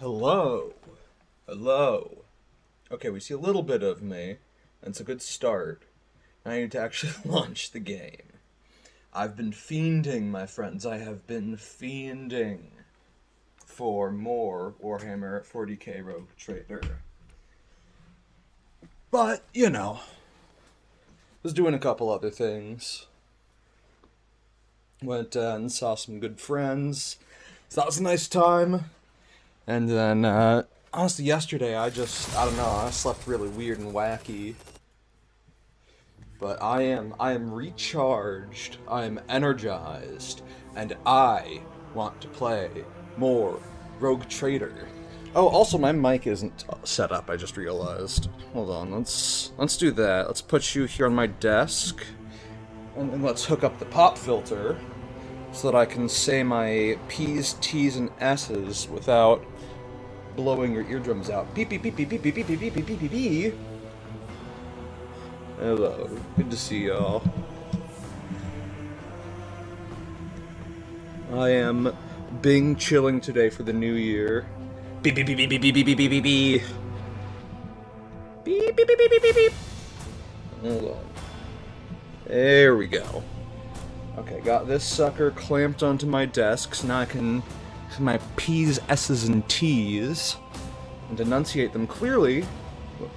Hello. Hello. Okay, we see a little bit of me. That's a good start. I need to actually launch the game. I've been fiending, my friends. I have been fiending for more Warhammer 40k Rogue Trader. But, was doing a couple other things. Went and saw some good friends. So that was a nice time. And then, honestly, yesterday I don't know, I slept really weird and wacky. But I am recharged, I am energized, and I want to play more Rogue Trader. Oh, also my mic isn't set up, I just realized. Hold on, let's do that. Let's put you here on my desk, and then let's hook up the pop filter, so that I can say my P's, T's, and S's without blowing your eardrums out. Beep, beep, beep, beep, beep, beep, beep, beep, beep, beep, beep, beep, beep. Hello. Good to see y'all. I am Bing chilling today for the new year. Beep, beep, beep, beep, beep, beep, beep, beep, beep, beep, beep. Beep, beep, beep, beep, beep, beep, beep. Hold on. There we go. Okay, got this sucker clamped onto my desk, so now I can my P's, S's, and T's and enunciate them clearly,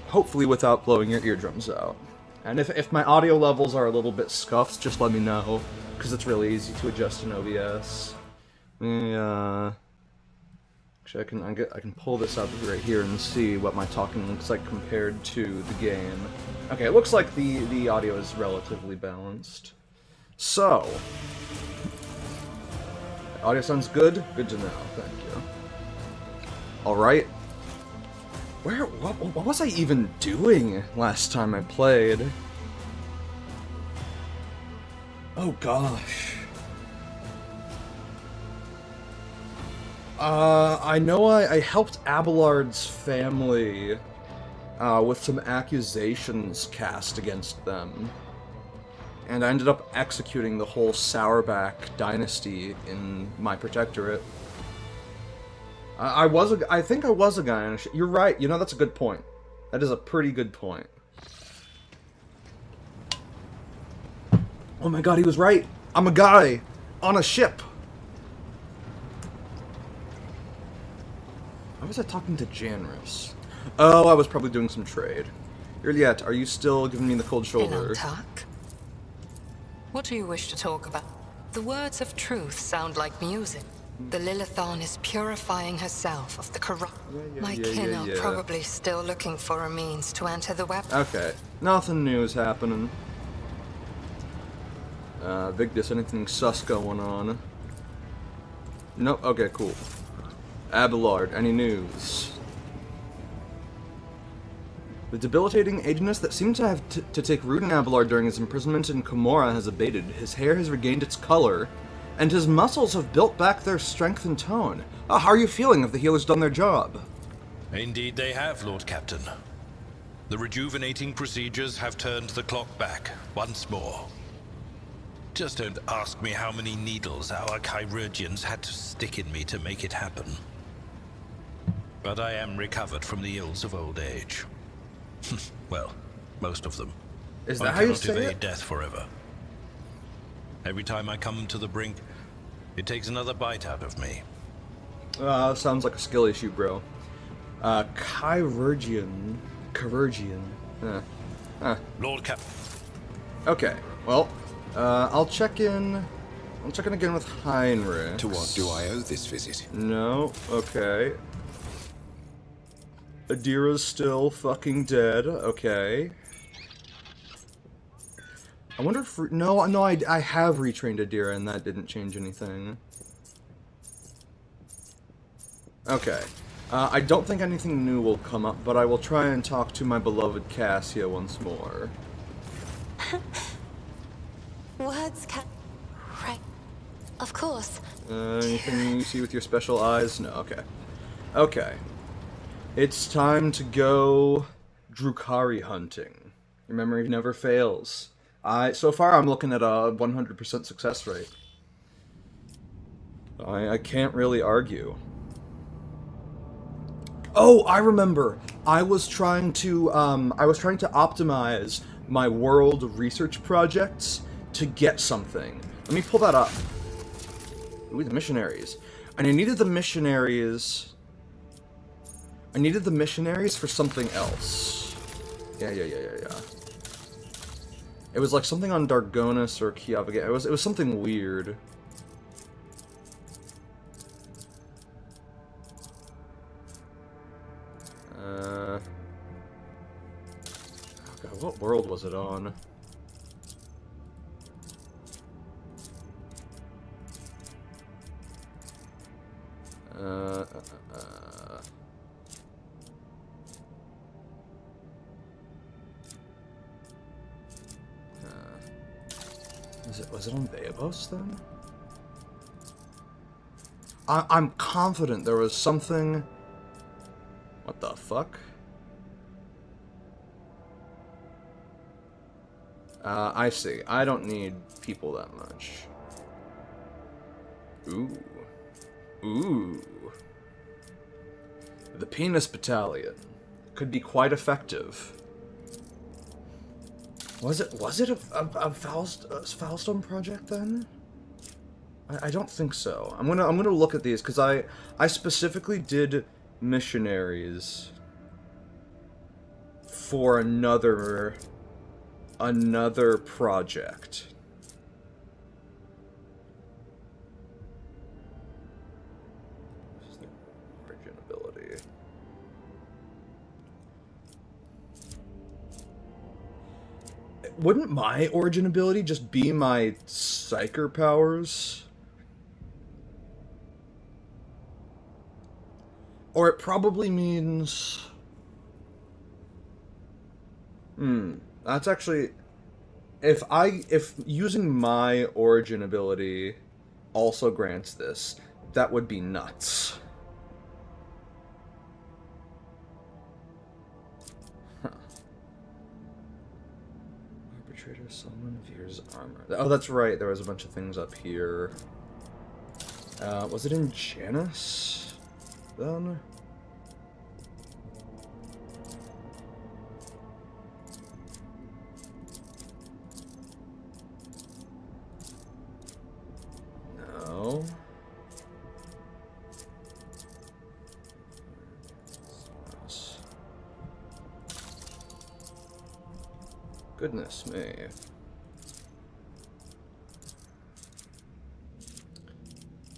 hopefully without blowing your eardrums out. And if my audio levels are a little bit scuffed, just let me know, because it's really easy to adjust in OBS. Actually, I can pull this up right here and see what my talking looks like compared to the game. Okay, it looks like the audio is relatively balanced. So, audio sounds good? Good to know, thank you. Alright. What was I even doing last time I played? Oh gosh. I know I helped Abelard's family, with some accusations cast against them. And I ended up executing the whole Sourback dynasty in my protectorate. I think I was a guy on a ship. You're right, that's a good point. That is a pretty good point. Oh my god, he was right! I'm a guy! On a ship! Why was I talking to Janris? Oh, I was probably doing some trade. Juliet, are you still giving me the cold shoulder? Talk. What do you wish to talk about? The words of truth sound like music. The Lilithon is purifying herself of the corrupt. My kin are probably still looking for a means to enter the web. Okay, nothing new is happening. Victus, anything sus going on? Nope, okay, cool. Abelard, any news? The debilitating aginess that seemed to have to take root in Abelard during his imprisonment in Comora has abated. His hair has regained its color, and his muscles have built back their strength and tone. How are you feeling? Have the healers done their job? Indeed they have, Lord Captain. The rejuvenating procedures have turned the clock back once more. Just don't ask me how many needles our chirurgeons had to stick in me to make it happen. But I am recovered from the ills of old age. Well, most of them. Is that how you say it? I cannot evade death forever. Every time I come to the brink, it takes another bite out of me. Sounds like a skill issue, bro. Chirurgeon. Lord Cap. Okay, well, I'll check in again with Heinrich. To what do I owe this visit? No, okay. Adira's still fucking dead, okay. I wonder if... No, I have retrained Adira and that didn't change anything. Okay. I don't think anything new will come up, but I will try and talk to my beloved Cassia once more. Words can... Right. Of course. Anything you see with your special eyes? No, okay. Okay. It's time to go Drukhari hunting. Your memory never fails. So far I'm looking at a 100% success rate. I can't really argue. Oh, I remember. I was trying to optimize my world research projects to get something. Let me pull that up. Ooh, the missionaries. And I needed the missionaries. I needed the missionaries for something else. Yeah. It was like something on Dargonis or Kiavaga. It was something weird. Oh God, what world was it on? Was it on Veabos then? I'm confident there was something. What the fuck? I see. I don't need people that much. Ooh. Ooh. The Penis Battalion. Could be quite effective. Was it a Foulstone project then? I don't think so. I'm gonna look at these because I specifically did missionaries for another project. This is the origin ability. Wouldn't my origin ability just be my Psyker powers? Or it probably means... That's actually... If using my origin ability also grants this, that would be nuts. Huh. Arbitrator summon Veer's armor. Oh, that's right, there was a bunch of things up here. Was it in Janus? Then? No. Goodness me.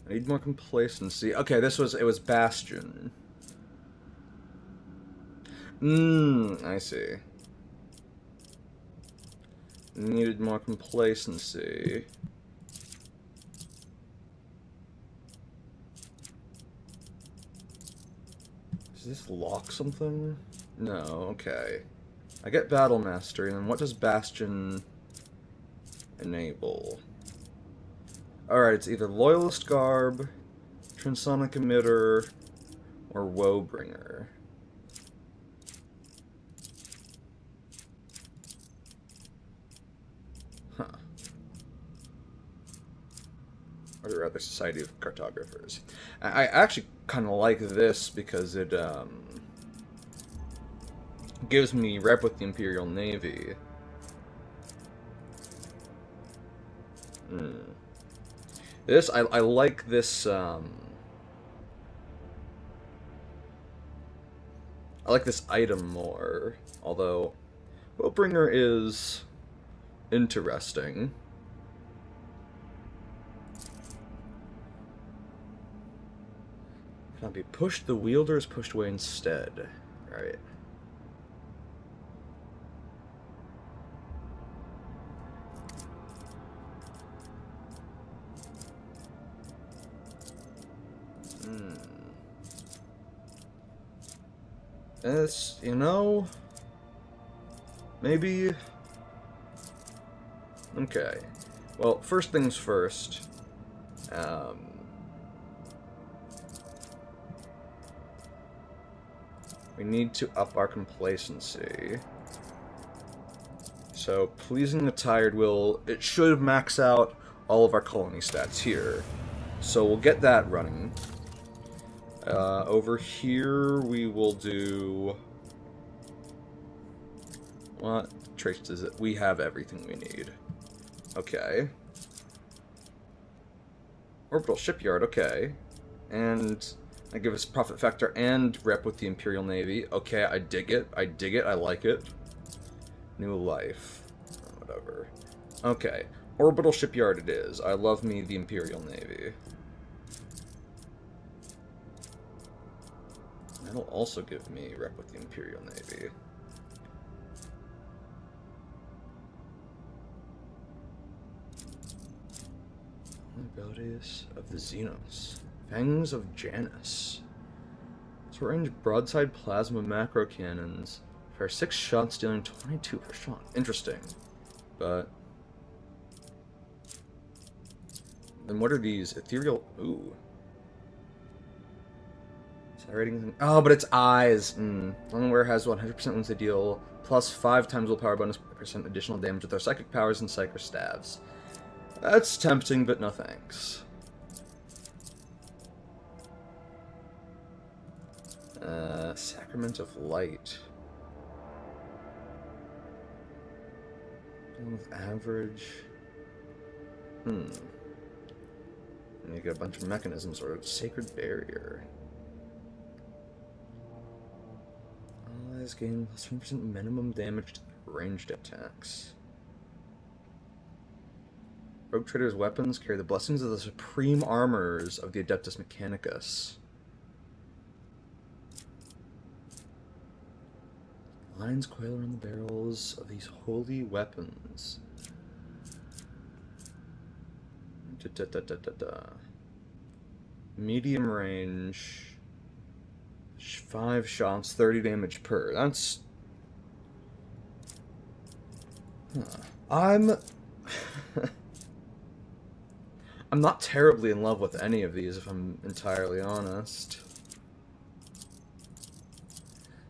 I need more complacency. Okay, it was Bastion. I see. Needed more complacency. Does this lock something? No, okay. I get Battle Mastery, and then what does Bastion enable? Alright, it's either Loyalist Garb, Transonic Emitter, or Woebringer. Huh. Or rather, Society of Cartographers. I actually kind of like this because it gives me rep with the Imperial Navy. This, I like this, I like this item more, although Willbringer is interesting. Cannot be pushed, the wielder is pushed away instead. Right. It's, you know, maybe... Okay. Well, first things first. We need to up our complacency. So, pleasing the tired will... It should max out all of our colony stats here. So we'll get that running. Over here, we will do... What traits does it? We have everything we need. Okay. Orbital shipyard, okay. And I give us profit factor and rep with the Imperial Navy. Okay, I dig it. I dig it. I like it. New life. Whatever. Okay. Orbital shipyard it is. I love me the Imperial Navy. That'll also give me rep with the Imperial Navy. Abilities of the Xenos. Fangs of Janus. Short range broadside plasma macro cannons. Fire 6 shots, dealing 22 per shot. Interesting. But then what are these? Ethereal. Ooh. Rating. Oh, but it's eyes. Longwear has 100% once they deal plus 5 times willpower bonus % additional damage with their psychic powers and Psyker staves. That's tempting, but no thanks. Sacrament of Light. With average. And you get a bunch of mechanisms or Sacred Barrier. Allies gain plus 1% minimum damage to ranged attacks. Rogue Trader's weapons carry the blessings of the supreme armors of the Adeptus Mechanicus. Lines coil around the barrels of these holy weapons. Medium range. 5 shots, 30 damage per. That's... I'm not terribly in love with any of these, if I'm entirely honest.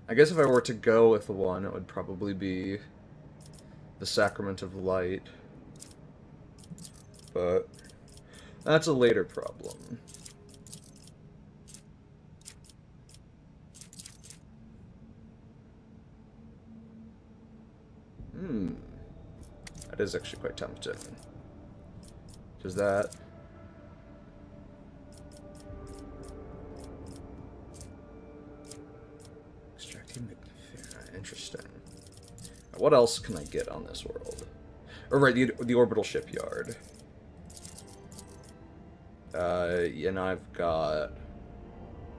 I guess if I were to go with one, it would probably be the Sacrament of Light. But that's a later problem. That is actually quite tempting. Does that... Extracting Magnifica. Interesting. What else can I get on this world? Oh, right, the orbital shipyard. And I've got...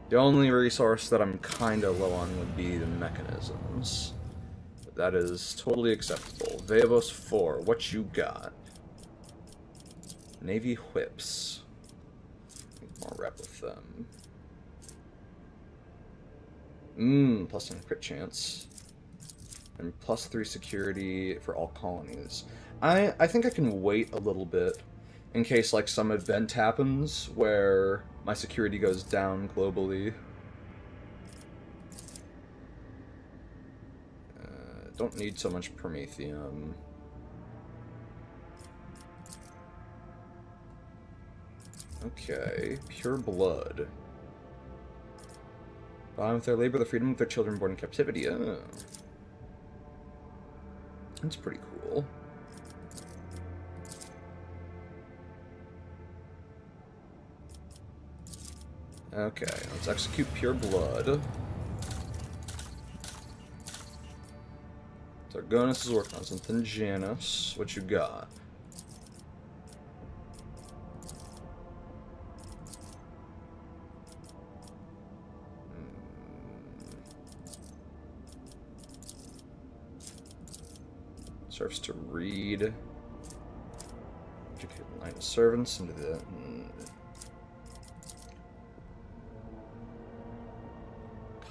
The only resource that I'm kinda low on would be the mechanisms. That is totally acceptable. Veavos 4, what you got? Navy whips. Need more rep with them. Plus 10 crit chance. And plus 3 security for all colonies. I think I can wait a little bit in case like some event happens where my security goes down globally. Don't need so much Promethium. Okay, pure blood. Bond with their labor, the freedom of their children born in captivity. Oh. That's pretty cool. Okay, let's execute pure blood. Targonus is working on something. Janus, what you got? Serves to read. Educate line of servants into the...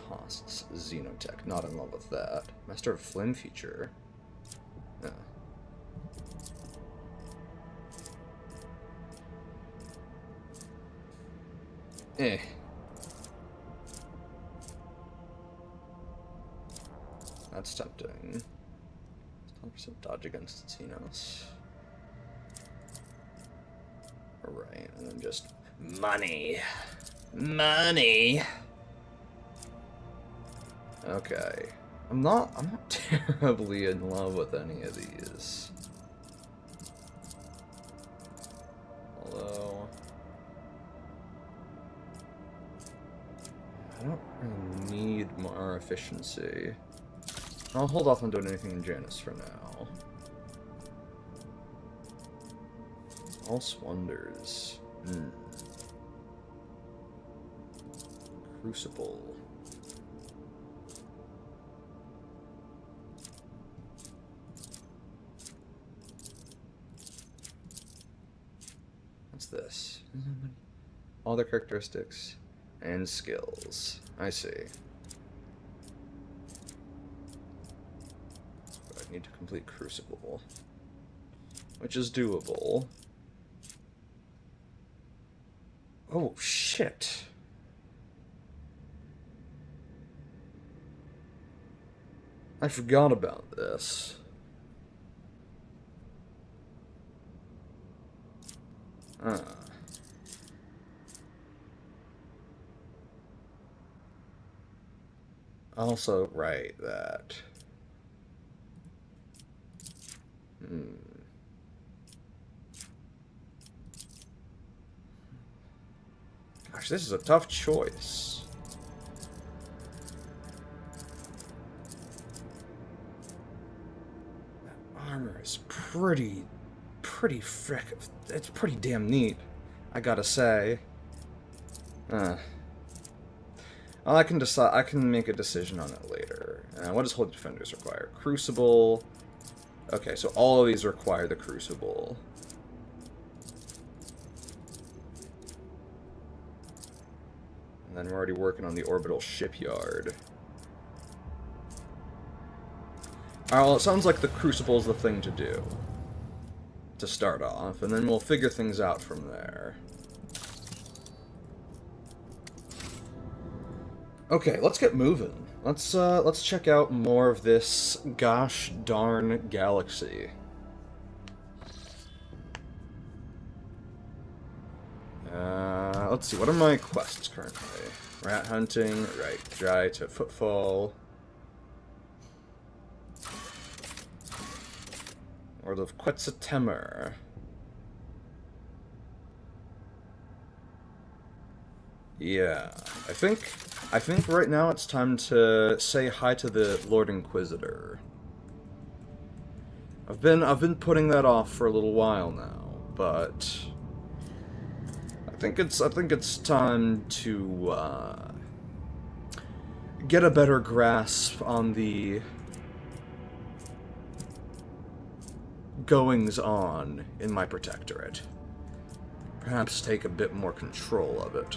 Costs. Xenotech. Not in love with that. Master of Flynn feature. Yeah. That's tempting. 12% dodge against Xenos. Alright, and then just... Money! Money! Okay. I'm not terribly in love with any of these. Although I don't really need more efficiency. I'll hold off on doing anything in Janus for now. False Wonders. Crucible. What's this? All their characteristics and skills. I see. But I need to complete Crucible, which is doable. Oh, shit. I forgot about this. Also, right, that. Gosh, this is a tough choice. That armor is pretty frick. It's pretty damn neat, I gotta say. Well, I can decide. I can make a decision on it later. What does Holy Defenders require? Crucible. Okay, so all of these require the Crucible. And then we're already working on the Orbital Shipyard. Alright, well, it sounds like the Crucible is the thing to do to start off, and then we'll figure things out from there. Okay, let's get moving. Let's check out more of this gosh darn galaxy. Let's see, what are my quests currently? Rat hunting, right, dry to footfall. Order of Quetzaltemer. Yeah, I think right now it's time to say hi to the Lord Inquisitor. I've been putting that off for a little while now, but I think it's time to get a better grasp on the goings on in my protectorate. Perhaps take a bit more control of it.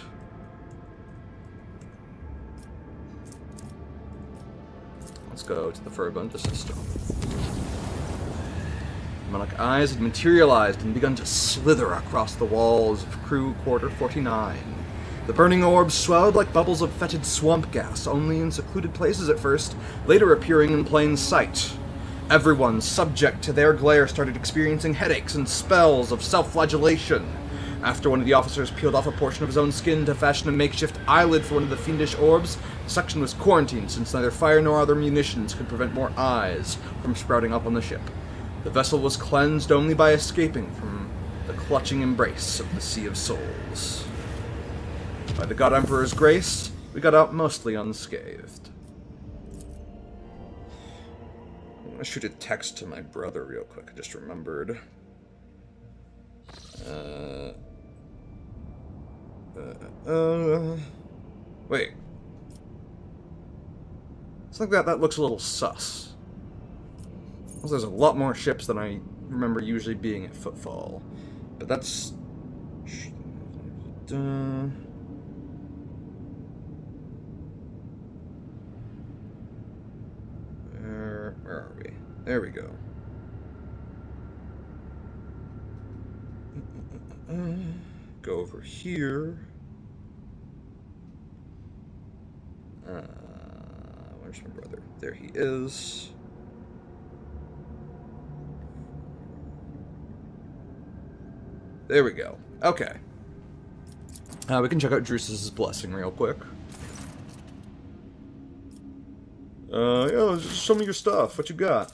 Let's go to the Furibunda system. Demonic eyes had materialized and begun to slither across the walls of Crew Quarter 49. The burning orbs swelled like bubbles of fetid swamp gas, only in secluded places at first, later appearing in plain sight. Everyone subject to their glare started experiencing headaches and spells of self-flagellation. After one of the officers peeled off a portion of his own skin to fashion a makeshift eyelid for one of the fiendish orbs, the section was quarantined since neither fire nor other munitions could prevent more eyes from sprouting up on the ship. The vessel was cleansed only by escaping from the clutching embrace of the Sea of Souls. By the God Emperor's grace, we got out mostly unscathed. I'm gonna shoot a text to my brother real quick, I just remembered. Wait. Something like that looks a little sus. There's a lot more ships than I remember usually being at Footfall. But that's... Where are we? There we go. Go over here. Where's my brother? There he is. There we go. Okay. We can check out Drusus's blessing real quick. Yeah, just show me your stuff. What you got?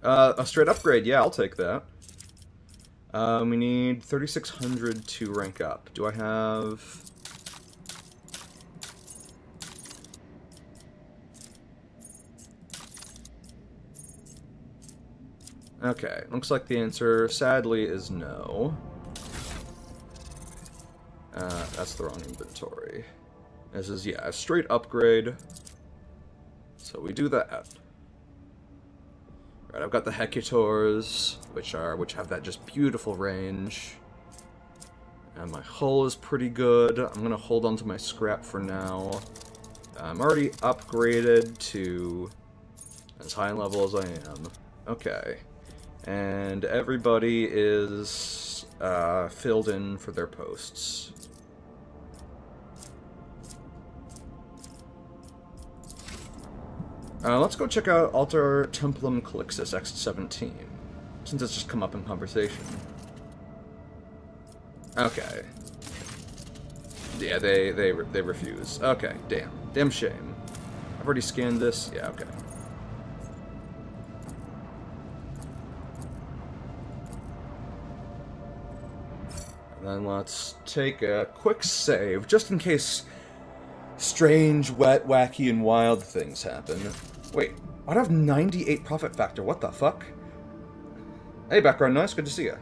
A straight upgrade. Yeah, I'll take that. We need 3,600 to rank up. Do I have... Okay, looks like the answer, sadly, is no. That's the wrong inventory. This is, yeah, a straight upgrade. So we do that. Right, I've got the Hecutors, which have that just beautiful range. And my hull is pretty good. I'm gonna hold on to my scrap for now. I'm already upgraded to as high level as I am. Okay. And everybody is filled in for their posts. Let's go check out Altar Templum Calixtus X-17, since it's just come up in conversation. Okay. Yeah, they refuse. Okay, damn shame. I've already scanned this. Yeah, okay. And then let's take a quick save, just in case strange, wet, wacky, and wild things happen. Wait, I'd have 98 profit factor, what the fuck? Hey, background noise, good to see you.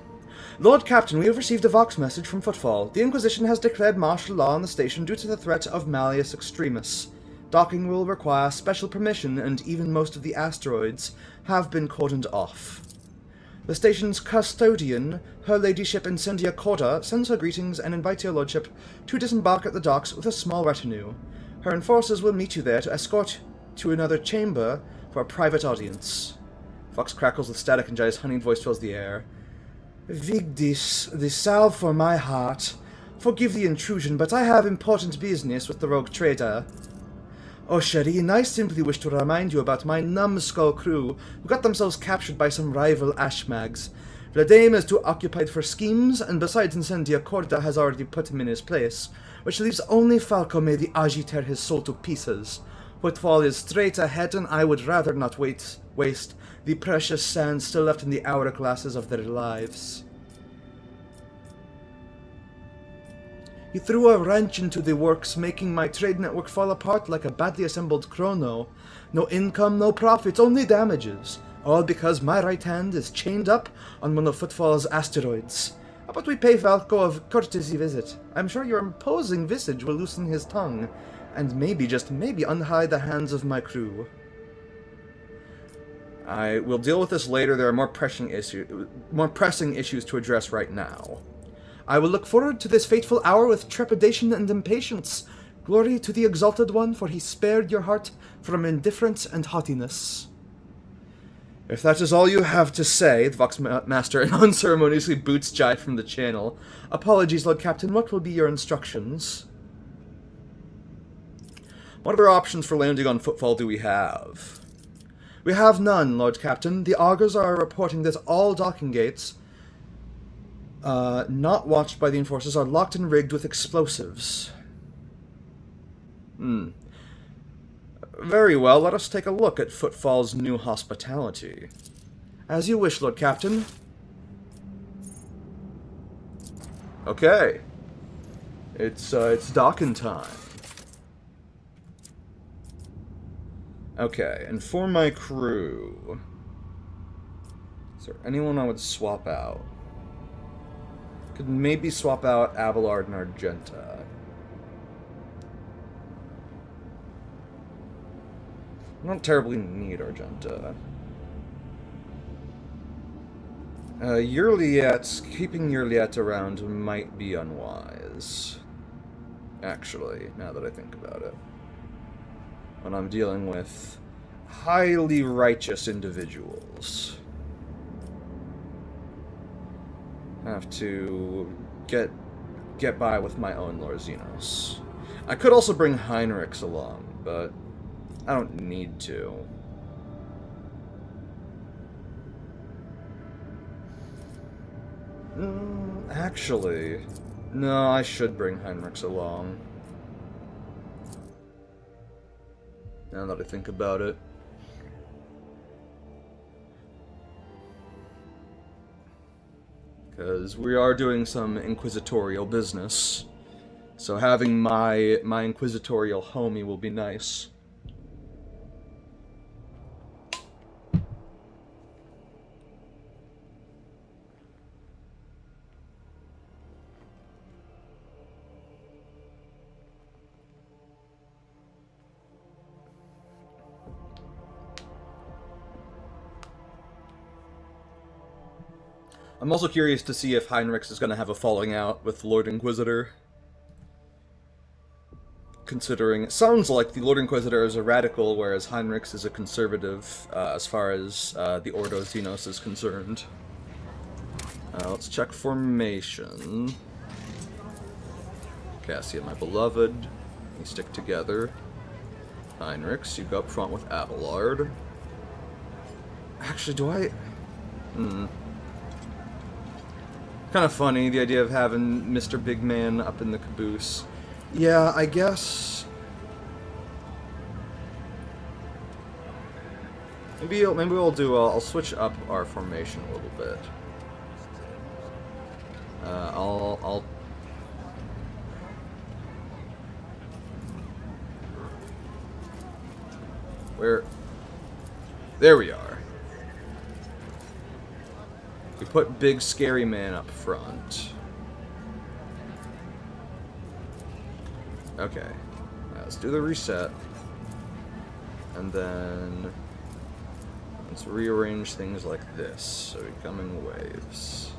Lord Captain, we have received a Vox message from Footfall. The Inquisition has declared martial law on the station due to the threat of Malleus Extremus. Docking will require special permission, and even most of the asteroids have been cordoned off. The station's custodian, Her Ladyship Incendia Corda, sends her greetings and invites your lordship to disembark at the docks with a small retinue. Her enforcers will meet you there to escort to another chamber for a private audience. Fox crackles with static and Jai's honeyed voice fills the air. Vigdis, the salve for my heart. Forgive the intrusion, but I have important business with the rogue trader. Oh, Shireen, I simply wish to remind you about my numbskull crew who got themselves captured by some rival ashmags. Vladame is too occupied for schemes, and besides Incendia Corda has already put him in his place, which leaves only Falco may the Agi tear his soul to pieces. Footfall is straight ahead, and I would rather not waste the precious sands still left in the hourglasses of their lives. He threw a wrench into the works, making my trade network fall apart like a badly assembled chrono. No income, no profits, only damages. All because my right hand is chained up on one of Footfall's asteroids. How about we pay Falco a courtesy visit? I'm sure your imposing visage will loosen his tongue, and maybe, just maybe, untie the hands of my crew. I will deal with this later. There are more pressing issues to address right now. I will look forward to this fateful hour with trepidation and impatience. Glory to the Exalted One, for he spared your heart from indifference and haughtiness. If that is all you have to say, the Vox Master unceremoniously boots Jai from the channel. Apologies, Lord Captain, what will be your instructions? What other options for landing on Footfall do we have? We have none, Lord Captain. The augurs are reporting that all docking gates not watched by the enforcers are locked and rigged with explosives. Very well, let us take a look at Footfall's new hospitality. As you wish, Lord Captain. Okay. It's docking time. Okay, and for my crew... Is there anyone I would swap out? Could maybe swap out Abelard and Argenta. I don't terribly need Argenta. Keeping Yurliet around might be unwise. Actually, now that I think about it. When I'm dealing with highly righteous individuals. I have to get by with my own Lorzinos. I could also bring Heinrichs along, but I don't need to. Actually, no, I should bring Heinrichs along. now that I think about it. Because we are doing some inquisitorial business. So having my inquisitorial homie will be nice. I'm also curious to see if Heinrichs is going to have a falling out with Lord Inquisitor. Considering it sounds like the Lord Inquisitor is a radical, whereas Heinrichs is a conservative as far as the Ordo Xenos is concerned. Let's check formation. Cassia, my beloved. We stick together. Heinrichs, you go up front with Abelard. Actually, do I... Kind of funny, the idea of having Mr. Big Man up in the caboose. Yeah, I guess... Maybe we'll do... I'll switch up our formation a little bit. I'll... Where... There we are. We put Big Scary Man up front. Okay. Let's do the reset. And then... let's rearrange things like this. So we come in waves.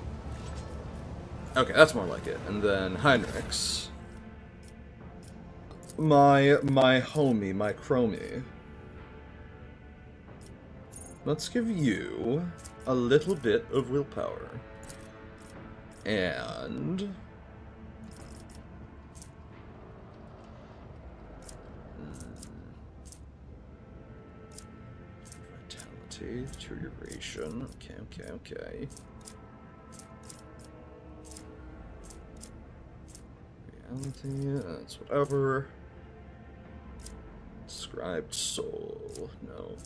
Okay, that's more like it. And then Heinrichs. My homie, my chromie. Let's give you a little bit of willpower. And... vitality, deterioration. Okay. Reality, that's whatever. Described soul, no.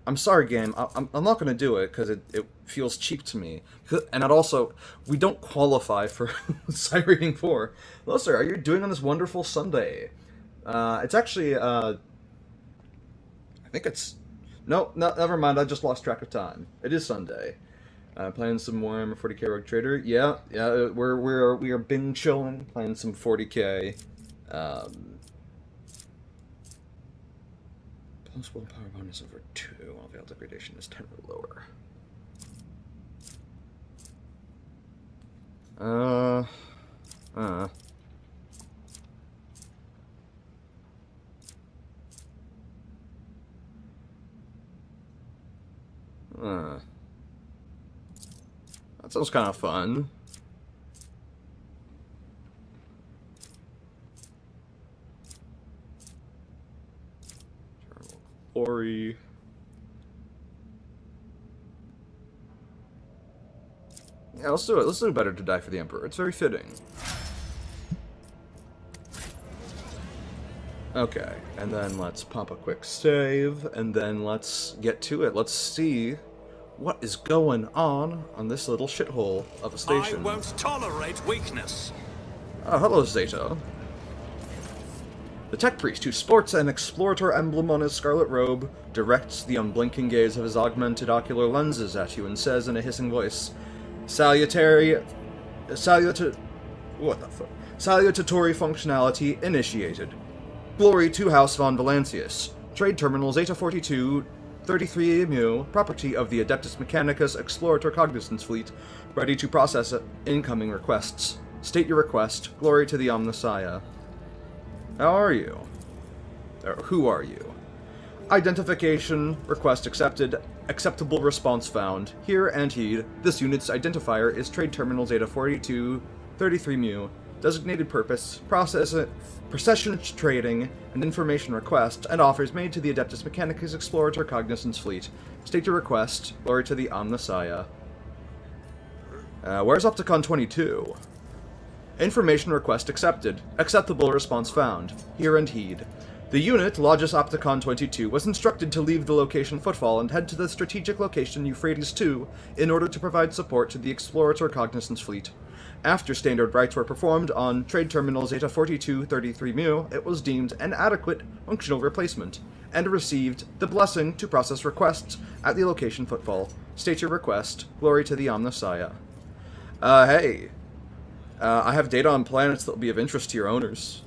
I'm sorry, game. I'm not going to do it because it feels cheap to me. And it also, we don't qualify for Side Reading 4. Hello, sir. How are you doing on this wonderful Sunday? It's actually, I think it's... No, never mind. I just lost track of time. It is Sunday. Playing some Warhammer 40k Rogue Trader. Yeah. We are bing chilling, playing some 40k. Plus willpower bonus over 2, while veil degradation is 10 or lower. That sounds kind of fun. Glory. Yeah, let's do it. Let's do better to die for the Emperor. It's very fitting. Okay, and then let's pump a quick save, and then let's get to it. Let's see what is going on this little shithole of a station. I won't tolerate weakness. Oh, hello, Zeta. The tech priest, who sports an explorator emblem on his scarlet robe, directs the unblinking gaze of his augmented ocular lenses at you and says in a hissing voice, Salutatory functionality initiated. Glory to House von Valancius. Trade Terminal Zeta 42, 33 mu, property of the Adeptus Mechanicus Explorator Cognizance Fleet, ready to process incoming requests. State your request. Glory to the Omnissiah. How are you? Or who are you? Identification. Request accepted. Acceptable response found. Hear and heed. This unit's identifier is Trade Terminal Zeta 42, 33 mu. Designated purpose, procession trading, and information request, and offers made to the Adeptus Mechanicus Explorator Cognizance Fleet. State your request. Glory to the Omnissiah. Where's Opticon 22? Information request accepted. Acceptable response found. Hear and heed. The unit, Logis Opticon 22, was instructed to leave the location Footfall and head to the strategic location Euphrates II in order to provide support to the Explorator Cognizance fleet. After standard rites were performed on Trade Terminal Zeta 4233 Mu, it was deemed an adequate functional replacement, and received the blessing to process requests at the location Footfall. State your request. Glory to the Omnissiah. Hey. I have data on planets that will be of interest to your owners.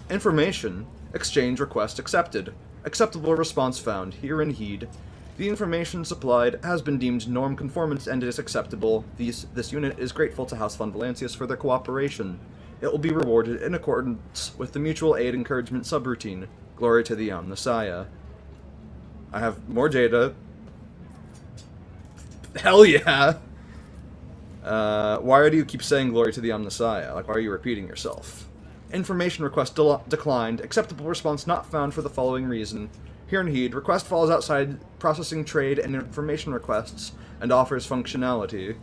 Information. Exchange request accepted. Acceptable response found. Hear and heed. The information supplied has been deemed norm-conformant and is acceptable. This unit is grateful to House Von Valancius for their cooperation. It will be rewarded in accordance with the Mutual Aid Encouragement subroutine. Glory to the Omnissiah. I have more data. Hell yeah! Why do you keep saying glory to the Omnissiah? Like, why are you repeating yourself? Information request declined. Acceptable response not found for the following reason. Hear and heed. Request falls outside processing trade and information requests and offers functionality.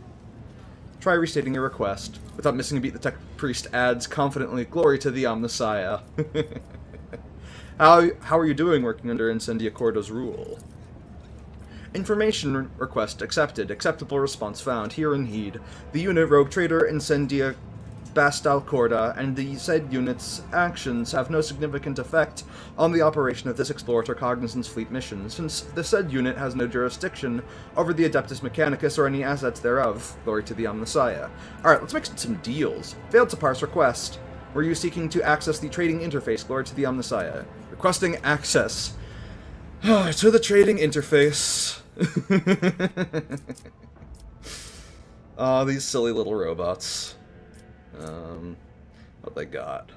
Try restating your request. Without missing a beat, the tech priest adds confidently, glory to the Omnissiah. How are you doing working under Incendia Cordo's rule? Information request accepted. Acceptable response found. Hear and heed. The unit Rogue Trader Incendia Bastal Corda and the said unit's actions have no significant effect on the operation of this Explorator Cognizance fleet mission, since the said unit has no jurisdiction over the Adeptus Mechanicus or any assets thereof. Glory to the Omnissiah. Alright, let's make some deals. Failed to parse request. Were you seeking to access the trading interface? Glory to the Omnissiah. Requesting access to the trading interface. Oh, these silly little robots. What they got?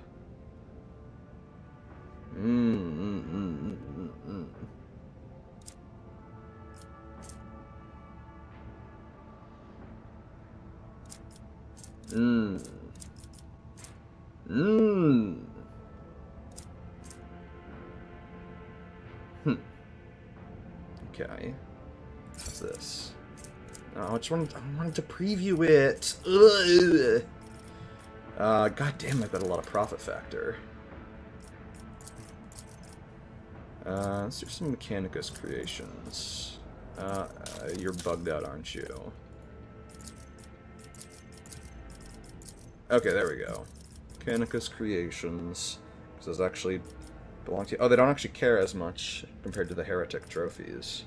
Okay. What's this? Oh, I wanted to preview it. Ugh. God damn, I've got a lot of profit factor. Let's do some Mechanicus creations. You're bugged out, aren't you? Okay, there we go. Mechanicus creations. Because those actually belong to you. Oh, they don't actually care as much compared to the Heretic trophies.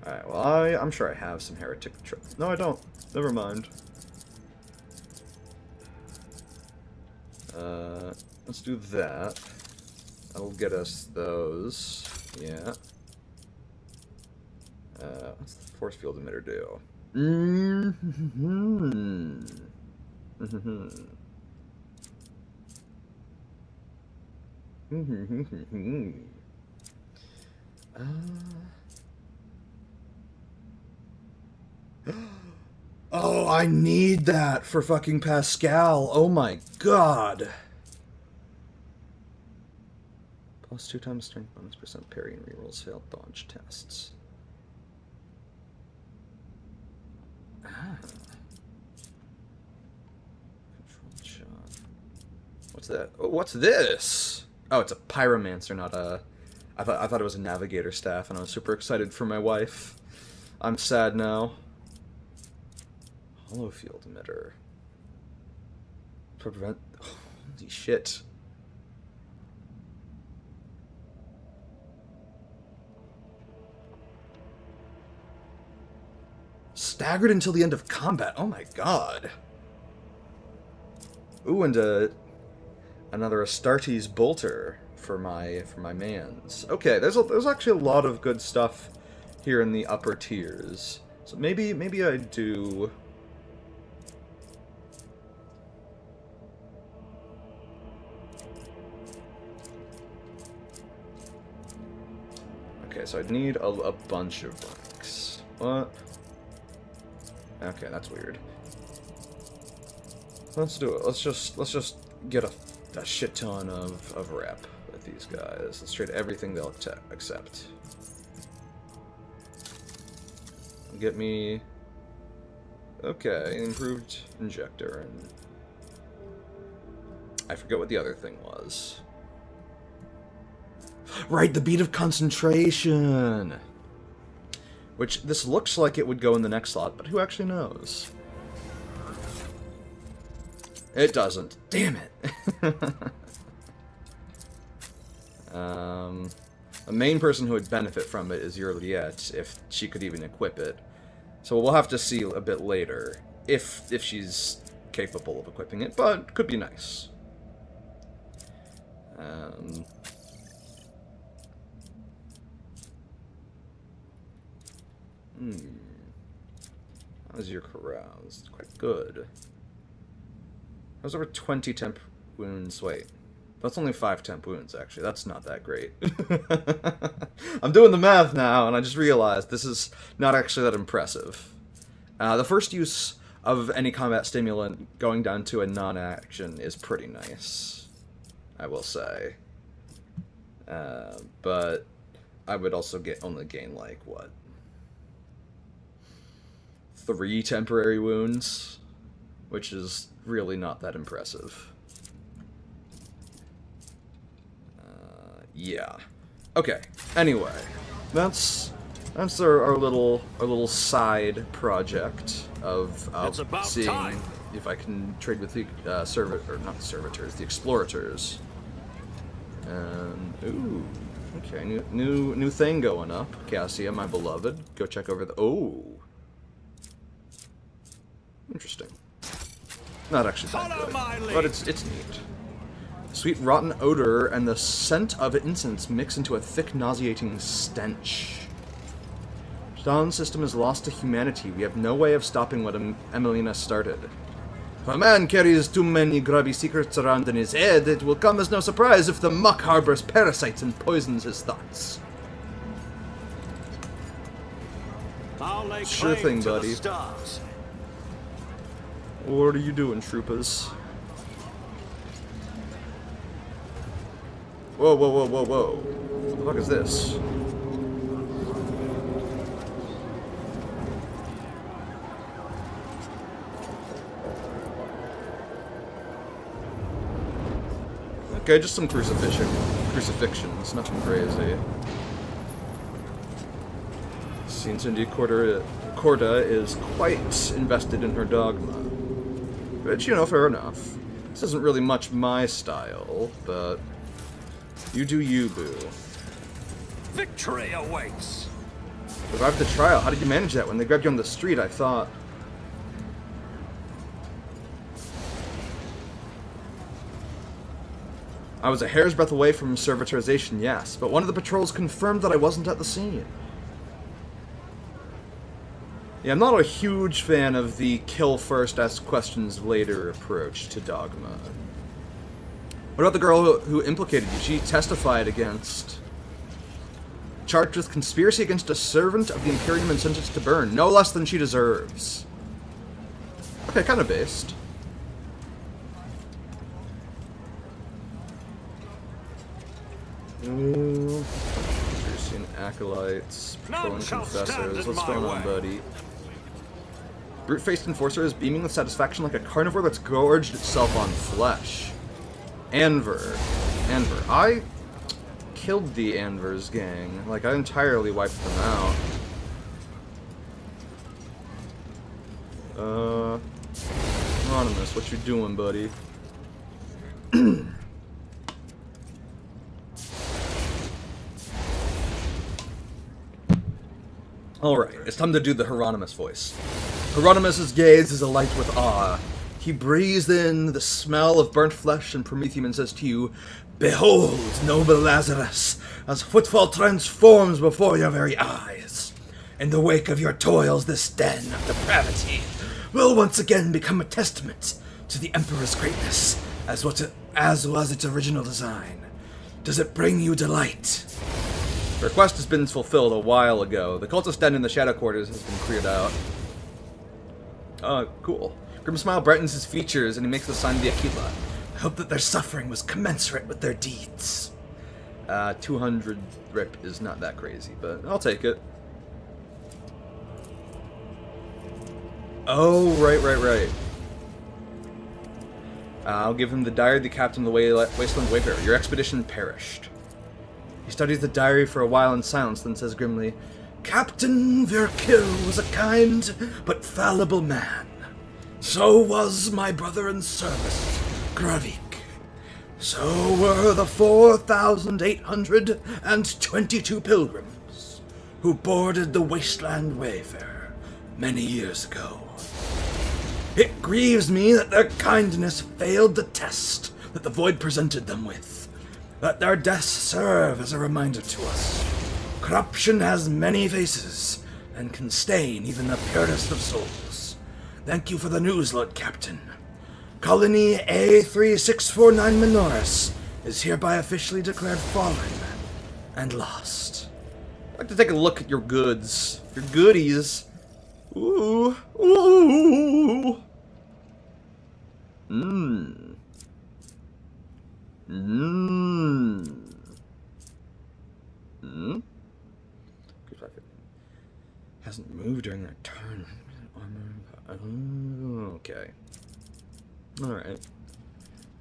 Alright, well, I'm sure I have some Heretic trophies. No, I don't. Never mind. Let's do that. That'll get us those. Yeah. What's the force field emitter do? Oh, I need that for fucking Pascal. Oh my god. Plus 2 times strength bonus percent parry and rerolls failed dodge tests. Ah. Control shot. What's that? Oh, what's this? Oh, it's a pyromancer, not a... I thought it was a navigator staff, and I was super excited for my wife. I'm sad now. Hollow field emitter. Prevent... Holy shit. Staggered until the end of combat. Oh my god. Ooh, and another Astartes bolter for my mans. Okay, there's actually a lot of good stuff here in the upper tiers. So maybe I do. Okay, so I'd need a bunch of ranks. What? Okay, that's weird. Let's do it. Let's just get a shit ton of rep with these guys. Let's trade everything they'll accept. Get me... Okay, improved injector and... I forget what the other thing was. Right, the bead of concentration! Which, this looks like it would go in the next slot, but who actually knows? It doesn't. Damn it! The main person who would benefit from it is Juliet, if she could even equip it. So we'll have to see a bit later, if she's capable of equipping it, but could be nice. How's your carouse? Quite good. How's over 20 temp wounds? Wait. That's only 5 temp wounds, actually. That's not that great. I'm doing the math now, and I just realized this is not actually that impressive. The first use of any combat stimulant going down to a non-action is pretty nice, I will say. But I would also only gain, like, what? 3 temporary wounds? Which is really not that impressive. Yeah. Okay. Anyway, that's our little side project of seeing time. if I can trade with the not servitors, the explorators. Ooh. Okay, new thing going up. Cassia, my beloved, go check over the. Oh. Interesting. Not actually that good, but it's neat. Sweet rotten odor and the scent of incense mix into a thick, nauseating stench. Dawn's system is lost to humanity. We have no way of stopping what Emelina started. If a man carries too many grubby secrets around in his head, it will come as no surprise if the muck harbors parasites and poisons his thoughts. I'll lay Sure claim thing, to the buddy. stars. What are you doing, troopers? Whoa, whoa, whoa, whoa, whoa. What the fuck is this? Okay, just some crucifixions, nothing crazy. Cindy Corda is quite invested in her dogma. Which, you know, fair enough. This isn't really much my style, but you do you, boo. Victory awaits. Survived the trial. How did you manage that? When they grabbed you on the street, I thought... I was a hair's breadth away from servitorization, yes, but one of the patrols confirmed that I wasn't at the scene. Yeah, I'm not a huge fan of the kill first, ask questions later approach to Dogma. What about the girl who implicated you? She testified against... Charged with conspiracy against a servant of the Imperium and sentenced to burn. No less than she deserves. Okay, kind of based. Piercing acolytes, patrolling confessors. What's going on, buddy? Brute-faced enforcer is beaming with satisfaction like a carnivore that's gorged itself on flesh. Anver. I killed the Anvers gang. Like, I entirely wiped them out. Anonymous, what you doing, buddy? Alright, it's time to do the Hieronymus voice. Hieronymus's gaze is alight with awe. He breathes in the smell of burnt flesh and promethium and says to you, "Behold, noble Lazarus, as footfall transforms before your very eyes. In the wake of your toils, this den of depravity will once again become a testament to the Emperor's greatness, as was its original design. Does it bring you delight?" The request has been fulfilled a while ago. The cultist den in the Shadow Quarters has been cleared out. Cool. Grim smile brightens his features, and he makes the sign of the Aquila. I hope that their suffering was commensurate with their deeds. 200 rip is not that crazy, but I'll take it. Oh, right. I'll give him the diary of the captain of the Wasteland Wayfarer. Your expedition perished. He studies the diary for a while in silence, then says grimly, Captain Virkil was a kind but fallible man. So was my brother in service, Gravik. So were the 4,822 pilgrims who boarded the Wasteland Wayfarer many years ago. It grieves me that their kindness failed the test that the Void presented them with. Let their deaths serve as a reminder to us. Corruption has many faces, and can stain even the purest of souls. Thank you for the news, Lord Captain. Colony A3649 Minoris is hereby officially declared fallen and lost. I'd like to take a look at your goods. Your goodies. Ooh. Ooh. Mmm. Mmm. Hmm? Hasn't moved during that turn. Okay. Alright.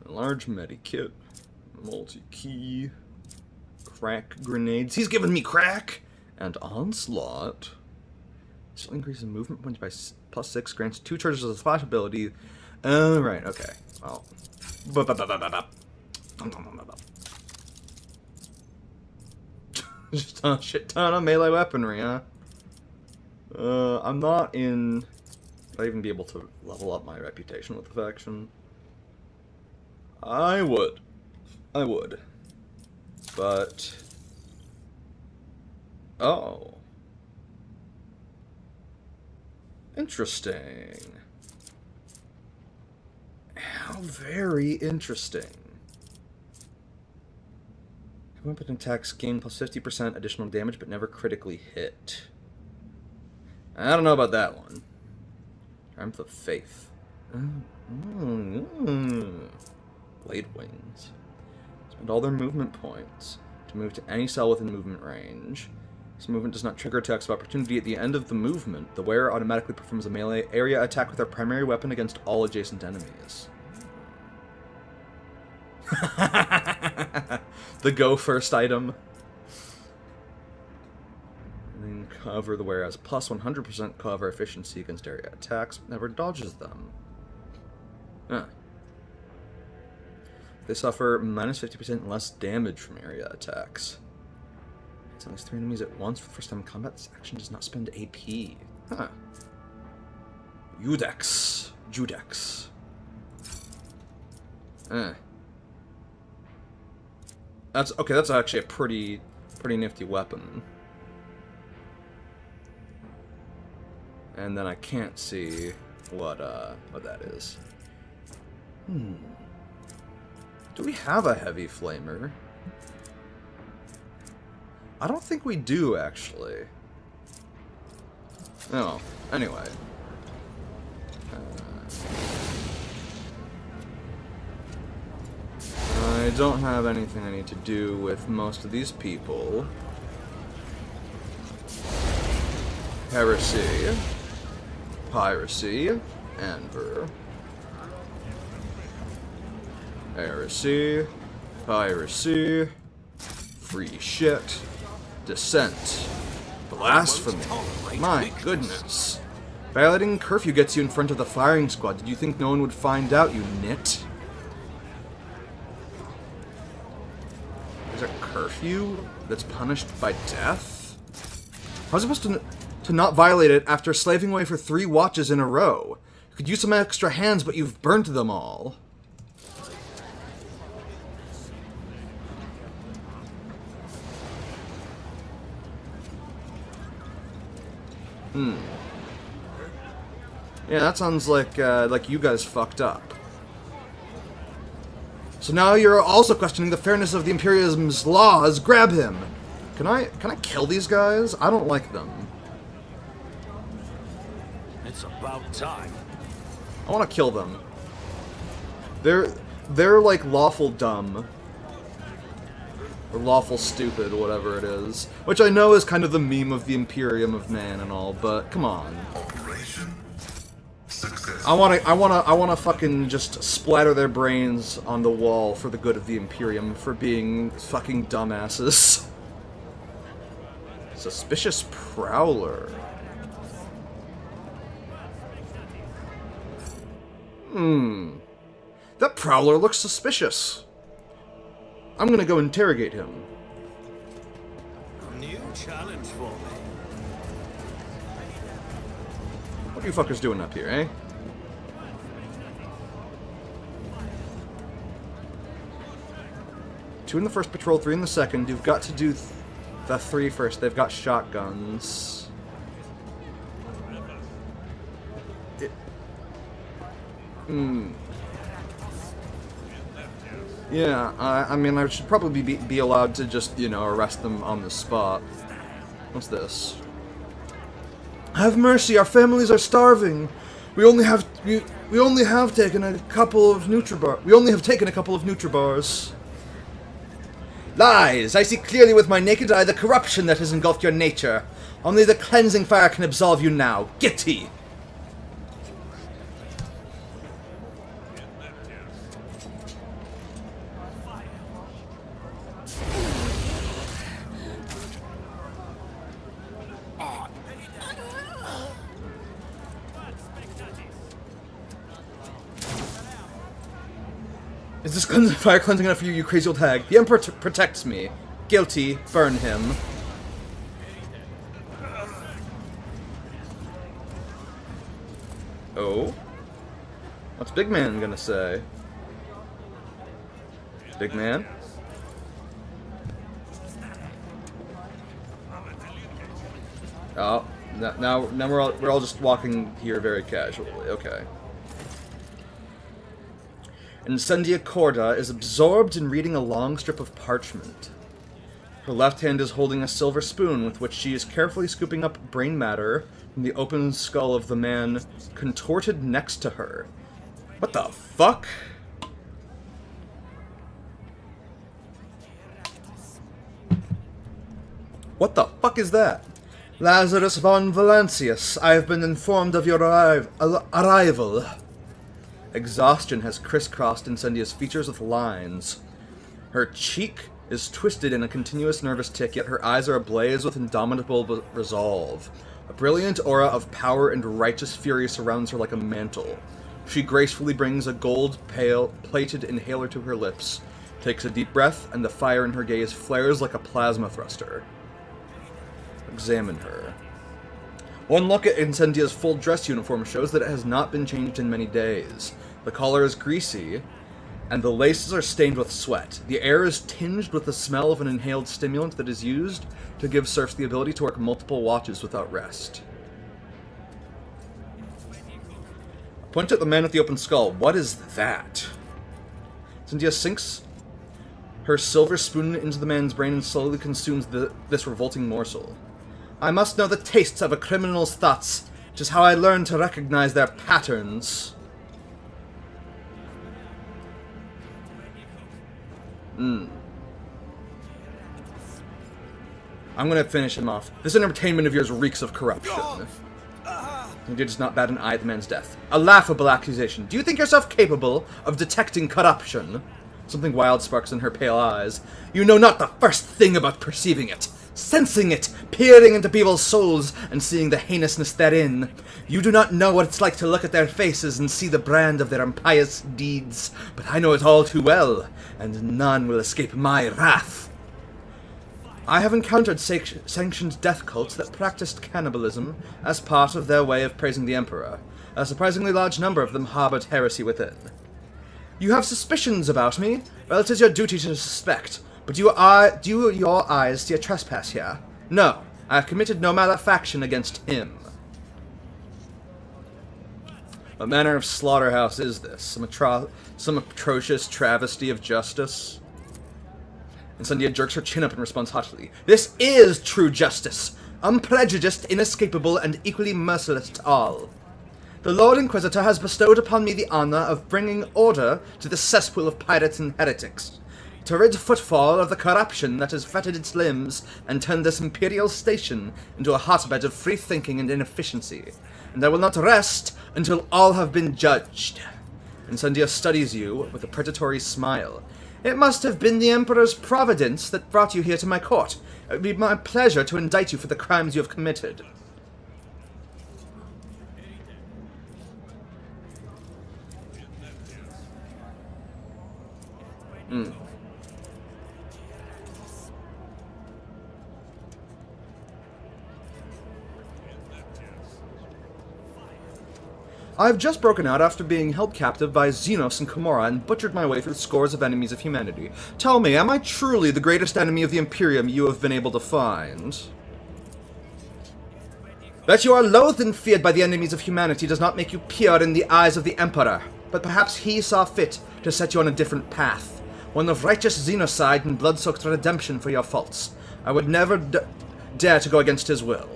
A large medikit. Multi-key. Crack grenades. He's giving me crack! And onslaught. This increases movement points by +6, grants 2 charges of the splash ability. Right, okay. Well. Just a shit ton of melee weaponry, huh? I'm not in... Would I even be able to level up my reputation with the faction? I would. I would. But... Oh. Interesting. How very interesting. Weapon attacks gain +50% additional damage, but never critically hit. I don't know about that one. Triumph of Faith. Blade Wings. Spend all their movement points to move to any cell within movement range. This movement does not trigger attacks of opportunity at the end of the movement. The wearer automatically performs a melee area attack with their primary weapon against all adjacent enemies. The go first item. And then cover the wearer has plus 100% cover efficiency against area attacks, but never dodges them. Huh. They suffer minus 50% less damage from area attacks. It's at least 3 enemies at once for the first time in combat. This action does not spend AP. Huh. Judex. Judex. That's okay. That's actually a pretty nifty weapon. And then I can't see what that is. Do we have a heavy flamer? I don't think we do, actually. No. Anyway. I don't have anything I need to do with most of these people. Heresy. Piracy. Anver. Heresy. Piracy. Free shit. Dissent. Blasphemy. My goodness. Violating curfew gets you in front of the firing squad. Did you think no one would find out, you nit? There's a curfew that's punished by death? How was I supposed to not violate it after slaving away for 3 watches in a row? You could use some extra hands, but you've burnt them all. Yeah, that sounds like you guys fucked up. So now you're also questioning the fairness of the Imperium's laws. Grab him! Can I kill these guys? I don't like them. It's about time. I want to kill them. They're like lawful dumb. Or lawful stupid, whatever it is. Which I know is kind of the meme of the Imperium of Man and all, but come on. Operation success. I wanna fucking just splatter their brains on the wall for the good of the Imperium for being fucking dumbasses. Suspicious Prowler. That Prowler looks suspicious. I'm gonna go interrogate him. New challenge for me. What are you fuckers doing up here, eh? Two in the first patrol, three in the second. You've got to do the three first. They've got shotguns. Yeah, I mean, I should probably be allowed to just, you know, arrest them on the spot. What's this? Have mercy, our families are starving. We only have taken a couple of Nutribars. Lies! I see clearly with my naked eye the corruption that has engulfed your nature. Only the cleansing fire can absolve you now. Gitty! Is this fire cleansing enough for you, you crazy old hag? The Emperor protects me. Guilty. Burn him. Oh? What's Big Man gonna say? Big Man? Oh, now we're all just walking here very casually. Okay. Incendia Corda is absorbed in reading a long strip of parchment. Her left hand is holding a silver spoon with which she is carefully scooping up brain matter from the open skull of the man contorted next to her. What the fuck? What the fuck is that? Lazarus von Valancius, I have been informed of your arrival. Exhaustion has crisscrossed Incendia's features with lines. Her cheek is twisted in a continuous nervous tick, yet her eyes are ablaze with indomitable resolve. A brilliant aura of power and righteous fury surrounds her like a mantle. She gracefully brings a gold-plated inhaler to her lips, takes a deep breath, and the fire in her gaze flares like a plasma thruster. Examine her. One look at Incendia's full dress uniform shows that it has not been changed in many days. The collar is greasy, and the laces are stained with sweat. The air is tinged with the smell of an inhaled stimulant that is used to give serfs the ability to work multiple watches without rest. Point at the man with the open skull. What is that? Incendia sinks her silver spoon into the man's brain and slowly consumes this revolting morsel. I must know the tastes of a criminal's thoughts, which is how I learned to recognize their patterns. I'm gonna finish him off. This entertainment of yours reeks of corruption. You did just not bat an eye at the man's death. A laughable accusation. Do you think yourself capable of detecting corruption? Something wild sparks in her pale eyes. You know not the first thing about perceiving it. Sensing it, peering into people's souls, and seeing the heinousness therein. You do not know what it's like to look at their faces and see the brand of their impious deeds, but I know it all too well, and none will escape my wrath. I have encountered sanctioned death cults that practiced cannibalism as part of their way of praising the Emperor. A surprisingly large number of them harbored heresy within. You have suspicions about me? Well, it is your duty to suspect. But do your eyes see a trespass here? No, I have committed no malefaction against him. What manner of slaughterhouse is this? Some atrocious travesty of justice? Incendia jerks her chin up and responds haughtily. This is true justice! Unprejudiced, inescapable, and equally merciless to all. The Lord Inquisitor has bestowed upon me the honor of bringing order to the cesspool of pirates and heretics. to rid Footfall of the corruption that has fettered its limbs and turned this Imperial station into a hotbed of free thinking and inefficiency. And I will not rest until all have been judged. Incendia studies you with a predatory smile. It must have been the Emperor's providence that brought you here to my court. It would be my pleasure to indict you for the crimes you have committed. I've just broken out after being held captive by Xenos and Komora and butchered my way through scores of enemies of humanity. Tell me, am I truly the greatest enemy of the Imperium you have been able to find? That you are loathed and feared by the enemies of humanity does not make you pure in the eyes of the Emperor, but perhaps he saw fit to set you on a different path, one of righteous xenocide and blood-soaked redemption for your faults. I would never dare to go against his will.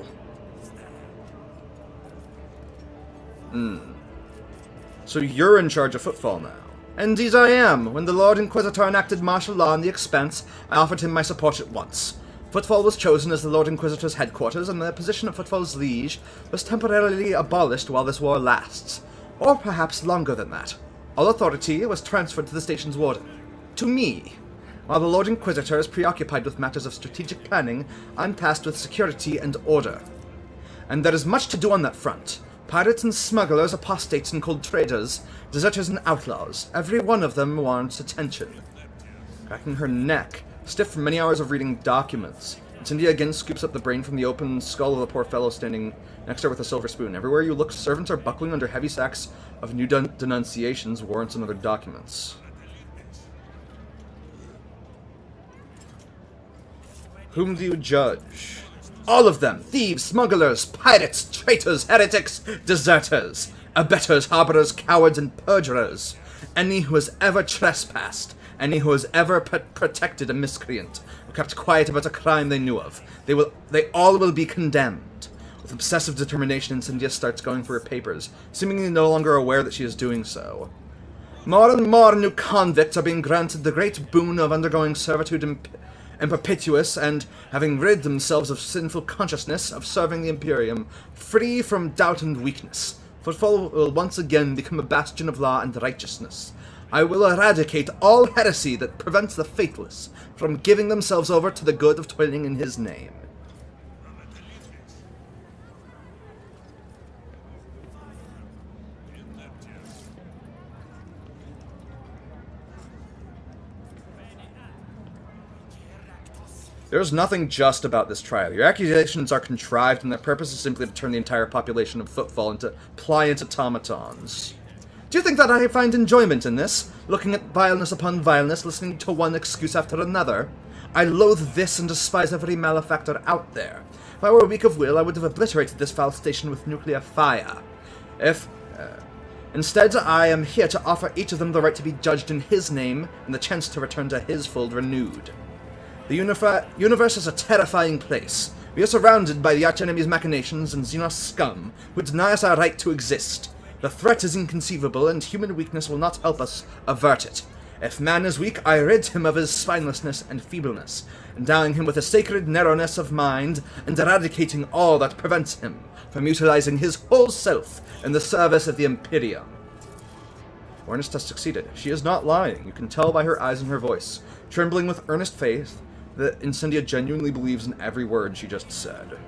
So you're in charge of Footfall now. Indeed I am. When the Lord Inquisitor enacted martial law in the Expanse, I offered him my support at once. Footfall was chosen as the Lord Inquisitor's headquarters, and the position of Footfall's liege was temporarily abolished while this war lasts. Or perhaps longer than that. All authority was transferred to the station's warden. To me. While the Lord Inquisitor is preoccupied with matters of strategic planning, I'm tasked with security and order. And there is much to do on that front. Pirates and smugglers, apostates and cold traders, deserters and outlaws. Every one of them wants attention. Cracking her neck, stiff from many hours of reading documents. Cindy again scoops up the brain from the open skull of the poor fellow standing next to her with a silver spoon. Everywhere you look, servants are buckling under heavy sacks of new denunciations, warrants, and other documents. Whom do you judge? All of them! Thieves, smugglers, pirates, traitors, heretics, deserters, abettors, harborers, cowards, and perjurers. Any who has ever trespassed, any who has ever protected a miscreant, or kept quiet about a crime they knew of, they all will be condemned. With obsessive determination, Incendia starts going through her papers, seemingly no longer aware that she is doing so. More and more new convicts are being granted the great boon of undergoing servitude in perpetuous, and, having rid themselves of sinful consciousness, of serving the Imperium, free from doubt and weakness. Footfall will once again become a bastion of law and righteousness. I will eradicate all heresy that prevents the faithless from giving themselves over to the good of toiling in his name. There's nothing just about this trial. Your accusations are contrived, and their purpose is simply to turn the entire population of Footfall into pliant automatons. Do you think that I find enjoyment in this? Looking at vileness upon vileness, listening to one excuse after another? I loathe this and despise every malefactor out there. If I were weak of will, I would have obliterated this foul station with nuclear fire. Instead, I am here to offer each of them the right to be judged in his name, and the chance to return to his fold renewed. The universe is a terrifying place. We are surrounded by the archenemy's machinations and Xenos scum, who deny us our right to exist. The threat is inconceivable, and human weakness will not help us avert it. If man is weak, I rid him of his spinelessness and feebleness, endowing him with a sacred narrowness of mind, and eradicating all that prevents him from utilizing his whole self in the service of the Imperium. Ernest has succeeded. She is not lying. You can tell by her eyes and her voice, trembling with earnest faith, that Incendia genuinely believes in every word she just said.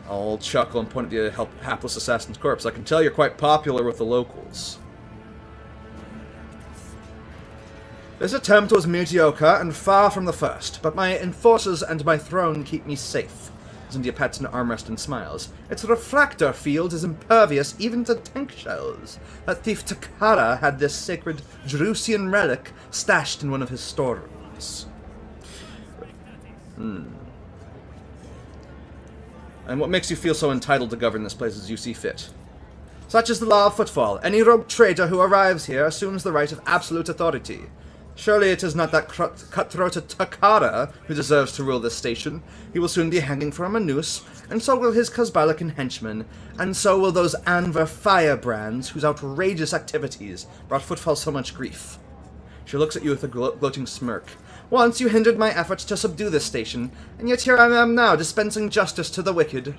I'll chuckle and point at the hapless assassin's corpse. I can tell you're quite popular with the locals. This attempt was mediocre and far from the first, but my enforcers and my throne keep me safe. Incendia pats an armrest and smiles. Its refractor field is impervious even to tank shells. That thief Takara had this sacred Jerusian relic stashed in one of his storerooms. And what makes you feel so entitled to govern this place as you see fit? Such is the law of Footfall. Any rogue traitor who arrives here assumes the right of absolute authority. Surely it is not that cutthroat Takara who deserves to rule this station. He will soon be hanging from a noose, and so will his Kazbalican henchmen, and so will those Anver firebrands whose outrageous activities brought Footfall so much grief. She looks at you with a gloating smirk. Once you hindered my efforts to subdue this station, and yet here I am now dispensing justice to the wicked.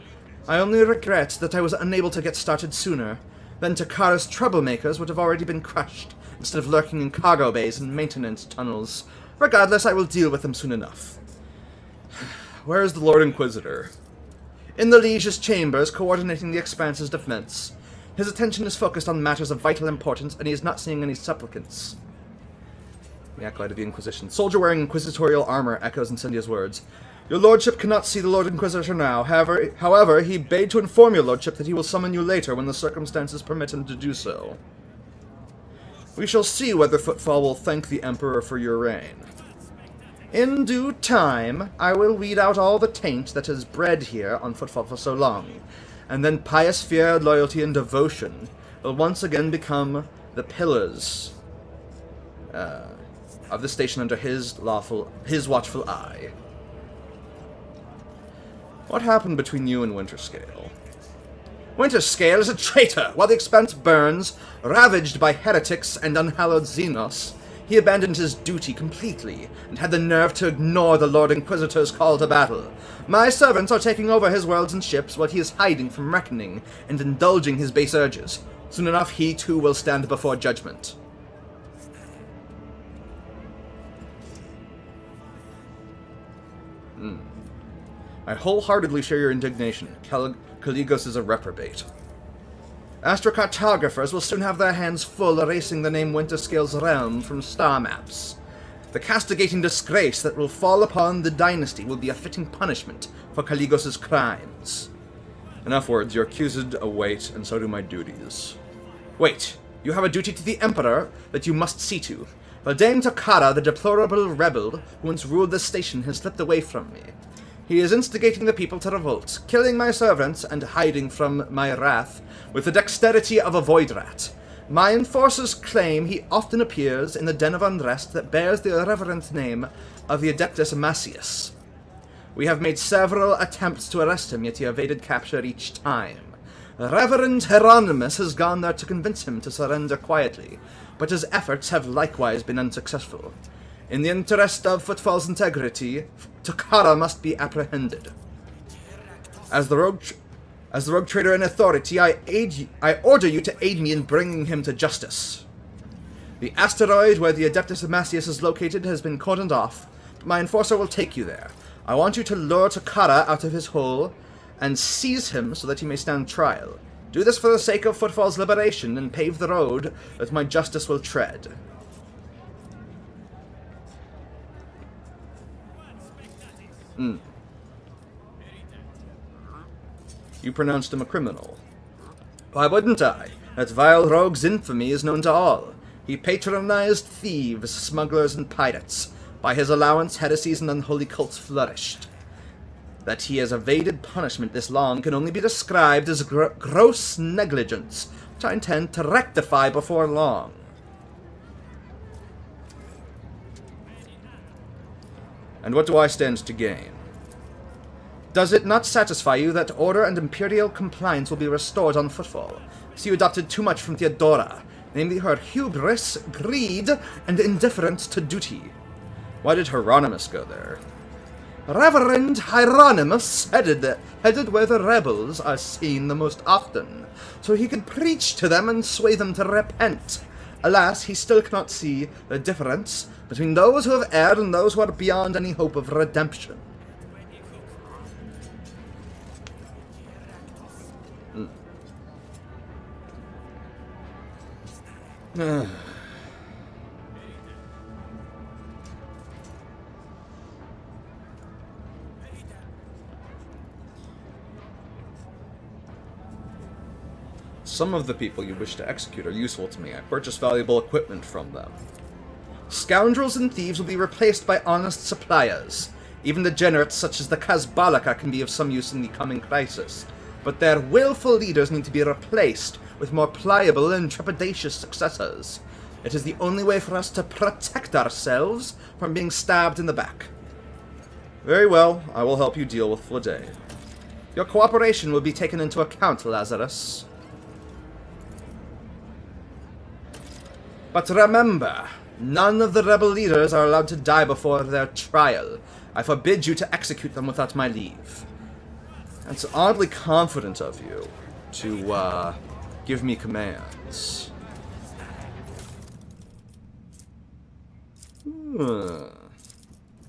I only regret that I was unable to get started sooner. Then Takara's troublemakers would have already been crushed, instead of lurking in cargo bays and maintenance tunnels. Regardless, I will deal with them soon enough. Where is the Lord Inquisitor? In the Liege's chambers, coordinating the Expanse's defense. His attention is focused on matters of vital importance, and he is not seeing any supplicants. The Acolyte of the Inquisition. Soldier wearing inquisitorial armor echoes Incendia's words. Your lordship cannot see the Lord Inquisitor now. However, he bade to inform your lordship that he will summon you later when the circumstances permit him to do so. We shall see whether Footfall will thank the Emperor for your reign. In due time, I will weed out all the taint that has bred here on Footfall for so long, and then pious fear, loyalty, and devotion will once again become the pillars of the station under his watchful eye. What happened between you and Winterscale? Winterscale is a traitor! While the Expanse burns, ravaged by heretics and unhallowed Xenos, he abandoned his duty completely, and had the nerve to ignore the Lord Inquisitor's call to battle. My servants are taking over his worlds and ships while he is hiding from reckoning and indulging his base urges. Soon enough, he too will stand before judgment. I wholeheartedly share your indignation. Caligos is a reprobate. Astrocartographers will soon have their hands full erasing the name Winterscale's realm from star maps. The castigating disgrace that will fall upon the dynasty will be a fitting punishment for Caligos' crimes. Enough words. Your accused await, and so do my duties. Wait. You have a duty to the Emperor that you must see to. Valdane Takara, the deplorable rebel who once ruled this station, has slipped away from me. He is instigating the people to revolt, killing my servants and hiding from my wrath with the dexterity of a void rat. My enforcers claim he often appears in the den of unrest that bears the irreverent name of the Adeptus Amacius. We have made several attempts to arrest him, yet he evaded capture each time. Reverend Hieronymus has gone there to convince him to surrender quietly, but his efforts have likewise been unsuccessful. In the interest of Footfall's integrity, Takara must be apprehended. As the rogue trader in authority, I order you to aid me in bringing him to justice. The asteroid where the Adeptus Amacius is located has been cordoned off, but my enforcer will take you there. I want you to lure Takara out of his hole and seize him so that he may stand trial. Do this for the sake of Footfall's liberation and pave the road that my justice will tread. You pronounced him a criminal. Why wouldn't I? That vile rogue's infamy is known to all. He patronized thieves, smugglers, and pirates. By his allowance, heresies and unholy cults flourished. That he has evaded punishment this long can only be described as gross negligence, which I intend to rectify before long. And what do I stand to gain? Does it not satisfy you that order and imperial compliance will be restored on Footfall? So you adopted too much from Theodora, namely her hubris, greed, and indifference to duty. Why did Hieronymus go there? Reverend Hieronymus headed where the rebels are seen the most often, so he could preach to them and sway them to repent. Alas, he still cannot see the difference between those who have erred and those who are beyond any hope of redemption. Some of the people you wish to execute are useful to me. I purchase valuable equipment from them. Scoundrels and thieves will be replaced by honest suppliers. Even degenerates such as the Kazbalaka can be of some use in the coming crisis, but their willful leaders need to be replaced with more pliable and trepidatious successors. It is the only way for us to protect ourselves from being stabbed in the back. Very well, I will help you deal with Flade. Your cooperation will be taken into account, Lazarus. But remember, none of the rebel leaders are allowed to die before their trial. I forbid you to execute them without my leave. It's oddly confident of you to, give me commands.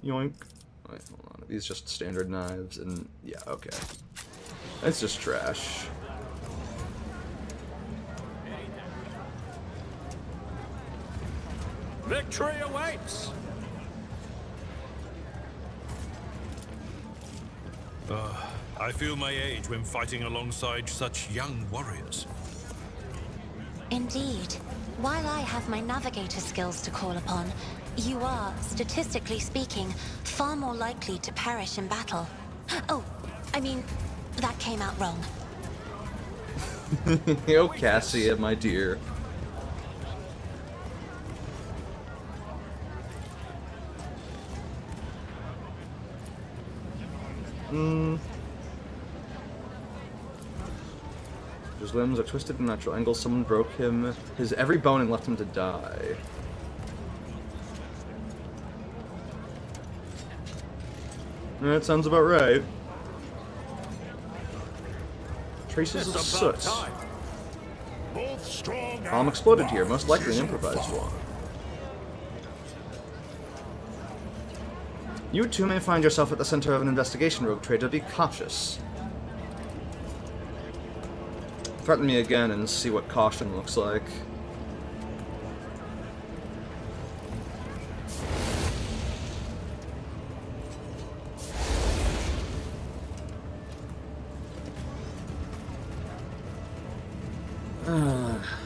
Yoink. Wait, hold on. Are these just standard knives? And yeah, okay. It's just trash. Victory awaits! I feel my age when fighting alongside such young warriors. Indeed. While I have my navigator skills to call upon, you are, statistically speaking, far more likely to perish in battle. Oh, I mean, that came out wrong. Yo, Cassia, my dear. His limbs are twisted in natural angles. Someone broke him, his every bone, and left him to die. That sounds about right. Traces of soot. Bomb exploded here, most likely an improvised one. You too may find yourself at the center of an investigation, Rogue Trader. Be cautious. Threaten me again and see what caution looks like.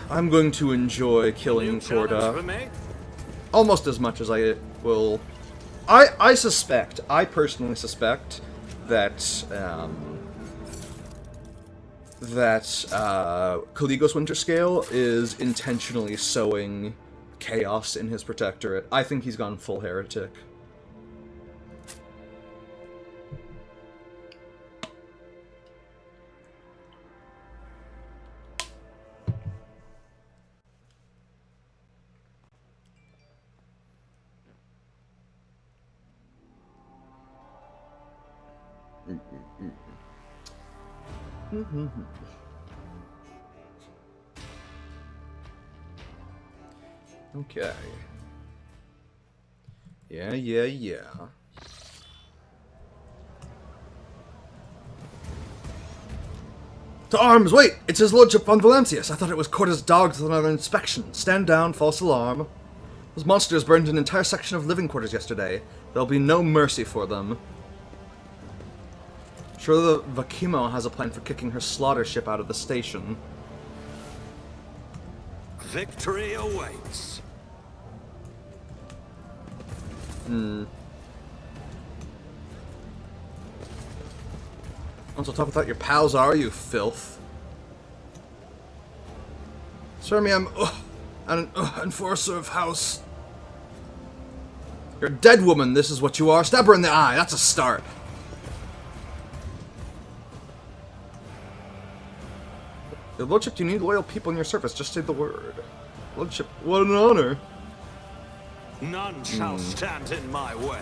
I'm going to enjoy killing Corda almost as much as I will. I suspect, I personally suspect that Caligos Winterscale is intentionally sowing chaos in his protectorate. I think he's gone full heretic. Okay. Yeah. To arms! Wait! It's his lordship von Valancius! I thought it was Corda's dogs with another inspection. Stand down, false alarm. Those monsters burned an entire section of living quarters yesterday. There'll be no mercy for them. Sure, the Vakimo has a plan for kicking her slaughter ship out of the station. Victory awaits. Also, talk without your pals, are you, filth? Sir, me, I'm an enforcer of house. You're a dead woman, this is what you are. Stab her in the eye, that's a start. Your lordship, you need loyal people in your service, just say the word. Lordship, what an honor. None shall stand in my way.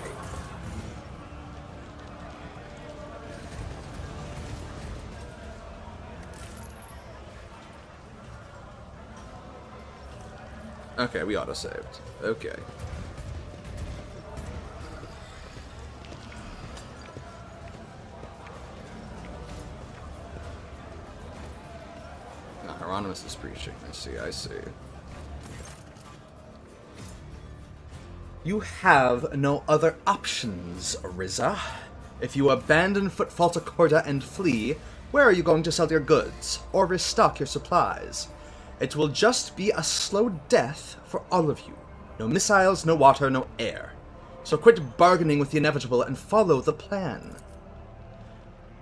Okay, we auto-saved. Okay. Hieronymus is preaching. I see. You have no other options, Riza. If you abandon Footfall to Corda and flee, where are you going to sell your goods, or restock your supplies? It will just be a slow death for all of you. No missiles, no water, no air. So quit bargaining with the inevitable and follow the plan.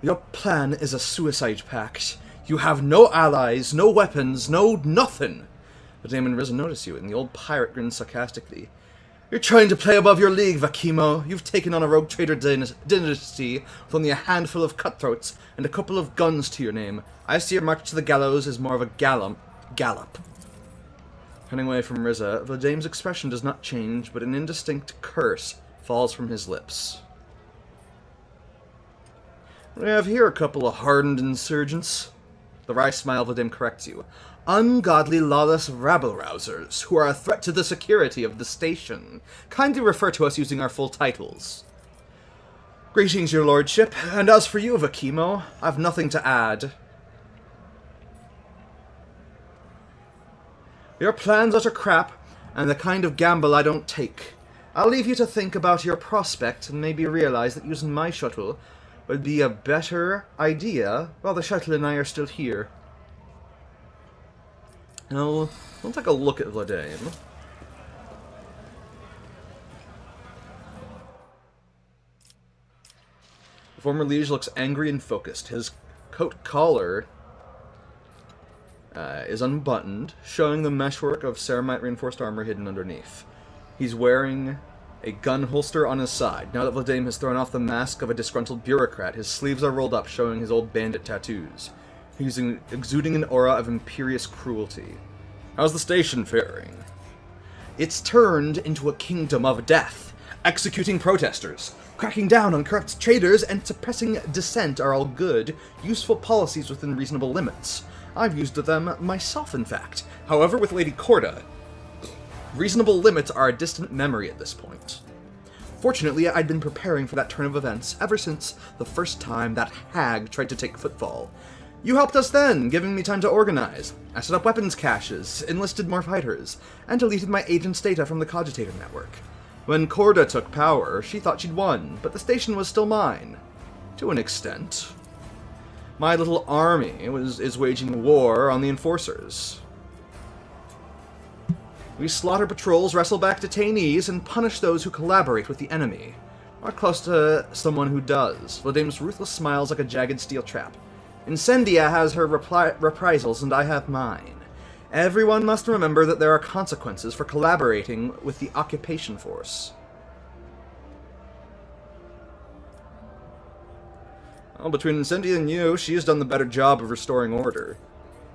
Your plan is a suicide pact. You have no allies, no weapons, no nothing. Vladimir and Riza notice you, and the old pirate grins sarcastically. You're trying to play above your league, Vakimo. You've taken on a rogue trader dynasty with only a handful of cutthroats and a couple of guns to your name. I see your march to the gallows is more of a gallop. Turning away from Riza, Vladimir's expression does not change, but an indistinct curse falls from his lips. We have here a couple of hardened insurgents. The wry smile Vladimir corrects you. Ungodly, lawless rabble-rousers, who are a threat to the security of the station. Kindly refer to us using our full titles. Greetings, your lordship, and as for you, Vakimo, I've nothing to add. Your plan's utter crap, and the kind of gamble I don't take. I'll leave you to think about your prospect, and maybe realize that using my shuttle would be a better idea while the shuttle and I are still here. Now, we'll take a look at Vladimir. The former liege looks angry and focused. His coat collar is unbuttoned, showing the meshwork of ceramite reinforced armor hidden underneath. He's wearing a gun holster on his side. Now that Vladimir has thrown off the mask of a disgruntled bureaucrat, his sleeves are rolled up, showing his old bandit tattoos. He's exuding an aura of imperious cruelty. How's the station faring? It's turned into a kingdom of death. Executing protesters, cracking down on corrupt traders, and suppressing dissent are all good, useful policies within reasonable limits. I've used them myself, in fact. However, with Lady Corda, reasonable limits are a distant memory at this point. Fortunately, I'd been preparing for that turn of events ever since the first time that hag tried to take footfall. You helped us then, giving me time to organize. I set up weapons caches, enlisted more fighters, and deleted my agent's data from the Cogitator network. When Corda took power, she thought she'd won, but the station was still mine. To an extent. My little army is waging war on the enforcers. We slaughter patrols, wrestle back detainees, and punish those who collaborate with the enemy. Or close to someone who does. Vladimir's ruthless smile is like a jagged steel trap. Incendia has her reprisals, and I have mine. Everyone must remember that there are consequences for collaborating with the occupation force. Well, between Incendia and you, she has done the better job of restoring order.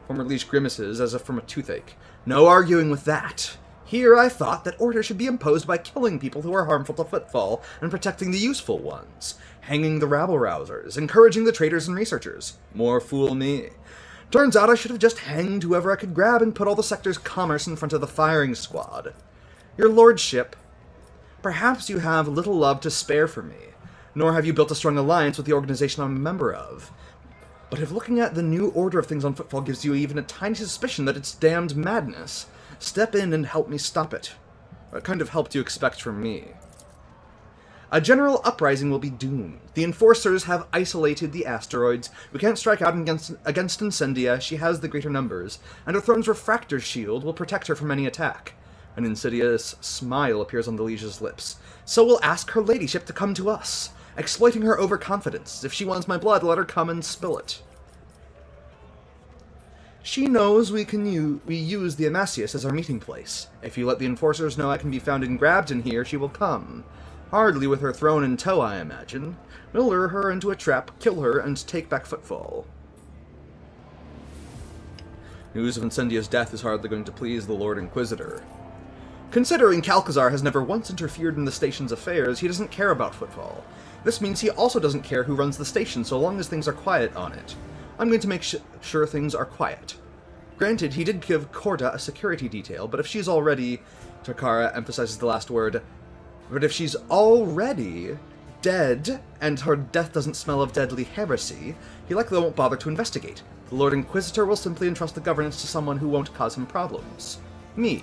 Former Leash grimaces as if from a toothache. No arguing with that. Here I thought that order should be imposed by killing people who are harmful to footfall and protecting the useful ones. Hanging the rabble-rousers, encouraging the traders and researchers. More fool me. Turns out I should have just hanged whoever I could grab and put all the sector's commerce in front of the firing squad. Your lordship, perhaps you have little love to spare for me, nor have you built a strong alliance with the organization I'm a member of. But if looking at the new order of things on footfall gives you even a tiny suspicion that it's damned madness, step in and help me stop it. What kind of help do you expect from me? A general uprising will be doomed. The enforcers have isolated the asteroids. We can't strike out against Incendia. She has the greater numbers, and her throne's refractor shield will protect her from any attack. An insidious smile appears on the liege's lips. So we'll ask her ladyship to come to us, exploiting her overconfidence. If she wants my blood, let her come and spill it. She knows we use the Amasius as our meeting place. If you let the enforcers know I can be found and grabbed in here, she will come. Hardly with her throne in tow, I imagine. We'll lure her into a trap, kill her, and take back footfall. News of Incendia's death is hardly going to please the Lord Inquisitor. Considering Calcazar has never once interfered in the station's affairs, he doesn't care about footfall. This means he also doesn't care who runs the station so long as things are quiet on it. I'm going to make sure things are quiet. Granted, he did give Corda a security detail, but if she's already... Takara emphasizes the last word. But if she's already dead, and her death doesn't smell of deadly heresy, he likely won't bother to investigate. The Lord Inquisitor will simply entrust the governance to someone who won't cause him problems. Me.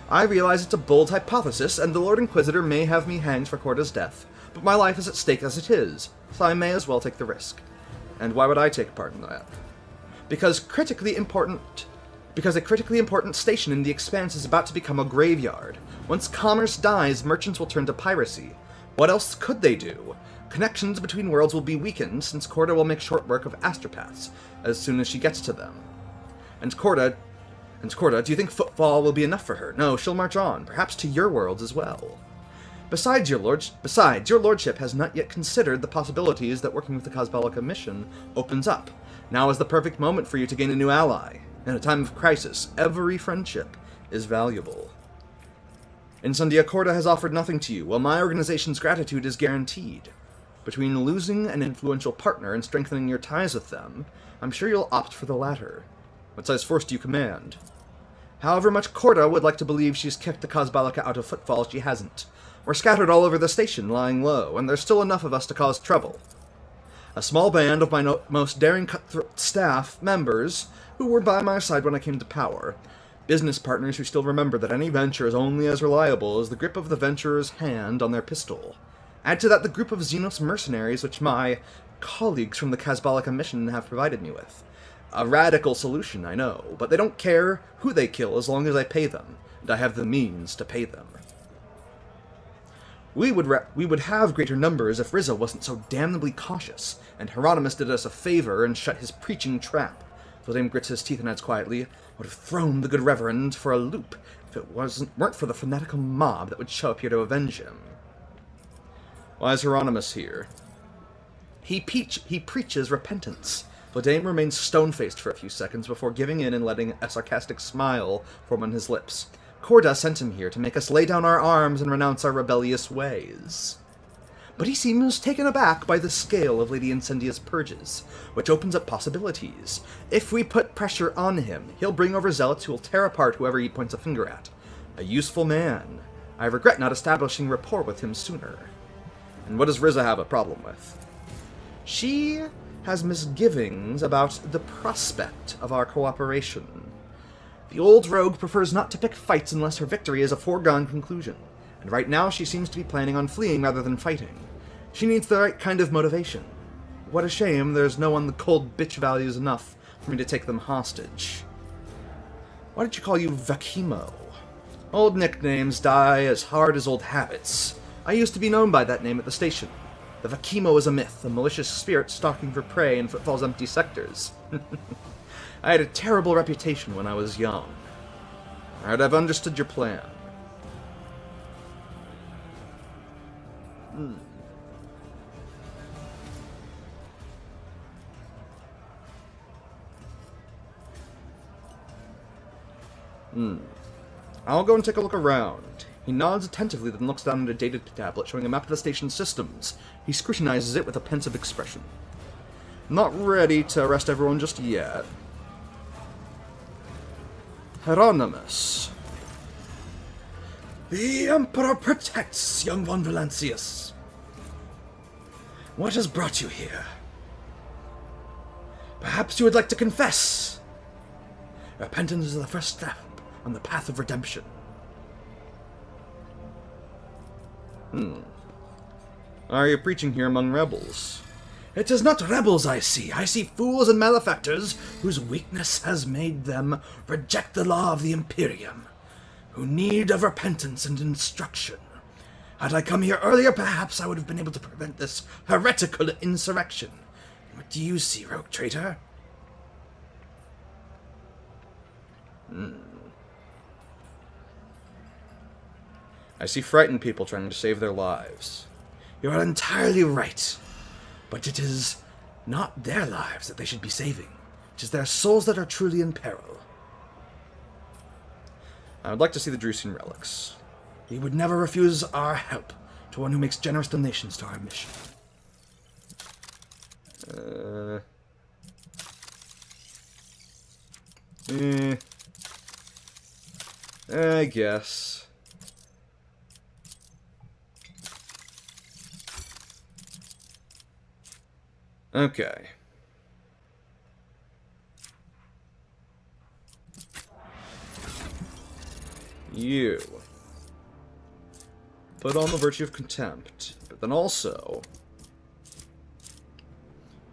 I realize it's a bold hypothesis, and the Lord Inquisitor may have me hanged for Corda's death, but my life is at stake as it is, so I may as well take the risk. And why would I take part in that? Because a critically important station in the Expanse is about to become a graveyard. Once commerce dies, merchants will turn to piracy. What else could they do? Connections between worlds will be weakened, since Corda will make short work of astropaths as soon as she gets to them. And Corda, do you think footfall will be enough for her? No, she'll march on, perhaps to your worlds as well. Besides, your lordship has not yet considered the possibilities that working with the Cosbolica mission opens up. Now is the perfect moment for you to gain a new ally. In a time of crisis, every friendship is valuable. Incendia Corda has offered nothing to you, while my organization's gratitude is guaranteed. Between losing an influential partner and strengthening your ties with them, I'm sure you'll opt for the latter. What size force do you command? However much Corda would like to believe she's kicked the Cosbolica out of footfall, she hasn't. We're scattered all over the station, lying low, and there's still enough of us to cause trouble. A small band of my most daring cutthroat staff members, who were by my side when I came to power. Business partners who still remember that any venture is only as reliable as the grip of the venturer's hand on their pistol. Add to that the group of Xenos mercenaries which my colleagues from the Cosbolica mission have provided me with. A radical solution, I know, but they don't care who they kill as long as I pay them, and I have the means to pay them. We would have greater numbers if Rizza wasn't so damnably cautious, and Hieronymus did us a favor and shut his preaching trap. Vladimir grits his teeth and adds quietly, would have thrown the good reverend for a loop if it weren't for the fanatical mob that would show up here to avenge him. Why is Hieronymus here? He preaches repentance. Vladimir remains stone-faced for a few seconds before giving in and letting a sarcastic smile form on his lips. Corda sent him here to make us lay down our arms and renounce our rebellious ways. But he seems taken aback by the scale of Lady Incendia's purges, which opens up possibilities. If we put pressure on him, he'll bring over zealots who will tear apart whoever he points a finger at. A useful man. I regret not establishing rapport with him sooner. And what does Rizza have a problem with? She has misgivings about the prospect of our cooperation. The old rogue prefers not to pick fights unless her victory is a foregone conclusion, and right now she seems to be planning on fleeing rather than fighting. She needs the right kind of motivation. What a shame there's no one the cold bitch values enough for me to take them hostage. Why did you call you Vakimo? Old nicknames die as hard as old habits. I used to be known by that name at the station. The Vakimo is a myth, a malicious spirit stalking for prey in Footfall's empty sectors. I had a terrible reputation when I was young. Alright, I've understood your plan. I'll go and take a look around. He nods attentively, then looks down at a data tablet showing a map of the station's systems. He scrutinizes it with a pensive expression. Not ready to arrest everyone just yet. Hieronymus. The Emperor protects, young von Valancius. What has brought you here? Perhaps you would like to confess. Repentance is the first step on the path of redemption. Are you preaching here among rebels? It is not rebels I see. I see fools and malefactors whose weakness has made them reject the law of the Imperium, who need of repentance and instruction. Had I come here earlier, perhaps I would have been able to prevent this heretical insurrection. What do you see, rogue traitor? I see frightened people trying to save their lives. You are entirely right. But it is not their lives that they should be saving. It is their souls that are truly in peril. I would like to see the Drusian relics. We would never refuse our help to one who makes generous donations to our mission. I guess. Okay. You. Put on the virtue of contempt, but then also,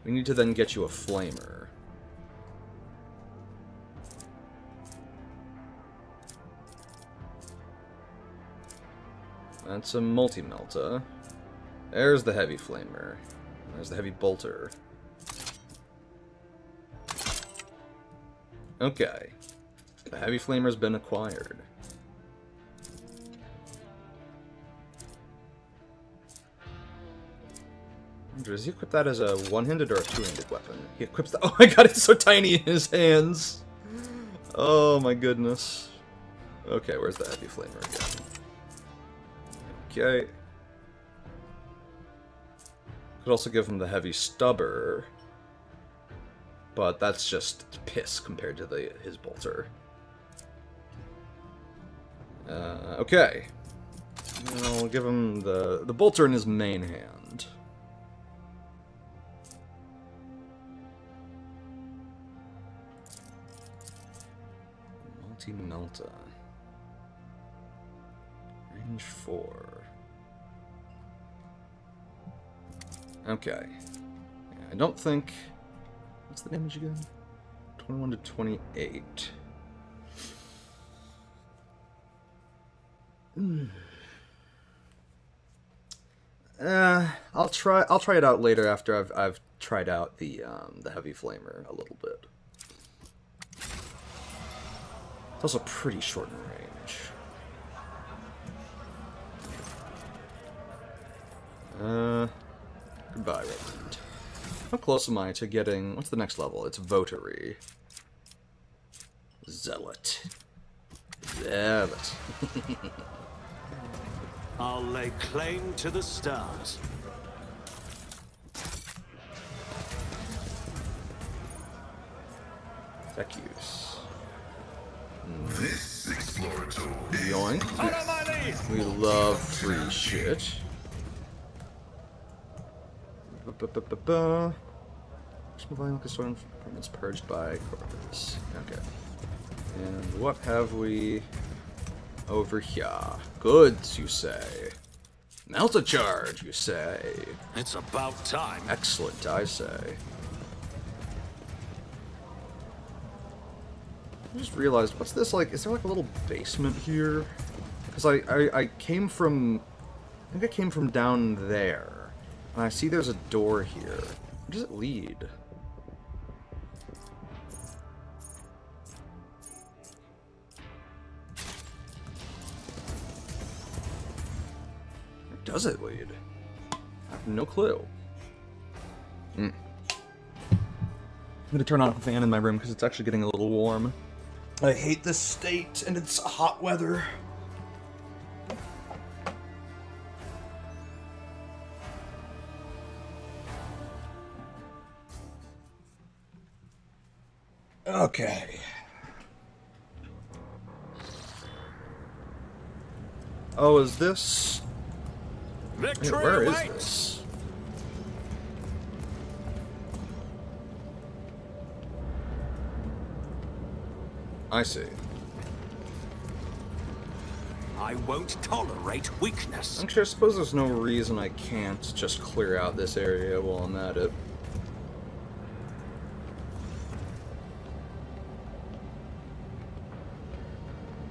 we need to then get you a flamer. That's a multi-melta. There's the heavy flamer. There's the heavy bolter. Okay. The heavy flamer's been acquired. Does he equip that as a one-handed or a two-handed weapon? He equips that. Oh my god, it's so tiny in his hands! Oh my goodness. Okay, where's the heavy flamer again? Okay. Could also give him the heavy stubber. But that's just piss compared to his bolter. Okay. I'll give him the bolter in his main hand. Multi-Melta. Range 4. Okay. Yeah, I don't think... What's the damage again? 21 to 28. I'll try it out later after I've tried out the heavy flamer a little bit. It's also pretty short in range. Goodbye, Redmond. How close am I to getting... What's the next level? It's Votary. Zealot. Zealot. I'll lay claim to the stars. Tech use. This exploratory. Yoink. Follow my lead! We love free shit. Violent custodian permits purged by corpus. Okay. And what have we over here? Goods, you say. Melta charge, you say. It's about time. Excellent, I say. I just realized, what's this like? Is there like a little basement here? Because I came from... I think I came from down there. And I see there's a door here. Where does it lead? Where does it lead? I have no clue. I'm gonna turn on a fan in my room because it's actually getting a little warm. I hate this state and it's hot weather. Okay. Oh, is this... Victory Where is awaits! this? I see. I won't tolerate weakness. Actually, I suppose there's no reason I can't just clear out this area while I'm at it.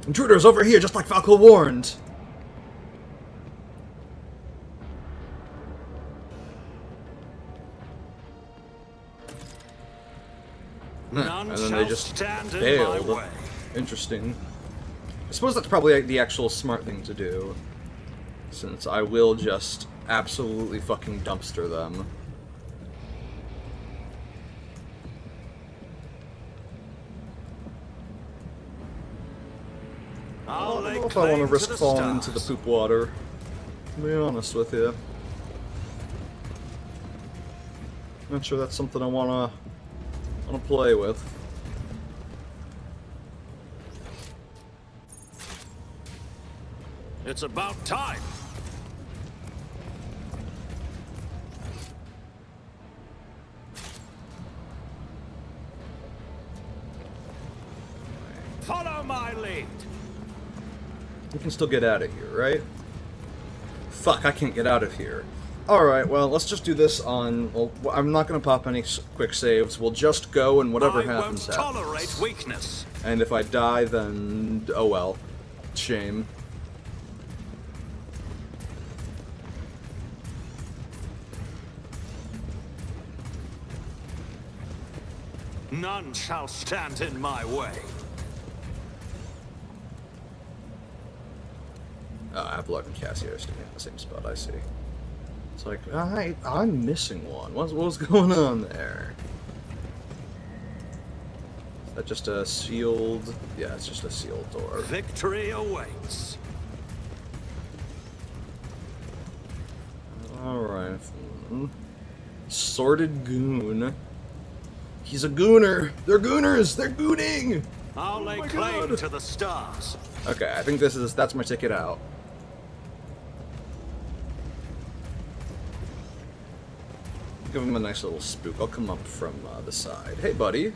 Intruders over here, just like Falco warned! None And then shall they just stand in my failed. way. Interesting. I suppose that's probably the actual smart thing to do. Since I will just absolutely fucking dumpster them. I don't know if I want to risk falling into the poop water. To be honest with you. Not sure that's something I wanna play with. It's about time. Follow my lead. We can still get out of here, right? Fuck, I can't get out of here. Alright, well, let's just do this on... Well, I'm not going to pop any quick saves. We'll just go and whatever happens, I won't tolerate happens. weakness. And if I die, then... oh well. Shame. None shall stand in my way. Avalok and Cassie are standing in the same spot, I see. It's like, I'm missing one. What's going on there? Is that just a sealed... Yeah, it's just a sealed door. Victory awaits. Alright. Sorted goon. He's a gooner! They're gooners! They're gooning! I'll lay claim to the stars. Okay, I think that's my ticket out. Give him a nice little spook. I'll come up from the side. Hey, buddy.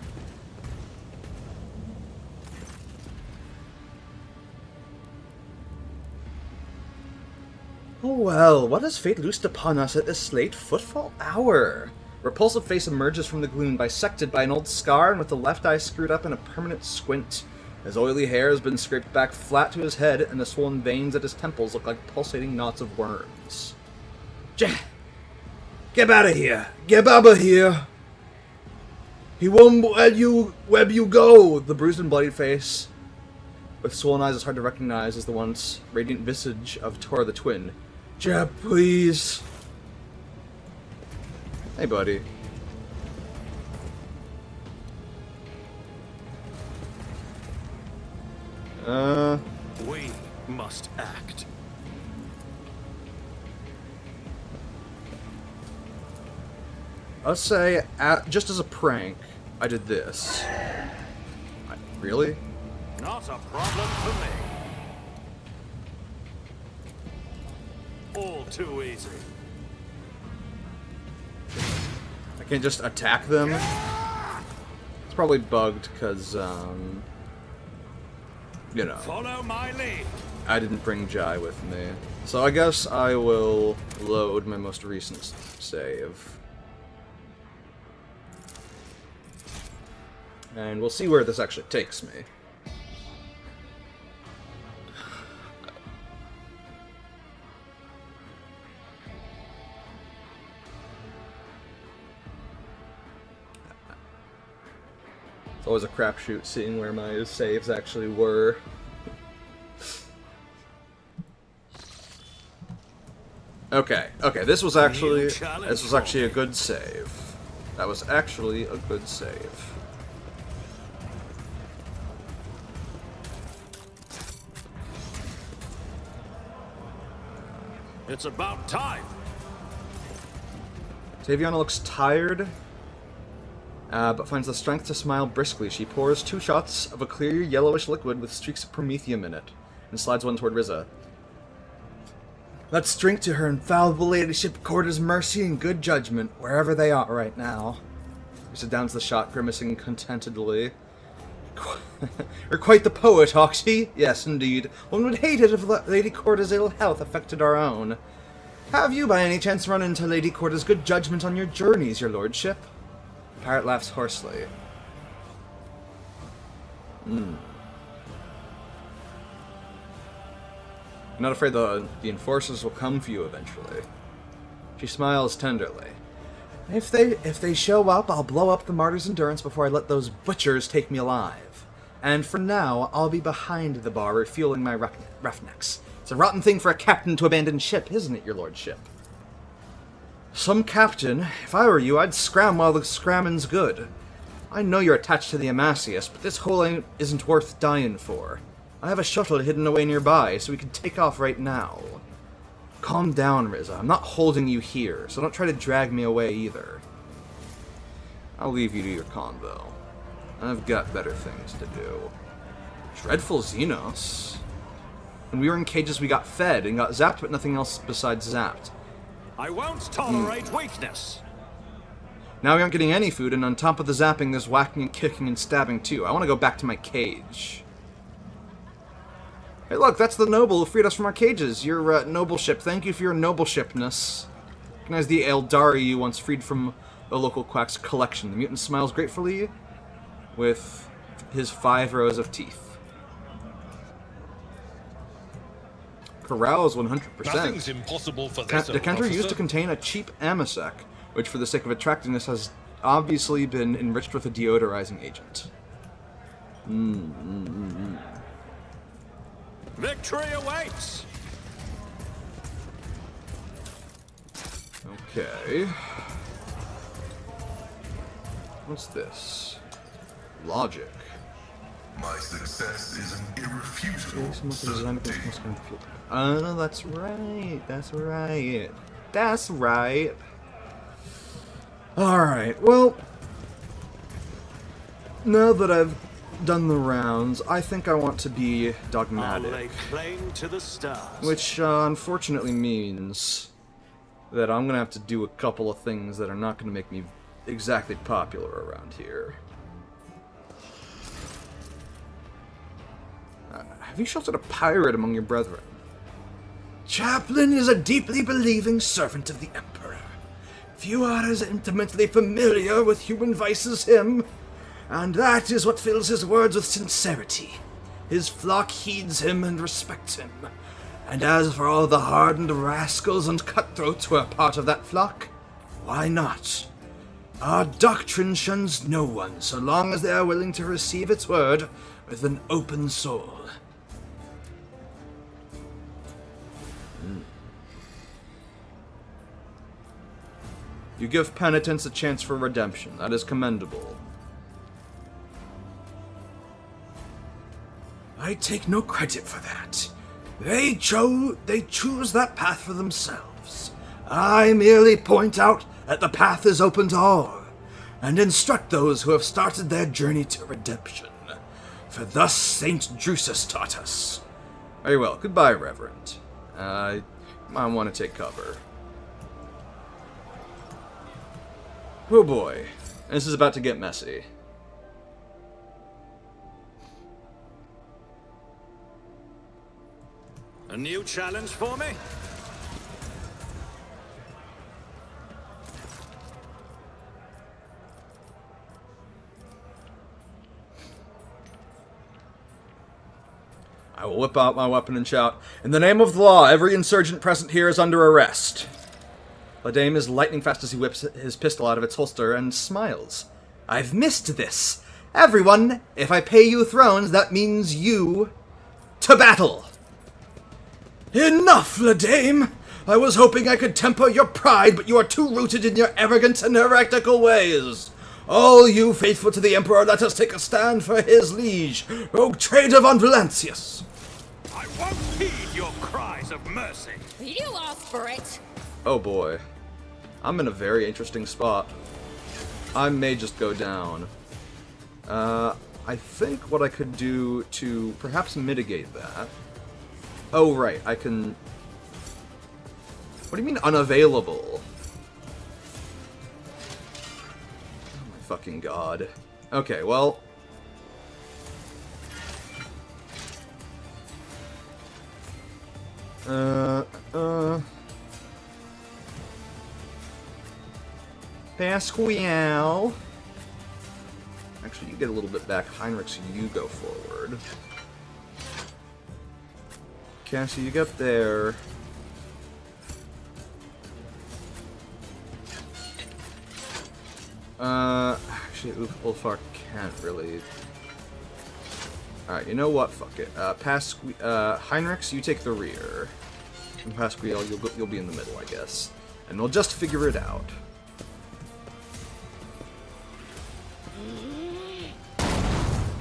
Oh well, what has fate loosed upon us at this late footfall hour? Repulsive face emerges from the gloom, bisected by an old scar and with the left eye screwed up in a permanent squint. His oily hair has been scraped back flat to his head, and the swollen veins at his temples look like pulsating knots of worms. Get out of here! Get out of here! He won't let you where you go! The bruised and bloody face with swollen eyes is hard to recognize as the once radiant visage of Tor the Twin. Jeb, please! Hey, buddy. We must act. I'll say, just as a prank, I did this. Really? Not a problem for me. All too easy. I can't just attack them? It's probably bugged, because, you know. Follow my lead. I didn't bring Jai with me. So I guess I will load my most recent save. And we'll see where this actually takes me. It's always a crapshoot seeing where my saves actually were. Okay, this was actually a good save. That was actually a good save. It's about time. Taviana looks tired, but finds the strength to smile briskly. She pours 2 shots of a clear yellowish liquid with streaks of promethium in it, and slides one toward Riza. Let's drink to her infallible ladyship, Corda's mercy and good judgment, wherever they are right now. Riza downs the shot, grimacing contentedly. You're quite the poet, Hoxie. Yes, indeed. One would hate it if Lady Corda's ill health affected our own. Have you, by any chance, run into Lady Corda's good judgment on your journeys, your lordship? The pirate laughs hoarsely. You're not afraid the enforcers will come for you eventually. She smiles tenderly. If they show up, I'll blow up the martyr's endurance before I let those butchers take me alive. And for now, I'll be behind the bar refueling my roughnecks. It's a rotten thing for a captain to abandon ship, isn't it, your lordship? Some captain. If I were you, I'd scram while the scramming's good. I know you're attached to the Amasius, but this hole isn't worth dying for. I have a shuttle hidden away nearby, so we can take off right now. Calm down, Riza. I'm not holding you here, so don't try to drag me away either. I'll leave you to your convo. I've got better things to do. Dreadful Xenos. When we were in cages, we got fed and got zapped, but nothing else besides zapped. I won't tolerate weakness. Now we aren't getting any food, and on top of the zapping, there's whacking and kicking and stabbing too. I want to go back to my cage. Hey look, that's the noble who freed us from our cages. Your nobleship. Thank you for your nobleshipness. Recognize the Eldari you once freed from the local quack's collection. The mutant smiles gratefully with his 5 rows of teeth. Corral is 100%. Nothing's impossible for this. Decanter officer. used to contain a cheap amasec, which for the sake of attractiveness has obviously been enriched with a deodorizing agent. Victory awaits! Okay. What's this? Logic. My success is an irrefutable certainty. Oh, that's right. That's right. That's right. Alright, well, now that I've done the rounds, I think I want to be I'll dogmatic. lay claim to the stars. Which, unfortunately means that I'm gonna have to do a couple of things that are not gonna make me exactly popular around here. Have you sheltered a pirate among your brethren? Chaplain is a deeply believing servant of the Emperor. Few are as intimately familiar with human vice as him, and that is what fills his words with sincerity. His flock heeds him and respects him. And as for all the hardened rascals and cutthroats who are part of that flock, why not? Our doctrine shuns no one so long as they are willing to receive its word with an open soul. You give penitents a chance for redemption. That is commendable. I take no credit for that. They choose that path for themselves. I merely point out that the path is open to all, and instruct those who have started their journey to redemption. For thus Saint Drusus taught us. Very well. Goodbye, Reverend. I might want to take cover. Oh boy, this is about to get messy. A new challenge for me? I will whip out my weapon and shout, "In the name of the law, every insurgent present here is under arrest." Ladame is lightning fast as he whips his pistol out of its holster and smiles. I've missed this. Everyone, if I pay you thrones, that means you to battle. Enough, Ladame! I was hoping I could temper your pride, but you are too rooted in your arrogant and heretical ways. All you faithful to the Emperor, let us take a stand for his liege, rogue trader von Valancius. I won't heed your cries of mercy. You asked for it. Oh boy. I'm in a very interesting spot. I may just go down. I think what I could do to perhaps mitigate that... Oh, right, I can... What do you mean, unavailable? Oh my fucking god. Okay, well... Pasquale. Actually, you get a little bit back. Heinrich, so you go forward. Cassie, you get there. Actually, Ulfar can't really. Alright, you know what? Fuck it. Heinrich, you take the rear. And Pasquale, you'll be in the middle, I guess. And we'll just figure it out.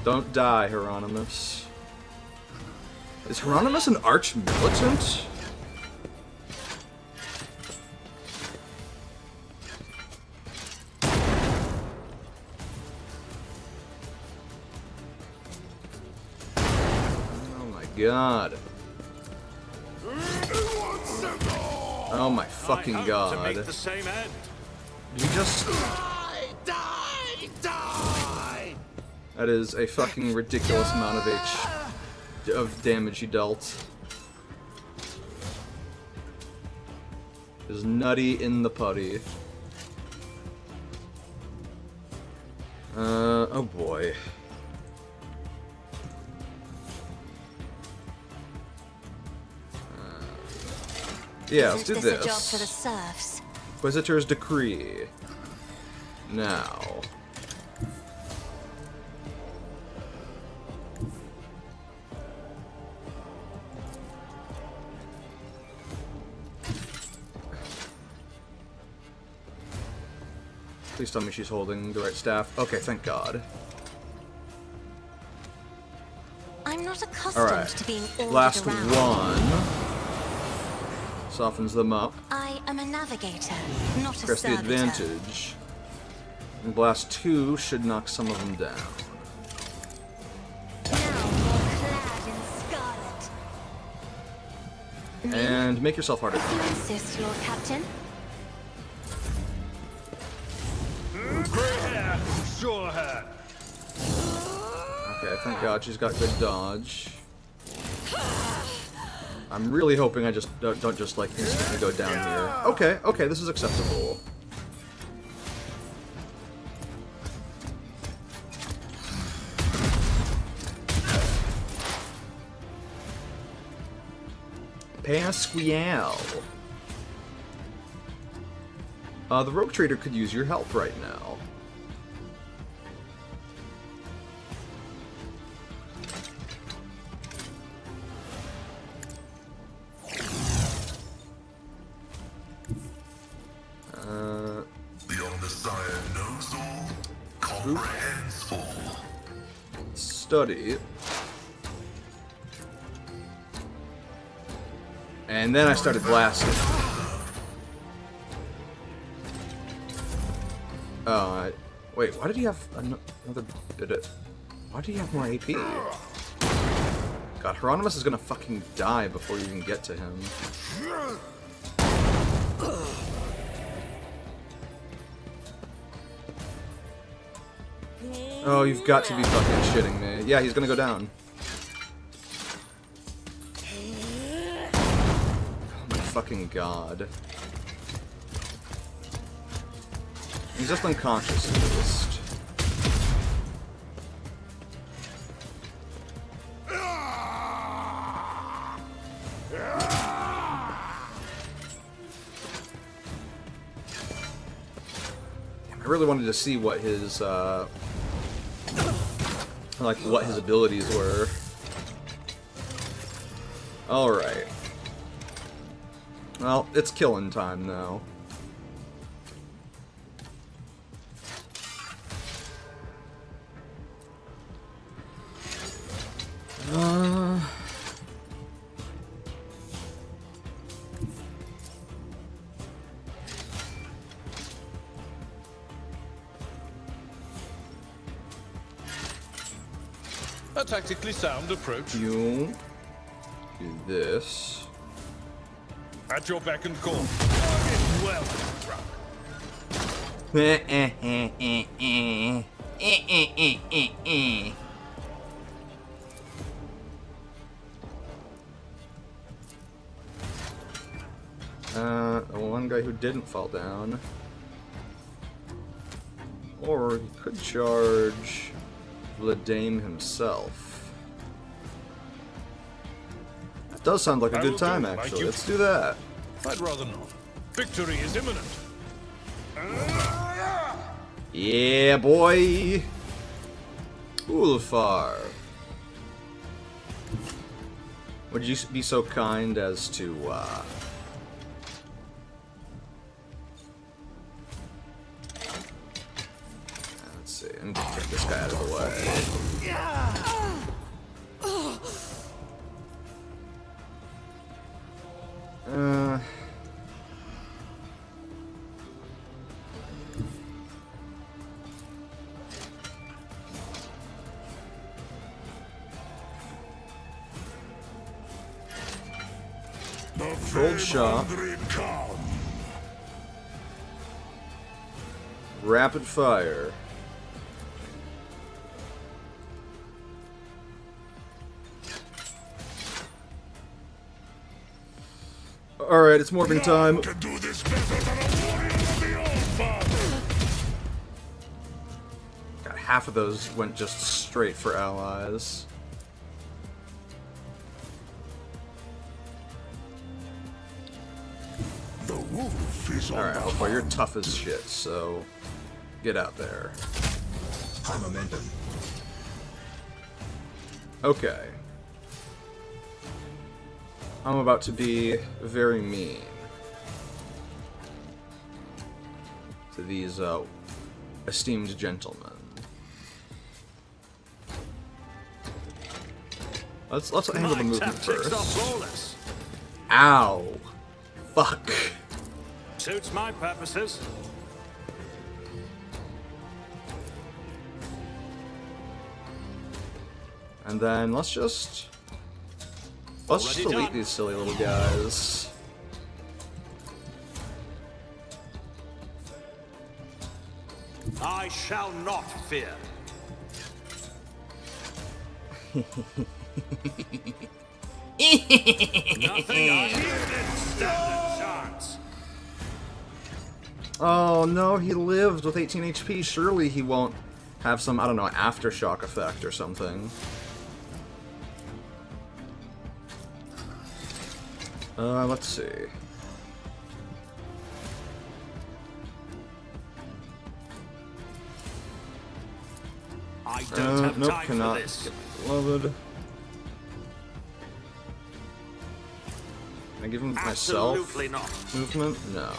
Don't die, Hieronymus. Is Hieronymus an arch-militant? Oh my god. Oh my fucking I hope god. to meet the same end. You just... Die! That is a fucking ridiculous amount of damage you dealt. Is nutty in the putty. Oh boy. Yeah, let's do Isn't this a job this. for the serfs? Inquisitor's Decree. Now. Please tell me she's holding the right staff. Okay, thank God. I'm not accustomed to being ordered Last around. one. Softens them up. I am a navigator, not a Press the servitor. advantage. And blast 2 should knock some of them down. Now you're clad in scarlet. And make yourself harder. You insist, Lord Captain? Grey hair, sure hair. Okay, thank God she's got good dodge. I'm really hoping I just don't just like instantly go down here. Okay, okay, this is acceptable. Pasquale. The rogue trader could use your help right now. The Omnissiah knows all, comprehends all. Study. And then I started blasting. Wait, why did he have another... Why did he have more AP? God, Hieronymus is gonna fucking die before you even get to him. Oh, you've got to be fucking shitting me. Yeah, he's gonna go down. Oh my fucking God. He's just unconscious at least. I really wanted to see what his, like, what his abilities were. Alright. Well, it's killing time now. A tactically sound approach. You do this. At your beck and call. Target well struck. One guy who didn't fall down. Or he could charge Vladame himself. That does sound like a good time, actually. Let's do that. I'd rather not. Victory is imminent. Yeah, boy! Ulfar. Would you be so kind as to, let's see, I need to get this guy out of the way. Gold shot. Rapid fire. Alright, it's morphing time. God, half of those went just straight for allies. Alright, Alpha, you're tough as shit, so Get out there. High momentum. Okay. I'm about to be very mean to these esteemed gentlemen. Let's handle the movement first. Ow! Fuck. Suits my purposes. And then let's just delete these silly little guys. I shall not fear. Nothing I didn't stand a chance. Oh no, he lived with 18 HP. Surely he won't have some, I don't know, aftershock effect or something. Let's see. I don't have nope, time cannot for this. get my beloved. Can I give him myself Absolutely not. movement? No.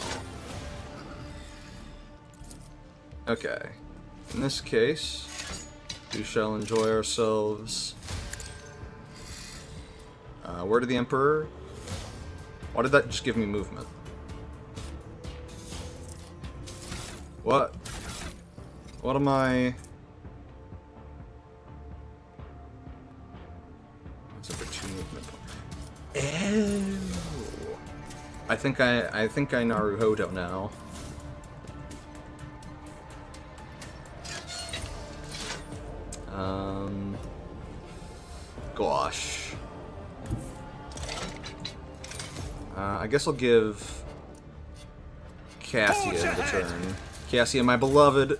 Okay. In this case, we shall enjoy ourselves. Word of the Emperor. Why did that just give me movement? What? What am I? What's up for 2 movement? Ew. I think I Naruhodo now. Gosh. I guess I'll give Cassia the turn. Cassia, my beloved.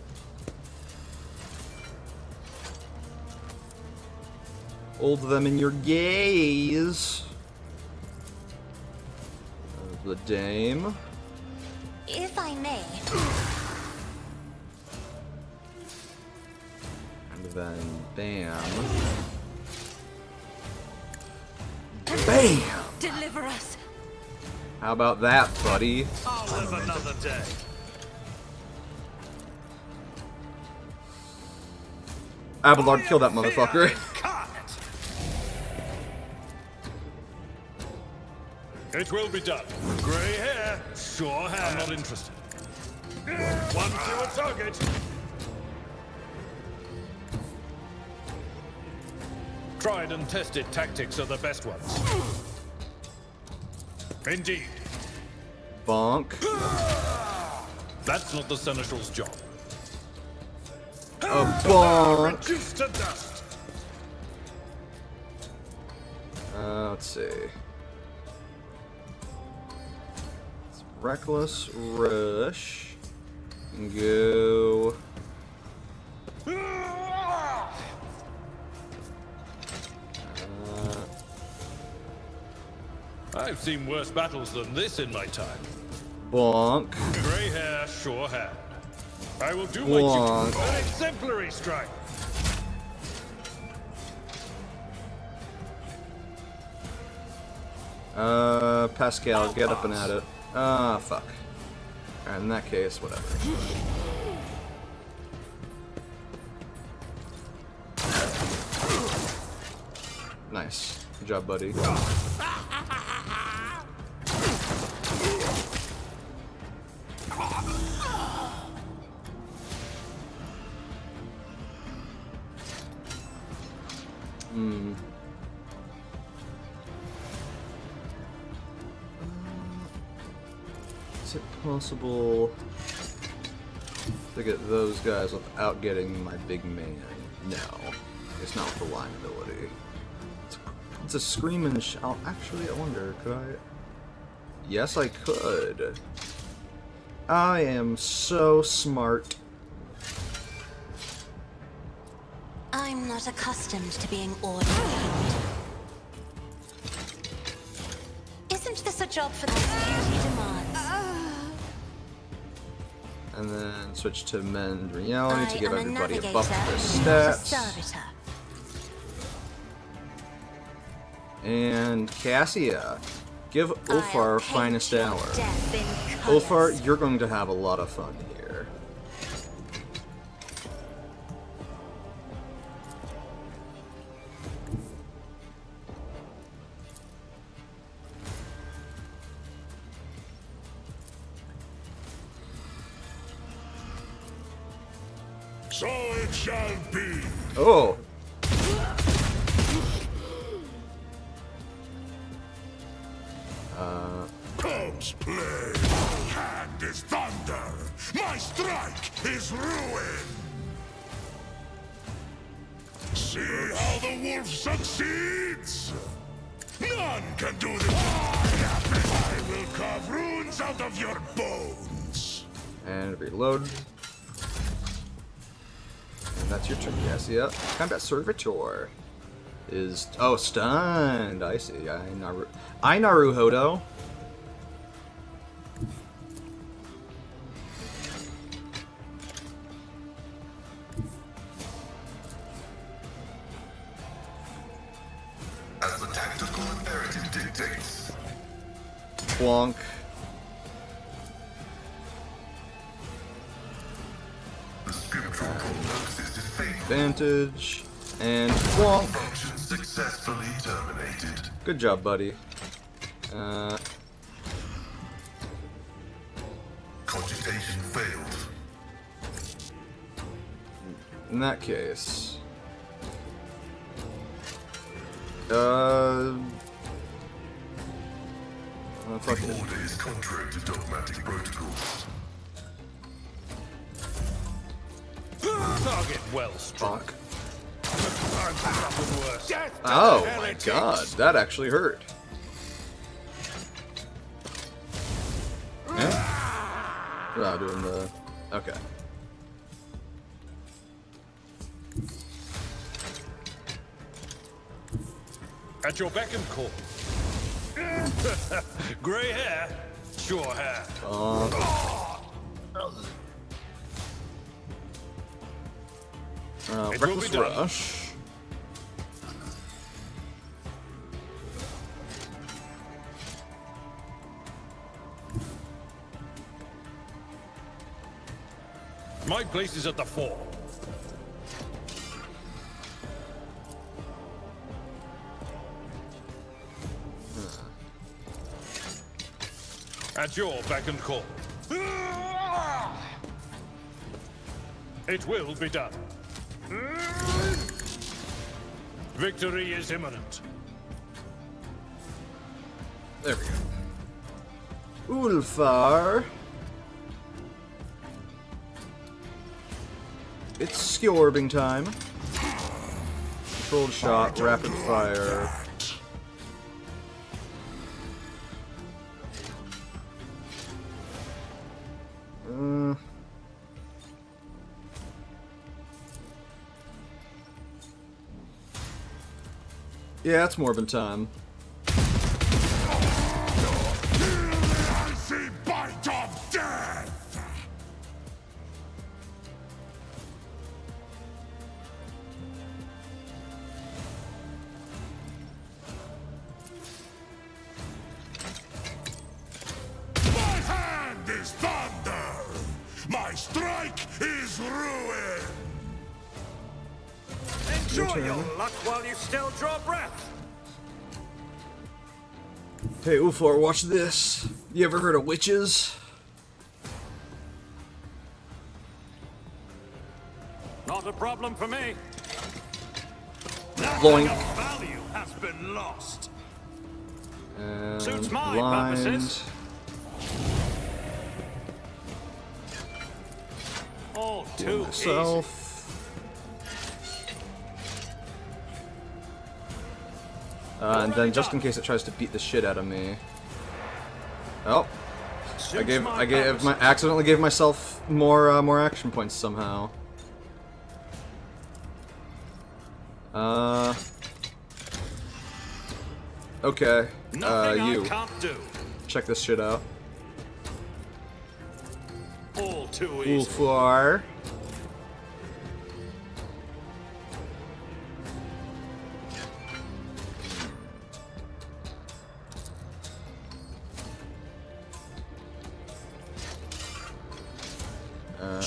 Hold them in your gaze. The dame. If I may. And then bam. Bam! Deliver us. How about that, buddy? I'll live another day. Abelard, kill that motherfucker. It will be done. Grey hair, sure hair. I'm not interested. One fewer target. Tried and tested tactics are the best ones. Indeed. Bonk. That's not the Seneschal's job. A bonk. Reduced to dust. Let's see. It's Reckless Rush. And go. I've seen worse battles than this in my time. Bonk. Grey hair, sure hand. I will do Bonk. my duty. An exemplary strike. Pascal, get up and at it. Ah, fuck. Alright, in that case, whatever. Nice. Good job, buddy. Is it possible to get those guys without getting my big man? No. It's not with the line ability. It's a scream and shout. Actually, I wonder, could I? Yes, I could. I am so smart. I'm not accustomed to being ordered. Isn't this a job for those duty demands? And then switch to Mend Reality to give I am everybody a navigator, buff to not their a stats. servitor. And Cassia, give I'll Ulfar paint finest your hour. death in colours. Ulfar, you're going to have a lot of fun here. So it shall be. Oh! Comes play. My hand is thunder. My strike is ruin. See how the wolf succeeds? None can do this. I will carve runes out of your bones. And reload. And that's your turn, Cassia. Combat Servitor is... Oh, stunned. I see. I Naruhodo. As the tactical imperative dictates. Plonk. The scriptural prognosis is faithful. Advantage. And plonk. Function successfully terminated. Good job, buddy. Cogitation failed. In that case... fuck The it. order is contrary to dogmatic protocols. Target well struck. Fuck. I'm nothing worse. Oh my god, that actually hurt. Yeah? Oh, doing the... Okay. At your beck and call. Grey hair, sure hair. It will be Reckless done. Rush. My place is at the fore. At your beck and call. It will be done. Victory is imminent. There we go. Ulfar. It's skiorbing time. Controlled shot, rapid fire. Yeah, it's Morbin time. Icy bite of death! My hand is thunder! My strike is ruin! Enjoy your luck while you still draw breath. Hey, Ulfar, watch this. You ever heard of witches? Not a problem for me. Boink. Nothing of value has been lost. And Suits my blind. purposes. All too easy. Myself. And then just in case it tries to beat the shit out of me. Oh, accidentally gave myself more action points somehow. Okay. Nothing You I can't do. check this shit out. All too Cool easy. for.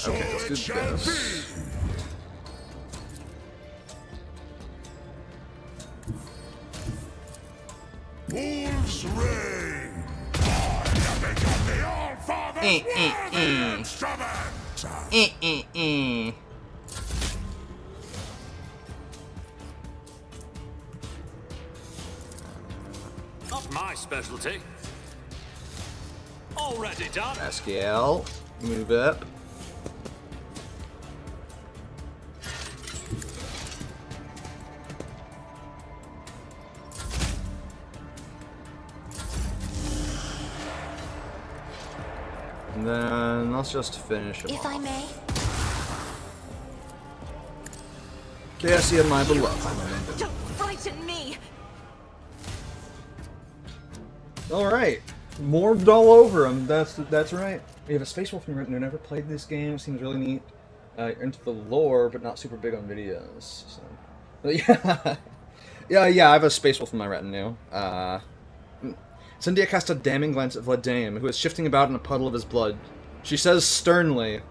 Okay, let's do this. Wolves reign! I have become the all-father worthy instrument! Not my specialty. Already done. Pascal, move up. And then let's just finish him If off. I may. Cassie and my beloved. Don't frighten me! Alright. Morbed all over him. That's right. We have a Space Wolf in retinue. Never played this game. Seems really neat. Into the lore, but not super big on videos. So. But yeah. yeah, I have a Space Wolf in my retinue. Cynthia casts a damning glance at Vladame, who is shifting about in a puddle of his blood. She says sternly,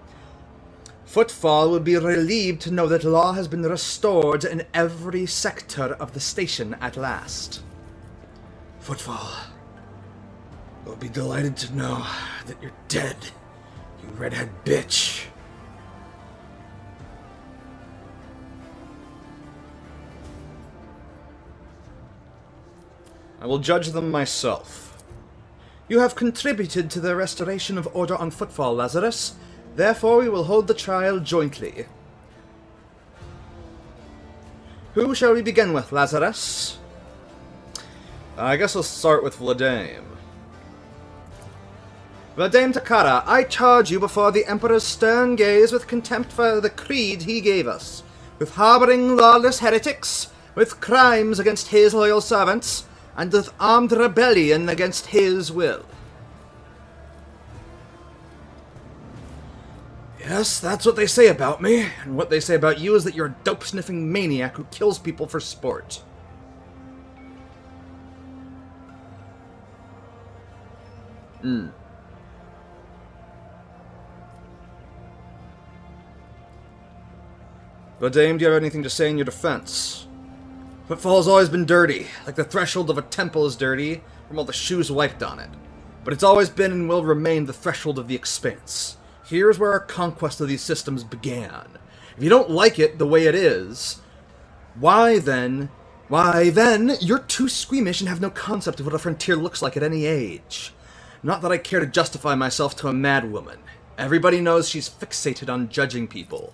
"Footfall will be relieved to know that law has been restored in every sector of the station at last. Footfall will be delighted to know that you're dead, you redhead bitch." I will judge them myself. You have contributed to the restoration of order on Footfall, Lazarus. Therefore, we will hold the trial jointly. Who shall we begin with, Lazarus? I guess we'll start with Vladame. Vladame Takara, I charge you before the Emperor's stern gaze with contempt for the creed he gave us, with harboring lawless heretics, with crimes against his loyal servants, and with armed rebellion against his will. Yes, that's what they say about me, and what they say about you is that you're a dope-sniffing maniac who kills people for sport. Vladame, do you have anything to say in your defense? Footfall's always been dirty, like the threshold of a temple is dirty from all the shoes wiped on it. But it's always been and will remain the threshold of the Expanse. Here's where our conquest of these systems began. If you don't like it the way it is, why then, you're too squeamish and have no concept of what a frontier looks like at any age. Not that I care to justify myself to a mad woman. Everybody knows she's fixated on judging people.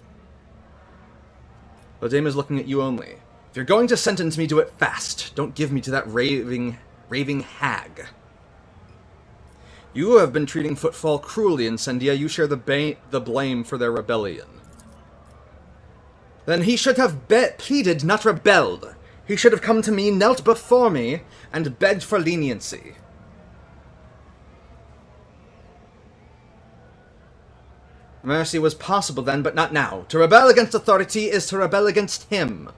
Vladame is looking at you only. If you're going to sentence me, do it fast. Don't give me to that raving hag. You have been treating Footfall cruelly, Incendia. You share the blame for their rebellion. Then he should have pleaded, not rebelled. He should have come to me, knelt before me, and begged for leniency. Mercy was possible then, but not now. To rebel against authority is to rebel against him.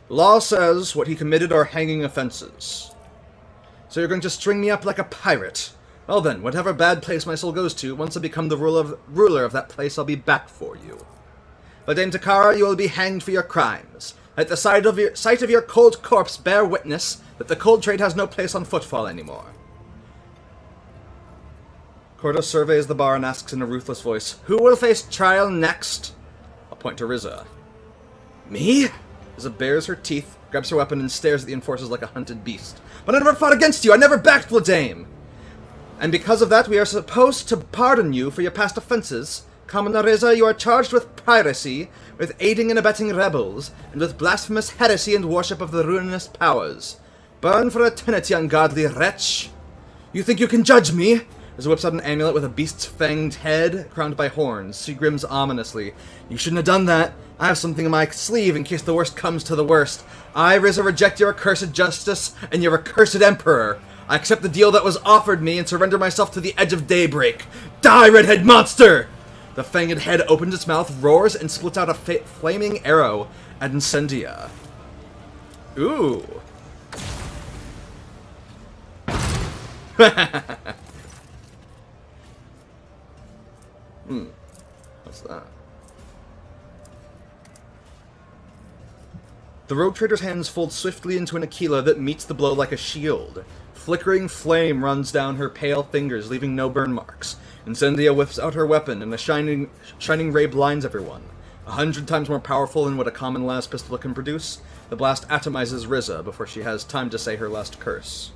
The law says what he committed are hanging offenses. So you're going to string me up like a pirate. Well then, whatever bad place my soul goes to, once I become the ruler of that place, I'll be back for you. Vladame Takara, you will be hanged for your crimes. Let the sight of your cold corpse bear witness that the cold trade has no place on Footfall anymore. Cordo surveys the bar and asks in a ruthless voice, "Who will face trial next?" I'll point to Rizza. Me? Rizza bares her teeth, grabs her weapon, and stares at the enforcers like a hunted beast. But I never fought against you! I never backed Vladame! And because of that, we are supposed to pardon you for your past offenses. Commoner Rizza, you are charged with piracy, with aiding and abetting rebels, and with blasphemous heresy and worship of the ruinous powers. Burn for eternity, ungodly wretch! You think you can judge me? Rizza whips out an amulet with a beast's fanged head, crowned by horns. She grins ominously. You shouldn't have done that. I have something in my sleeve in case the worst comes to the worst. I, Rizza, reject your accursed justice and your accursed emperor. I accept the deal that was offered me and surrender myself to the edge of daybreak. Die, redhead monster! The fanged head opens its mouth, roars, and splits out a flaming arrow at Incendia. Ooh. What's that? The rogue trader's hands fold swiftly into an Aquila that meets the blow like a shield. Flickering flame runs down her pale fingers, leaving no burn marks. Incendia whips out her weapon, and a shining ray blinds everyone. 100 times more powerful than what a common las pistol can produce, the blast atomizes Riza before she has time to say her last curse.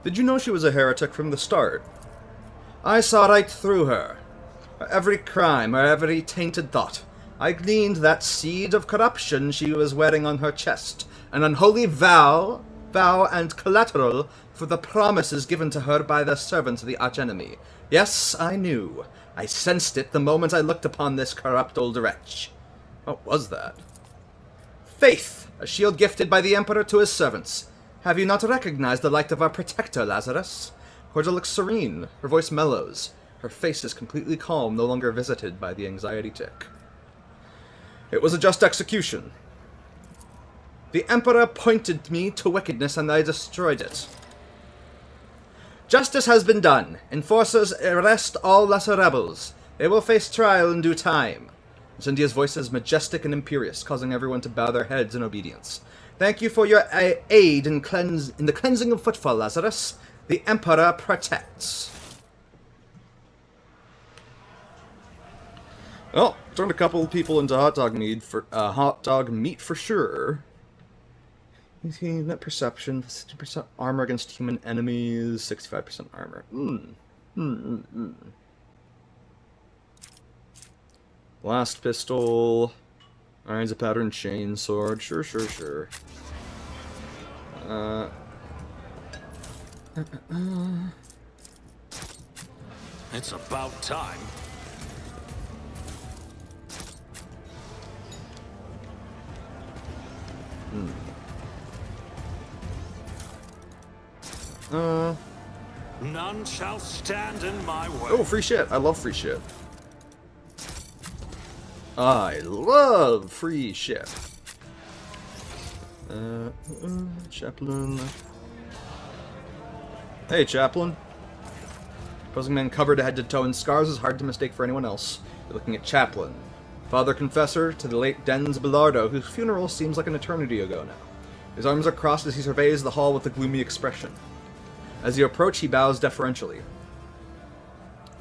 Did you know she was a heretic from the start? I saw right through her. Her every crime, her every tainted thought. I gleaned that seed of corruption she was wearing on her chest, an unholy vow and collateral for the promises given to her by the servants of the archenemy. Yes, I knew. I sensed it the moment I looked upon this corrupt old wretch. What was that? Faith, a shield gifted by the Emperor to his servants. Have you not recognized the light of our protector, Lazarus? Corda looks serene, her voice mellows. Her face is completely calm, no longer visited by the anxiety tick. It was a just execution. The Emperor pointed me to wickedness, and I destroyed it. Justice has been done. Enforcers arrest all lesser rebels. They will face trial in due time. Incendia's voice is majestic and imperious, causing everyone to bow their heads in obedience. Thank you for your aid in the cleansing of Footfall, Lazarus. The Emperor protects. Well, turned a couple of people into hot dog meat for sure. Net perception, 60% armor against human enemies, 65% armor. Blast pistol. Irons a pattern chain sword. Sure. It's about time. None shall stand in my way. Oh, free shit. I love free shit. I love free shit. Chaplain. Hey, Chaplain. Posing man covered head to toe in scars is hard to mistake for anyone else. You're looking at Chaplain, father confessor to the late Dens Bellardo, whose funeral seems like an eternity ago now. His arms are crossed as he surveys the hall with a gloomy expression. As you approach, he bows deferentially.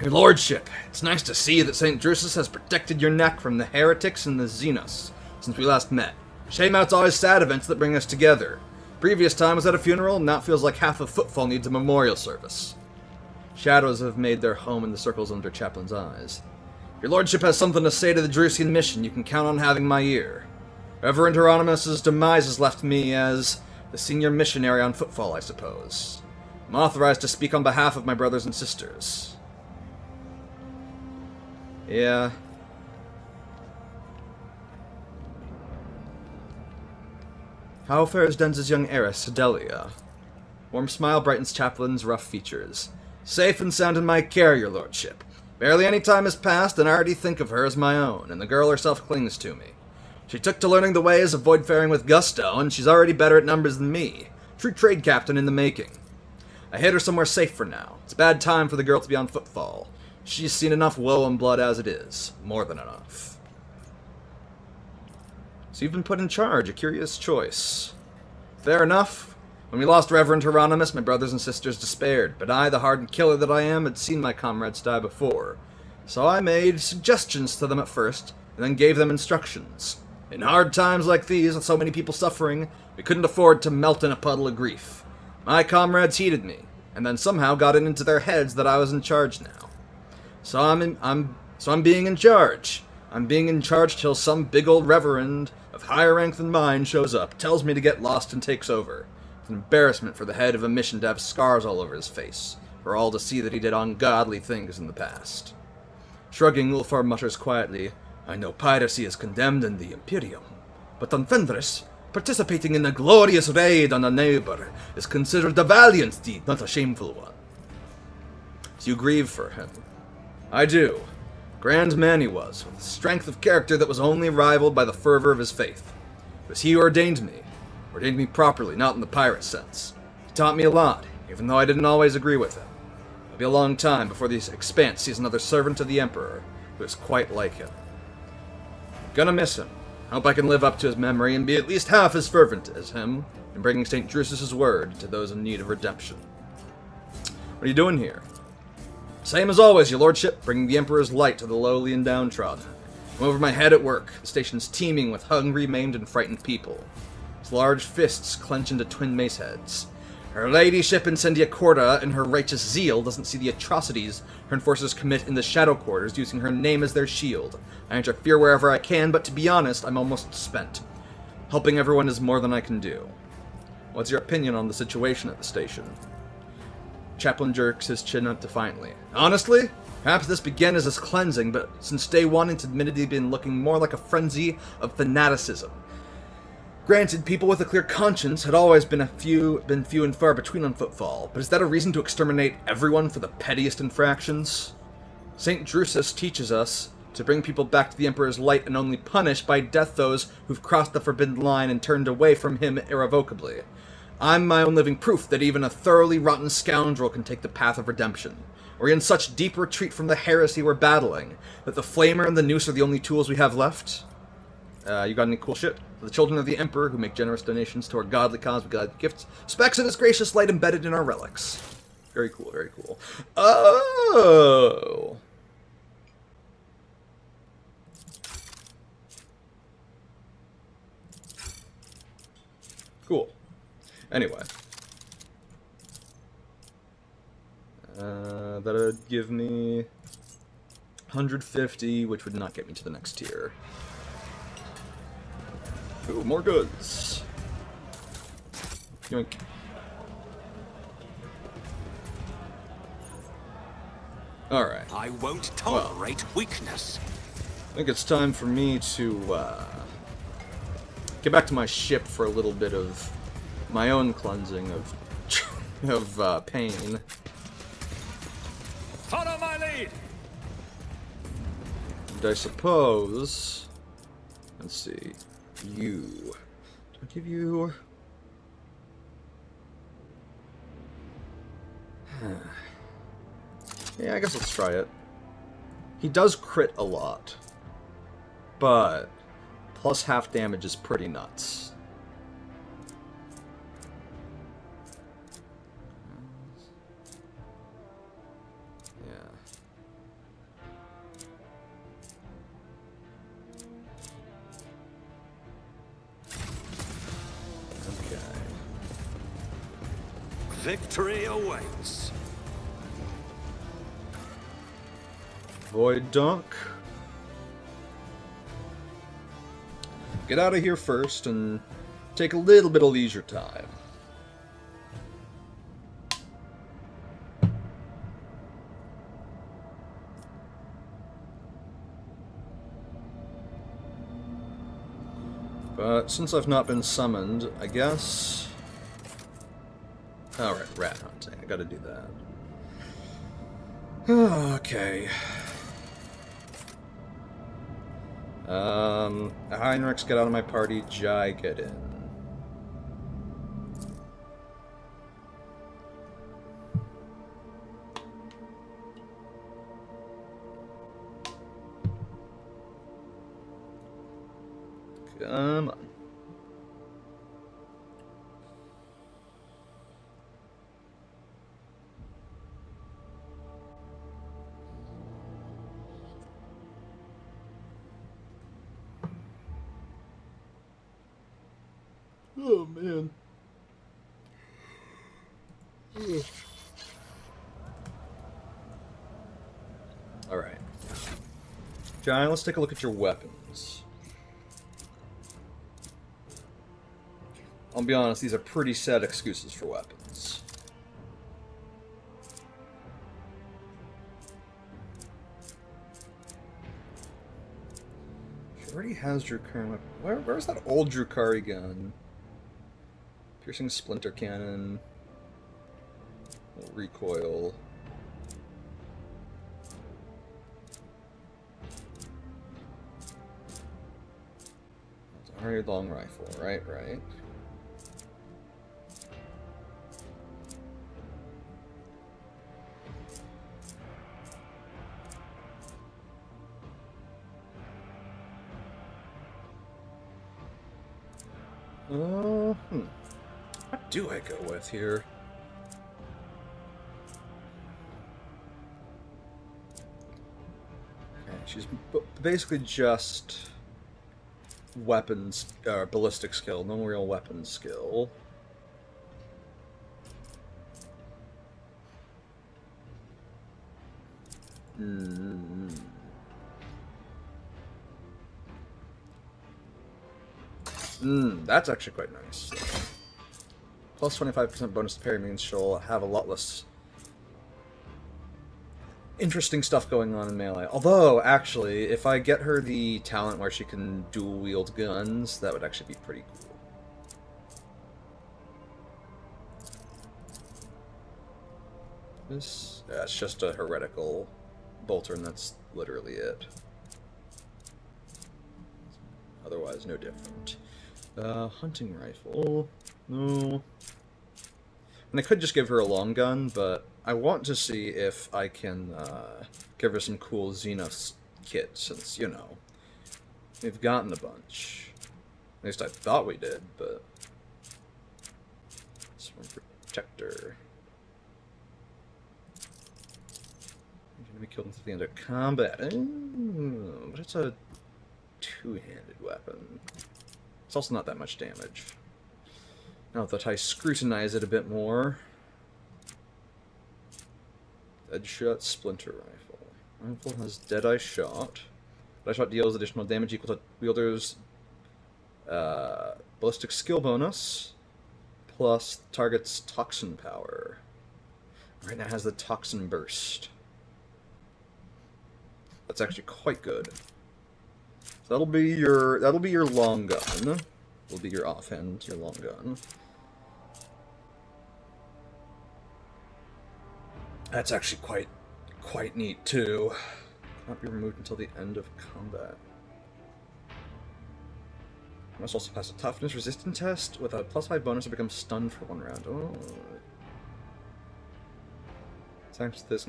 Your lordship, it's nice to see that St. Drusus has protected your neck from the heretics and the Xenos since we last met. Shame out it's always sad events that bring us together. Previous time was at a funeral, and now it feels like half of Footfall needs a memorial service. Shadows have made their home in the circles under Chaplain's eyes. Your lordship has something to say to the Drusian mission, you can count on having my ear. Reverend Hieronymus's demise has left me as the senior missionary on Footfall, I suppose. I'm authorized to speak on behalf of my brothers and sisters. Yeah. How fares Dens' young heiress, Delia? Warm smile brightens Chaplain's rough features. Safe and sound in my care, your lordship. Barely any time has passed, and I already think of her as my own, and the girl herself clings to me. She took to learning the ways of void-faring with gusto, and she's already better at numbers than me. True trade captain in the making. I hid her somewhere safe for now. It's a bad time for the girl to be on Footfall. She's seen enough woe and blood as it is. More than enough. So you've been put in charge, a curious choice. Fair enough. When we lost Reverend Hieronymus, my brothers and sisters despaired, but I, the hardened killer that I am, had seen my comrades die before. So I made suggestions to them at first, and then gave them instructions. In hard times like these, with so many people suffering, we couldn't afford to melt in a puddle of grief. My comrades heeded me, and then somehow got it into their heads that I was in charge now. So I'm being in charge. I'm being in charge till some big old reverend of higher rank than mine shows up, tells me to get lost, and takes over. It's an embarrassment for the head of a mission to have scars all over his face, for all to see that he did ungodly things in the past. Shrugging, Ulfar mutters quietly, I know piracy is condemned in the Imperium, but on Fenris, Participating in a glorious raid on a neighbor is considered a valiant deed, not a shameful one. So you grieve for him. I do. Grand man he was, with a strength of character that was only rivaled by the fervor of his faith. It was he who ordained me properly, not in the pirate sense. He taught me a lot, even though I didn't always agree with him. It'll be a long time before the Expanse sees another servant of the Emperor who is quite like him. Gonna miss him. Hope I can live up to his memory and be at least half as fervent as him in bringing St. Drusus's word to those in need of redemption. What are you doing here? Same as always, your lordship, bringing the Emperor's light to the lowly and downtrodden. I'm over my head at work. The station's teeming with hungry, maimed, and frightened people. His large fists clench into twin mace heads. Her ladyship Incendiacorta, in her righteous zeal, doesn't see the atrocities her enforcers commit in the Shadow Quarters, using her name as their shield. I interfere wherever I can, but to be honest, I'm almost spent. Helping everyone is more than I can do. What's your opinion on the situation at the station? Chaplain jerks his chin up defiantly. Honestly, perhaps this began as his cleansing, but since day one it's admittedly been looking more like a frenzy of fanaticism. Granted, people with a clear conscience had always been few and far between on Footfall, but is that a reason to exterminate everyone for the pettiest infractions? St. Drusus teaches us to bring people back to the Emperor's light and only punish by death those who've crossed the forbidden line and turned away from him irrevocably. I'm my own living proof that even a thoroughly rotten scoundrel can take the path of redemption. We're in such deep retreat from the heresy we're battling that the flamer and the noose are the only tools we have left. You got any cool shit? For the children of the Emperor who make generous donations to our godly cause with godly gifts, specs of his gracious light embedded in our relics. Very cool, very cool. Oh! Cool. Anyway. That'd give me 150, which would not get me to the next tier. Ooh, more goods. Yoink. Alright. I won't tolerate weakness. I think it's time for me to, get back to my ship for a little bit of my own cleansing of pain. Follow my lead! And I suppose... Let's see. You. I'll give you... Yeah, I guess let's try it. He does crit a lot. But... plus half damage is pretty nuts. Victory awaits. Void Dunk. Get out of here first and take a little bit of leisure time. But since I've not been summoned, I guess... Alright, rat hunting. I gotta do that. Okay. Heinrichs, get out of my party. Jai, get in. Come on. Oh, man. Alright. Giant, let's take a look at your weapons. I'll be honest, these are pretty sad excuses for weapons. She already has Drukari. Where's that old Drukari gun? Piercing splinter cannon. Recoil. Very long rifle, right. What do I go with here? Okay, she's basically just weapons, ballistic skill, no real weapon skill. That's actually quite nice. Plus 25% bonus to parry means she'll have a lot less interesting stuff going on in melee. Although, actually, if I get her the talent where she can dual-wield guns, that would actually be pretty cool. This... yeah, it's just a heretical bolter, and that's literally it. Otherwise, no different. Hunting rifle. No. And I could just give her a long gun, but I want to see if I can give her some cool Xenos kit, since, you know, we've gotten a bunch. At least I thought we did, but... Swarm Protector. You're gonna be killed until the end of combat. Ooh, but it's a two-handed weapon. It's also not that much damage. Now that I scrutinize it a bit more... Deadshot Splinter Rifle. Rifle has Deadeye Shot. Deadeye Shot deals additional damage equal to wielder's ballistic skill bonus, plus target's toxin power. Right now it has the Toxin Burst. That's actually quite good. So that'll be your long gun. Will be your offhand, your long gun. That's actually quite neat too. Cannot be removed until the end of combat. Must also pass a toughness resistance test with a +5 bonus to become stunned for 1 round. Oh. Thanks to this,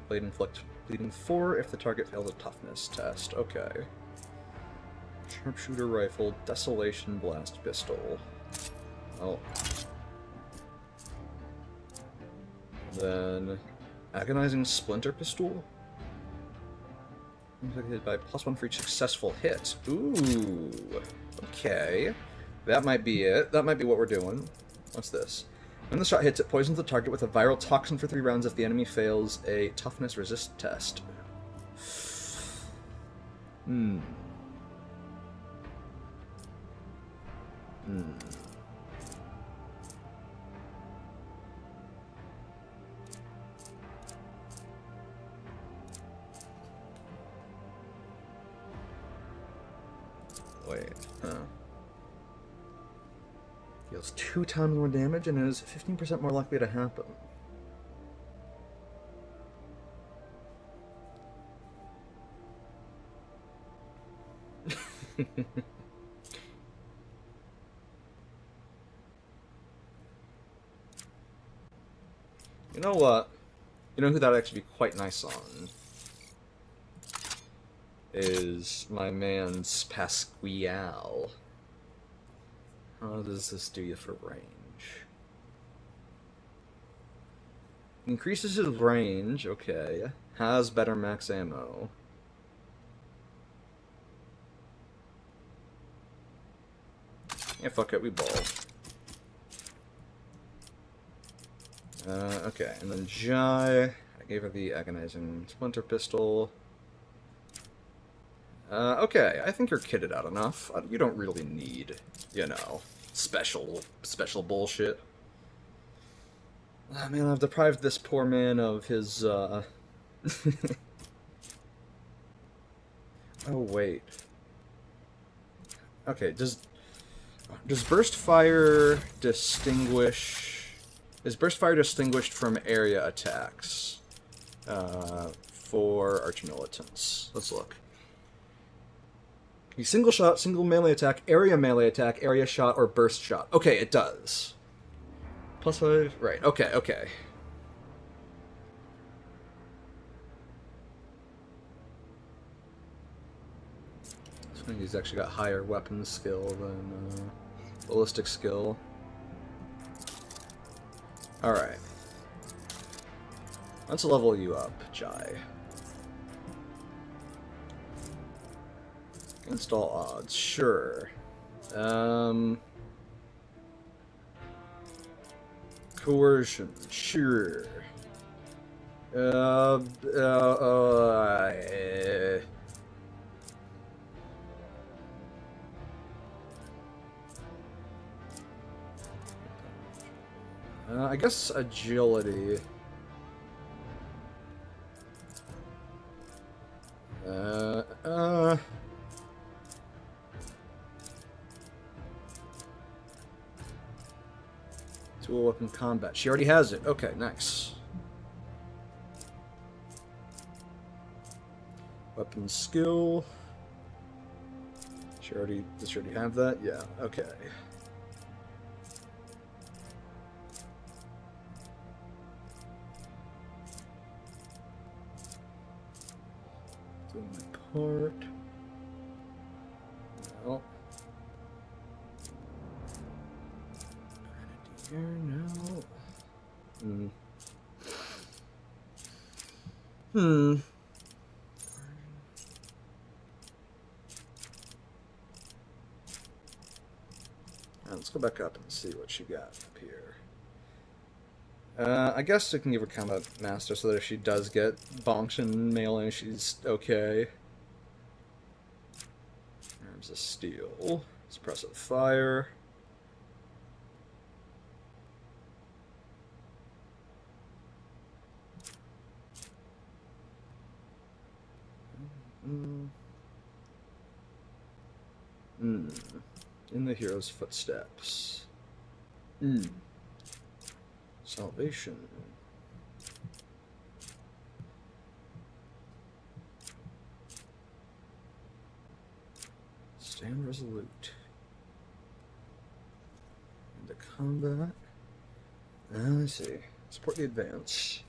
blade inflict bleeding 4 if the target fails a toughness test. Okay. Sharpshooter rifle, Desolation Blast pistol. Oh. Then Agonizing Splinter pistol. Hit by +1 for each successful hit. Ooh. Okay. That might be it. That might be what we're doing. What's this? When the shot hits, it poisons the target with a viral toxin for 3 rounds if the enemy fails a toughness resist test. Wait, Deals 2 times more damage and is 15% more likely to happen. You know what? You know who that'd actually be quite nice on? Is my man's Pasquale. How does this do you for range? Increases his range, okay. Has better max ammo. Yeah, fuck it, we ball. Okay, and then Jai, I gave her the Agonizing Splinter pistol. Okay, I think you're kitted out enough. You don't really need, you know, special bullshit. Ah, man, I've deprived this poor man of his, Oh, wait. Okay, Does burst fire distinguish... Is burst fire distinguished from area attacks for arch militants? Let's look. A single shot, single melee attack, area shot, or burst shot. Okay, it does. +5, right, okay, okay. This one he's actually got higher weapon skill than ballistic skill. Alright. Let's level you up, Jai. Against all odds, sure. Coercion, sure. I guess agility. Tool weapon combat. She already has it. Okay, nice. Weapon skill. Does she already have that? Yeah, okay. Doing my part. No. Grenadier, no. Let's go back up and see what she got up here. I guess I can give her Combat Master so that if she does get bonked in melee, she's okay. Arms of Steel. Suppressive Fire. In the hero's footsteps. Salvation. Stand resolute. Into combat. Let's see. Support the advance.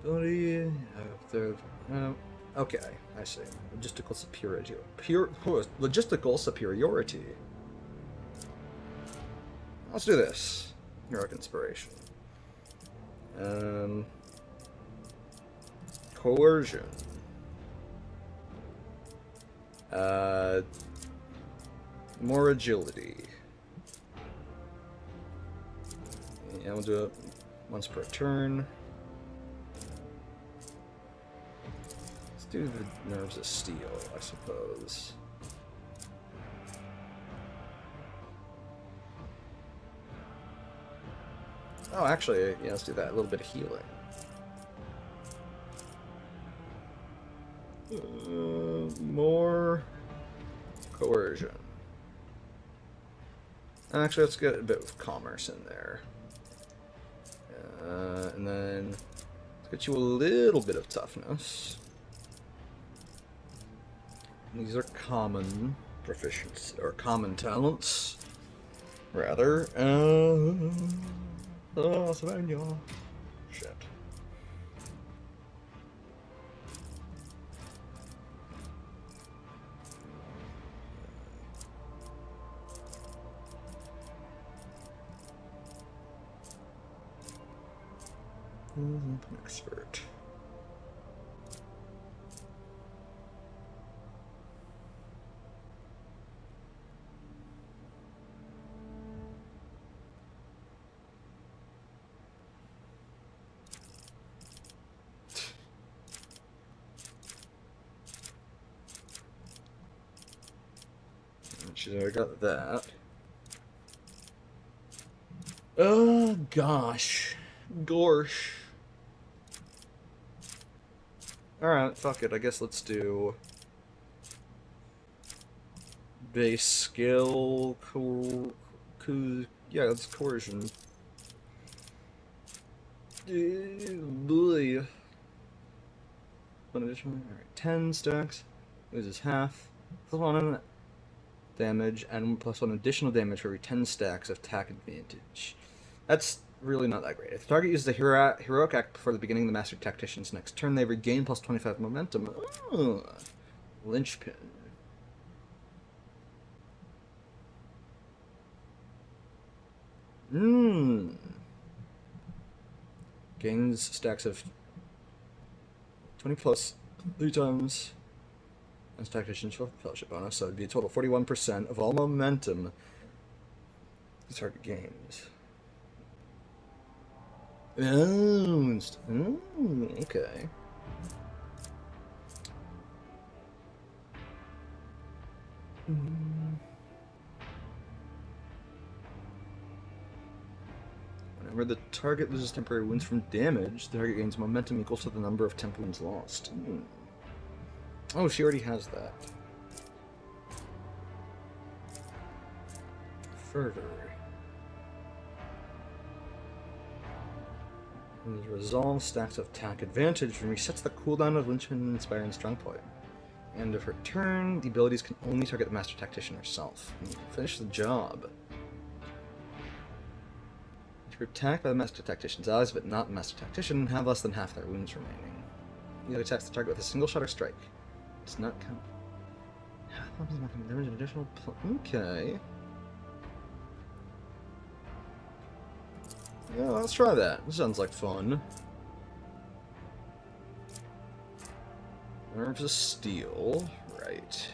Ability okay, I see. Logistical superiority. Logistical superiority. Let's do this. Heroic inspiration. Coercion. More agility. Yeah, we'll do it once per turn. Do the Nerves of Steel, I suppose. Oh, actually, yeah, let's do that. A little bit of healing. More coercion. Actually, let's get a bit of commerce in there. And then let's get you a little bit of toughness. These are common proficiency, or common talents, rather. Savannah. Shit. Expert. She's already got that. Oh, gosh. Gorsh. Alright, fuck it. I guess let's do... base skill... yeah, that's coercion. Boy. One additional... Alright, 10 stacks. Loses half. Plus 1 damage, and plus 1 additional damage for every 10 stacks of attack advantage. That's really not that great. If the target uses a heroic act before the beginning of the Master Tactician's next turn, they regain plus 25 momentum. Ooh. Linchpin. Gains stacks of 20 plus 3 times as Tactician's Fellowship bonus, so it'd be a total of 41% of all momentum the target gains. Oh, okay. Whenever the target loses temporary wounds from damage, the target gains momentum equal to the number of temp wounds lost. Oh, she already has that. Fervor. And resolve stacks of attack advantage and resets the cooldown of Lynchman Inspiring Strongpoint. End of her turn, the abilities can only target the Master Tactician herself. Finish the job. If you're attacked by the Master Tactician's allies, but not the Master Tactician, have less than half their wounds remaining. You attacks the target with a single shot or strike. Does not count. Half of the damage and additional. Okay. Yeah, let's try that. This sounds like fun. Nerves of Steel, right.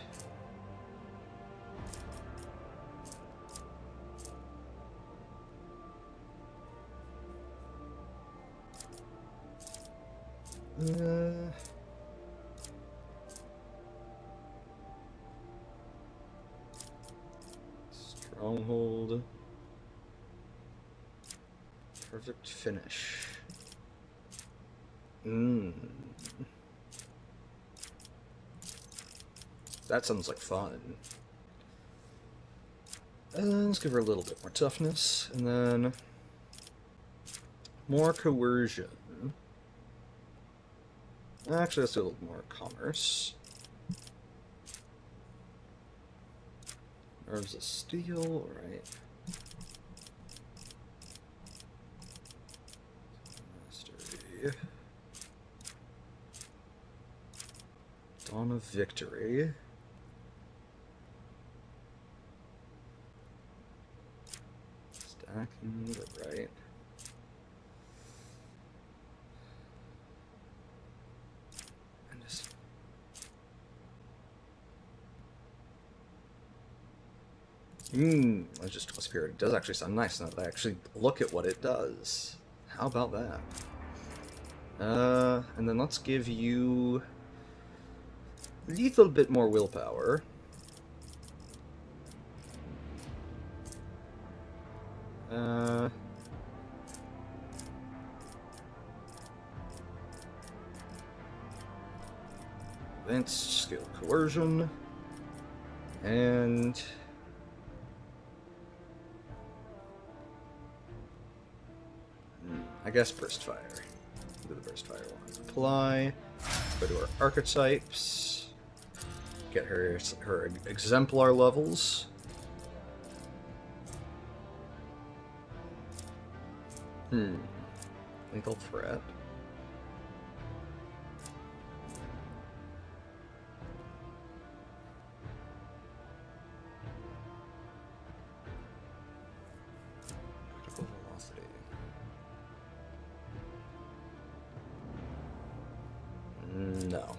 Stronghold. Perfect finish. That sounds like fun. Let's give her a little bit more toughness, and then more coercion. Actually, let's do a little more commerce. Nerves of Steel, right. Mastery. Dawn of Victory. Stacking, right. And just... Let's just twist spirit. It does actually sound nice now that I actually look at what it does. How about that? And then let's give you a little bit more willpower. Advanced skill coercion, and I guess burst fire. Do the burst fire ones. Apply. Go to our archetypes. Get her exemplar levels. Lethal threat. Critical velocity. No.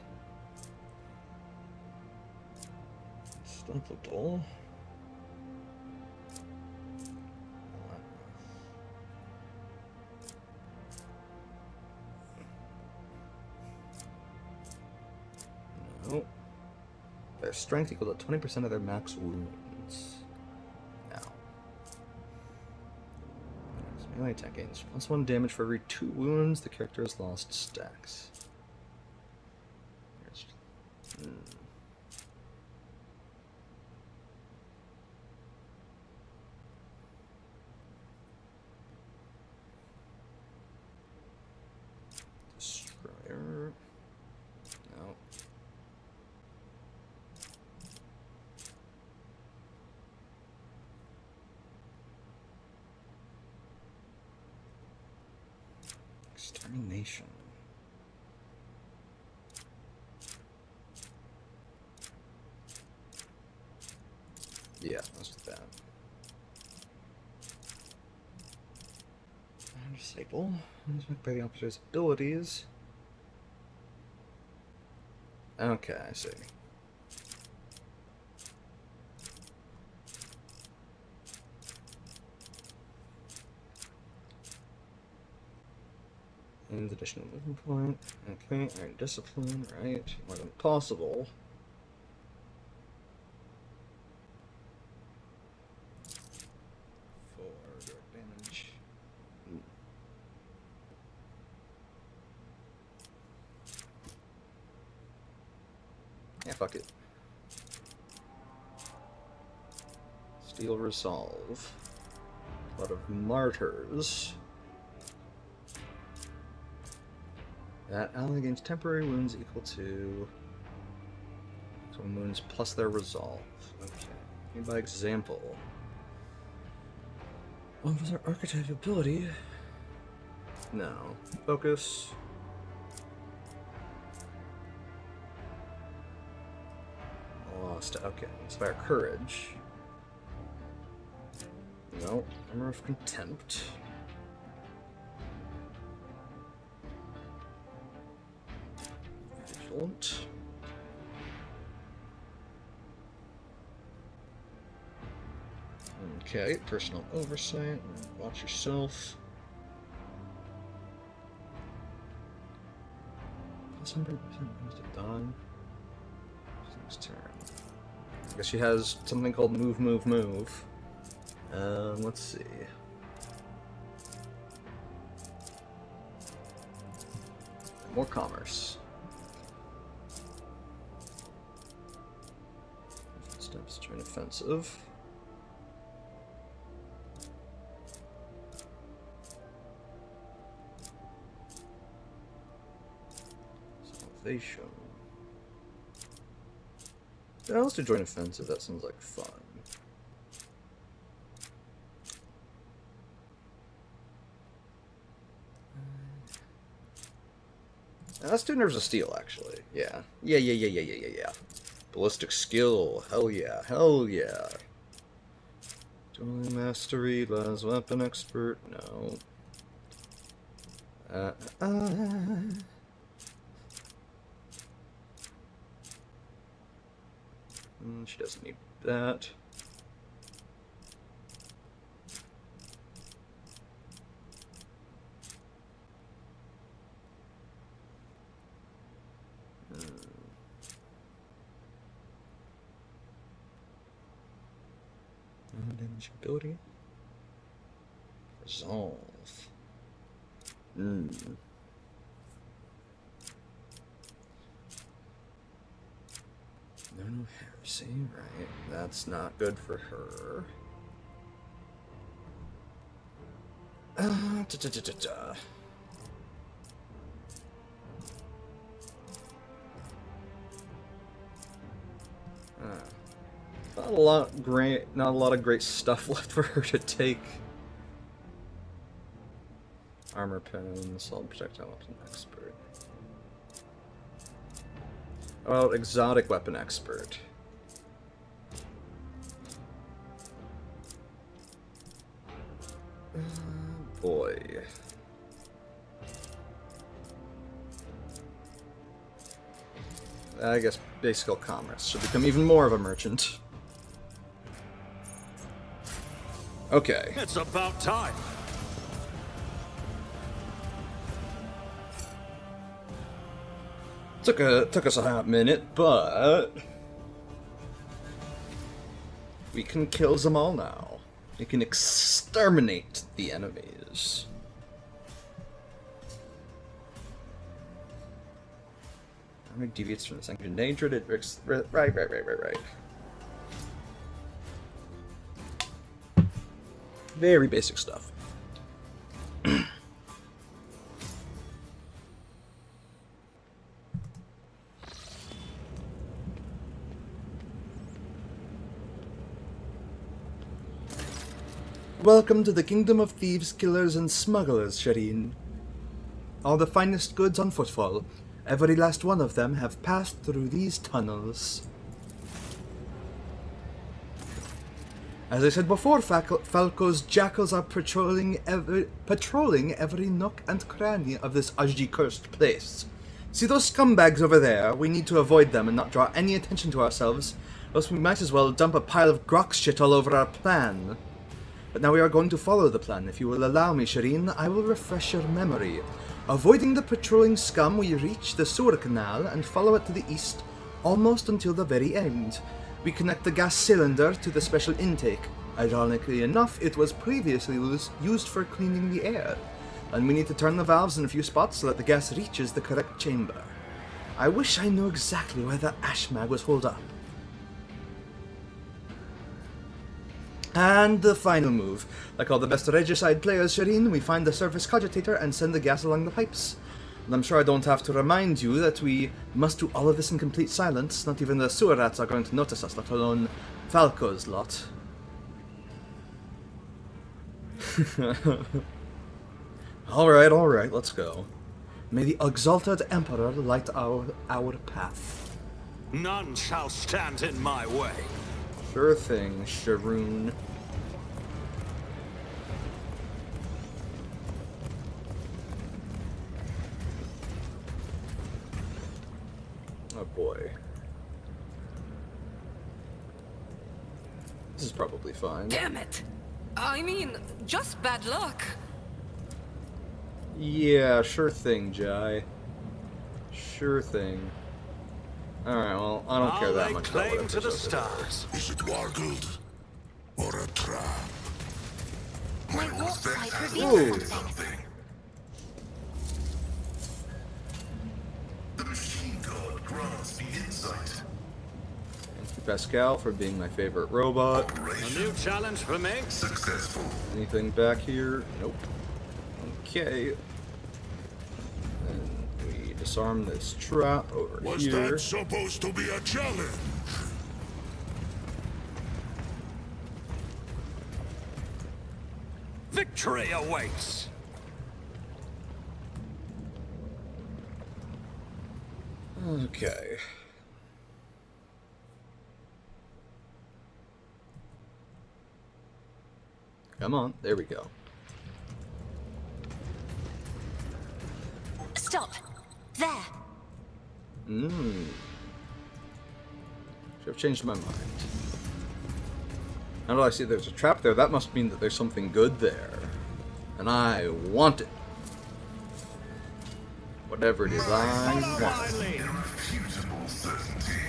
Stumpable. No. Their strength equal to 20% of their max wounds. Now. Melee attack gains +1 damage for every 2 wounds the character has lost stacks. Destroyer. No. Extermination. Yeah, let's do that. And disable. By the opposite's abilities. Okay, I see. And additional movement point. Okay, Iron Discipline, right. More than possible. For direct damage. Yeah, fuck it. Steel Resolve. A lot of Martyrs. That ally gains temporary wounds equal to some wounds plus their resolve. Okay. And by example. What was our archetype ability? No. Focus. Lost. Okay. Inspire Courage. No. Armor of Contempt. Vigilant. Okay. Personal Oversight. Watch yourself. Somebody to Dawn. Next turn. I guess she has something called Move, Move, Move. Let's see. More commerce. Steps turn offensive. Salvation. Yeah, let's do joint offensive. That sounds like fun. Let's do Nerves of Steel, actually. Yeah. Yeah. Ballistic skill. Hell yeah. Hell yeah. Dueling Mastery, Las Weapon Expert. No. She doesn't need that. Damage ability. Resolve. No heresy, right? That's not good for her. Not a lot of great stuff left for her to take. Armor pen, assault projectile weapon expert. How about exotic weapon expert? Boy. I guess base skill commerce should become even more of a merchant. Okay. It's about time. Took us a hot minute, but we can kill them all now. It can exterminate the enemies. Armor deviates from the sanctioned danger. Right. Very basic stuff. Welcome to the kingdom of thieves, killers, and smugglers, Shireen. All the finest goods on footfall, every last one of them, have passed through these tunnels. As I said before, Falco's jackals are patrolling every nook and cranny of this Ajdi-cursed place. See those scumbags over there? We need to avoid them and not draw any attention to ourselves, else we might as well dump a pile of grok shit all over our plan. But now we are going to follow the plan. If you will allow me, Shireen, I will refresh your memory. Avoiding the patrolling scum, we reach the sewer canal and follow it to the east, almost until the very end. We connect the gas cylinder to the special intake. Ironically enough, it was previously used for cleaning the air. And we need to turn the valves in a few spots so that the gas reaches the correct chamber. I wish I knew exactly where the ash mag was holed up. And the final move. Like all the best regicide players, Shireen, we find the surface cogitator and send the gas along the pipes. And I'm sure I don't have to remind you that we must do all of this in complete silence. Not even the sewer rats are going to notice us, let alone Falco's lot. Alright, let's go. May the exalted Emperor light our path. None shall stand in my way. Sure thing, Sharoon. Oh boy. This is probably fine. Damn it! I mean, just bad luck. Yeah, sure thing, Jai. Sure thing. Alright, well, I don't care that much about claim whatever's to the over stars. Is it wargled or a trap? My warp sight reveals Ooh. something. The machine god grants me insight. Thank you, Pascal, for being my favorite robot. A new challenge for me. Successful. Anything back here? Nope. Okay. And we disarm this trap over Was here. that supposed to be a challenge? Victory awaits. Okay. Come on, there we go. Stop. There. Should have changed my mind. Now that I see there's a trap there, that must mean that there's something good there. And I want it. Whatever it is, I want it. Irrefutable certainty.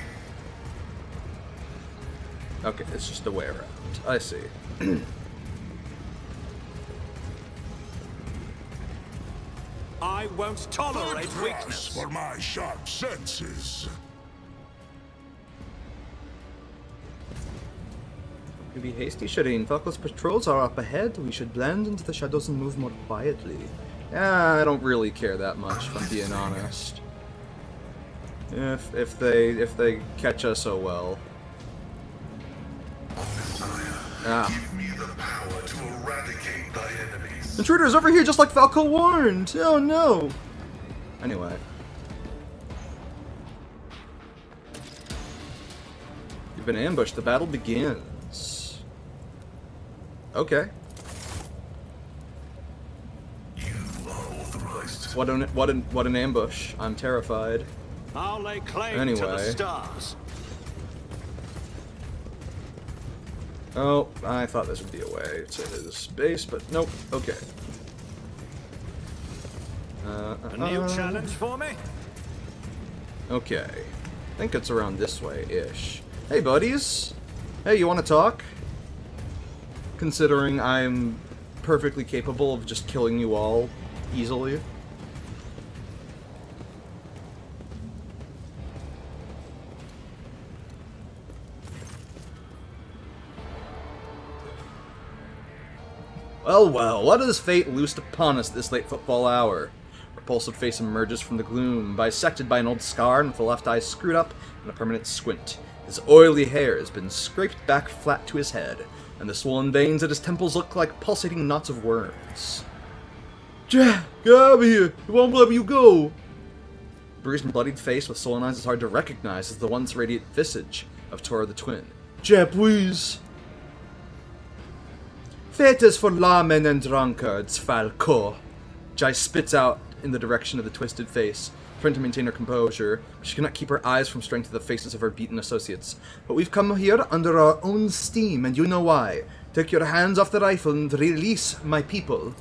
Okay, it's just a way around. I see. I won't tolerate Price weakness. for my sharp senses. To be hasty, Shireen. Falco's patrols are up ahead. We should blend into the shadows and move more quietly. Yeah, I don't really care that much, if I'm being honest. If they catch us, oh well. Ah. Give me the power to eradicate thy enemies. Intruders over here, just like Falco warned! Oh no! Anyway. You've been ambushed. The battle begins. Okay. You are authorized. What an ambush. I'm terrified. I'll lay claim to Anyway. the stars. Oh, I thought this would be a way to this space, but nope. Okay. A new challenge for me? Okay. I think it's around this way-ish. Hey, buddies. Hey, you want to talk? considering I'm perfectly capable of just killing you all easily. Well, what is fate loosed upon us this late football hour? Repulsive face emerges from the gloom, bisected by an old scar and with the left eye screwed up and a permanent squint. His oily hair has been scraped back flat to his head, and the swollen veins at his temples look like pulsating knots of worms. Jack, get out of here! It won't let you go! Bruised and bloodied face with swollen eyes is hard to recognize as the once radiant visage of Tora the Twin. Jack, please! Fate is for lawmen and drunkards, Falco. Jai spits out in the direction of the twisted face, trying to maintain her composure. She cannot keep her eyes from straying to the faces of her beaten associates. But we've come here under our own steam, and you know why. Take your hands off the rifle and release my people.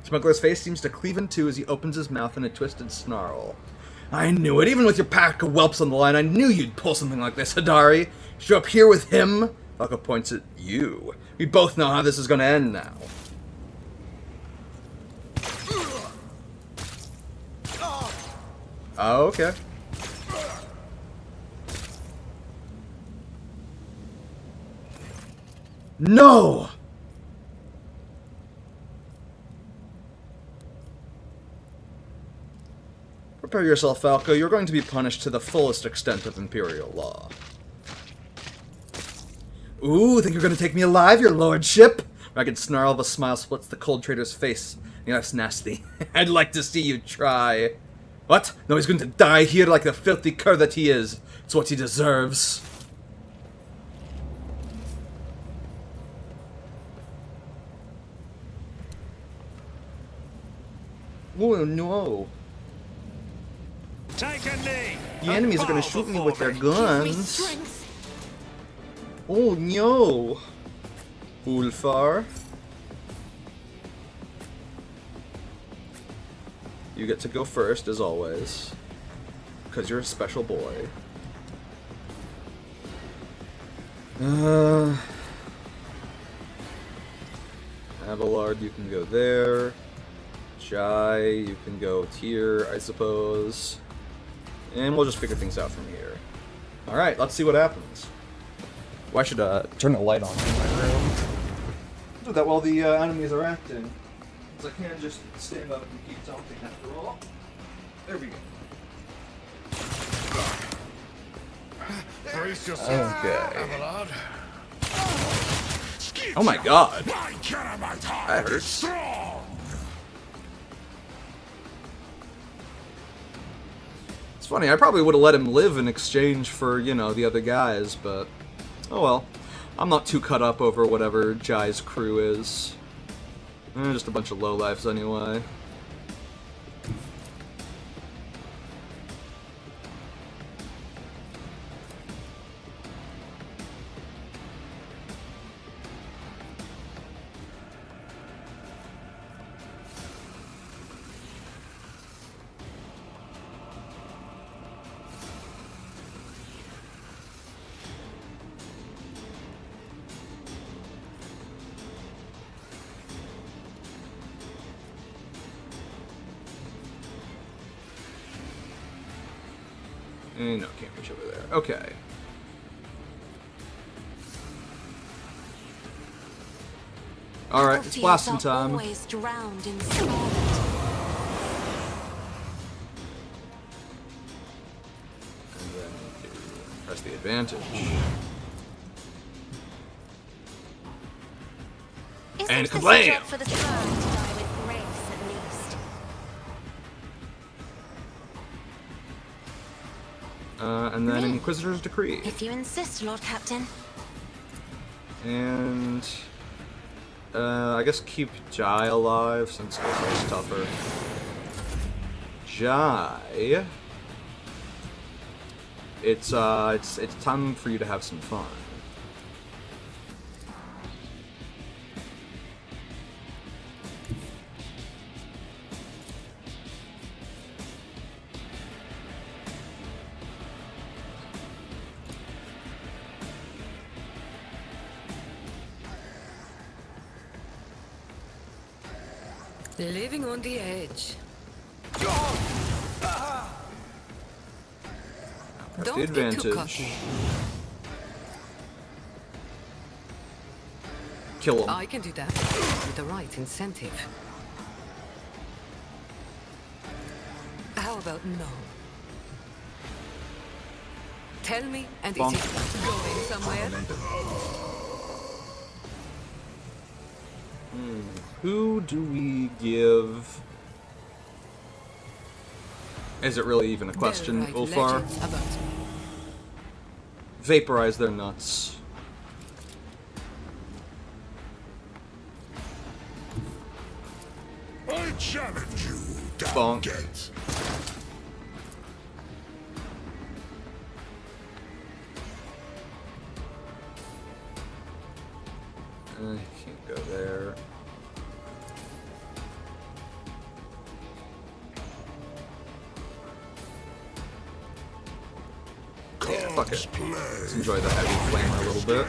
Smuggler's face seems to cleave in two as he opens his mouth in a twisted snarl. I knew it, even with your pack of whelps on the line, I knew you'd pull something like this, Hadari. You're up here with him? Falco points at you. We both know how this is going to end now. Oh, okay. No! Prepare yourself, Falco. You're going to be punished to the fullest extent of Imperial law. Ooh, think you're going to take me alive, your lordship? Ragged snarl of a smile splits the cold trader's face. Yeah, that's nasty. I'd like to see you try. What? No, he's going to die here like the filthy cur that he is. It's what he deserves. Oh no. Take a knee. The enemies are going to shoot me with their guns. Oh no. Ulfar. You get to go first, as always. Because you're a special boy. Abelard, you can go there. Jai, you can go here, I suppose. And we'll just figure things out from here. Alright, let's see what happens. Well, I should turn the light on in my room. Do that while the enemies are acting. Because I can't just stand up and keep talking after all. There we go. Brace yourself, Okay. Abelard. Oh my god. My Karamite heart That is hurts. strong. It's funny, I probably would have let him live in exchange for, you know, the other guys, but oh well. I'm not too cut up over whatever Jai's crew is. Just a bunch of lowlifes anyway. No, can't reach over there. Okay. Alright, it's blasting time. Always drowned in scarlet. And then press the advantage. And Isn't this a kablam! job for the sun to die with grace, at least? And then Me? Inquisitor's Decree. If you insist, Lord Captain. And I guess keep Jai alive since it's tougher. Jai, it's time for you to have some fun. Living on the edge. That's Don't the get too advantage. cocky. Kill him. I can do that with the right incentive. How about no? Tell me, and Bonk. is it going somewhere? Who do we give? Is it really even a question, They'll write Ulfar? legends about me. Vaporize their nuts. I challenge you, Bonk. Owlcat. I can't go there. Yeah, fuck it. Let's enjoy the heavy flamer a little bit.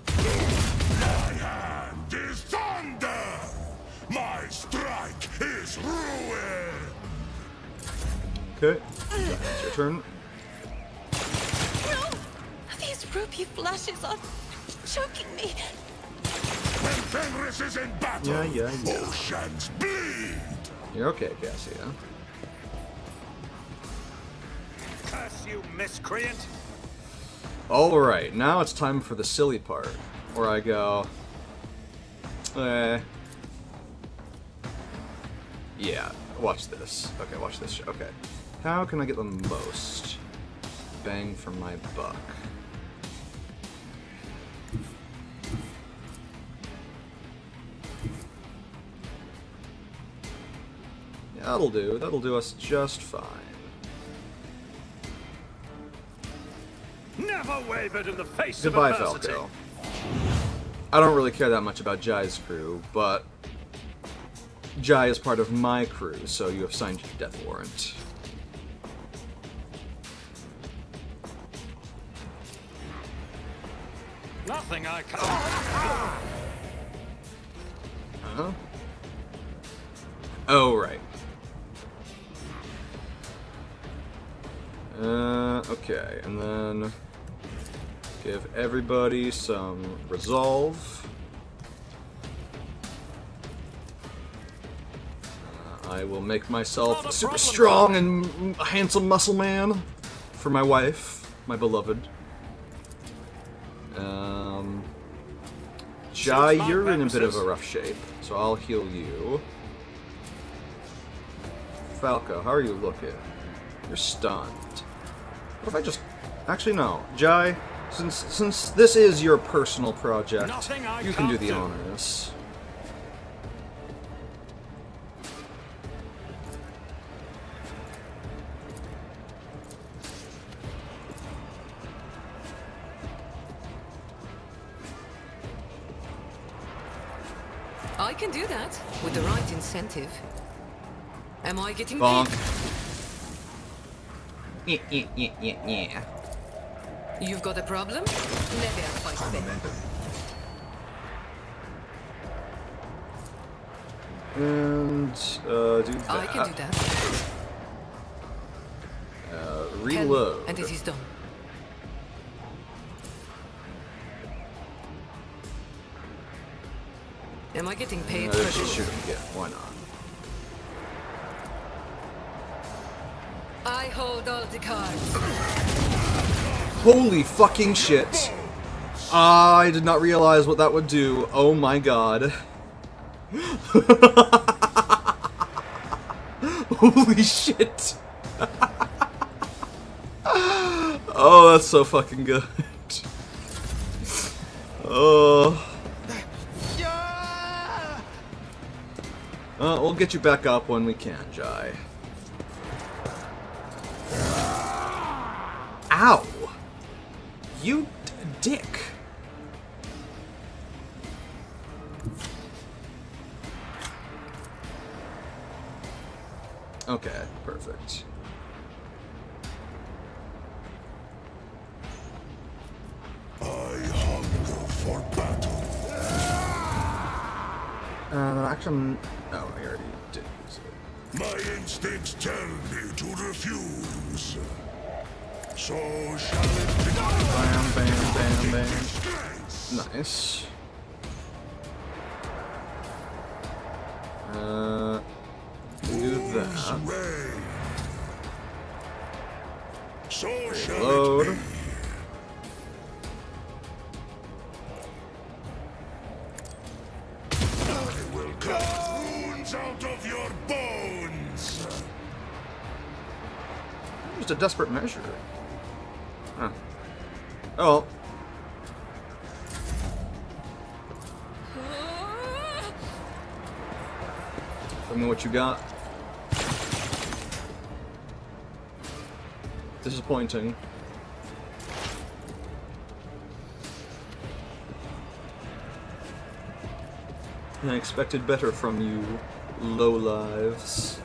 My hand is thunder! My strike is ruin! Okay, it's your turn. No! These ruby flashes are choking me. When Fenris is in battle, Yeah. oceans bleed! You're okay, Cassia. Curse you, miscreant! Alright, now it's time for the silly part. Where I go... Yeah, watch this. Okay, watch this. Okay. How can I get the most bang for my buck? Yeah, that'll do. That'll do us just fine. Never wavered in the face Goodbye, of adversity. Falco. I don't really care that much about Jai's crew, but Jai is part of my crew, so you have signed your death warrant. Nothing I can. Huh? Oh, right. Okay, and then give everybody some resolve. I will make myself Not a super problem, strong and a handsome muscle man for my wife, my beloved. Jai, Suits my you're in a bit of a purposes. rough shape, so I'll heal you. Falco, how are you looking? You're stunned. What if I just... Actually, no. Jai, since this is your personal project, Nothing I you can do can't the do. honors. I can do that with the right incentive. Am I getting Bonk. paid? Yeah. You've got a problem? Never fight I'm a back. mentor. And, do that. I can do that. Tell me, Reload. and it is done. Am I getting paid Let's for just this? shoot him again. Why not? I hold all the cards. Holy fucking shit. I did not realize what that would do. Oh my god. Holy shit. Oh, that's so fucking good. Oh. We'll get you back up when we can, Jai. Ow! You dick. Okay, perfect. I hunger for battle. Actually, oh, I already did use it. My instincts tell me to refuse. So shall it be. Bam, bam, bam, bam. Disgrace. Nice. Do that. Way. So shall Load. it be. I will cut wounds out of your bones. Just a desperate measure. Huh. Oh. Tell me what you got. Disappointing. I expected better from you, lowlives.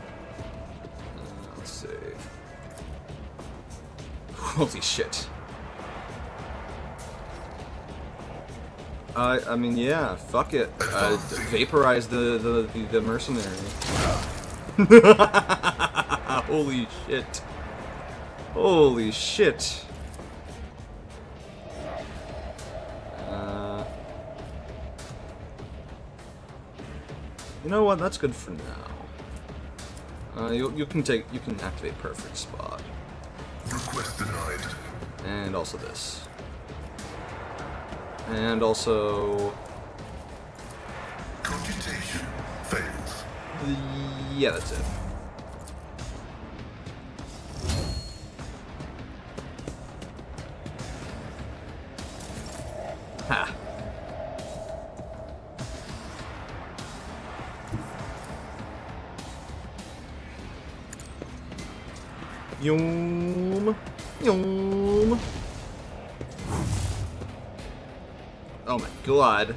Let's see. Holy shit. I mean, yeah, fuck it. Vaporize the mercenary. Holy shit. Holy shit. You know what? That's good for now. You can activate perfect spot. Request denied. And also this. And also... Computation fails. Yeah, that's it. Ha! Yum! Yum! Oh my god.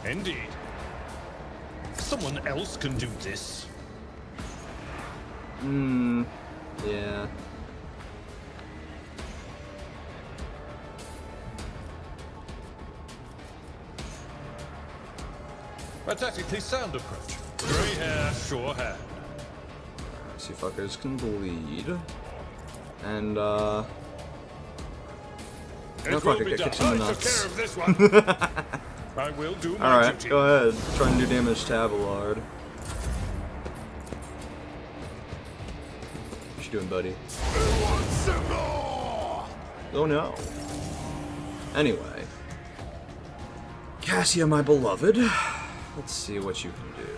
Indeed. Someone else can do this. Yeah. A tactically sound approach. Grey hair, sure hand. See, fuckers can bleed. And, no, fuck it, kick him in the I took care nuts. of this one. I will do my Alright, duty. go ahead. Try and do damage to Abelard. What you doing, buddy? Oh no. Anyway. Cassia, my beloved. Let's see what you can do.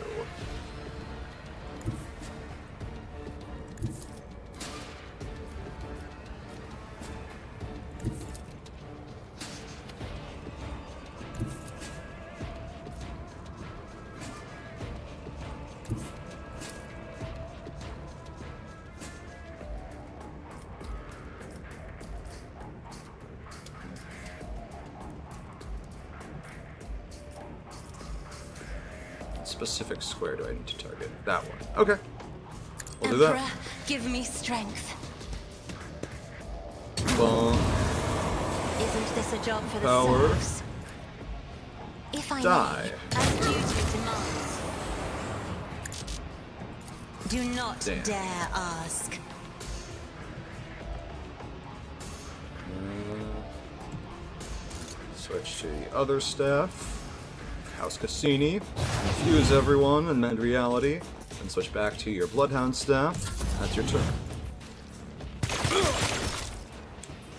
Specific square do I need to target? That one. Okay. We'll do Emperor, that. give me strength. Well, Isn't this a job for the Power. serfs? If I Die. may, as duty demands. Do not Damn. dare ask. Switch to the other staff. House Cassini. Infuse everyone and mend reality. And switch back to your Bloodhound staff. That's your turn.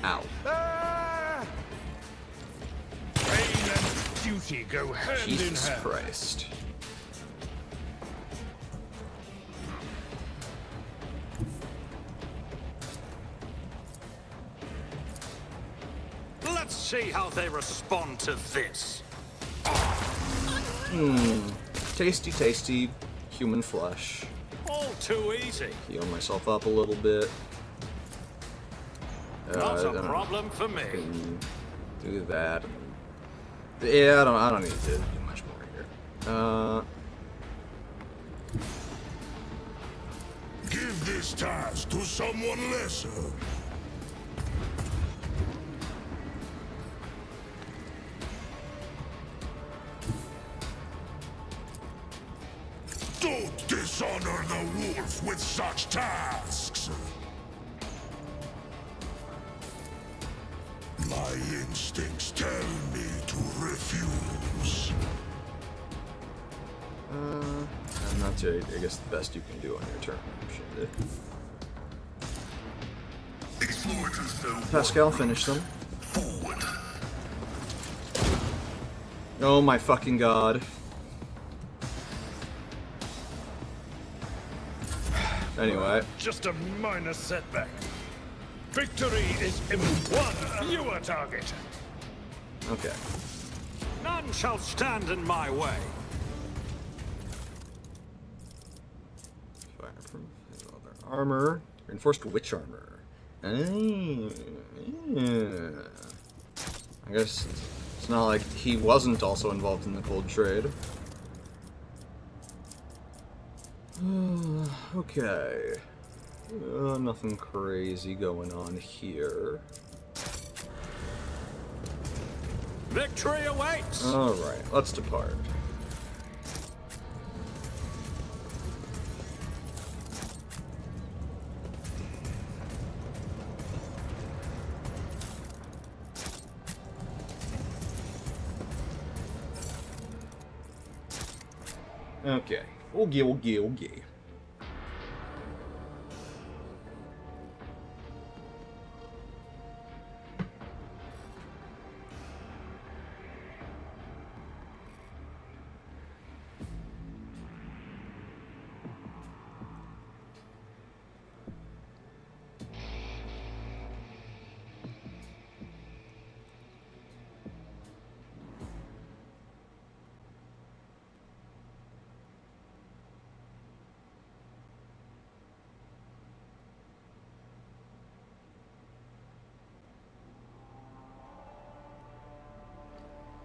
Ow. Pain and duty go hand Jesus in hand. Christ. Let's see how they respond to this. Tasty, tasty human flesh. All too easy. Heal myself up a little bit. Not I a don't know. problem for me. Do that. Yeah, I don't need to do much more here. Give this task to someone lesser. Don't dishonor the wolf with such tasks. My instincts tell me to refuse. And that's, I guess, the best you can do on your turn. Shit. Pascal, finish them. Forward. Oh my fucking god. Anyway. Just a minor setback. Victory is in one fewer target. Okay. None shall stand in my way. Fireproof. Other armor. Reinforced witch armor. Yeah. I guess it's not like he wasn't also involved in the gold trade. Okay. Nothing crazy going on here. Victory awaits! Alright, let's depart. Okay. Okay.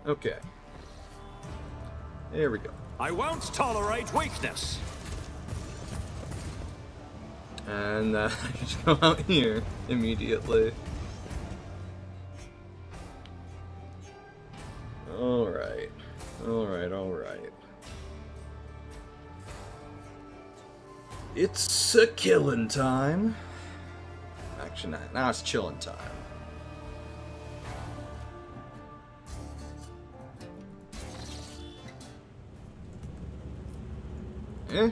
Okay. There we go. I won't tolerate weakness. And I just go out here immediately. Alright. Alright. It's a killing time. Actually, now it's chilling time. Eh?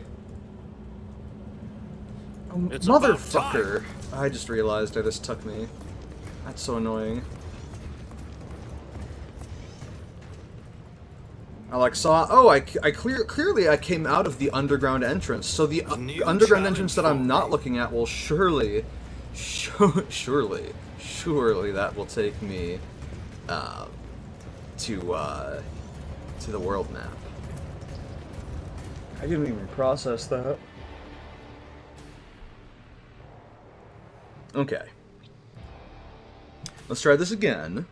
Oh, It's about motherfucker! I just realized it just took me. That's so annoying. I like saw. Oh, clearly I came out of the underground entrance. So the underground entrance that I'm not looking at will surely that will take me to the world map. I didn't even process that. Okay. Let's try this again.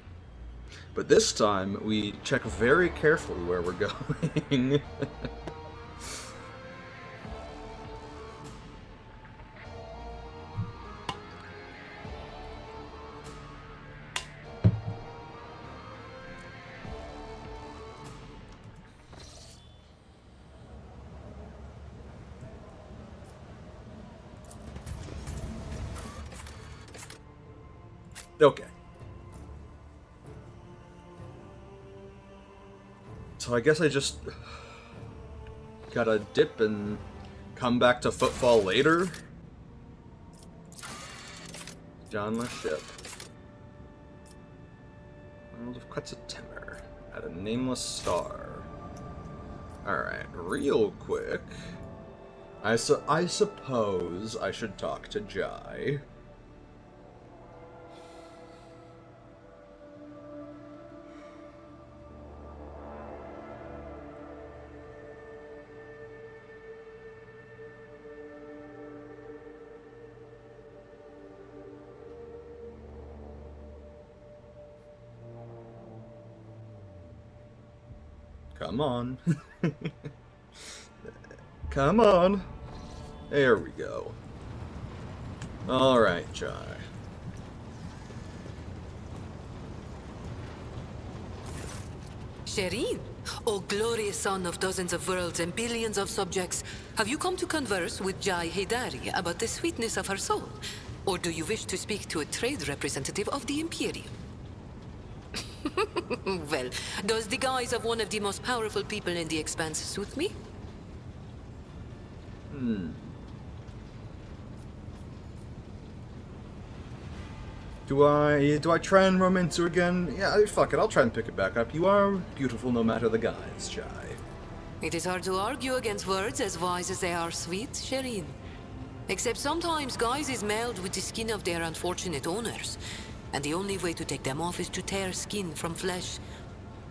But this time, we check very carefully where we're going. Okay. So I guess I just gotta dip and come back to Footfall later. John the ship. World of Quetzaltemmer at a nameless star. Alright, real quick. I suppose I should talk to Jai. Come on. Come on. There we go. Alright, Jai. Shireen, O glorious son of dozens of worlds and billions of subjects, have you come to converse with Jai Haydari about the sweetness of her soul? Or do you wish to speak to a trade representative of the Imperium? Well, does the guise of one of the most powerful people in the Expanse suit me? Do I try and romance her again? Yeah, fuck it, I'll try and pick it back up. You are beautiful no matter the guise, Jai. It is hard to argue against words as wise as they are sweet, Shireen. Except sometimes guises meld with the skin of their unfortunate owners, and the only way to take them off is to tear skin from flesh.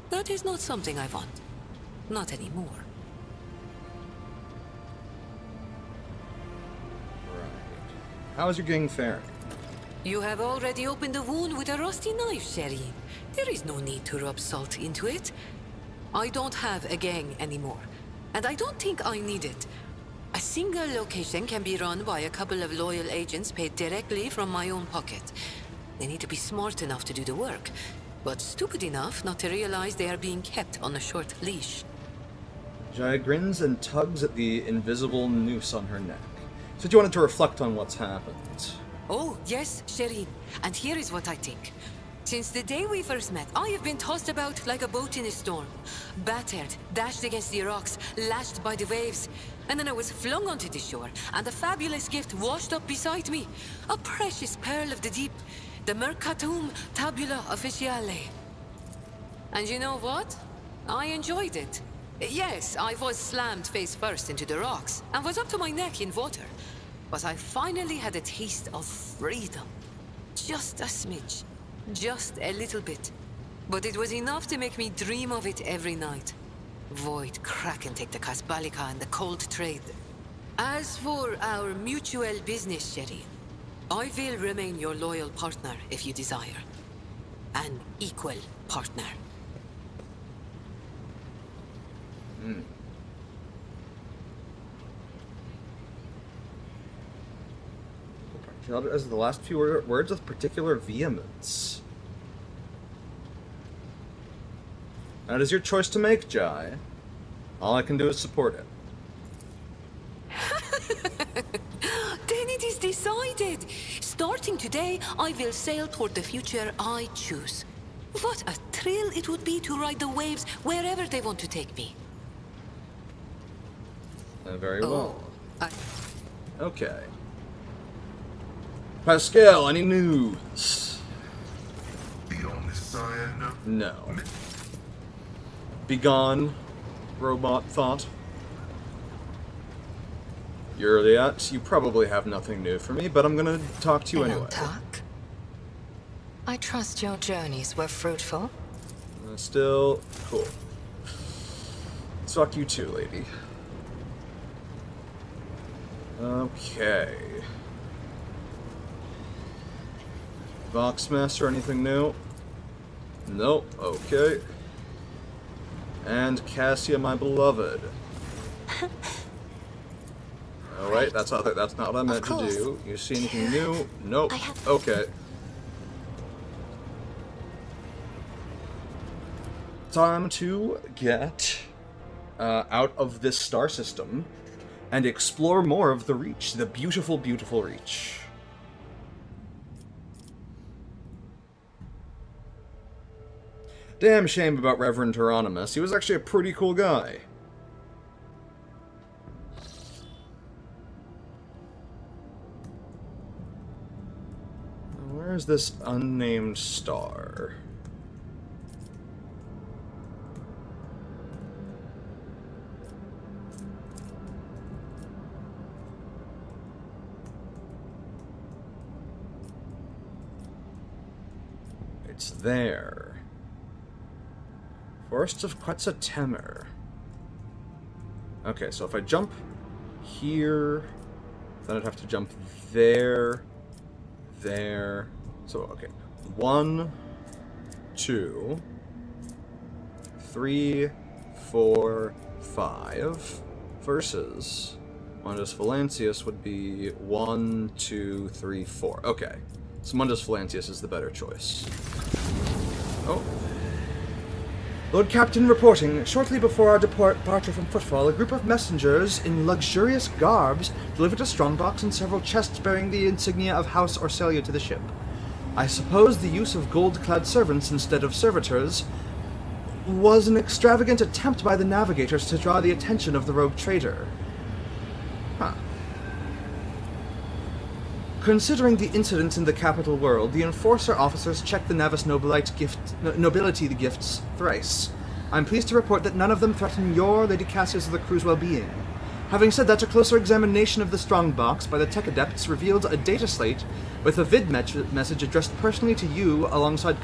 That is not something I want. Not anymore. Right. How is your gang faring? You have already opened the wound with a rusty knife, Shireen. There is no need to rub salt into it. I don't have a gang anymore, and I don't think I need it. A single location can be run by a couple of loyal agents paid directly from my own pocket. They need to be smart enough to do the work, but stupid enough not to realize they are being kept on a short leash. Jai grins and tugs at the invisible noose on her neck. Said you wanted to reflect on what's happened. Oh, yes, Shireen. And here is what I think. Since the day we first met, I have been tossed about like a boat in a storm. Battered, dashed against the rocks, lashed by the waves. And then I was flung onto the shore, and a fabulous gift washed up beside me. A precious pearl of the deep. The Mercatum Tabula Officiale. And you know what? I enjoyed it. Yes, I was slammed face first into the rocks, and was up to my neck in water. But I finally had a taste of freedom. Just a smidge. Just a little bit. But it was enough to make me dream of it every night. Void, Kraken, take the Kasbalika and the cold trade. As for our mutual business, Sherry, I will remain your loyal partner if you desire. An equal partner. As the last few words with particular vehemence. That is your choice to make, Jai. All I can do is support it. Then it is decided. Starting today, I will sail toward the future I choose. What a thrill it would be to ride the waves wherever they want to take me. Very well. Oh, Okay. Pascal, any news? The Omniscient? No. Begone, robot thought. You're the you probably have nothing new for me, but I'm gonna talk to you Hello, anyway. Tuck. I trust your journeys were fruitful. Still cool. Fuck you too, lady. Okay. Voxmaster, anything new? Nope. Okay. And Cassia, my beloved. All right, that's not what I meant to do. You see anything new? Nope. Okay. Time to get out of this star system and explore more of the Reach, the beautiful, beautiful Reach. Damn shame about Reverend Hieronymus. He was actually a pretty cool guy. Where's this unnamed star? It's there. Forest of Quetzaltemer. Okay, so if I jump here, then I'd have to jump there, there. So, okay. 1, 2, 3, 4, 5 versus Mundus Valancius would be 1, 2, 3, 4. Okay. So Mundus Valancius is the better choice. Oh. Lord Captain reporting, shortly before our departure from Footfall, a group of messengers in luxurious garbs delivered a strongbox and several chests bearing the insignia of House Orcelia to the ship. I suppose the use of gold-clad servants instead of servitors was an extravagant attempt by the navigators to draw the attention of the rogue trader. Huh. Considering the incidents in the capital world, the Enforcer officers checked the Navis Nobility gifts thrice. I'm pleased to report that none of them threaten your, Lady Cassius, or the crew's well-being. Having said that, a closer examination of the strongbox by the tech adepts revealed a data slate with a vid message addressed personally to you alongside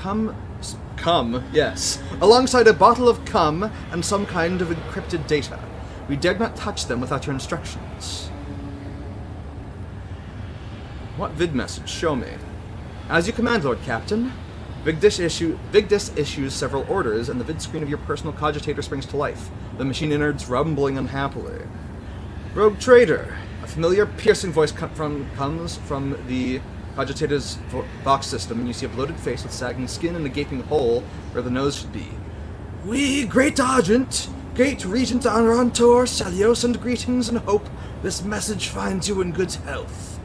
alongside a bottle of cum and some kind of encrypted data. We dared not touch them without your instructions. What vid message? Show me. As you command, Lord Captain. Vigdis issues several orders, and the vid screen of your personal cogitator springs to life, the machine innards rumbling unhappily. Rogue Trader. A familiar, piercing voice comes from the cogitator's box system, and you see a bloated face with sagging skin and a gaping hole where the nose should be. We, Great Regent Arantor Celios, send greetings and hope this message finds you in good health.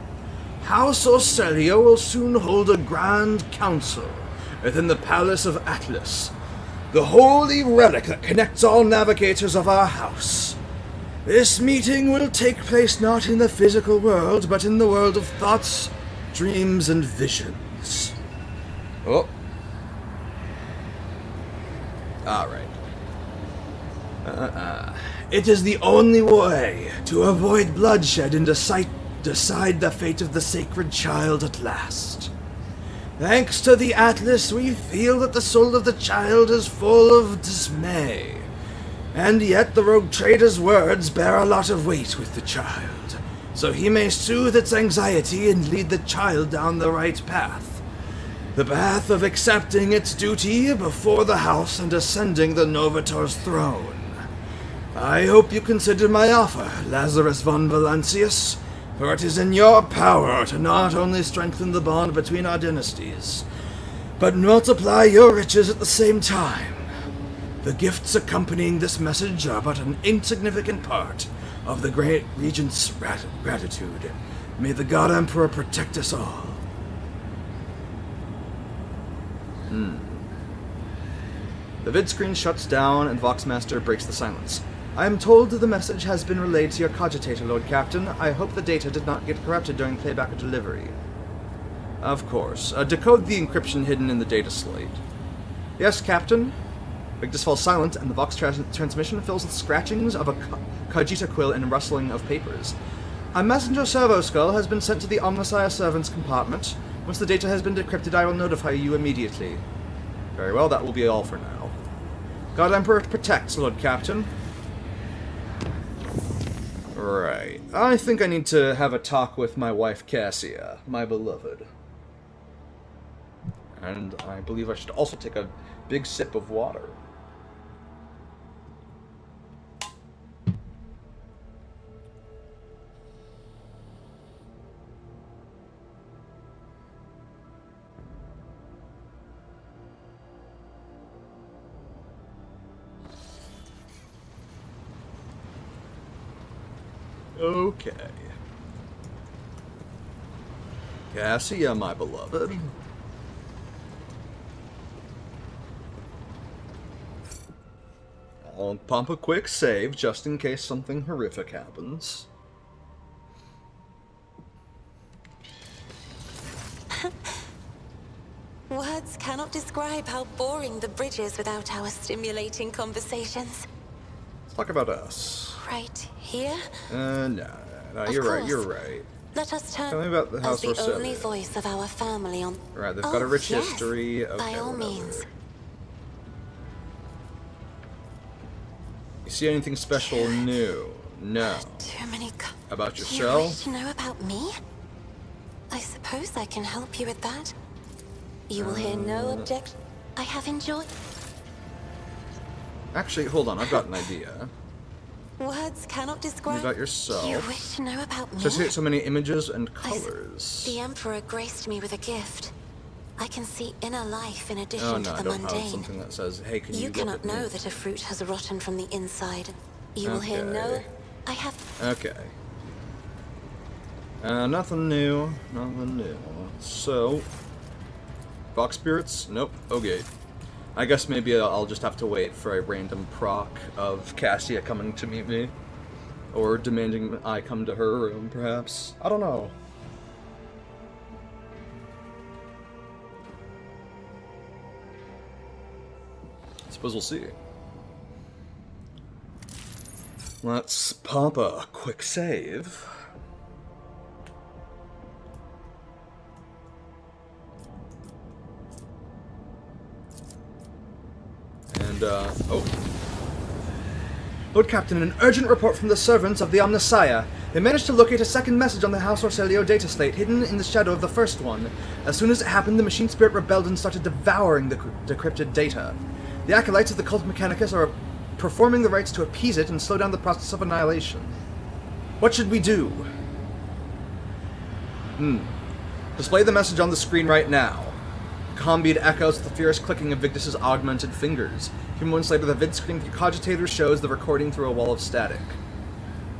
House Orcelia will soon hold a grand council within the Palace of Atlas, the holy relic that connects all navigators of our house. This meeting will take place not in the physical world, but in the world of thoughts, dreams, and visions. Oh. Alright. It is the only way to avoid bloodshed and decide the fate of the sacred child at last. Thanks to the Atlas, we feel that the soul of the child is full of dismay. And yet the rogue trader's words bear a lot of weight with the child, so he may soothe its anxiety and lead the child down the right path. The path of accepting its duty before the house and ascending the Novator's throne. I hope you consider my offer, Lazarus von Valancius, for it is in your power to not only strengthen the bond between our dynasties, but multiply your riches at the same time. The gifts accompanying this message are but an insignificant part of the Great Regent's gratitude. May the God Emperor protect us all. The vid screen shuts down and Voxmaster breaks the silence. I am told the message has been relayed to your cogitator, Lord Captain. I hope the data did not get corrupted during playback or delivery. Of course. Decode the encryption hidden in the data slate. Yes, Captain? Vigdis falls silent, and the Vox transmission fills with scratchings of a cogita quill and rustling of papers. A messenger servo skull has been sent to the Omnissiah servants' compartment. Once the data has been decrypted, I will notify you immediately. Very well, that will be all for now. God Emperor protects, Lord Captain. Right. I think I need to have a talk with my wife Cassia, my beloved. And I believe I should also take a big sip of water. Okay. Cassia, my beloved. I'll pump a quick save just in case something horrific happens. Words cannot describe how boring the bridge is without our stimulating conversations. Let's talk about us. Right here? No, you're right, you're right. Let us turn Tell me about the House as the Orcelia. only voice of our family on... Right, they've got a rich yes, history. Okay, by all whatever. means. You see anything special new? No. Too many About You yourself? wish to know about me? I suppose I can help you with that. You will hear no objection. I have enjoyed... Actually, hold on, I've got an idea. Words cannot describe. About yourself. You wish to know about me? Associate so many images and colors. The Emperor graced me with a gift. I can see inner life in addition Oh no, to I the don't have mundane. something that says, hey, can you You look cannot at me? know that a fruit has rotten from the inside. You will hear no. Okay. I have. Okay. Nothing new. Nothing new. So, Fox Spirits? Nope. Okay. I guess maybe I'll just have to wait for a random proc of Cassia coming to meet me. Or demanding I come to her room, perhaps. I don't know. Suppose we'll see. Let's pop a quick save. And, oh. Lord Captain, an urgent report from the servants of the Omnissiah. They managed to locate a second message on the House Orselio data slate, hidden in the shadow of the first one. As soon as it happened, the machine spirit rebelled and started devouring the decrypted data. The acolytes of the cult Mechanicus are performing the rites to appease it and slow down the process of annihilation. What should we do? Display the message on the screen right now. Combead echoes with the fierce clicking of Victus's augmented fingers. A few moments later, the vid screen for Cogitator shows the recording through a wall of static.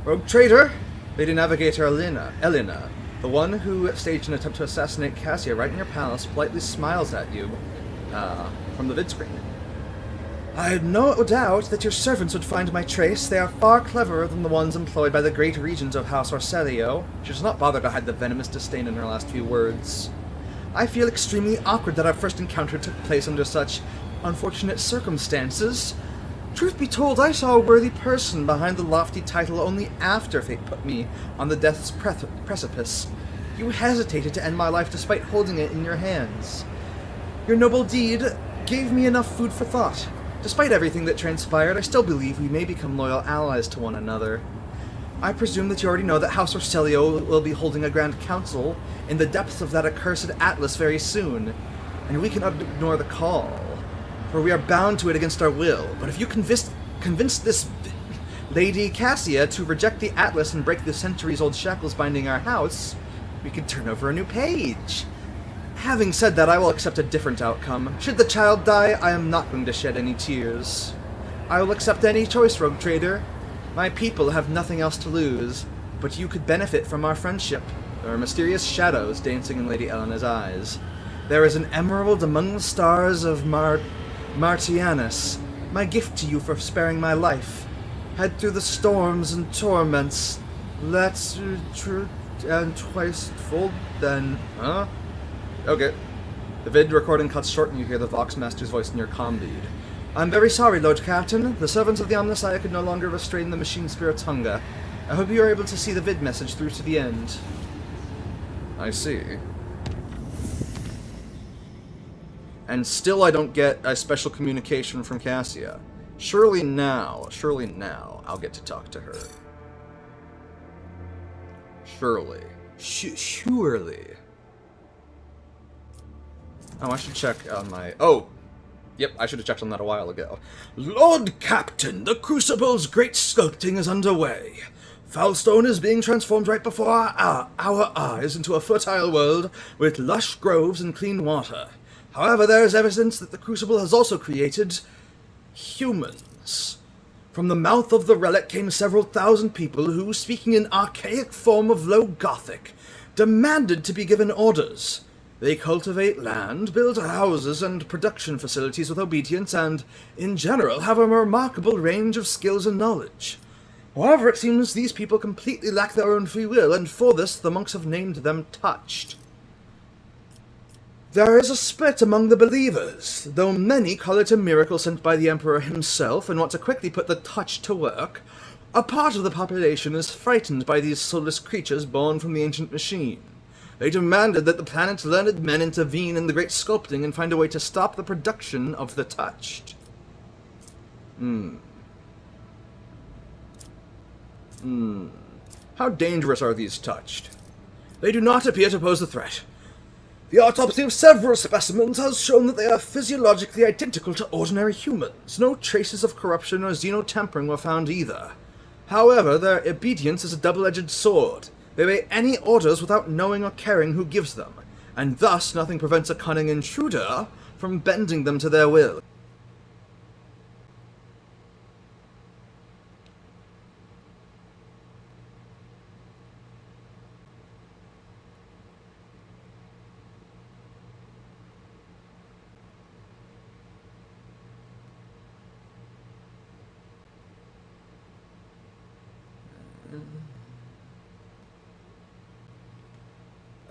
Rogue traitor! Lady Navigator Elena, the one who staged an attempt to assassinate Cassia right in your palace, politely smiles at you from the vid screen. I had no doubt that your servants would find my trace. They are far cleverer than the ones employed by the great regents of House Orselio. She does not bother to hide the venomous disdain in her last few words. I feel extremely awkward that our first encounter took place under such unfortunate circumstances. Truth be told, I saw a worthy person behind the lofty title only after fate put me on the death's precipice. You hesitated to end my life despite holding it in your hands. Your noble deed gave me enough food for thought. Despite everything that transpired, I still believe we may become loyal allies to one another. I presume that you already know that House Orselio will be holding a grand council in the depths of that accursed Atlas very soon, and we cannot ignore the call, for we are bound to it against our will. But if you convince this Lady Cassia to reject the Atlas and break the centuries-old shackles binding our house, we can turn over a new page. Having said that, I will accept a different outcome. Should the child die, I am not going to shed any tears. I will accept any choice, Rogue Trader. My people have nothing else to lose, but you could benefit from our friendship. There are mysterious shadows dancing in Lady Elena's eyes. There is an emerald among the stars of Martianus, my gift to you for sparing my life. Head through the storms and torments. Let's and twice fold then, huh? Okay. The vid recording cuts short and you hear the Vox Master's voice in your combead. I'm very sorry, Lord Captain. The servants of the Omnissiah could no longer restrain the machine spirit's hunger. I hope you are able to see the vid message through to the end. I see. And still I don't get a special communication from Cassia. Surely now, I'll get to talk to her. Surely. Surely. Oh, I should check on my... Oh! Yep, I should have checked on that a while ago. Lord Captain, the Crucible's great sculpting is underway. Foulstone is being transformed right before our eyes into a fertile world with lush groves and clean water. However, there is evidence that the Crucible has also created humans. From the mouth of the relic came several thousand people who, speaking in archaic form of Low Gothic, demanded to be given orders. They cultivate land, build houses and production facilities with obedience, and, in general, have a remarkable range of skills and knowledge. However, it seems these people completely lack their own free will, and for this the monks have named them Touched. There is a split among the believers, though many call it a miracle sent by the Emperor himself and want to quickly put the Touched to work. A part of the population is frightened by these soulless creatures born from the ancient machine. They demanded that the planet's learned men intervene in the great sculpting and find a way to stop the production of the Touched. How dangerous are these Touched? They do not appear to pose a threat. The autopsy of several specimens has shown that they are physiologically identical to ordinary humans. No traces of corruption or xenotampering were found either. However, their obedience is a double-edged sword. They obey any orders without knowing or caring who gives them, and thus nothing prevents a cunning intruder from bending them to their will.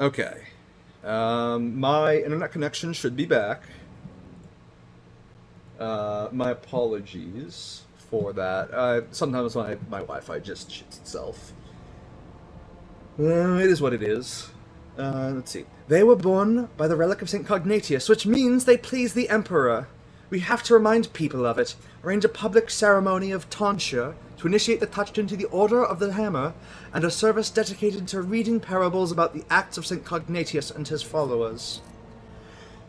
Okay. My internet connection should be back. My apologies for that. Sometimes my Wi-Fi just shits itself. It is what it is. Let's see. They were born by the relic of St. Cognatius, which means they please the Emperor. We have to remind people of it, arrange a public ceremony of tonsure to initiate the touched into the Order of the Hammer, and a service dedicated to reading parables about the acts of St. Cognatius and his followers.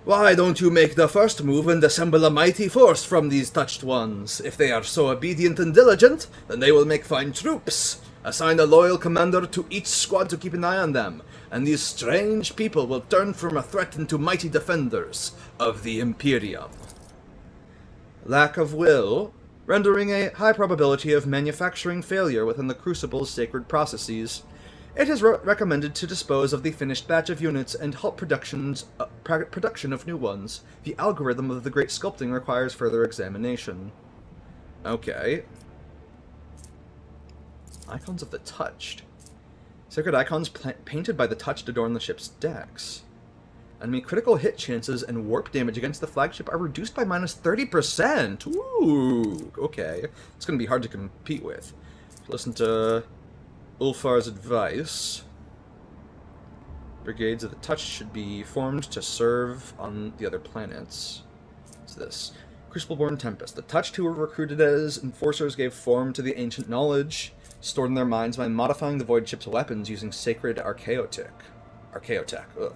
Why don't you make the first move and assemble a mighty force from these touched ones? If they are so obedient and diligent, then they will make fine troops. Assign a loyal commander to each squad to keep an eye on them, and these strange people will turn from a threat into mighty defenders of the Imperium. Lack of will, rendering a high probability of manufacturing failure within the Crucible's sacred processes. It is recommended to dispose of the finished batch of units and halt production of new ones. The algorithm of the Great Sculpting requires further examination. Okay. Icons of the Touched. Sacred icons painted by the Touched adorn the ship's decks. Enemy critical hit chances and warp damage against the flagship are reduced by -30%. Ooh, okay. It's going to be hard to compete with. Listen to Ulfar's advice. Brigades of the Touched should be formed to serve on the other planets. What's this? Crucibleborn Tempest. The Touched who were recruited as enforcers gave form to the ancient knowledge stored in their minds by modifying the Void Ship's weapons using sacred archaeotech. Ugh.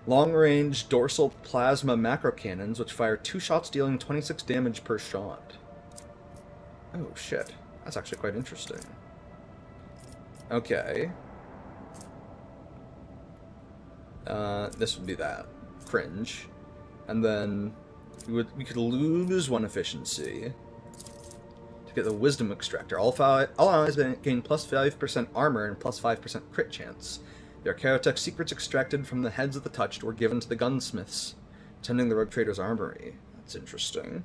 Long-range dorsal plasma macro cannons, which fire 2 shots dealing 26 damage per shot. Oh shit, that's actually quite interesting. Okay. This would be that. Cringe. And then we could lose 1 efficiency to get the Wisdom Extractor. All allies gain +5% armor and +5% crit chance. The Archaeotech secrets extracted from the heads of the Touched were given to the gunsmiths, tending the Rogue Trader's armory. That's interesting.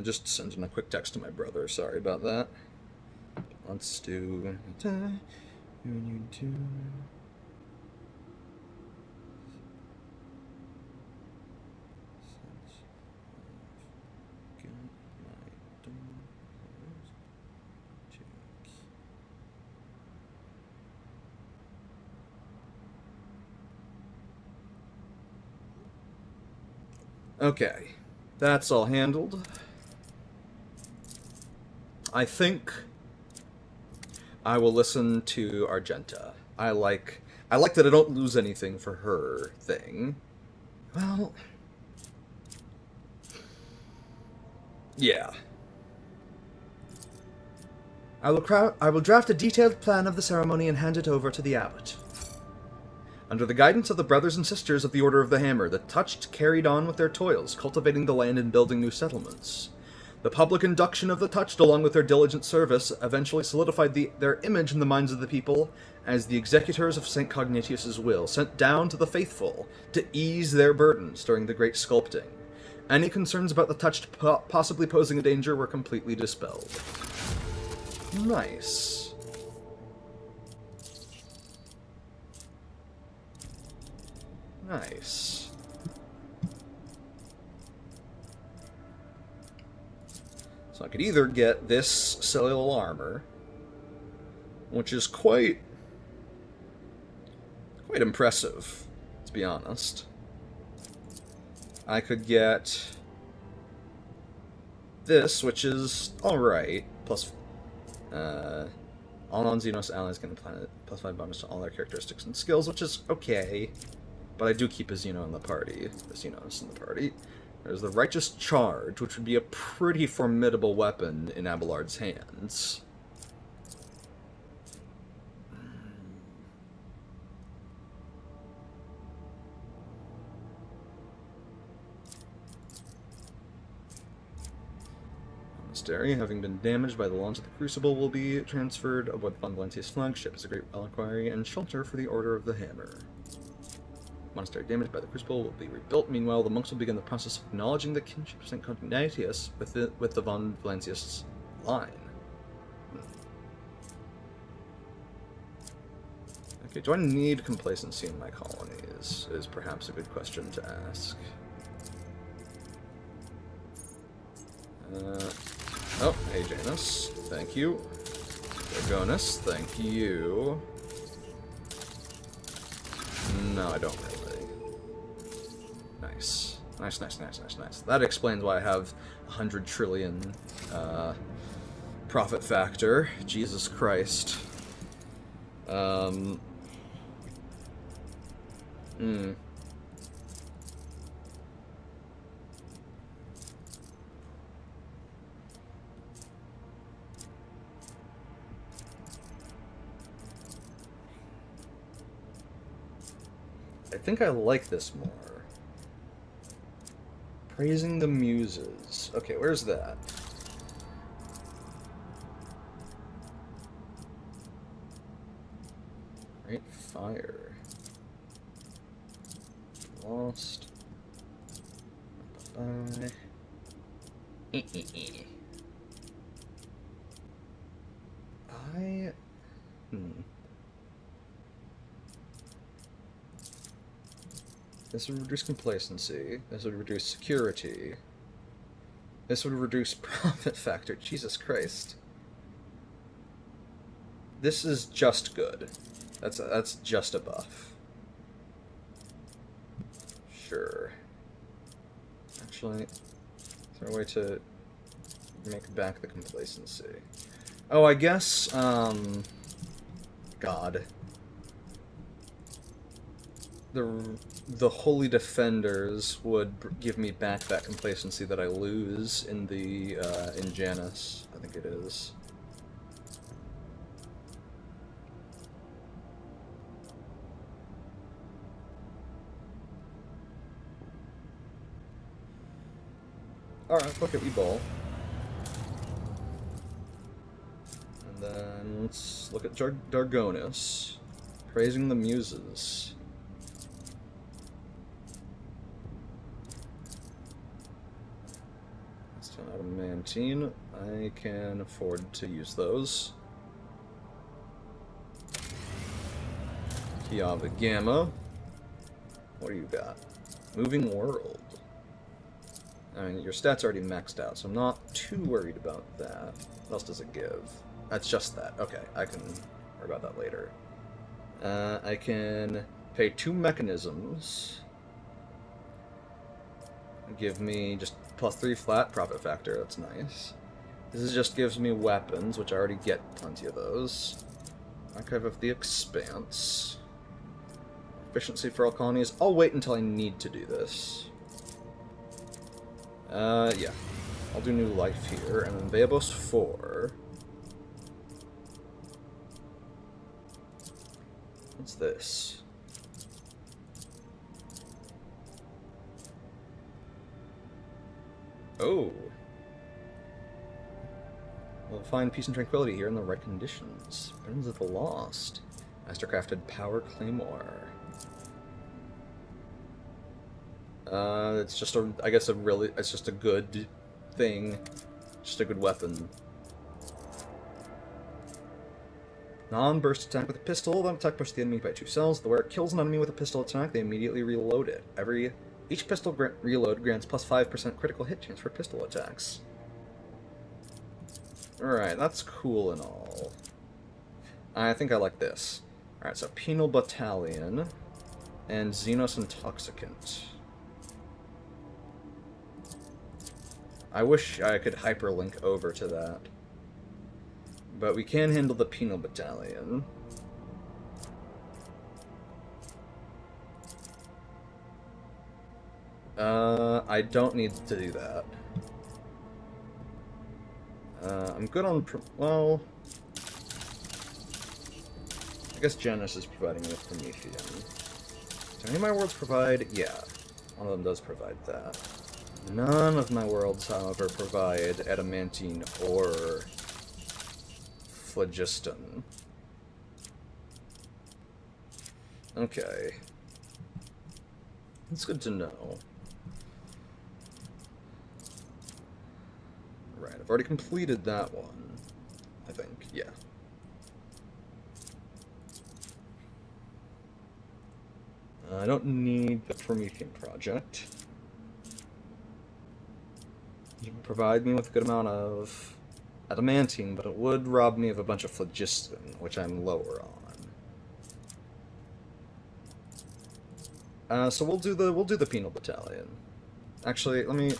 Just sending a quick text to my brother. Sorry about that. Let's do... Okay, that's all handled. I think I will listen to Argenta. I like that I don't lose anything for her thing. Well, yeah. I will draft a detailed plan of the ceremony and hand it over to the abbot. Under the guidance of the brothers and sisters of the Order of the Hammer, the Touched carried on with their toils, cultivating the land and building new settlements. The public induction of the Touched, along with their diligent service, eventually solidified their image in the minds of the people as the executors of St. Cognatius's will, sent down to the faithful to ease their burdens during the Great Sculpting. Any concerns about the Touched possibly posing a danger were completely dispelled. Nice. Nice. So I could either get this cellular armor, which is quite impressive, to be honest. I could get this, which is alright. Plus, all non-Xenos allies get the planet plus 5 bonus to all their characteristics and skills, which is okay. But I do keep a Xeno in the party. The Xenos in the party. There's the Righteous Charge, which would be a pretty formidable weapon in Abelard's hands. Monastery, having been damaged by the launch of the Crucible, will be transferred aboard Von Valencia's flagship as a great reliquary and shelter for the Order of the Hammer. Monastery damaged by the Crucible will be rebuilt. Meanwhile, the monks will begin the process of acknowledging the kinship of St. Cognitius with the Von Valencia's line. Okay, do I need complacency in my colonies? Is perhaps a good question to ask. Oh, hey Janus, thank you. Dragonus, thank you. No, I don't really. Nice. Nice, nice, nice, nice, nice. That explains why I have 100 trillion profit factor. Jesus Christ. I think I like this more. Praising the Muses. Okay, where's that? Great Fire. Lost. Bye. This would reduce complacency. This would reduce security. This would reduce profit factor. Jesus Christ. This is just good. That's just a buff. Sure. Actually, is there a way to make back the complacency? Oh, I guess, God. The Holy Defenders would give me back that complacency that I lose in the, in Janus, I think it is. Alright, look at Ebol. And then let's look at Dargonus. Praising the Muses. That's 10 out of Mantine. I can afford to use those. Kiava Gamma. What do you got? Moving World. I mean, your stat's already maxed out, so I'm not too worried about that. What else does it give? That's just that. Okay, I can worry about that later. I can pay 2 mechanisms. Give me just +3 flat profit factor, that's nice. This just gives me weapons, which I already get plenty of those. Archive of the Expanse. Efficiency for all colonies. I'll wait until I need to do this. Yeah. I'll do new life here, and then Veabos 4. What's this? Oh. We'll find peace and tranquility here in the right conditions. Friends of the Lost. Mastercrafted Power Claymore. It's just I guess it's just a good thing. Just a good weapon. Non-burst attack with a pistol. That attack pushes the enemy by 2 cells. The wearer kills an enemy with a pistol attack, they immediately reload it. Each pistol reload grants +5% critical hit chance for pistol attacks. Alright, that's cool and all. I think I like this. Alright, so Penal Battalion and Xenos Intoxicant. I wish I could hyperlink over to that. But we can handle the Penal Battalion. I don't need to do that. I'm good on... well... I guess Janus is providing me with Promethean. Do any of my worlds provide? Yeah. One of them does provide that. None of my worlds, however, provide Adamantine or Phlogiston. Okay. It's good to know. Right, I've already completed that one. I think, yeah. I don't need the Promethean project. You can provide me with a good amount of Adamantine, but it would rob me of a bunch of Phlogiston, which I'm lower on. So we'll do the Penal Battalion. Actually, let me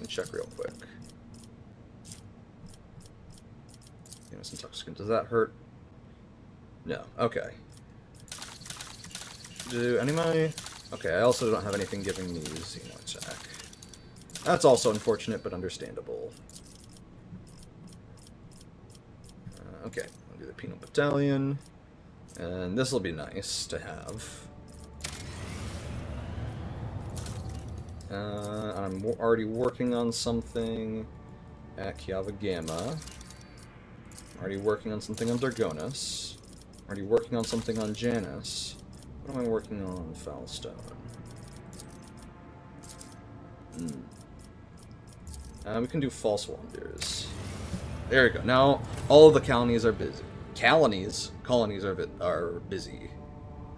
check real quick. Venus Intoxicant, does that hurt? No. Okay. Do any of my... okay, I also don't have anything giving me Xeno attack. That's also unfortunate, but understandable. Okay, I'll do the Penal Battalion. And this will be nice to have. I'm already working on something at Kiava Gamma. I'm already working on something on Dargonus. I'm already working on something on Janus. What am I working on, Foulstone? We can do False Wonders. There we go. Now, all of the colonies are busy. Colonies are busy.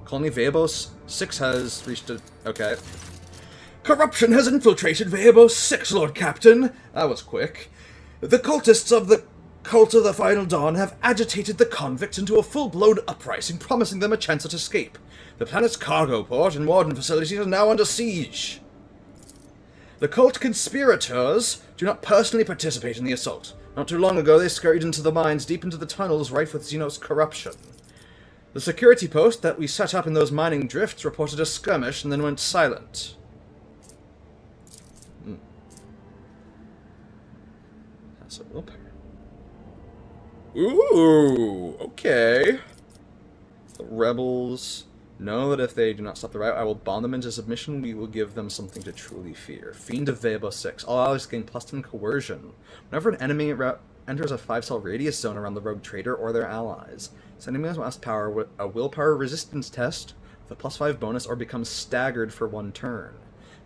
Colony Veabos 6 has reached a... okay. Corruption has infiltrated Veabos 6, Lord Captain. That was quick. The cultists of the Cult of the Final Dawn have agitated the convicts into a full-blown uprising, promising them a chance at escape. The planet's cargo port and warden facilities are now under siege. The cult conspirators do not personally participate in the assault. Not too long ago, they scurried into the mines, deep into the tunnels, rife with Xenos corruption. The security post that we set up in those mining drifts reported a skirmish and then went silent. That's a willpower. Ooh, okay. The rebels know that if they do not stop the riot, I will bond them into submission. We will give them something to truly fear. Fiend of Veba 6. All allies gain +10 coercion. Whenever an enemy enters a 5-cell radius zone around the rogue trader or their allies, sending them must power a willpower resistance test with a +5 bonus or becomes staggered for 1 turn.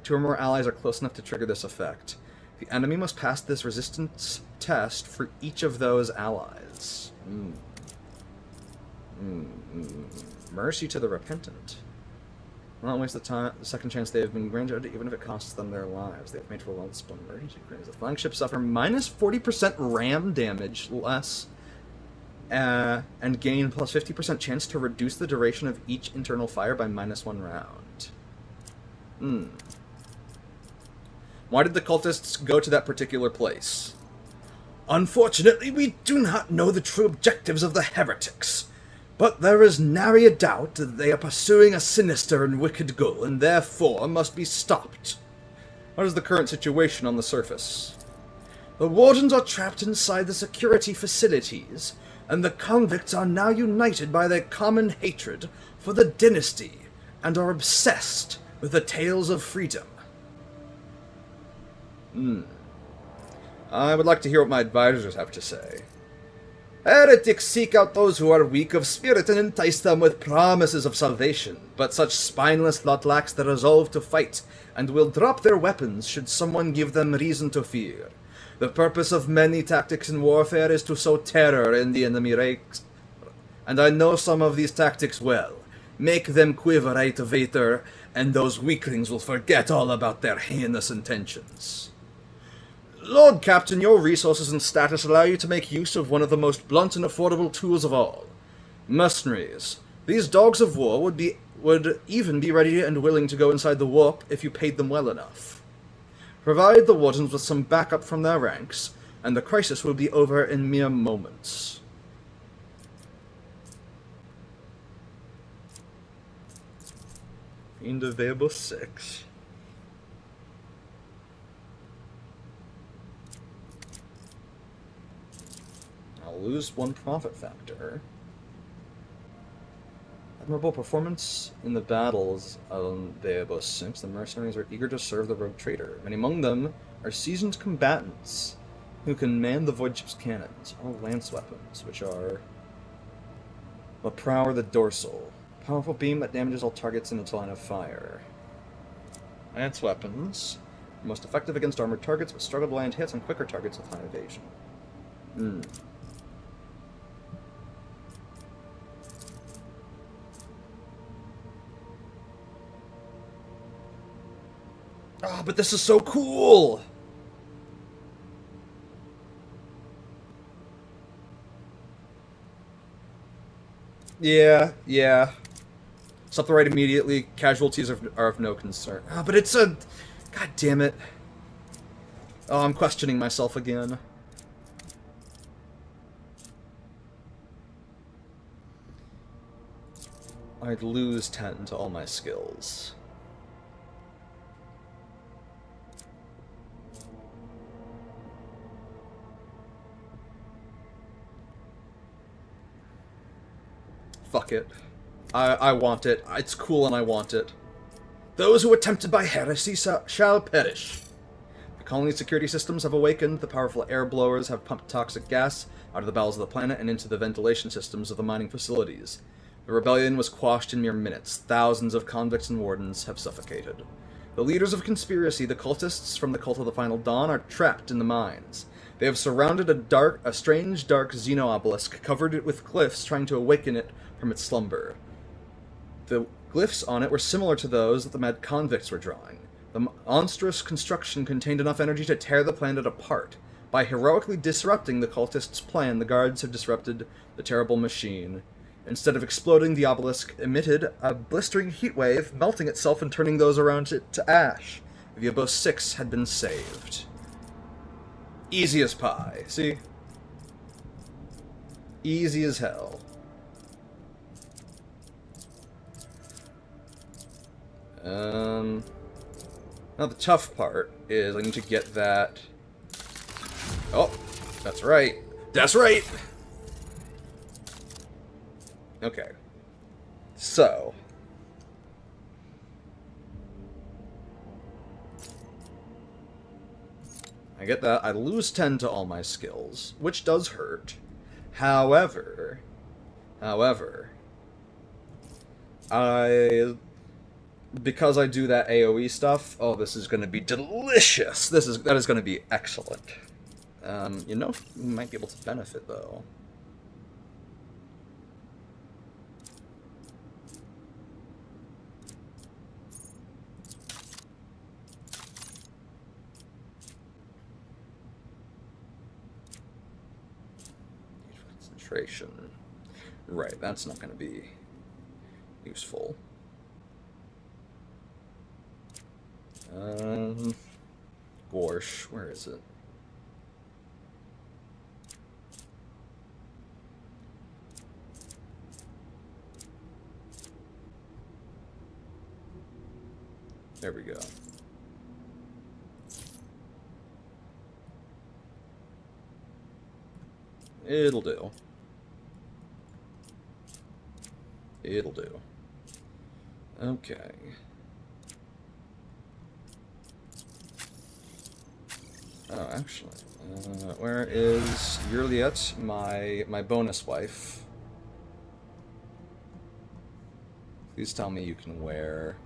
2 or more allies are close enough to trigger this effect. The enemy must pass this resistance test for each of those allies. Mercy to the repentant. Will not waste the second chance they have been granted, even if it costs them their lives. They have made for multiple emergency cranes. The flagships suffer minus 40% ram damage less, and gain plus 50% chance to reduce the duration of each internal fire by -1 round. Why did the cultists go to that particular place? Unfortunately, we do not know the true objectives of the heretics. But there is nary a doubt that they are pursuing a sinister and wicked goal, and therefore must be stopped. What is the current situation on the surface? The wardens are trapped inside the security facilities, and the convicts are now united by their common hatred for the dynasty, and are obsessed with the tales of freedom. I would like to hear what my advisors have to say. Heretics seek out those who are weak of spirit and entice them with promises of salvation, but such spineless lot lacks the resolve to fight, and will drop their weapons should someone give them reason to fear. The purpose of many tactics in warfare is to sow terror in the enemy ranks, and I know some of these tactics well. Make them quiver, Vader, and those weaklings will forget all about their heinous intentions. Lord Captain, your resources and status allow you to make use of one of the most blunt and affordable tools of all. Mercenaries. These dogs of war would even be ready and willing to go inside the warp if you paid them well enough. Provide the Wardens with some backup from their ranks, and the crisis will be over in mere moments. Fiend available 6. I'll lose 1 profit factor. Admirable performance in the battles of the Abos 6. The mercenaries are eager to serve the rogue trader. Many among them are seasoned combatants who can man the void ship's cannons, or lance weapons, which are the prow or the dorsal. Powerful beam that damages all targets in its line of fire. Lance weapons. Most effective against armored targets, but struggle to land hits on quicker targets with high evasion. Oh, but this is so cool! Yeah. Stop the right immediately. Casualties are of no concern. Ah, but it's a... God damn it. Oh, I'm questioning myself again. I'd lose 10 to all my skills. Fuck it. I want it. It's cool and I want it. Those who are tempted by heresy shall perish. The colony's security systems have awakened. The powerful air blowers have pumped toxic gas out of the bowels of the planet and into the ventilation systems of the mining facilities. The rebellion was quashed in mere minutes. Thousands of convicts and wardens have suffocated. The leaders of conspiracy, the cultists from the Cult of the Final Dawn, are trapped in the mines. They have surrounded a strange, dark xeno-obelisk, covered it with glyphs, trying to awaken it from its slumber. The glyphs on it were similar to those that the mad convicts were drawing. The monstrous construction contained enough energy to tear the planet apart. By heroically disrupting the cultists' plan, the guards have disrupted the terrible machine. Instead of exploding, the obelisk emitted a blistering heat wave, melting itself and turning those around it to ash. The Abos 6 had been saved. Easy as pie. See? Easy as hell. Now the tough part is I need to get that... Oh, that's right. That's right! Okay. So... I get that. I lose 10 to all my skills, which does hurt. However, because I do that AoE stuff, oh, this is going to be delicious. That is going to be excellent. You know, you might be able to benefit, though. Concentration. Right, that's not going to be useful. Gorsh, where is it? There we go. It'll do. It'll do. Okay. Oh, actually, where is Yurliet, my bonus wife? Please tell me you can wear...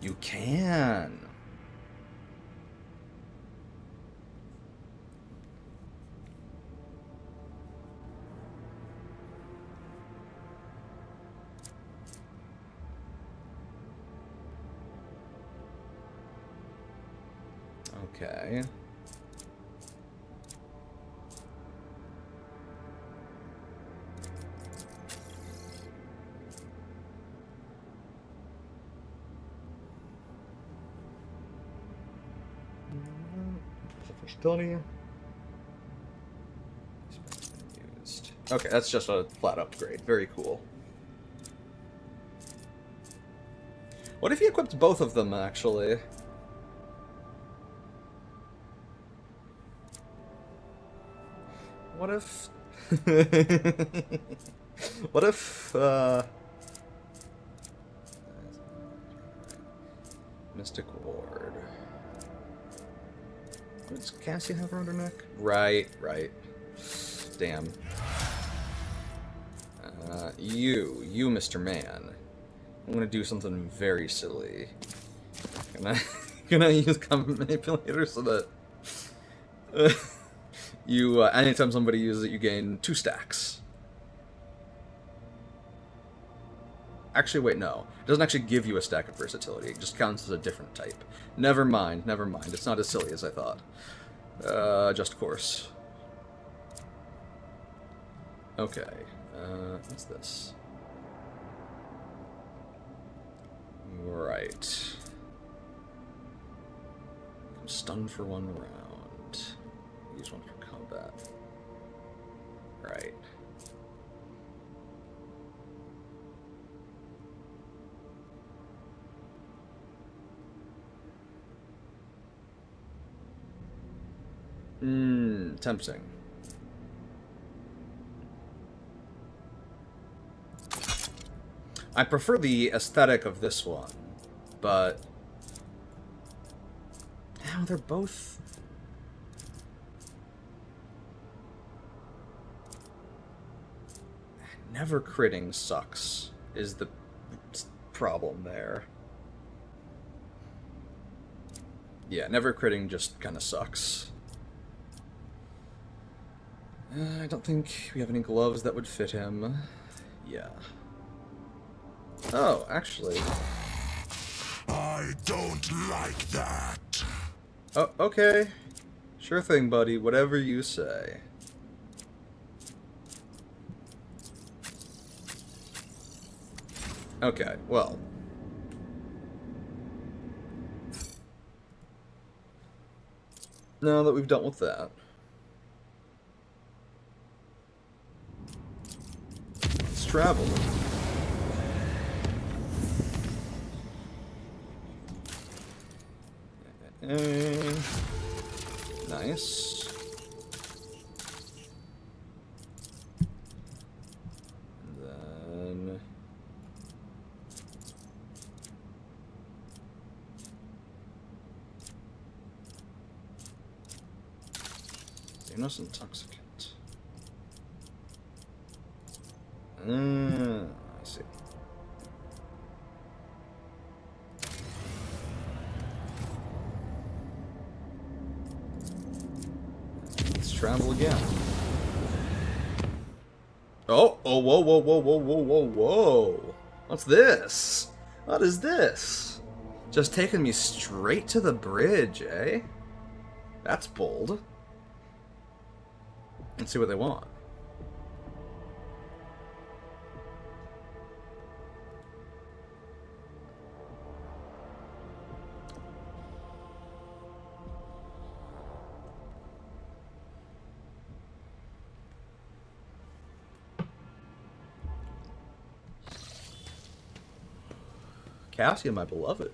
You can! Okay. Versatility. Used. Okay, that's just a flat upgrade. Very cool. What if he equipped both of them, actually? What if... what if, Mystic Ward. What does Cassie have around her neck? Right. Damn. You, Mr. Man. I'm gonna do something very silly. Gonna use Combat Manipulator so that you, anytime somebody uses it, you gain 2 stacks. Actually, wait, no. It doesn't actually give you a stack of versatility. It just counts as a different type. Never mind. It's not as silly as I thought. Just course. Okay. What's this? Right. I'm stunned for 1 round. Use 1 for combat. Right. Tempting. I prefer the aesthetic of this one, but... now they're both... never critting sucks, is the problem there. Yeah, never critting just kind of sucks. I don't think we have any gloves that would fit him. Yeah. Oh, actually. I don't like that. Oh, okay. Sure thing, buddy. Whatever you say. Okay, well. Now that we've dealt with that. Let's travel. Nice. And then... Xenos Intoxicant. I see. Let's travel again. Oh, whoa. What's this? What is this? Just taking me straight to the bridge, eh? That's bold. Let's see what they want. Cassia, my beloved.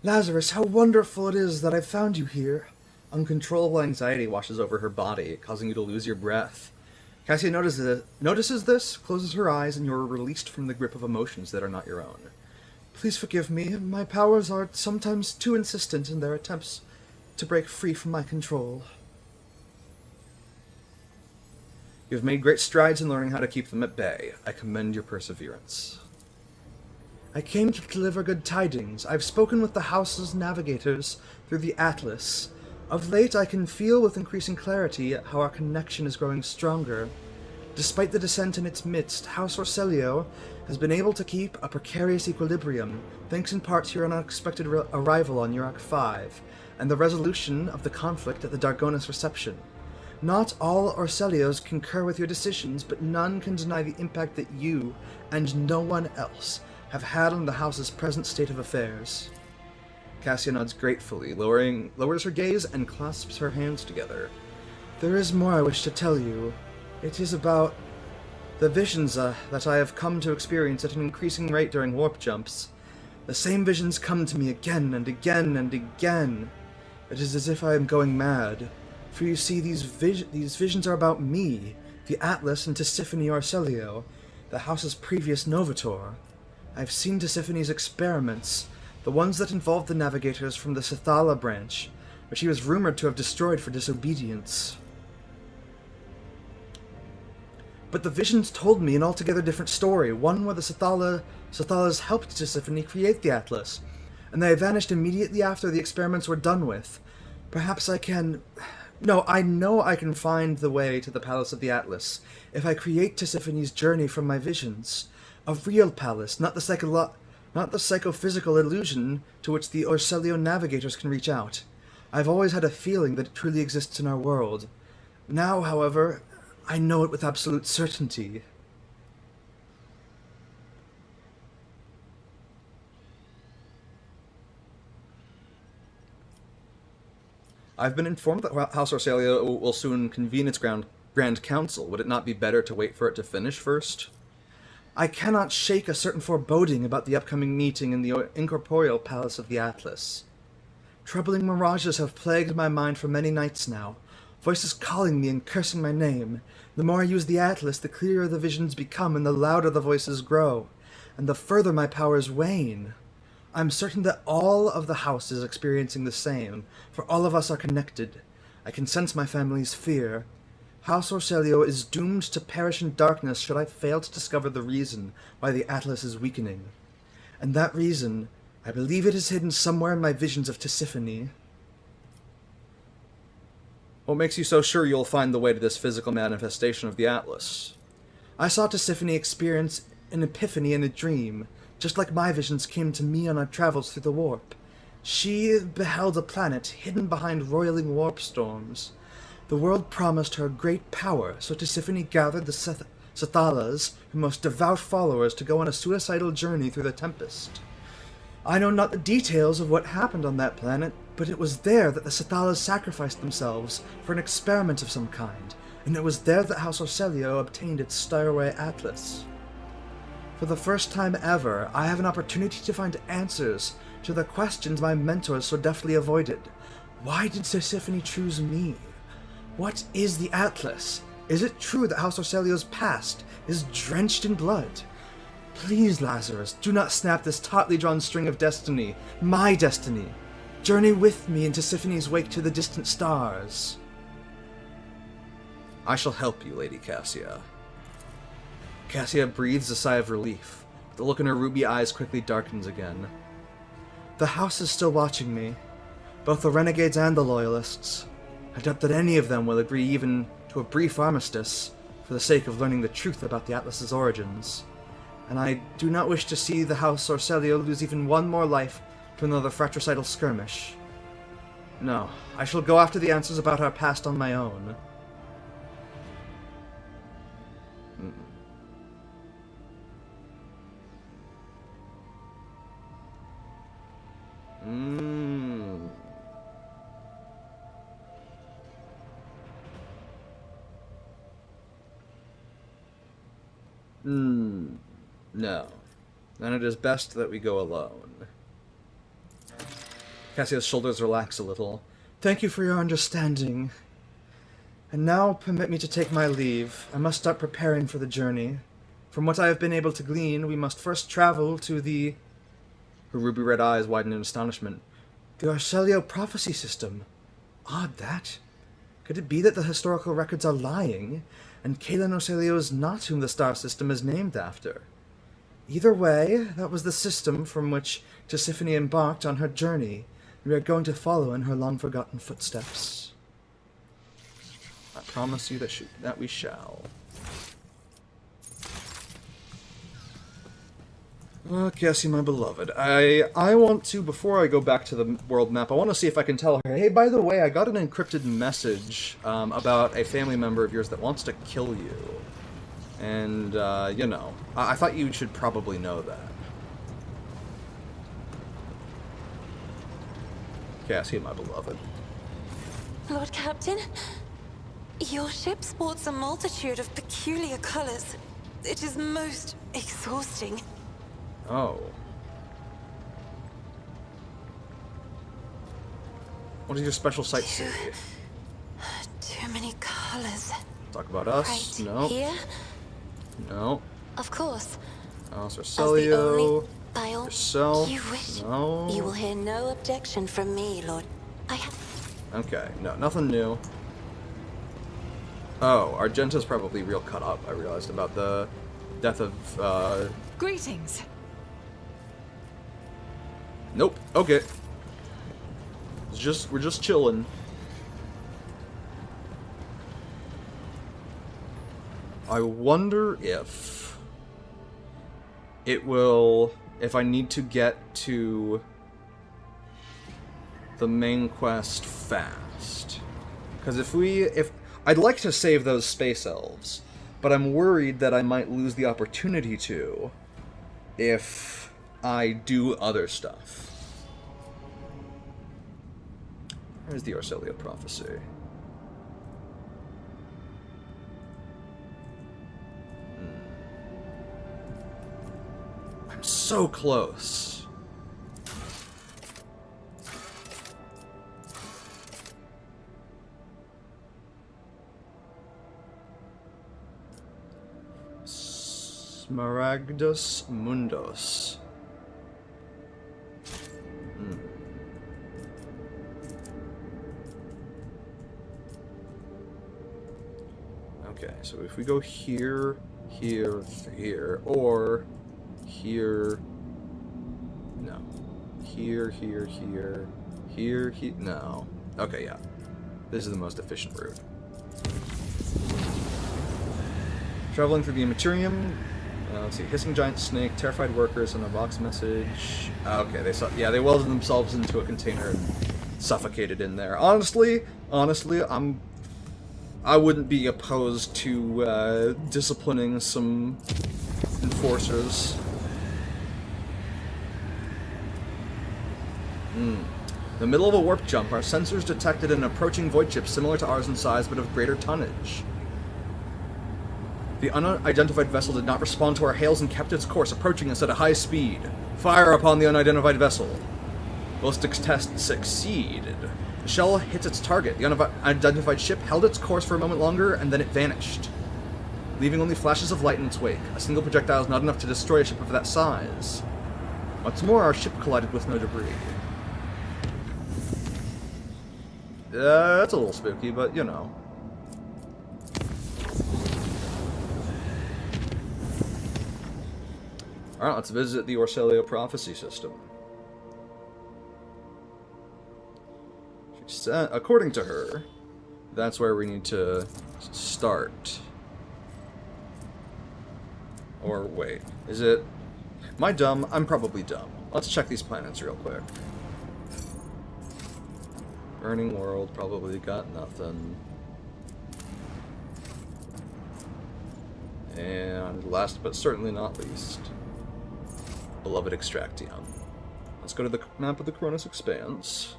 Lazarus, how wonderful it is that I've found you here. Uncontrollable anxiety washes over her body, causing you to lose your breath. Cassia notices this, closes her eyes, and you are released from the grip of emotions that are not your own. Please forgive me. My powers are sometimes too insistent in their attempts to break free from my control. You have made great strides in learning how to keep them at bay. I commend your perseverance. I came to deliver good tidings. I've spoken with the House's navigators through the Atlas. Of late, I can feel with increasing clarity how our connection is growing stronger. Despite the descent in its midst, House Orselio has been able to keep a precarious equilibrium, thanks in part to your unexpected arrival on Yurak 5, and the resolution of the conflict at the Dargonis reception. Not all Orselios concur with your decisions, but none can deny the impact that you, and no one else, have had on the House's present state of affairs. Cassia nods gratefully, lowers her gaze and clasps her hands together. There is more I wish to tell you. It is about the visions that I have come to experience at an increasing rate during warp jumps. The same visions come to me again and again and again. It is as if I am going mad. For you see, these visions are about me, the Atlas, and Tisiphone Arcelio, the house's previous Novator. I have seen Tisiphone's experiments, the ones that involved the navigators from the Sithala branch, which he was rumored to have destroyed for disobedience. But the visions told me an altogether different story, one where the Sithalas helped Tisiphone create the Atlas, and they vanished immediately after the experiments were done with. Perhaps I can... No, I know I can find the way to the Palace of the Atlas, if I create Tisiphone's journey from my visions. A real palace, not the psychophysical illusion to which the Arcelio navigators can reach out. I've always had a feeling that it truly exists in our world. Now, however, I know it with absolute certainty. I've been informed that House Arcelio will soon convene its Grand Council. Would it not be better to wait for it to finish first? I cannot shake a certain foreboding about the upcoming meeting in the incorporeal Palace of the Atlas. Troubling mirages have plagued my mind for many nights now, voices calling me and cursing my name. The more I use the Atlas, the clearer the visions become and the louder the voices grow, and the further my powers wane. I'm certain that all of the house is experiencing the same, for all of us are connected. I can sense my family's fear. House Arcelio is doomed to perish in darkness should I fail to discover the reason why the Atlas is weakening. And that reason, I believe it is hidden somewhere in my visions of Tisiphone. What makes you so sure you'll find the way to this physical manifestation of the Atlas? I saw Tisiphone experience an epiphany in a dream, just like my visions came to me on our travels through the warp. She beheld a planet hidden behind roiling warp storms. The world promised her great power, so Tisiphone gathered the Sithalas, her most devout followers, to go on a suicidal journey through the Tempest. I know not the details of what happened on that planet, but it was there that the Sithalas sacrificed themselves for an experiment of some kind, and it was there that House Arcelio obtained its Starway Atlas. For the first time ever, I have an opportunity to find answers to the questions my mentors so deftly avoided. Why did Tisiphone choose me? What is the Atlas? Is it true that House Arcelio's past is drenched in blood? Please, Lazarus, do not snap this tautly drawn string of destiny, my destiny. Journey with me in Tisiphone's wake to the distant stars. I shall help you, Lady Cassia. Cassia breathes a sigh of relief. The look in her ruby eyes quickly darkens again. The house is still watching me, both the renegades and the loyalists. I doubt that any of them will agree even to a brief armistice for the sake of learning the truth about the Atlas's origins. And I do not wish to see the House Arcelio lose even one more life to another fratricidal skirmish. No, I shall go after the answers about our past on my own. No. Then it is best that we go alone. Cassia's shoulders relax a little. Thank you for your understanding. And now permit me to take my leave. I must start preparing for the journey. From what I have been able to glean, we must first travel to the... Her ruby-red eyes widen in astonishment. The Arcelio prophecy system. Odd that. Could it be that the historical records are lying, and Kaelin Arcelio is not whom the star system is named after? Either way, that was the system from which Tisiphone embarked on her journey. We are going to follow in her long-forgotten footsteps. I promise you that we shall. Cassie, my beloved, I want to, before I go back to the world map, I want to see if I can tell her, hey, by the way, I got an encrypted message about a family member of yours that wants to kill you. And, you know, I thought you should probably know that. Cassie, my beloved. Lord Captain, your ship sports a multitude of peculiar colors. It is most exhausting. Oh. What is your special sight see? Too many colors. Talk about us? Right No. here? No. Of course. As the Celio. only Bile, Yourself? you wish. No. You will hear no objection from me, Lord. I have... Okay, no, nothing new. Oh, Argenta's probably real cut up, I realized, about the death of, Greetings. Nope, okay. We're just chilling. I wonder if it will... if I need to get to the main quest fast. Because if I'd like to save those space elves, but I'm worried that I might lose the opportunity to if I do other stuff. Where's the Orselia prophecy? I'm so close. Smaragdus Mundos. Okay, so if we go here, here, here, or here, no, here, here, here, here, here, no. Okay, yeah. This is the most efficient route. Traveling through the Immaterium. Let's see, hissing giant snake, terrified workers, and a Vox message. Okay, they welded themselves into a container and suffocated in there. Honestly, I wouldn't be opposed to disciplining some enforcers. The middle of a warp jump, our sensors detected an approaching void ship similar to ours in size, but of greater tonnage. The unidentified vessel did not respond to our hails and kept its course, approaching us at a high speed. Fire upon the unidentified vessel. Ballistics test succeeded. The shell hits its target. The unidentified ship held its course for a moment longer, and then it vanished, leaving only flashes of light in its wake. A single projectile is not enough to destroy a ship of that size. What's more, our ship collided with no debris. That's a little spooky, but you know. Alright, let's visit the Orselia prophecy system. She said, according to her, that's where we need to start. Or wait, is it... Am I dumb? I'm probably dumb. Let's check these planets real quick. Burning World, probably got nothing. And last but certainly not least, beloved Extraction. Let's go to the map of the Cronus Expanse.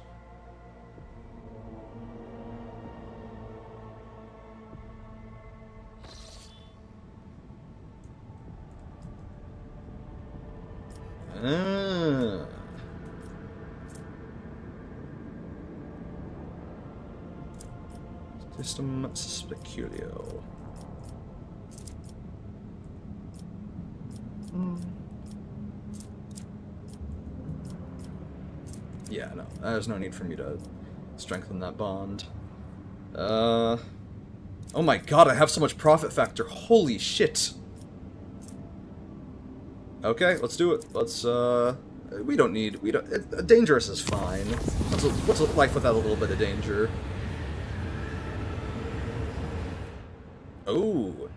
System Speculio. Yeah, no, there's no need for me to strengthen that bond. Oh my god, I have so much profit factor. Holy shit. Okay, let's do it. Let's, dangerous is fine. What's a life without a little bit of danger? Oh.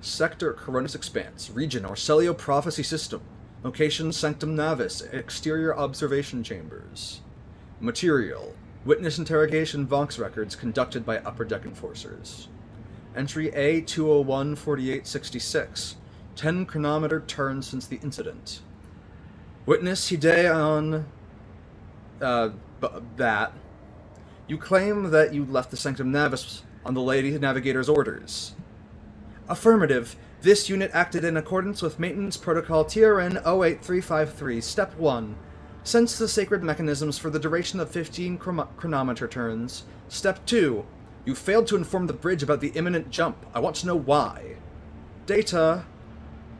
Sector Cronus Expanse. Region Orselio Prophecy System. Location Sanctum Navis. Exterior Observation Chambers. Material. Witness interrogation Vox records conducted by Upper Deck Enforcers. Entry A201-4866. 10 chronometer turns since the incident. Witness Hideon that. You claim that you left the Sanctum Navis on the Lady Navigator's orders. Affirmative. This unit acted in accordance with Maintenance Protocol TRN 08353, Step 1. Sense the sacred mechanisms for the duration of 15 chronometer turns. Step 2. You failed to inform the bridge about the imminent jump. I want to know why. Data.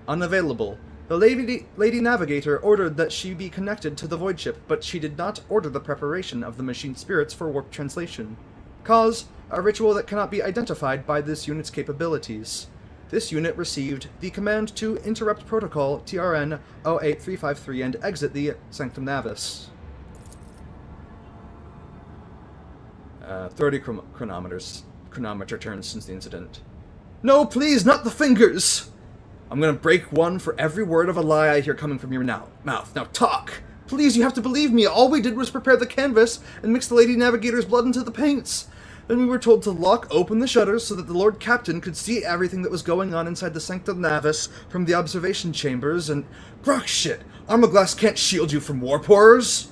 Unavailable. The Lady Navigator ordered that she be connected to the Void Ship, but she did not order the preparation of the machine spirits for warp translation. Cause. A ritual that cannot be identified by this unit's capabilities. This unit received the command to interrupt protocol TRN 08353 and exit the Sanctum Navis. 30 chronometer turns since the incident. No, please, not the fingers! I'm gonna break one for every word of a lie I hear coming from your mouth. Now talk! Please, you have to believe me. All we did was prepare the canvas and mix the Lady Navigator's blood into the paints. Then we were told to lock open the shutters so that the Lord Captain could see everything that was going on inside the Sanctum Navis from the observation chambers, and... Grok shit! Armaglass can't shield you from warp horrors!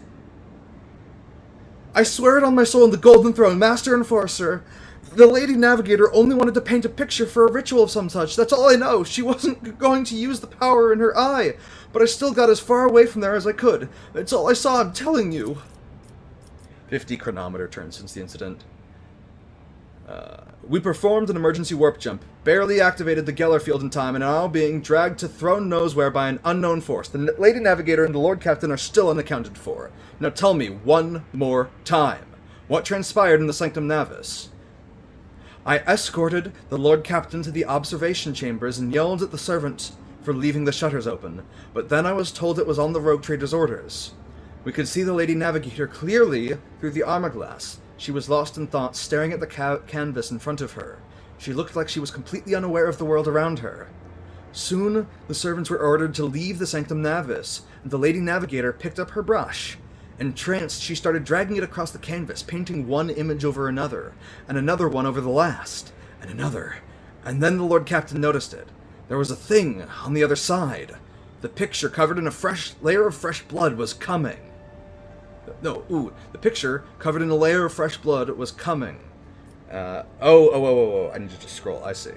I swear it on my soul in the Golden Throne, Master Enforcer! The Lady Navigator only wanted to paint a picture for a ritual of some such. That's all I know. She wasn't going to use the power in her eye, but I still got as far away from there as I could. That's all I saw, I'm telling you. 50 chronometer turns since the incident. We performed an emergency warp jump, barely activated the Geller field in time, and are now being dragged to Throne Nowhere by an unknown force. The Lady Navigator and the Lord Captain are still unaccounted for. Now tell me one more time, what transpired in the Sanctum Navis? I escorted the Lord Captain to the observation chambers and yelled at the servant for leaving the shutters open, but then I was told it was on the rogue trader's orders. We could see the Lady Navigator clearly through the armor glass. She was lost in thought, staring at the canvas in front of her. She looked like she was completely unaware of the world around her. Soon, the servants were ordered to leave the Sanctum Navis, and the Lady Navigator picked up her brush. Entranced, she started dragging it across the canvas, painting one image over another, and another one over the last, and another. And then the Lord Captain noticed it. There was a thing on the other side. The picture, covered in a layer of fresh blood, was coming. The picture, covered in a layer of fresh blood, was coming. I need to just scroll, I see.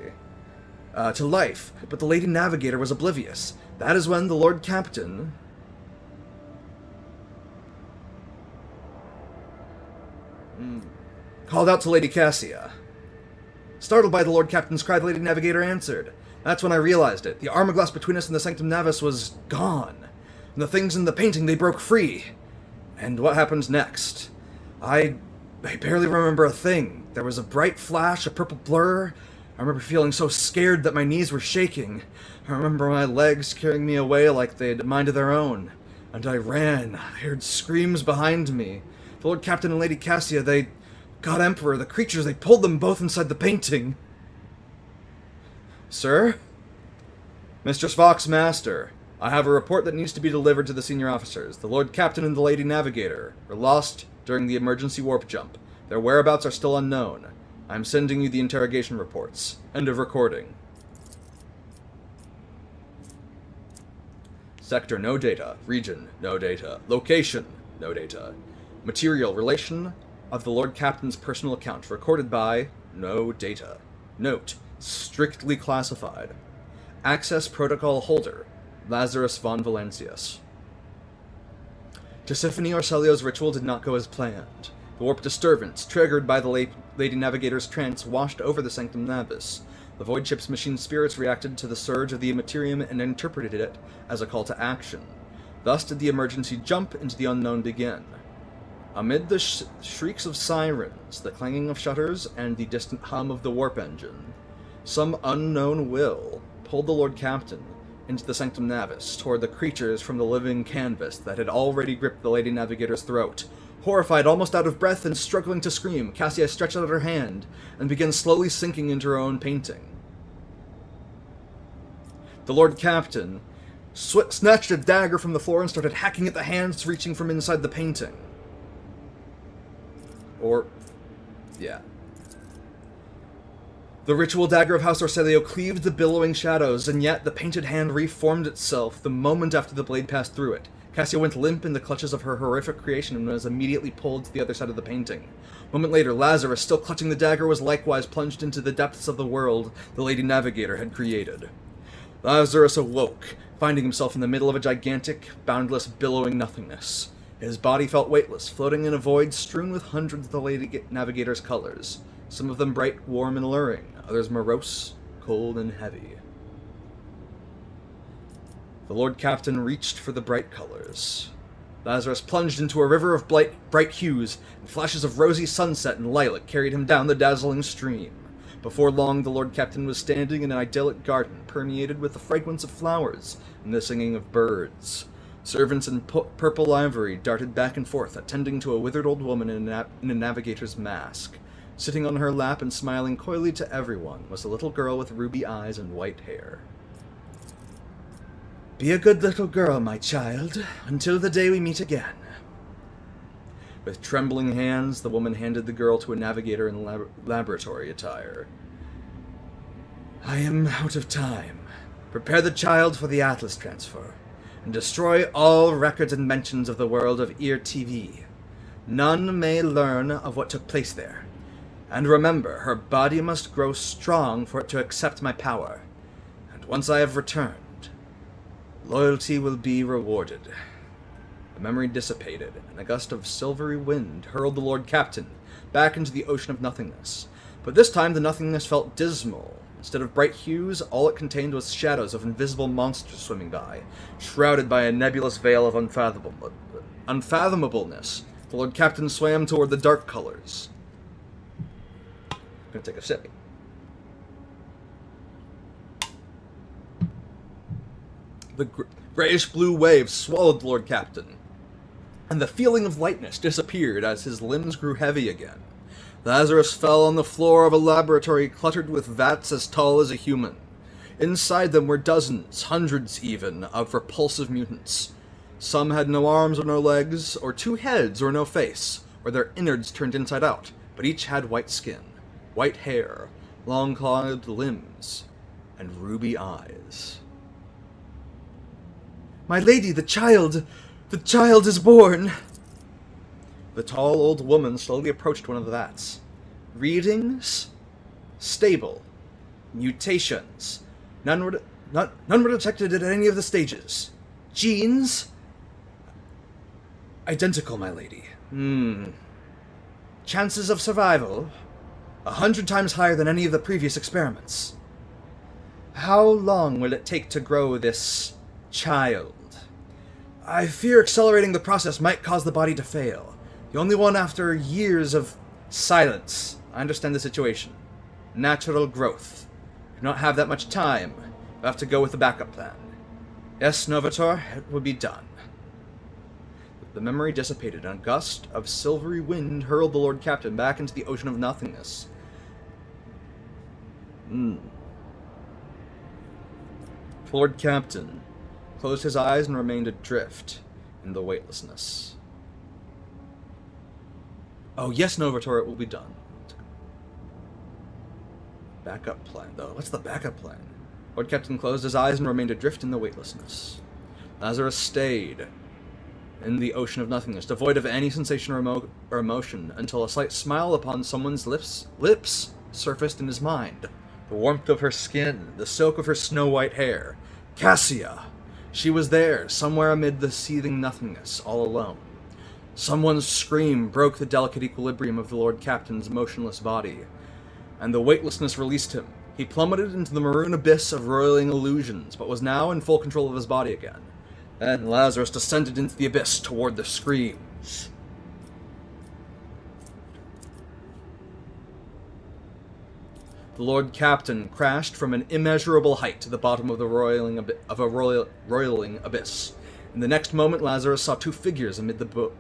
To life, but the Lady Navigator was oblivious. That is when the Lord Captain... called out to Lady Cassia. Startled by the Lord Captain's cry, the Lady Navigator answered. That's when I realized it. The armor glass between us and the Sanctum Navis was gone. And the things in the painting, they broke free. And what happens next? I barely remember a thing. There was a bright flash, a purple blur. I remember feeling so scared that my knees were shaking. I remember my legs carrying me away like they'd a mind of their own. And I ran. I heard screams behind me. The Lord Captain and Lady Cassia, they... God Emperor, the creatures, they pulled them both inside the painting. Sir? Mistress Vox Master, I have a report that needs to be delivered to the senior officers. The Lord Captain and the Lady Navigator were lost during the emergency warp jump. Their whereabouts are still unknown. I am sending you the interrogation reports. End of recording. Sector, no data. Region, no data. Location, no data. Material, relation of the Lord Captain's personal account. Recorded by, no data. Note, strictly classified. Access protocol holder, Lazarus von Valancius. Tisiphone Orselio's ritual did not go as planned. The warp disturbance, triggered by the Lady Navigator's trance, washed over the Sanctum Navis. The Void Ship's machine spirits reacted to the surge of the Immaterium and interpreted it as a call to action. Thus did the emergency jump into the unknown begin. Amid the shrieks of sirens, the clanging of shutters, and the distant hum of the warp engine, some unknown will pulled the Lord Captain into the Sanctum Navis toward the creatures from the living canvas that had already gripped the Lady Navigator's throat. Horrified, almost out of breath, and struggling to scream, Cassia stretched out her hand and began slowly sinking into her own painting. The Lord Captain snatched a dagger from the floor and started hacking at the hands reaching from inside the painting. The The ritual dagger of House Orselio cleaved the billowing shadows, and yet the painted hand reformed itself the moment after the blade passed through it. Cassia went limp in the clutches of her horrific creation and was immediately pulled to the other side of the painting. A moment later, Lazarus, still clutching the dagger, was likewise plunged into the depths of the world the Lady Navigator had created. Lazarus awoke, finding himself in the middle of a gigantic, boundless, billowing nothingness. His body felt weightless, floating in a void strewn with hundreds of the Lady Navigator's colors, some of them bright, warm, and alluring, others morose, cold, and heavy. The Lord Captain reached for the bright colors. Lazarus plunged into a river of bright hues, and flashes of rosy sunset and lilac carried him down the dazzling stream. Before long, the Lord Captain was standing in an idyllic garden, permeated with the fragrance of flowers and the singing of birds. Servants in purple livery darted back and forth, attending to a withered old woman in a navigator's mask. Sitting on her lap and smiling coyly to everyone was a little girl with ruby eyes and white hair. "Be a good little girl, my child, until the day we meet again." With trembling hands, the woman handed the girl to a navigator in laboratory attire. "I am out of time. Prepare the child for the Atlas transfer, and destroy all records and mentions of the world of Ear TV. None may learn of what took place there. And remember, her body must grow strong for it to accept my power. And once I have returned, loyalty will be rewarded." The memory dissipated, and a gust of silvery wind hurled the Lord Captain back into the ocean of nothingness. But this time the nothingness felt dismal. Instead of bright hues, all it contained was shadows of invisible monsters swimming by, shrouded by a nebulous veil of unfathomableness. The Lord Captain swam toward the dark colors. I'm gonna take a sip. The grayish-blue waves swallowed the Lord Captain, and the feeling of lightness disappeared as his limbs grew heavy again. Lazarus fell on the floor of a laboratory cluttered with vats as tall as a human. Inside them were dozens, hundreds even, of repulsive mutants. Some had no arms or no legs, or two heads or no face, or their innards turned inside out, but each had white skin, white hair, long-clawed limbs, and ruby eyes. "My lady, the child is born!" The tall old woman slowly approached one of the vats. "Readings? Stable. Mutations. None were detected at any of the stages. Genes? Identical, my lady. Chances of survival? 100 times higher than any of the previous experiments. How long will it take to grow this child? I fear accelerating the process might cause the body to fail. The only one after years of silence. I understand the situation. Natural growth. Do not have that much time. We have to go with the backup plan. Yes, Novator, it will be done." The memory dissipated, and a gust of silvery wind hurled the Lord Captain back into the ocean of nothingness. The Lord Captain closed his eyes and remained adrift in the weightlessness. "Oh, yes, Novator, it will be done." Backup plan, though. What's the backup plan? Lord Captain closed his eyes and remained adrift in the weightlessness. Lazarus stayed in the ocean of nothingness, devoid of any sensation or emotion, until a slight smile upon someone's lips surfaced in his mind. The warmth of her skin, the silk of her snow-white hair. Cassia! She was there, somewhere amid the seething nothingness, all alone. Someone's scream broke the delicate equilibrium of the Lord Captain's motionless body, and the weightlessness released him. He plummeted into the maroon abyss of roiling illusions, but was now in full control of his body again. Then Lazarus descended into the abyss toward the screams. The Lord Captain crashed from an immeasurable height to the bottom of the roiling abyss. In the next moment, Lazarus saw two figures amid the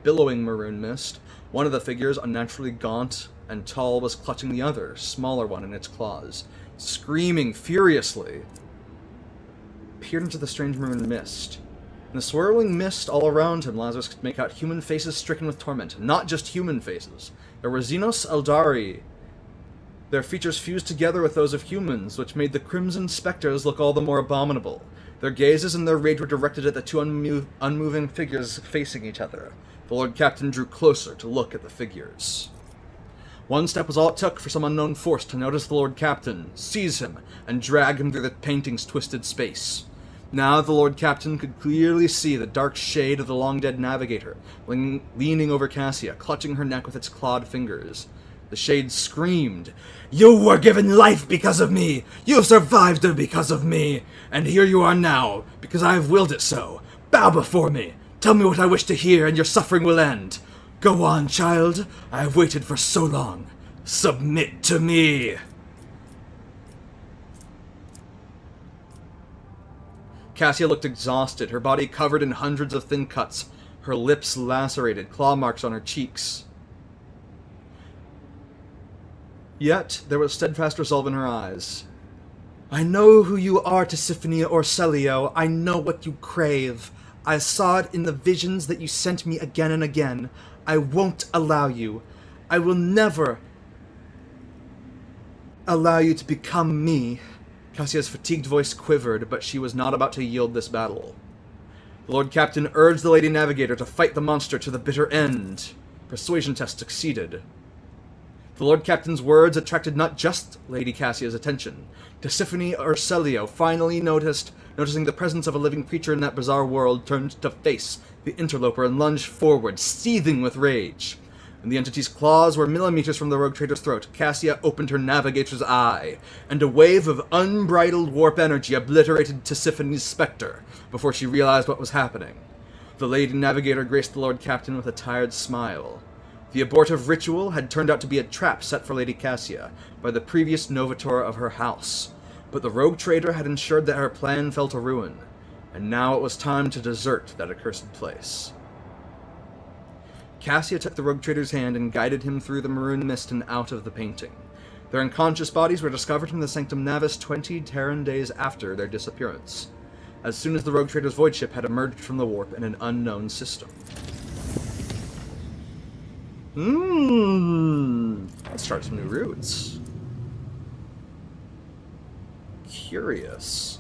billowing maroon mist. One of the figures, unnaturally gaunt and tall, was clutching the other, smaller one, in its claws. Screaming furiously, peered into the strange maroon mist. In the swirling mist all around him, Lazarus could make out human faces stricken with torment. Not just human faces. There were Xenos Eldari Their features fused together with those of humans, which made the crimson specters look all the more abominable. Their gazes and their rage were directed at the two unmoving figures facing each other. The Lord Captain drew closer to look at the figures. One step was all it took for some unknown force to notice the Lord Captain, seize him, and drag him through the painting's twisted space. Now the Lord Captain could clearly see the dark shade of the long-dead navigator, leaning over Cassia, clutching her neck with its clawed fingers. The shade screamed, "You were given life because of me! You have survived because of me! And here you are now, because I have willed it so! Bow before me! Tell me what I wish to hear, and your suffering will end! Go on, child! I have waited for so long! Submit to me!" Cassia looked exhausted, her body covered in hundreds of thin cuts, her lips lacerated, claw marks on her cheeks. Yet, there was steadfast resolve in her eyes. "I know who you are, Tisiphone Orselio. I know what you crave. I saw it in the visions that you sent me again and again. I won't allow you. I will never allow you to become me." Cassia's fatigued voice quivered, but she was not about to yield this battle. The Lord Captain urged the Lady Navigator to fight the monster to the bitter end. Persuasion test succeeded. The Lord Captain's words attracted not just Lady Cassia's attention. Tisiphone Orselio finally noticing the presence of a living creature in that bizarre world, turned to face the interloper and lunged forward, seething with rage. When the entity's claws were millimeters from the rogue trader's throat, Cassia opened her navigator's eye, and a wave of unbridled warp energy obliterated Tisiphone's specter before she realized what was happening. The Lady Navigator graced the Lord Captain with a tired smile. The abortive ritual had turned out to be a trap set for Lady Cassia by the previous Novator of her house, but the rogue trader had ensured that her plan fell to ruin, and now it was time to desert that accursed place. Cassia took the rogue trader's hand and guided him through the maroon mist and out of the painting. Their unconscious bodies were discovered in the Sanctum Navis 20 Terran days after their disappearance, as soon as the rogue trader's void ship had emerged from the warp in an unknown system. Let's start some new routes. Curious.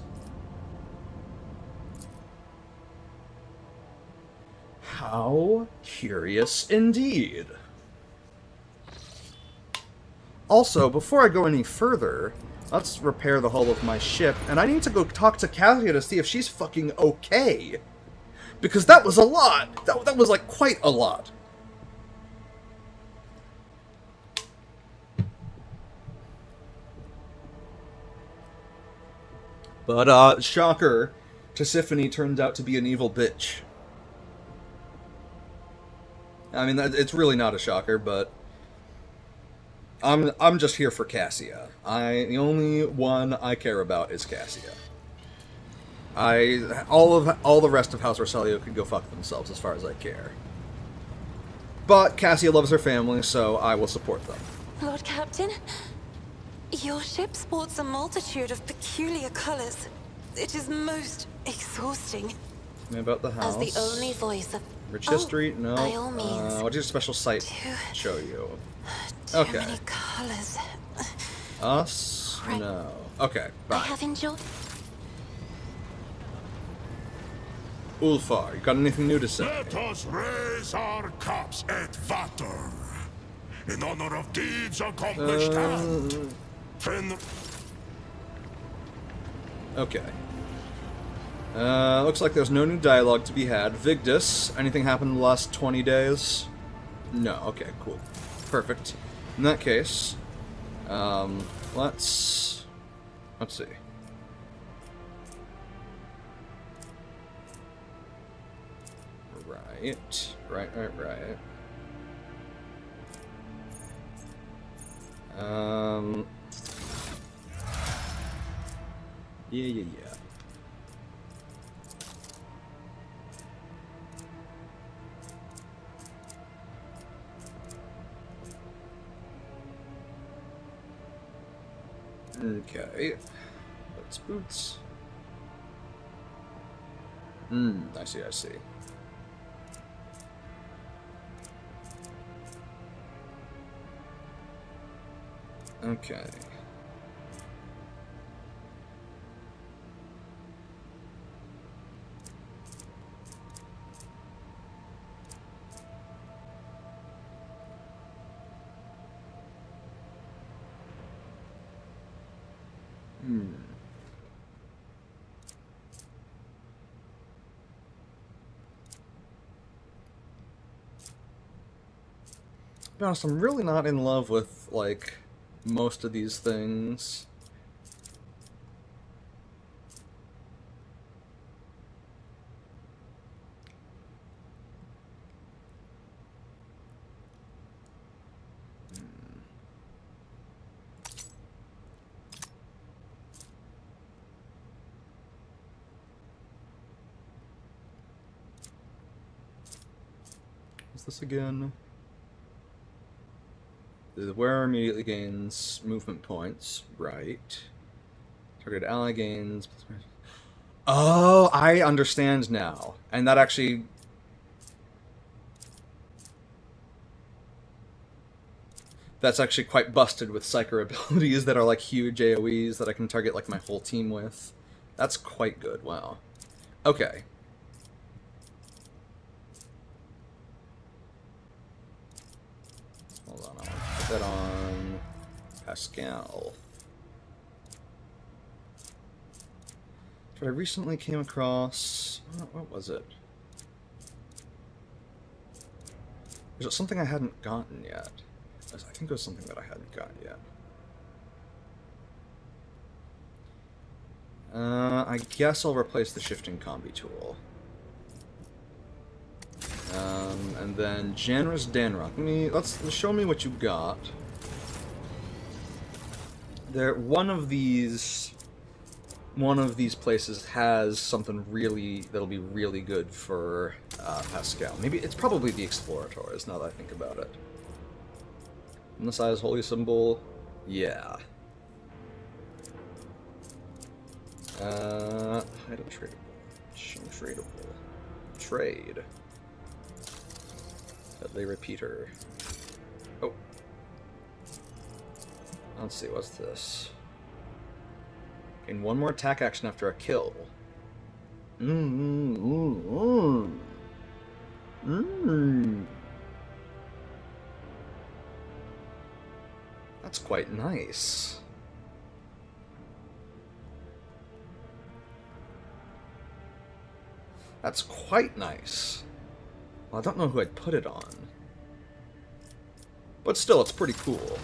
How curious indeed. Also, before I go any further, let's repair the hull of my ship, and I need to go talk to Cassia to see if she's fucking okay. Because that was a lot. That was like quite a lot. But, shocker, Tisiphone turned out to be an evil bitch. I mean, it's really not a shocker, but I'm just here for Cassia. The only one I care about is Cassia. All the rest of House Orselio could go fuck themselves as far as I care. But Cassia loves her family, so I will support them. Lord Captain, your ship sports a multitude of peculiar colors. It is most exhausting. About the house. As the only voice of... Rich history? No. By all means. What's your special site show you? Too many colors. Us? Right. No. Okay, bye. I have enjoyed... Ulfar, you got anything new to say? Let us raise our cups at Vater, in honor of deeds accomplished and... Okay. Looks like there's no new dialogue to be had. Vigdis, anything happened in the last 20 days? No, okay, cool. Perfect. In that case, let's see. Right. Yeah. Okay. That's boots. I see. Okay. To be honest, I'm really not in love with, like, most of these things. What's this again? The wearer immediately gains movement points. Right. Target ally gains... Oh, I understand now. And that actually... That's actually quite busted with Psyker abilities that are like huge AoEs that I can target like my whole team with. That's quite good, wow. Okay. Hold on, I want to put that on Pascal. But I recently came across... What was it? Was it something I hadn't gotten yet? I think it was something that I hadn't gotten yet. I guess I'll replace the shifting combi tool. And then generous Danrock. Let's show me what you got. One of these places has something really that'll be really good for Pascal. Maybe it's probably the Explorators. Now that I think about it. On the size holy symbol, yeah. Item tradable. Trade. Deadly repeater. Oh. Let's see, what's this? Gain one more attack action after a kill. That's quite nice. That's quite nice. Well, I don't know who I'd put it on. But still, it's pretty cool.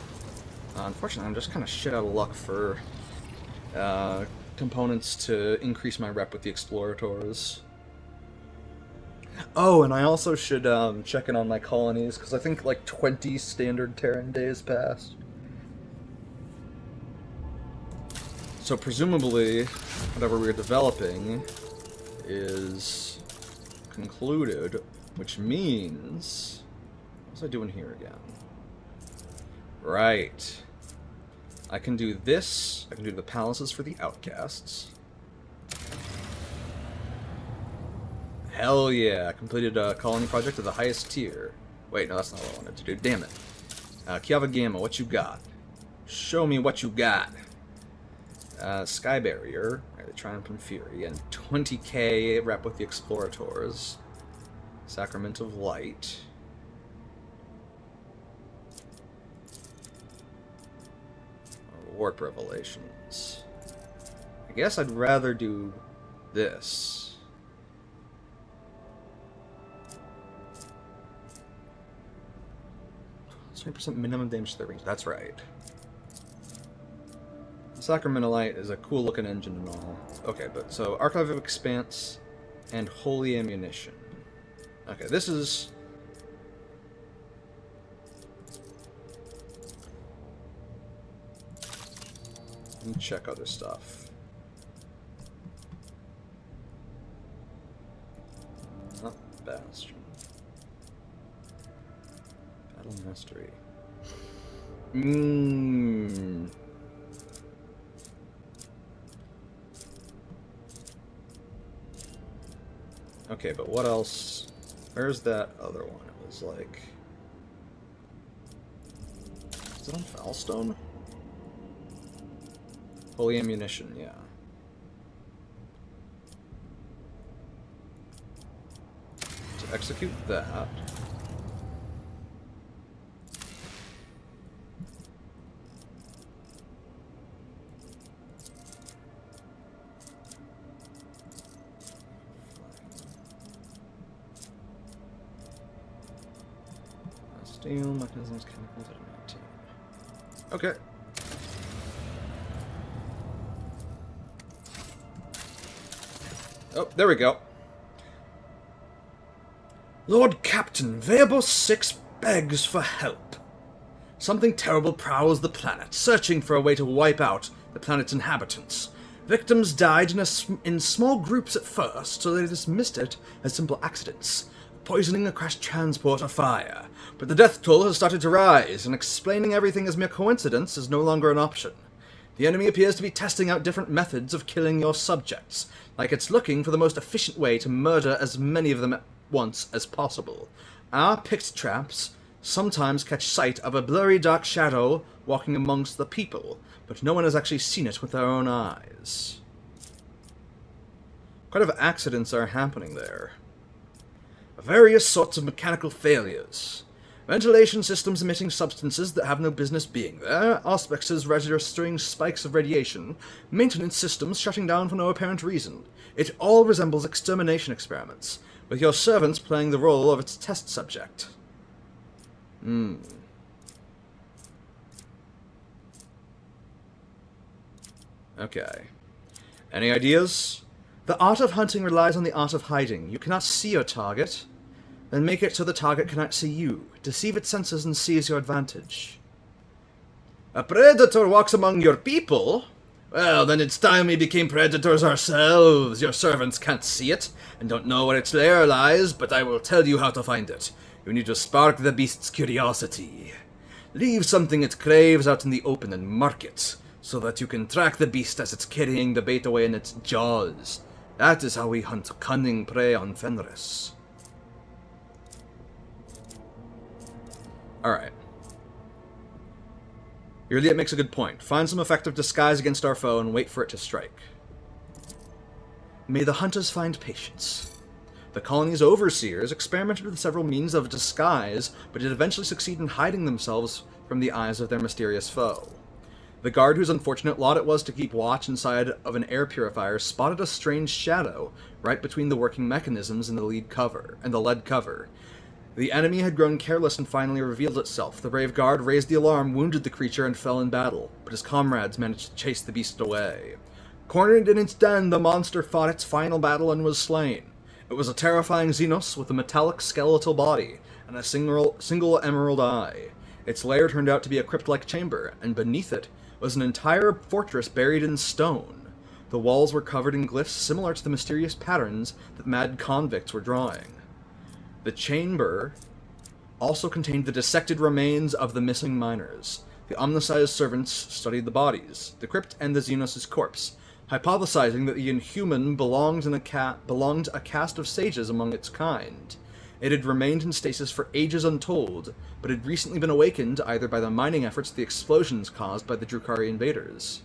Unfortunately, I'm just kind of shit out of luck for components to increase my rep with the Explorators. Oh, and I also should check in on my colonies, because I think like 20 standard Terran days passed. So presumably, whatever we're developing is concluded, which means... What was I doing here again? Right. I can do this. I can do the palaces for the outcasts. Hell yeah. Completed a colony project of the highest tier. Wait, no, that's not what I wanted to do. Damn it. Kiava Gamma, what you got? Show me what you got. Sky Barrier, the Triumph and Fury, and 20k rep with the Explorators. Sacrament of Light. Warp Revelations. I guess I'd rather do this. 20% minimum damage to the range. That's right. Sacrament Light is a cool looking engine and all. Okay, but so Archive of Expanse and Holy Ammunition. Okay, this is... Let me check other stuff. Not Bastion. Battle Mastery. Okay, but what else? Where's that other one? It was like... Is it on Foulstone? Holy ammunition, yeah. To execute that. Steel mechanisms, chemicals, adamantium. Okay. Oh, there we go. Lord Captain, Veabos 6 begs for help. Something terrible prowls the planet, searching for a way to wipe out the planet's inhabitants. Victims died in small groups at first, so they dismissed it as simple accidents. Poisoning, a crashed transport, or fire. But the death toll has started to rise, and explaining everything as mere coincidence is no longer an option. The enemy appears to be testing out different methods of killing your subjects, like it's looking for the most efficient way to murder as many of them at once as possible. Our picked traps sometimes catch sight of a blurry dark shadow walking amongst the people, but no one has actually seen it with their own eyes. What kind of accidents are happening there? Various sorts of mechanical failures. Ventilation systems emitting substances that have no business being there, auspexes registering spikes of radiation, maintenance systems shutting down for no apparent reason. It all resembles extermination experiments, with your servants playing the role of its test subject. Okay. Any ideas? The art of hunting relies on the art of hiding. You cannot see your target, then make it so the target cannot see you. Deceive its senses and seize your advantage. A predator walks among your people? Well, then it's time we became predators ourselves. Your servants can't see it, and don't know where its lair lies, but I will tell you how to find it. You need to spark the beast's curiosity. Leave something it craves out in the open and mark it, so that you can track the beast as it's carrying the bait away in its jaws. That is how we hunt cunning prey on Fenris. Alright. Your makes a good point. Find some effective disguise against our foe and wait for it to strike. May the hunters find patience. The colony's overseers experimented with several means of disguise, but did eventually succeed in hiding themselves from the eyes of their mysterious foe. The guard whose unfortunate lot it was to keep watch inside of an air purifier spotted a strange shadow right between the working mechanisms and the lead cover. The enemy had grown careless and finally revealed itself. The brave guard raised the alarm, wounded the creature, and fell in battle, but his comrades managed to chase the beast away. Cornered in its den, the monster fought its final battle and was slain. It was a terrifying Xenos with a metallic skeletal body and a single emerald eye. Its lair turned out to be a crypt-like chamber, and beneath it was an entire fortress buried in stone. The walls were covered in glyphs similar to the mysterious patterns that mad convicts were drawing. The chamber also contained the dissected remains of the missing miners. The omniscience servants studied the bodies, the crypt and the Xenos' corpse, hypothesizing that the Inhuman belonged a caste of sages among its kind. It had remained in stasis for ages untold, but had recently been awakened either by the mining efforts or the explosions caused by the Drukhari invaders.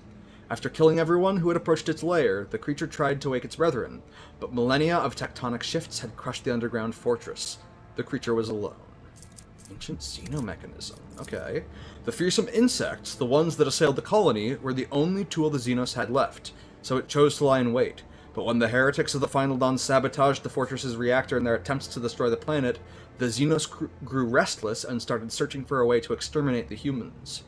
After killing everyone who had approached its lair, the creature tried to wake its brethren, but millennia of tectonic shifts had crushed the underground fortress. The creature was alone. Ancient xenomechanism. Okay. The fearsome insects, the ones that assailed the colony, were the only tool the Xenos had left, so it chose to lie in wait. But when the heretics of the Final Dawn sabotaged the fortress's reactor in their attempts to destroy the planet, the Xenos grew restless and started searching for a way to exterminate the humans.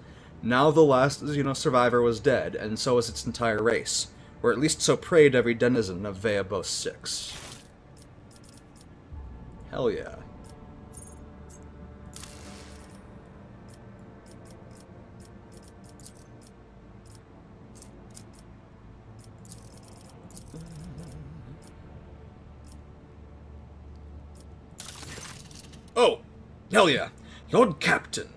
Now the last Xenos survivor was dead, and so was its entire race, or at least so prayed every denizen of Veabos 6. Hell yeah. Oh, hell yeah. Lord Captain,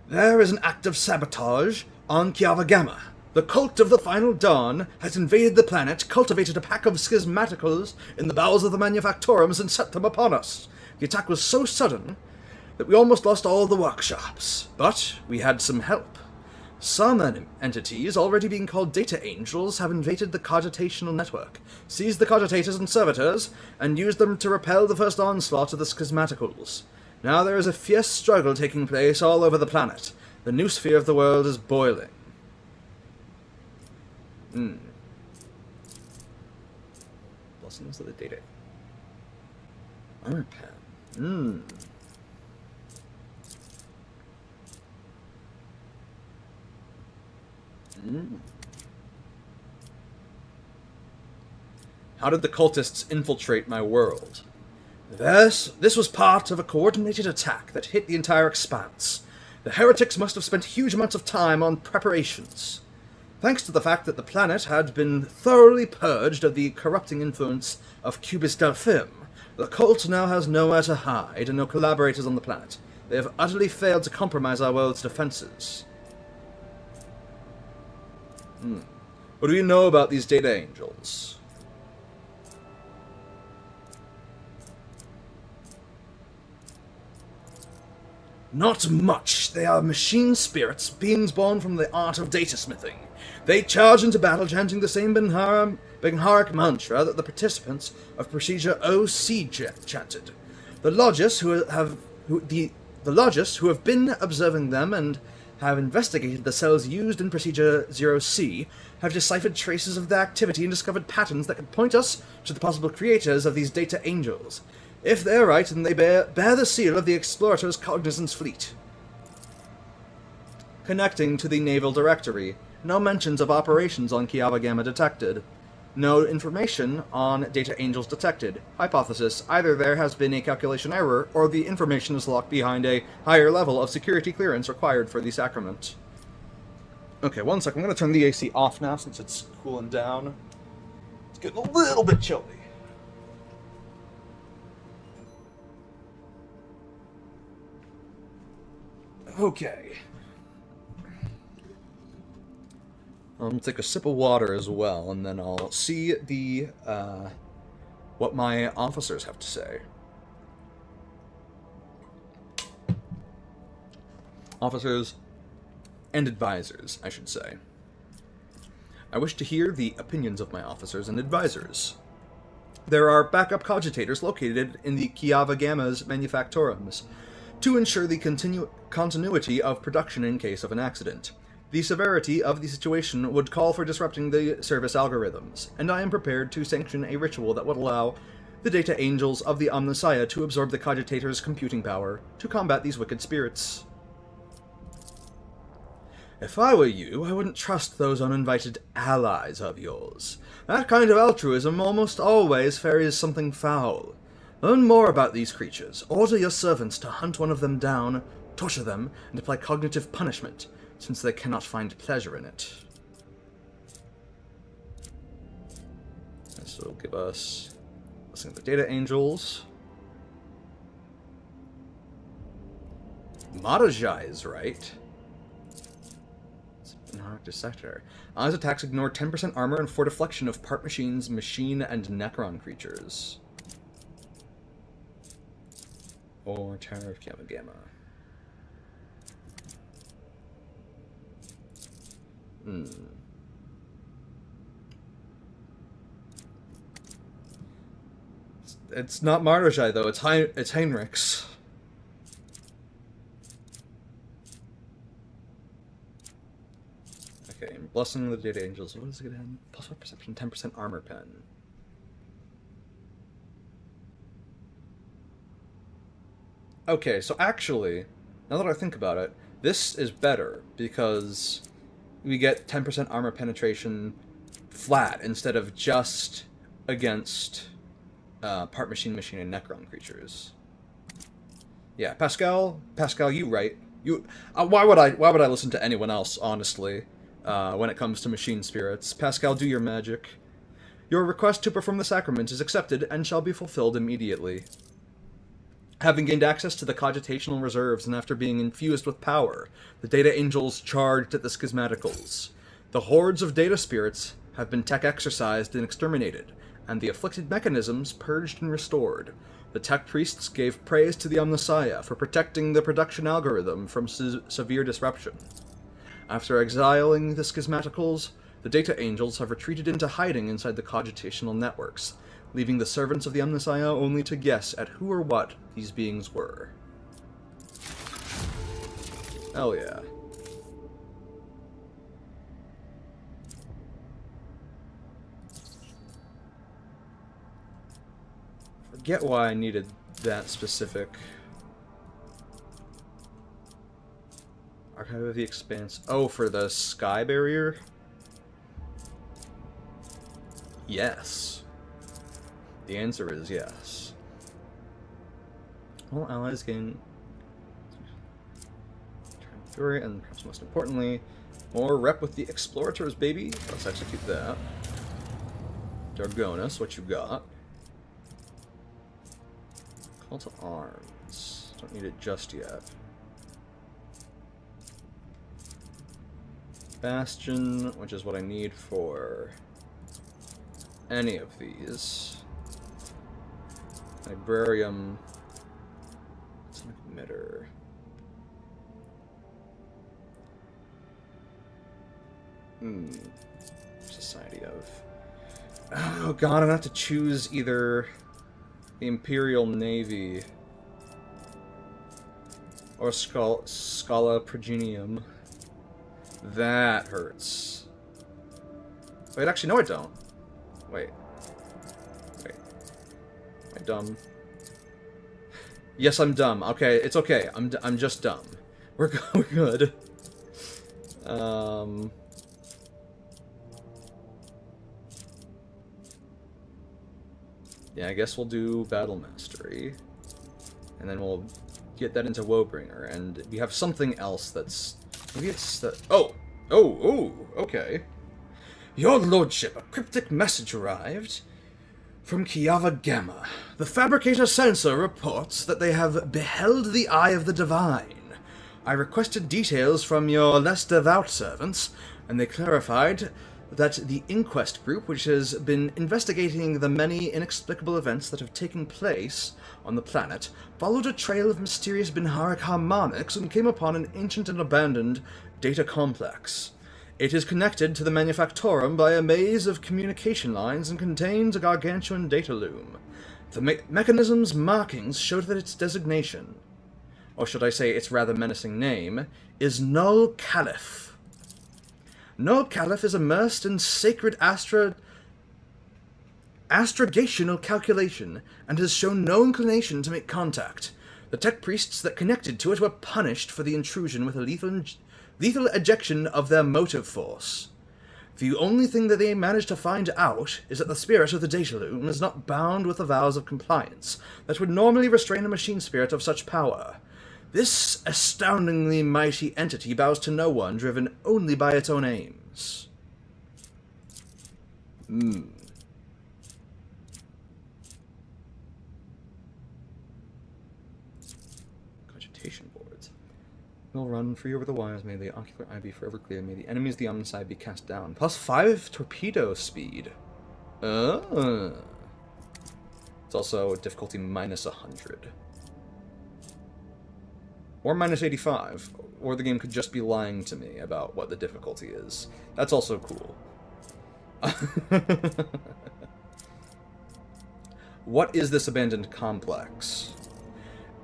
there is an act of sabotage on Kiavagama. The cult of the Final Dawn has invaded the planet, cultivated a pack of schismaticals in the bowels of the manufactorums, and set them upon us. The attack was so sudden that we almost lost all the workshops, but we had some help. Some entities, already being called data angels, have invaded the cogitational network, seized the cogitators and servitors, and used them to repel the first onslaught of the schismaticals. Now there is a fierce struggle taking place all over the planet. The new sphere of the world is boiling. Blessings of the data. Armor pen. How did the cultists infiltrate my world? This was part of a coordinated attack that hit the entire expanse. The heretics must have spent huge amounts of time on preparations. Thanks to the fact that the planet had been thoroughly purged of the corrupting influence of Cubis Delphim, the cult now has nowhere to hide and no collaborators on the planet. They have utterly failed to compromise our world's defenses. What do you know about these data angels? Not much. They are machine spirits, beings born from the art of data smithing. They charge into battle chanting the same Benharic mantra that the participants of Procedure OC chanted. The Logists who have been observing them and have investigated the cells used in Procedure 0C have deciphered traces of their activity and discovered patterns that could point us to the possible creators of these data angels. If they're right, then they bear the seal of the Explorator's Cognizance Fleet. Connecting to the Naval Directory. No mentions of operations on Kiava Gamma detected. No information on data angels detected. Hypothesis: either there has been a calculation error, or the information is locked behind a higher level of security clearance required for the sacrament. Okay, one second. I'm going to turn the AC off now since it's cooling down. It's getting a little bit chilly. Okay. I'll take a sip of water as well, and then I'll see the, what my officers have to say. Officers and advisors, I should say. I wish to hear the opinions of my officers and advisors. There are backup cogitators located in the Kiava Gamma's manufactorums to ensure the continuity of production in case of an accident. The severity of the situation would call for disrupting the service algorithms, and I am prepared to sanction a ritual that would allow the data angels of the Omnissiah to absorb the cogitator's computing power to combat these wicked spirits. If I were you, I wouldn't trust those uninvited allies of yours. That kind of altruism almost always ferries something foul. Learn more about these creatures. Order your servants to hunt one of them down, torture them, and apply cognitive punishment, since they cannot find pleasure in it. This will give us listening to the data angels. Maharaja is right. Dissector. Eyes attacks ignore 10% armor and 4 deflection of part machines, machine, and Necron creatures. Or Tower of Gamma. It's not Mardochai though, it's Heinrichs. Okay, Blessing of the Data Angels. What is it again? Plus 4 perception, 10% armor pen. Okay, so actually, now that I think about it, this is better because we get 10% armor penetration flat instead of just against part machine, and Necron creatures. Yeah, Pascal, you right. Why would I listen to anyone else, honestly, when it comes to machine spirits? Pascal, do your magic. Your request to perform the sacrament is accepted and shall be fulfilled immediately. Having gained access to the cogitational reserves and after being infused with power, the data angels charged at the schismaticals. The hordes of data spirits have been tech exercised and exterminated, and the afflicted mechanisms purged and restored. The tech priests gave praise to the Omnissiah for protecting the production algorithm from severe disruption. After exiling the schismaticals, the data angels have retreated into hiding inside the cogitational networks, leaving the servants of the Omnissiah only to guess at who or what these beings were. Hell yeah. Forget why I needed that specific Archive of the Expanse. Oh, for the sky barrier? Yes. The answer is yes. All allies gain fury, and perhaps most importantly, more rep with the explorators, baby. Let's execute that. Dargonus, what you got? Call to arms. Don't need it just yet. Bastion, which is what I need for any of these. Librarium. Sonic emitter. Society of... Oh god, I'm gonna have to choose either the Imperial Navy or Scala Progenium. That hurts. Wait, actually, no I don't. Wait. Am I dumb? Yes, I'm dumb. Okay, it's okay. I'm just dumb. We're good. Yeah, I guess we'll do Battle Mastery. And then we'll get that into Woebringer. And we have something else that's... Maybe it's the... Oh, okay. Your Lordship, a cryptic message arrived from Kiava Gamma. The Fabricator Sensor reports that they have beheld the eye of the divine. I requested details from your less devout servants, and they clarified that the Inquest Group, which has been investigating the many inexplicable events that have taken place on the planet, followed a trail of mysterious Binharic harmonics and came upon an ancient and abandoned data complex. It is connected to the Manufactorum by a maze of communication lines and contains a gargantuan data loom. The mechanism's markings show that its designation, or should I say its rather menacing name, is Null Caliph. Null Caliph is immersed in sacred astragational calculation and has shown no inclination to make contact. The tech priests that connected to it were punished for the intrusion with a lethal ejection of their motive force. The only thing that they managed to find out is that the spirit of the data loom is not bound with the vows of compliance that would normally restrain a machine spirit of such power. This astoundingly mighty entity bows to no one, driven only by its own aims. Cogitation boards. Will run free over the wires. May the ocular eye be forever clear. May the enemies of the Omnissiah be cast down. +5 torpedo speed. It's also difficulty -100. Or -85, or the game could just be lying to me about what the difficulty is. That's also cool. What is this abandoned complex?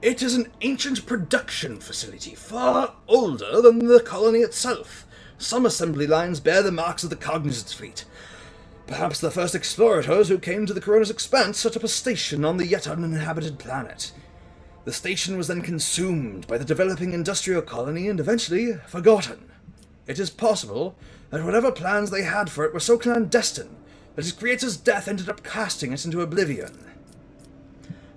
It is an ancient production facility, far older than the colony itself. Some assembly lines bear the marks of the Cognizance fleet. Perhaps the first explorators who came to the Corona's expanse set up a station on the yet uninhabited planet. The station was then consumed by the developing industrial colony and eventually forgotten. It is possible that whatever plans they had for it were so clandestine that its creator's death ended up casting it into oblivion.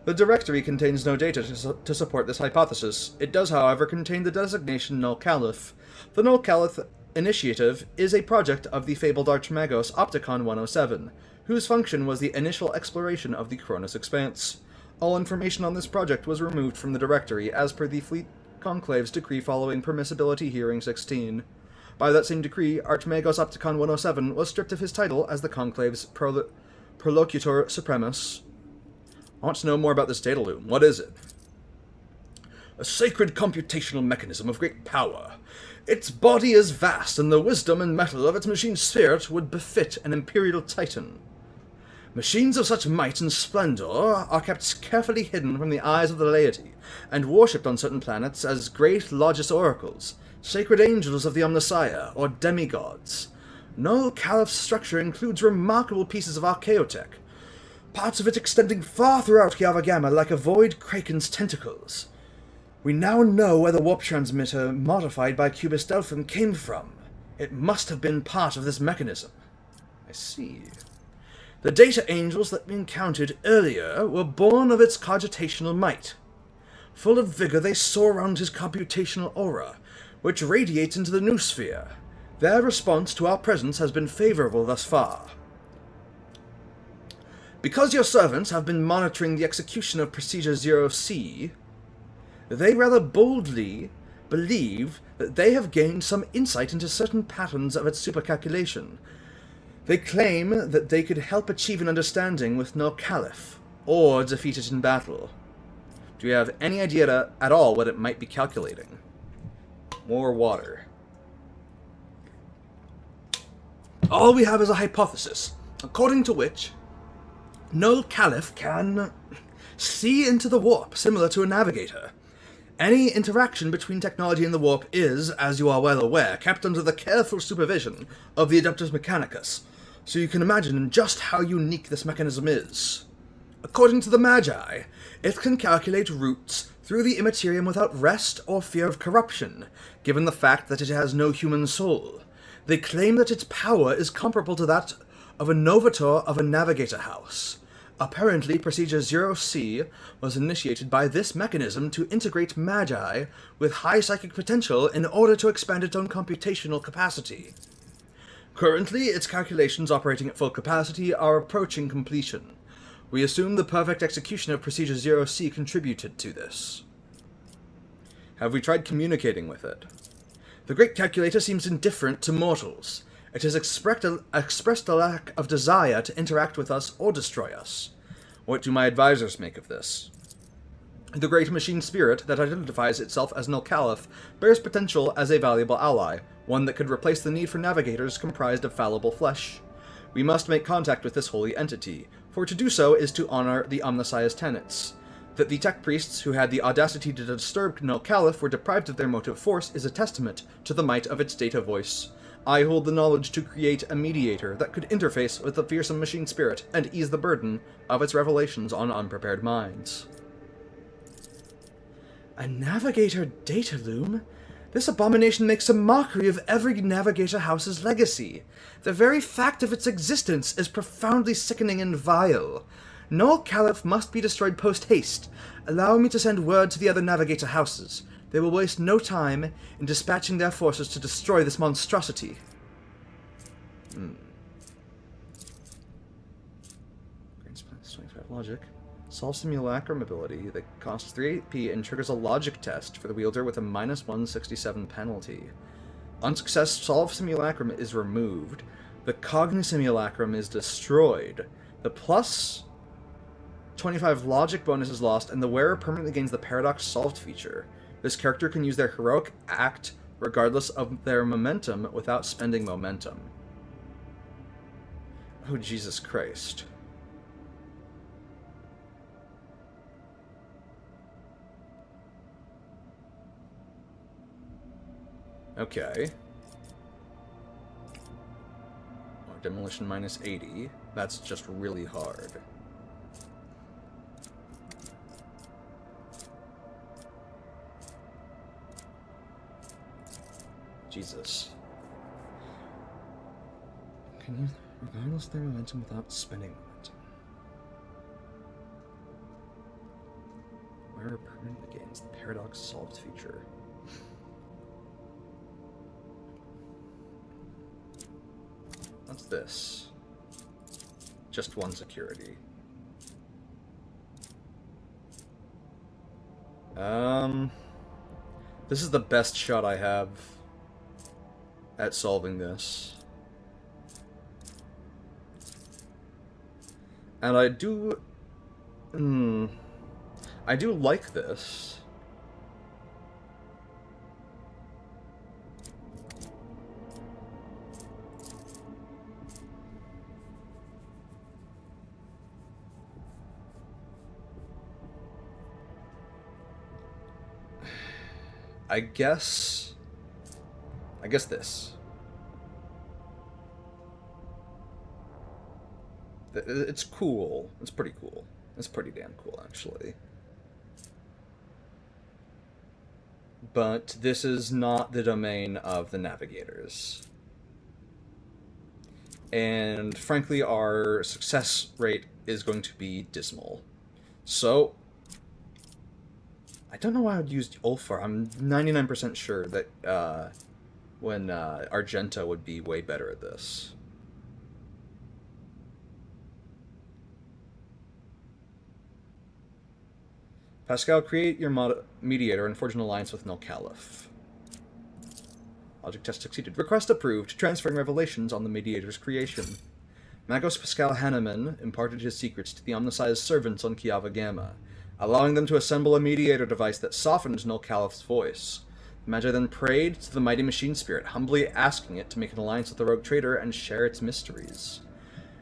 The directory contains no data to support this hypothesis. It does, however, contain the designation Null Caliph. The Null Caliph Initiative is a project of the fabled Archmagos Opticon 107, whose function was the initial exploration of the Cronus Expanse. All information on this project was removed from the directory as per the Fleet Conclave's decree following Permissibility Hearing 16. By that same decree, Archmagos Opticon 107 was stripped of his title as the Conclave's Prolocutor Supremus. I want to know more about this data loom. What is it? a sacred computational mechanism of great power. Its body is vast, and the wisdom and mettle of its machine spirit would befit an imperial titan. Machines of such might and splendor are kept carefully hidden from the eyes of the laity, and worshipped on certain planets as great Logis oracles, sacred angels of the Omnissiah, or demigods. Null Caliph's structure includes remarkable pieces of archaeotech, parts of it extending far throughout Yavagama like a void kraken's tentacles. We now know where the warp transmitter modified by Cubist Delphim came from. It must have been part of this mechanism. I see. The data angels that we encountered earlier were born of its cogitational might. Full of vigor, they soar around his computational aura, which radiates into the noosphere. Their response to our presence has been favorable thus far. Because your servants have been monitoring the execution of Procedure 0C, they rather boldly believe that they have gained some insight into certain patterns of its supercalculation. They claim that they could help achieve an understanding with no Caliph, or defeat it in battle. Do you have any idea at all what it might be calculating? More water. All we have is a hypothesis, according to which no Caliph can see into the warp, similar to a navigator. Any interaction between technology and the warp is, as you are well aware, kept under the careful supervision of the Adeptus Mechanicus, so you can imagine just how unique this mechanism is. According to the Magi, it can calculate routes through the Immaterium without rest or fear of corruption, given the fact that it has no human soul. They claim that its power is comparable to that of a Novator of a Navigator house. Apparently, Procedure 0C was initiated by this mechanism to integrate Magi with high psychic potential in order to expand its own computational capacity. Currently, its calculations operating at full capacity are approaching completion. We assume the perfect execution of Procedure 0C contributed to this. Have we tried communicating with it? The Great Calculator seems indifferent to mortals. It has expressed a lack of desire to interact with us or destroy us. What do my advisors make of this? The great machine spirit that identifies itself as Null Caliph bears potential as a valuable ally, one that could replace the need for navigators comprised of fallible flesh. We must make contact with this holy entity, for to do so is to honor the Omnissiah's tenets. That the tech priests who had the audacity to disturb Null Caliph were deprived of their motive force is a testament to the might of its data voice. I hold the knowledge to create a mediator that could interface with the fearsome machine spirit and ease the burden of its revelations on unprepared minds. A navigator data loom? This abomination makes a mockery of every navigator house's legacy. The very fact of its existence is profoundly sickening and vile. Null Caliph must be destroyed post-haste. Allow me to send word to the other navigator houses. They will waste no time in dispatching their forces to destroy this monstrosity. Grants plus 25 logic. Solve simulacrum ability that costs 3 AP and triggers a logic test for the wielder with a minus 167 penalty. On success, solve simulacrum is removed. The cogni simulacrum is destroyed. The plus 25 logic bonus is lost, and the wearer permanently gains the paradox solved feature. This character can use their heroic act regardless of their momentum without spending momentum. Oh, Jesus Christ. Okay. Oh, demolition minus 80. That's just really hard. Jesus. Can you regardless of their momentum without spending momentum? Wearer permanently gains the paradox solved feature. What's this? Just one security. This is the best shot I have at solving this. And I do like this. I guess this. It's cool. It's pretty cool. It's pretty damn cool, actually. But this is not the domain of the navigators. And frankly, our success rate is going to be dismal. So, I don't know why I would use Ulfar. I'm 99% sure that when Argenta would be way better at this. Pascal, create your mediator and forge an alliance with Null Caliph. Logic test succeeded. Request approved. Transferring revelations on the mediator's creation. Magos Pascal Hanneman imparted his secrets to the omnisized servants on Kiava Gamma, allowing them to assemble a mediator device that softened Null Caliph's voice. The Magi then prayed to the mighty machine spirit, humbly asking it to make an alliance with the rogue trader and share its mysteries.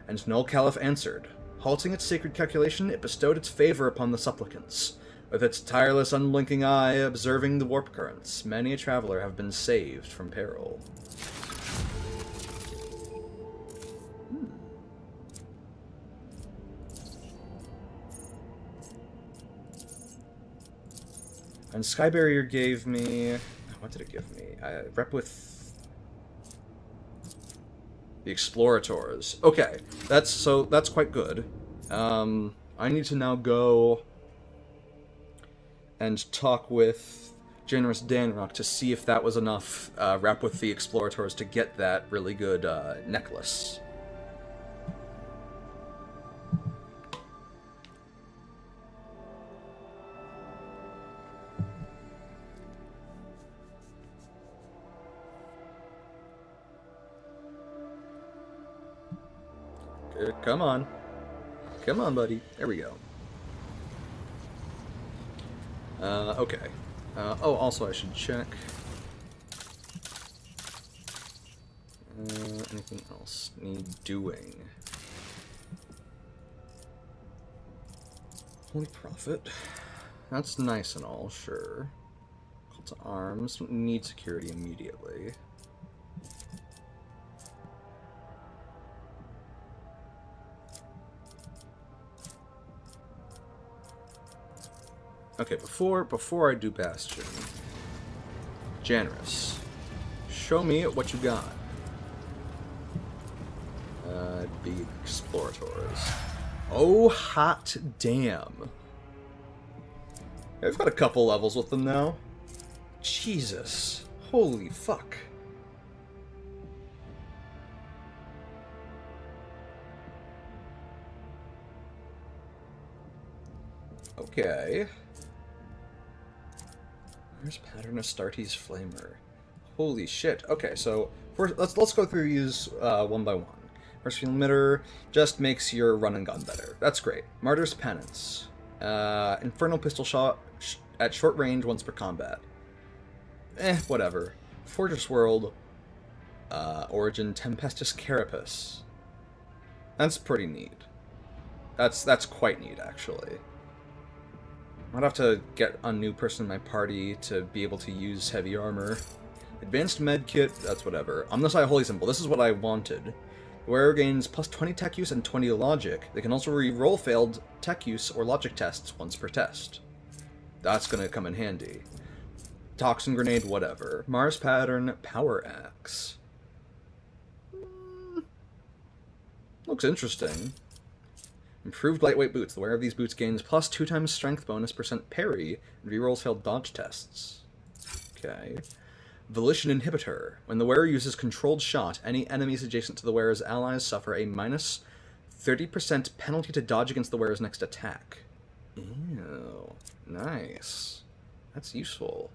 And Null Caliph answered. Halting its sacred calculation, it bestowed its favor upon the supplicants. With its tireless, unblinking eye observing the warp currents, many a traveler have been saved from peril. And Sky Barrier gave me... What did it give me? Rep with... the Explorators. Okay, that's quite good. I need to now go and talk with Generous Danrock to see if that was enough rep with the Explorators to get that really good necklace. Come on. Come on, buddy. There we go. Okay. Oh, also I should check. Anything else need doing? Holy Prophet. That's nice and all, sure. Call to arms. Need security immediately. Okay, before I do Bastion, Generous, show me what you got. Big Explorators. Oh, hot damn. I've got a couple levels with them now. Jesus. Holy fuck. Okay. Where's Pattern Astartes Flamer? Holy shit. Okay, so first, let's go through these one by one. First Emitter just makes your run and gun better. That's great. Martyr's Penance. Infernal Pistol Shot at short range once per combat. Whatever. Fortress World. Origin Tempestus Carapace. That's pretty neat. That's quite neat, actually. I'd have to get a new person in my party to be able to use heavy armor. Advanced medkit, that's whatever. Omnisci Holy Symbol, this is what I wanted. The wearer gains plus 20 tech use and 20 logic. They can also re-roll failed tech use or logic tests once per test. That's gonna come in handy. Toxin Grenade, whatever. Mars Pattern, Power Axe. Looks interesting. Improved lightweight boots. The wearer of these boots gains plus 2 times strength bonus % parry and rerolls failed dodge tests. Okay. Volition Inhibitor. When the wearer uses controlled shot, any enemies adjacent to the wearer's allies suffer a minus 30% penalty to dodge against the wearer's next attack. Ew. Nice. That's useful.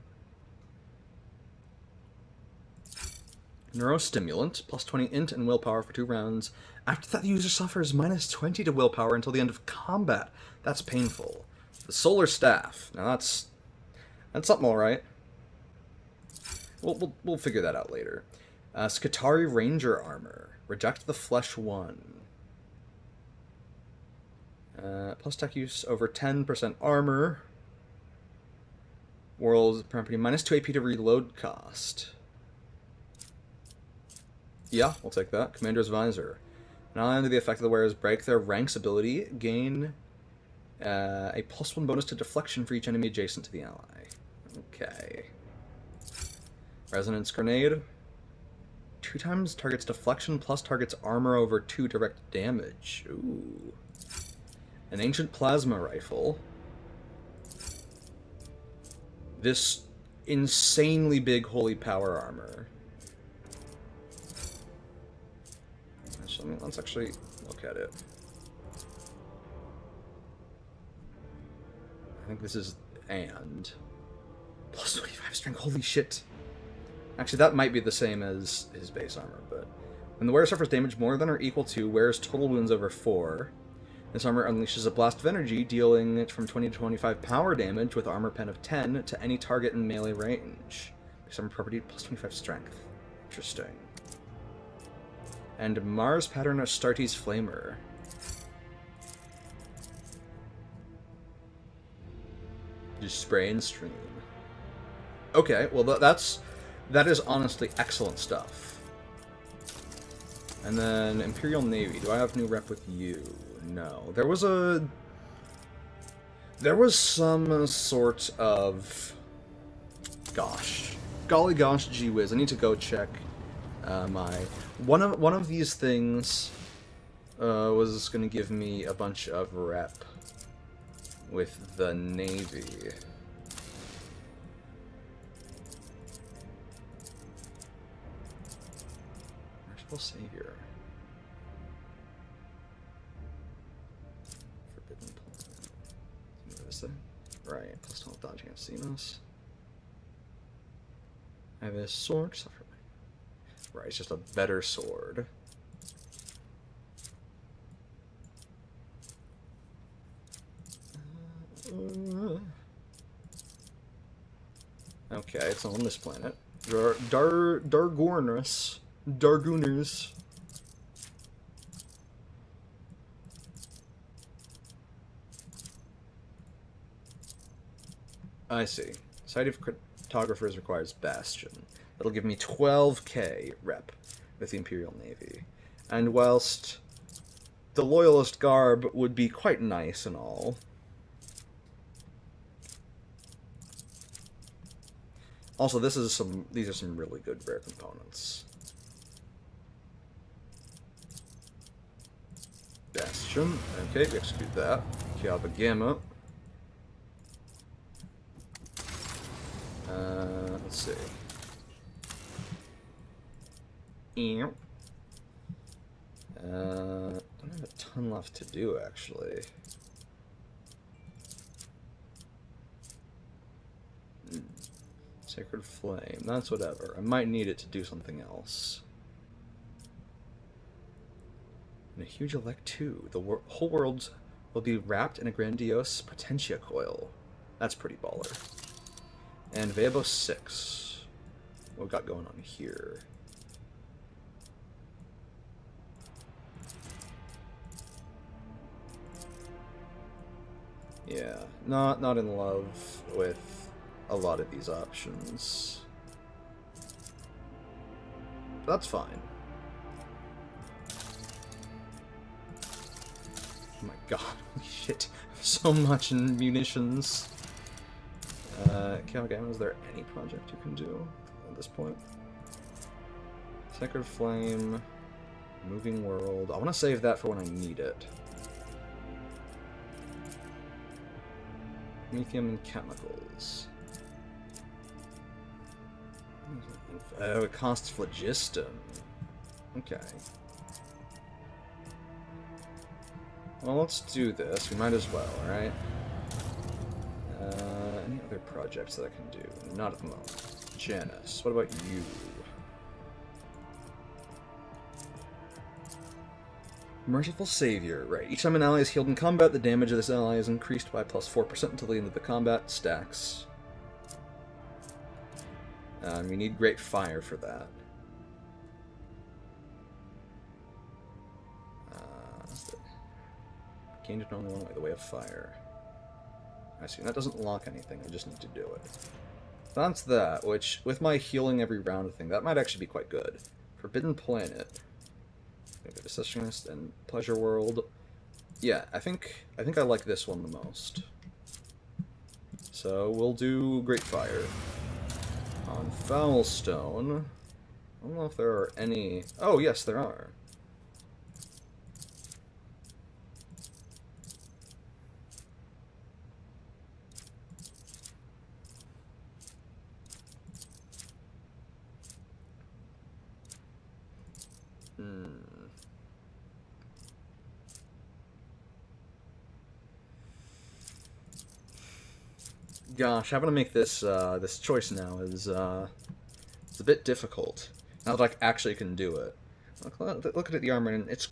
Neurostimulant. Plus 20 int and willpower for 2 rounds. After that, the user suffers minus 20 to willpower until the end of combat. That's painful. The Solar Staff. Now that's something alright. We'll figure that out later. Skitari Ranger Armor. Reject the Flesh 1. Plus tech use over 10% armor. World property, -2 AP to reload cost. Yeah, we'll take that. Commander's Visor. Now under the effect of the wearer's break, their rank's ability gain a +1 bonus to deflection for each enemy adjacent to the ally. Okay. Resonance Grenade. 2 times target's deflection plus target's armor over 2 direct damage. Ooh. An Ancient Plasma Rifle. This insanely big holy power armor. Actually, let's actually look at it. I think this is and +25 strength. Holy shit. Actually, that might be the same as his base armor, but when the wearer suffers damage more than or equal to wearer's total wounds over 4, this armor unleashes a blast of energy, dealing from 20 to 25 power damage with armor pen of 10 to any target in melee range. Base armor property +25 strength. Interesting. And Mars Pattern Astartes Flamer. Just spray and stream. Okay, well that is honestly excellent stuff. And then Imperial Navy. Do I have new rep with you? No. There was some sort of golly gosh, gee whiz. I need to go check my one of these things was going to give me a bunch of rep with the Navy. Merciful Savior. Forbidden Plan. What is that? Right, plus 12 dodge against Xenos. I have a sword. Right, it's just a better sword. Okay, it's on this planet. Dargooners. I see. Society of Cartographers requires Bastion. That'll give me 12k rep with the Imperial Navy. And whilst the Loyalist garb would be quite nice and all, also these are some really good rare components. Bastion. Okay, we execute that. Kiaba Gamma. Let's see. Don't have a ton left to do, actually. Sacred Flame. That's whatever. I might need it to do something else. And a huge elect 2. The whole world will be wrapped in a grandiose Potentia coil. That's pretty baller. And Veabos 6. What we got going on here? Yeah, not in love with a lot of these options. That's fine. Oh my god, holy shit. So much in munitions. Okay, is there any project you can do at this point? Sacred Flame, Moving World. I want to save that for when I need it. Lithium and chemicals. Oh, it costs phlogiston. Okay. Well, let's do this. We might as well, right? Any other projects that I can do? Not at the moment. Janice, what about you? Merciful Savior. Right. Each time an ally is healed in combat, the damage of this ally is increased by +4% until the end of the combat. Stacks. You need Great Fire for that. Gained it only one way, the Way of Fire. I see. That doesn't lock anything. I just need to do it. That's that, which, with my healing every round thing, that might actually be quite good. Forbidden Planet. Secessionist and Pleasure World. Yeah, I think I like this one the most. So we'll do Great Fire. On Foulstone, I don't know if there are any... Oh, yes, there are. Gosh, having to make this this choice now is it's a bit difficult. Now that I actually can do it. Look at the armor, and it's...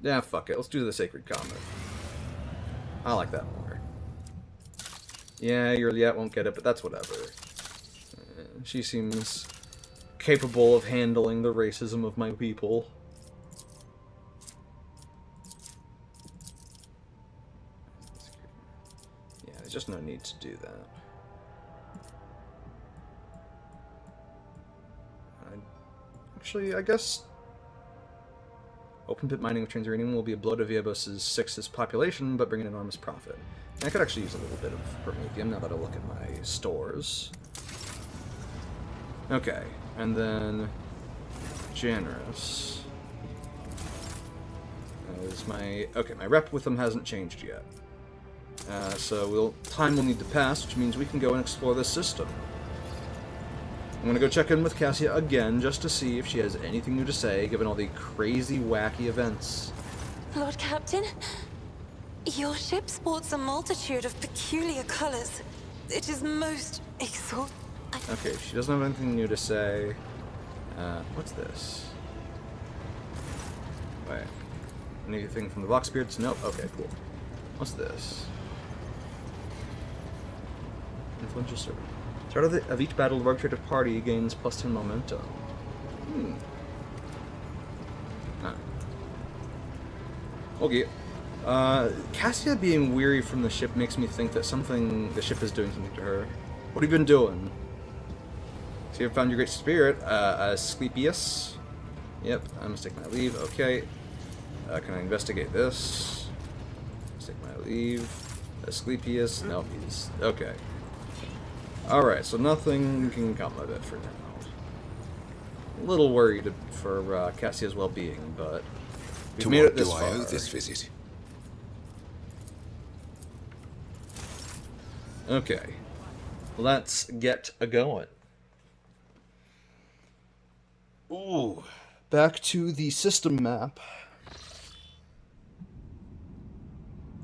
Yeah, fuck it. Let's do the Sacred Comet. I like that more. Yeah, your Liet won't get it, but that's whatever. She seems capable of handling the racism of my people. Yeah, there's just no need to do that. Actually, I guess open pit mining of Transuranium will be a blow to Viebos' 6th population, but bring an enormous profit. And I could actually use a little bit of Promethium now that I look at my stores. Okay, and then Generous. Is my... Okay, my rep with them hasn't changed yet. So time will need to pass, which means we can go and explore this system. I'm gonna go check in with Cassia again, just to see if she has anything new to say, given all the crazy, wacky events. Lord Captain, your ship sports a multitude of peculiar colors. It is most exalting. Okay, she doesn't have anything new to say. What's this? Wait. Anything from the Vox Spirits? Nope. Okay, cool. What's this? Influential servant. Start of each battle, the rogue trader party gains +10 momentum. Okay. Cassia being weary from the ship makes me think that the ship is doing something to her. What have you been doing? So you found your great spirit, Asclepius. Yep, I must take my leave. Okay. Can I investigate this? Let's take my leave. Asclepius. No, he's... Okay. Alright, so nothing can come of it for now. A little worried for Cassia's well-being, but we've made it this far. To what do I owe this visit? Okay. Let's get a-going. Ooh. Back to the system map.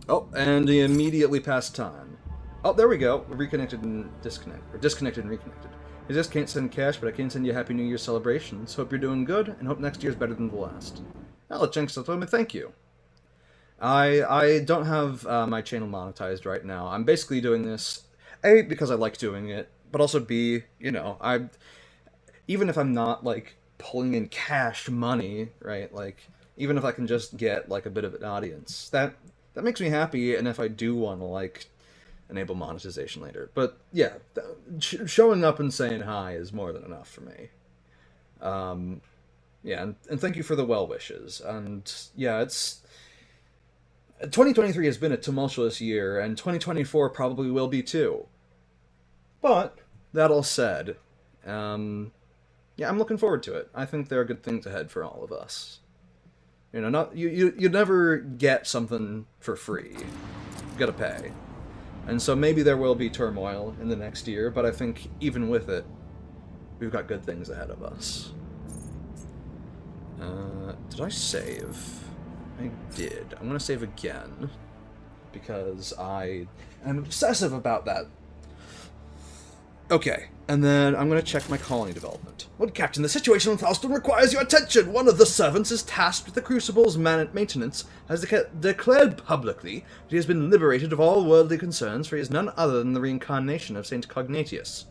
Oh, and immediately past time. Oh, there we go. Reconnected and disconnected. Or disconnected and reconnected. I just can't send cash, but I can send you a Happy New Year celebrations. Hope you're doing good, and hope next year's better than the last. Alex Jenks told me thank you. I don't have my channel monetized right now. I'm basically doing this, A, because I like doing it, but also B, you know, even if I'm not, like, pulling in cash money, right, like, even if I can just get, like, a bit of an audience, that makes me happy, and if I do want to, like, enable monetization later. But, yeah, showing up and saying hi is more than enough for me. Yeah, and thank you for the well wishes. And, yeah, 2023 has been a tumultuous year, and 2024 probably will be too. But, that all said, yeah, I'm looking forward to it. I think there are good things ahead for all of us. You know, you never get something for free. You gotta pay. And so maybe there will be turmoil in the next year, but I think even with it, we've got good things ahead of us. Did I save? I did. I'm gonna save again, because I am obsessive about that. Okay, and then I'm going to check my colony development. Lord Captain, the situation on Falston requires your attention. One of the servants is tasked with the Crucible's maintenance, has declared publicly that he has been liberated of all worldly concerns, for he is none other than the reincarnation of Saint Cognatius.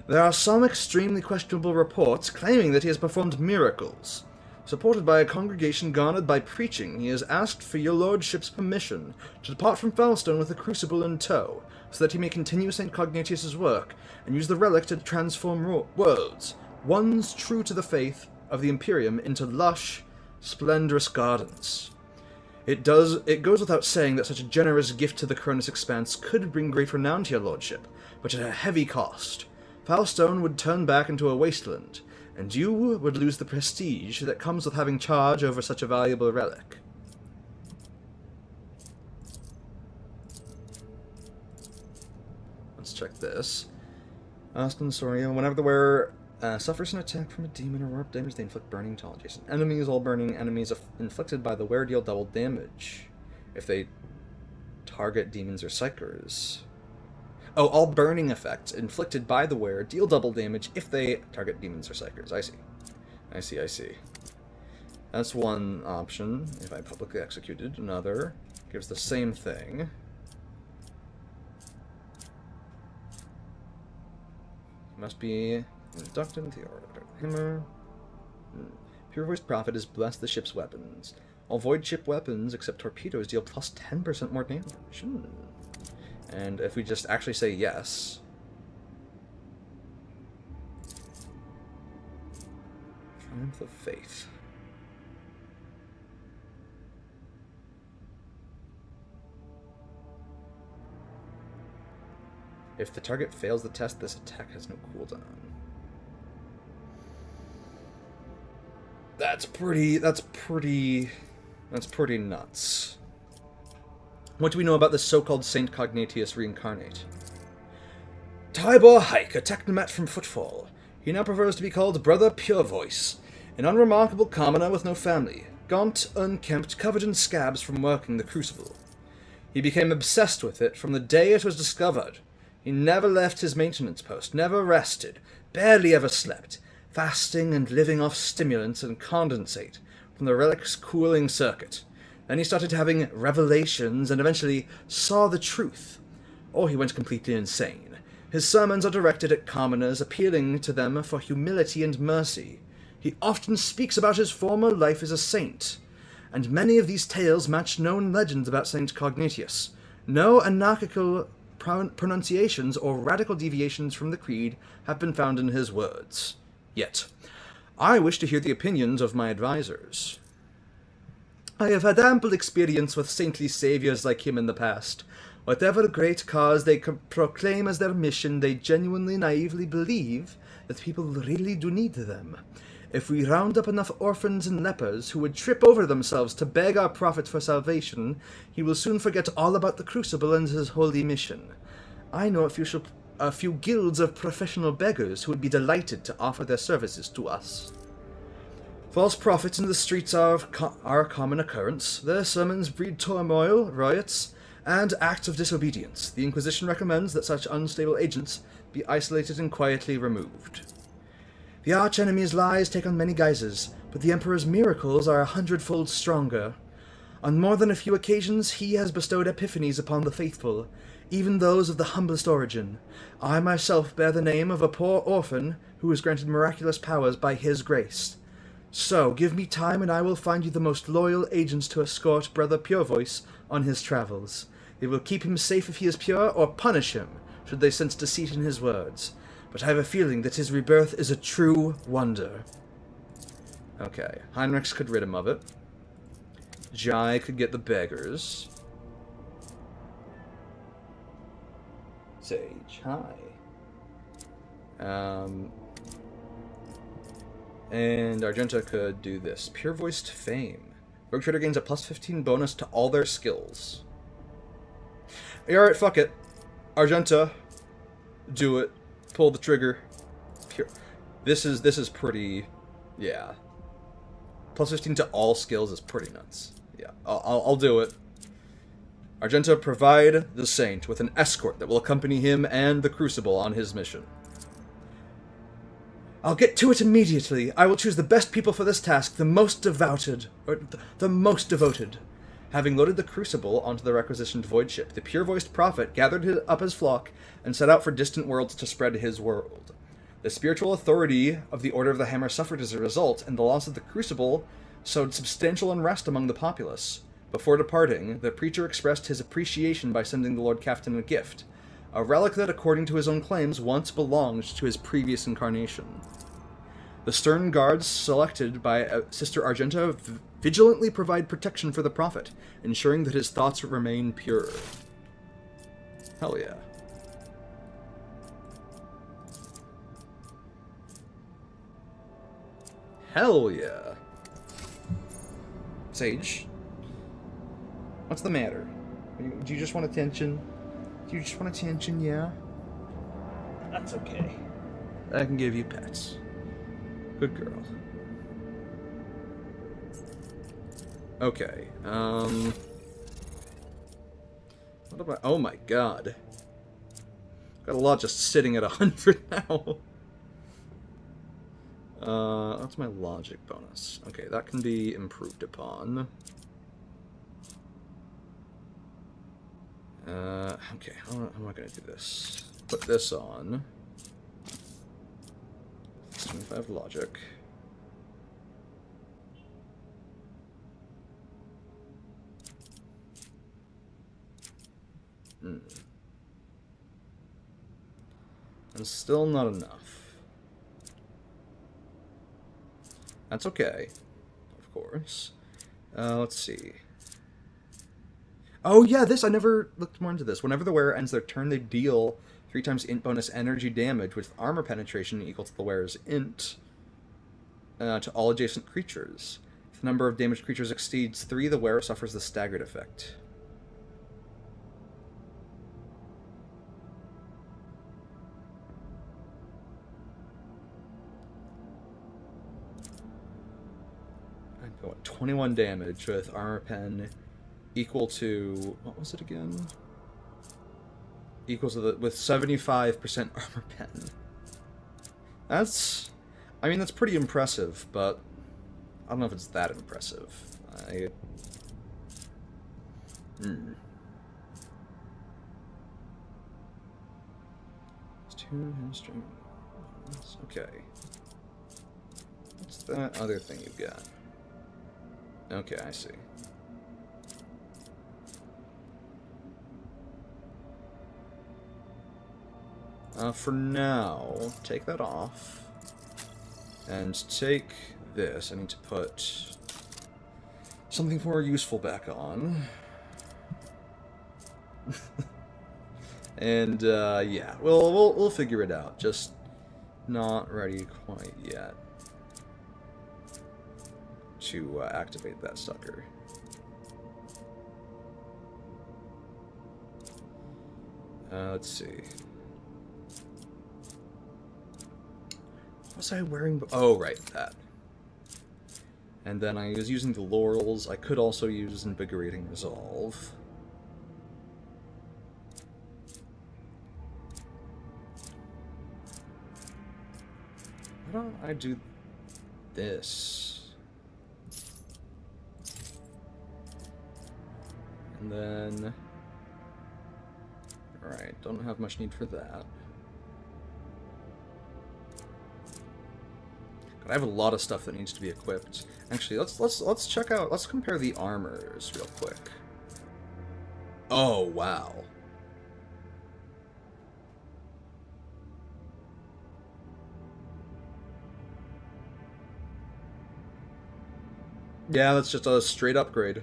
There are some extremely questionable reports claiming that he has performed miracles. Supported by a congregation garnered by preaching, he has asked for your lordship's permission to depart from Foulstone with the crucible in tow, so that he may continue St. Cognitius's work and use the relic to transform worlds, ones true to the faith of the Imperium, into lush, splendorous gardens. It goes without saying that such a generous gift to the Cronus Expanse could bring great renown to your lordship, but at a heavy cost. Foulstone would turn back into a wasteland, and you would lose the prestige that comes with having charge over such a valuable relic. Let's check this. Aston Soria, whenever the wearer suffers an attack from a demon or warp damage, they inflict burning to all adjacent enemies. All burning enemies inflicted by the wearer deal double damage if they target demons or psychers. Oh, all burning effects inflicted by the wearer deal double damage if they target demons or psychers. I see. That's one option. If I publicly executed, another gives the same thing. Must be inducted into the order. Hammer. Pure Voice Prophet is blessed the ship's weapons. All void ship weapons except torpedoes deal plus 10% more damage. And if we just actually say yes... Triumph of Faith. If the target fails the test, this attack has no cooldown. That's pretty nuts. What do we know about this so-called Saint Cognitius reincarnate? Tybor Hike, a technomat from Footfall. He now prefers to be called Brother Purevoice, an unremarkable commoner with no family, gaunt, unkempt, covered in scabs from working the Crucible. He became obsessed with it from the day it was discovered. He never left his maintenance post, never rested, barely ever slept, fasting and living off stimulants and condensate from the relic's cooling circuit. Then he started having revelations and eventually saw the truth. Or he went completely insane. His sermons are directed at commoners, appealing to them for humility and mercy. He often speaks about his former life as a saint, and many of these tales match known legends about Saint Cognitius. No anarchical pronunciations or radical deviations from the creed have been found in his words. Yet, I wish to hear the opinions of my advisors. I have had ample experience with saintly saviors like him in the past. Whatever great cause they proclaim as their mission, they genuinely naively believe that people really do need them. If we round up enough orphans and lepers who would trip over themselves to beg our prophet for salvation, he will soon forget all about the Crucible and his holy mission. I know a few guilds of professional beggars who would be delighted to offer their services to us. False prophets in the streets are a common occurrence. Their sermons breed turmoil, riots, and acts of disobedience. The Inquisition recommends that such unstable agents be isolated and quietly removed. The arch-enemy's lies take on many guises, but the Emperor's miracles are 100-fold stronger. On more than a few occasions, he has bestowed epiphanies upon the faithful, even those of the humblest origin. I myself bear the name of a poor orphan who was granted miraculous powers by his grace. So, give me time and I will find you the most loyal agents to escort Brother Purevoice on his travels. They will keep him safe if he is pure, or punish him, should they sense deceit in his words. But I have a feeling that his rebirth is a true wonder. Okay, Heinrichs could rid him of it. Jai could get the beggars. Sage, hi. And Argenta could do this. Pure Voiced Fame. Rogue Trader gains a plus 15 bonus to all their skills. Alright, fuck it. Argenta, do it. Pull the trigger. Pure. This is pretty... yeah. Plus 15 to all skills is pretty nuts. Yeah, I'll do it. Argenta, provide the Saint with an escort that will accompany him and the Crucible on his mission. I'll get to it immediately. I will choose the best people for this task, the most devoted. Having loaded the Crucible onto the requisitioned void ship, the pure-voiced prophet gathered up his flock and set out for distant worlds to spread his world. The spiritual authority of the Order of the Hammer suffered as a result, and the loss of the Crucible sowed substantial unrest among the populace. Before departing, the preacher expressed his appreciation by sending the Lord Captain a gift, a relic that, according to his own claims, once belonged to his previous incarnation. The stern guards selected by Sister Argenta vigilantly provide protection for the Prophet, ensuring that his thoughts remain pure. Hell yeah. Hell yeah. Sage, what's the matter? Do you just want attention? Do you just want attention, yeah? That's okay. I can give you pets. Good girl. Okay, what about... Oh my god. Got a lot just sitting at 100 now. That's my logic bonus. Okay, that can be improved upon. Okay, how am I gonna do this? Put this on. 25 logic. And still not enough. That's okay, of course. Let's see. Oh yeah, I never looked more into this. Whenever the wearer ends their turn, they deal 3 times int bonus energy damage with armor penetration equal to the wearer's int to all adjacent creatures. If the number of damaged creatures exceeds 3, the wearer suffers the staggered effect. I'd go at 21 damage with armor pen equal to, what was it again? Equals to with 75% armor pen. That's, I mean, that's pretty impressive, but I don't know if it's that impressive. It's 2 hamstring. Okay. What's that other thing you've got? Okay, I see. For now, take that off. And take this. I need to put something more useful back on. And, yeah. We'll figure it out. Just not ready quite yet to activate that sucker. Let's see. What was I wearing? Oh, right, that. And then I was using the laurels. I could also use Invigorating Resolve. Why don't I do this? And then... Alright, don't have much need for that. But I have a lot of stuff that needs to be equipped. Actually, let's check out. Let's compare the armors real quick. Oh wow. Yeah, that's just a straight upgrade.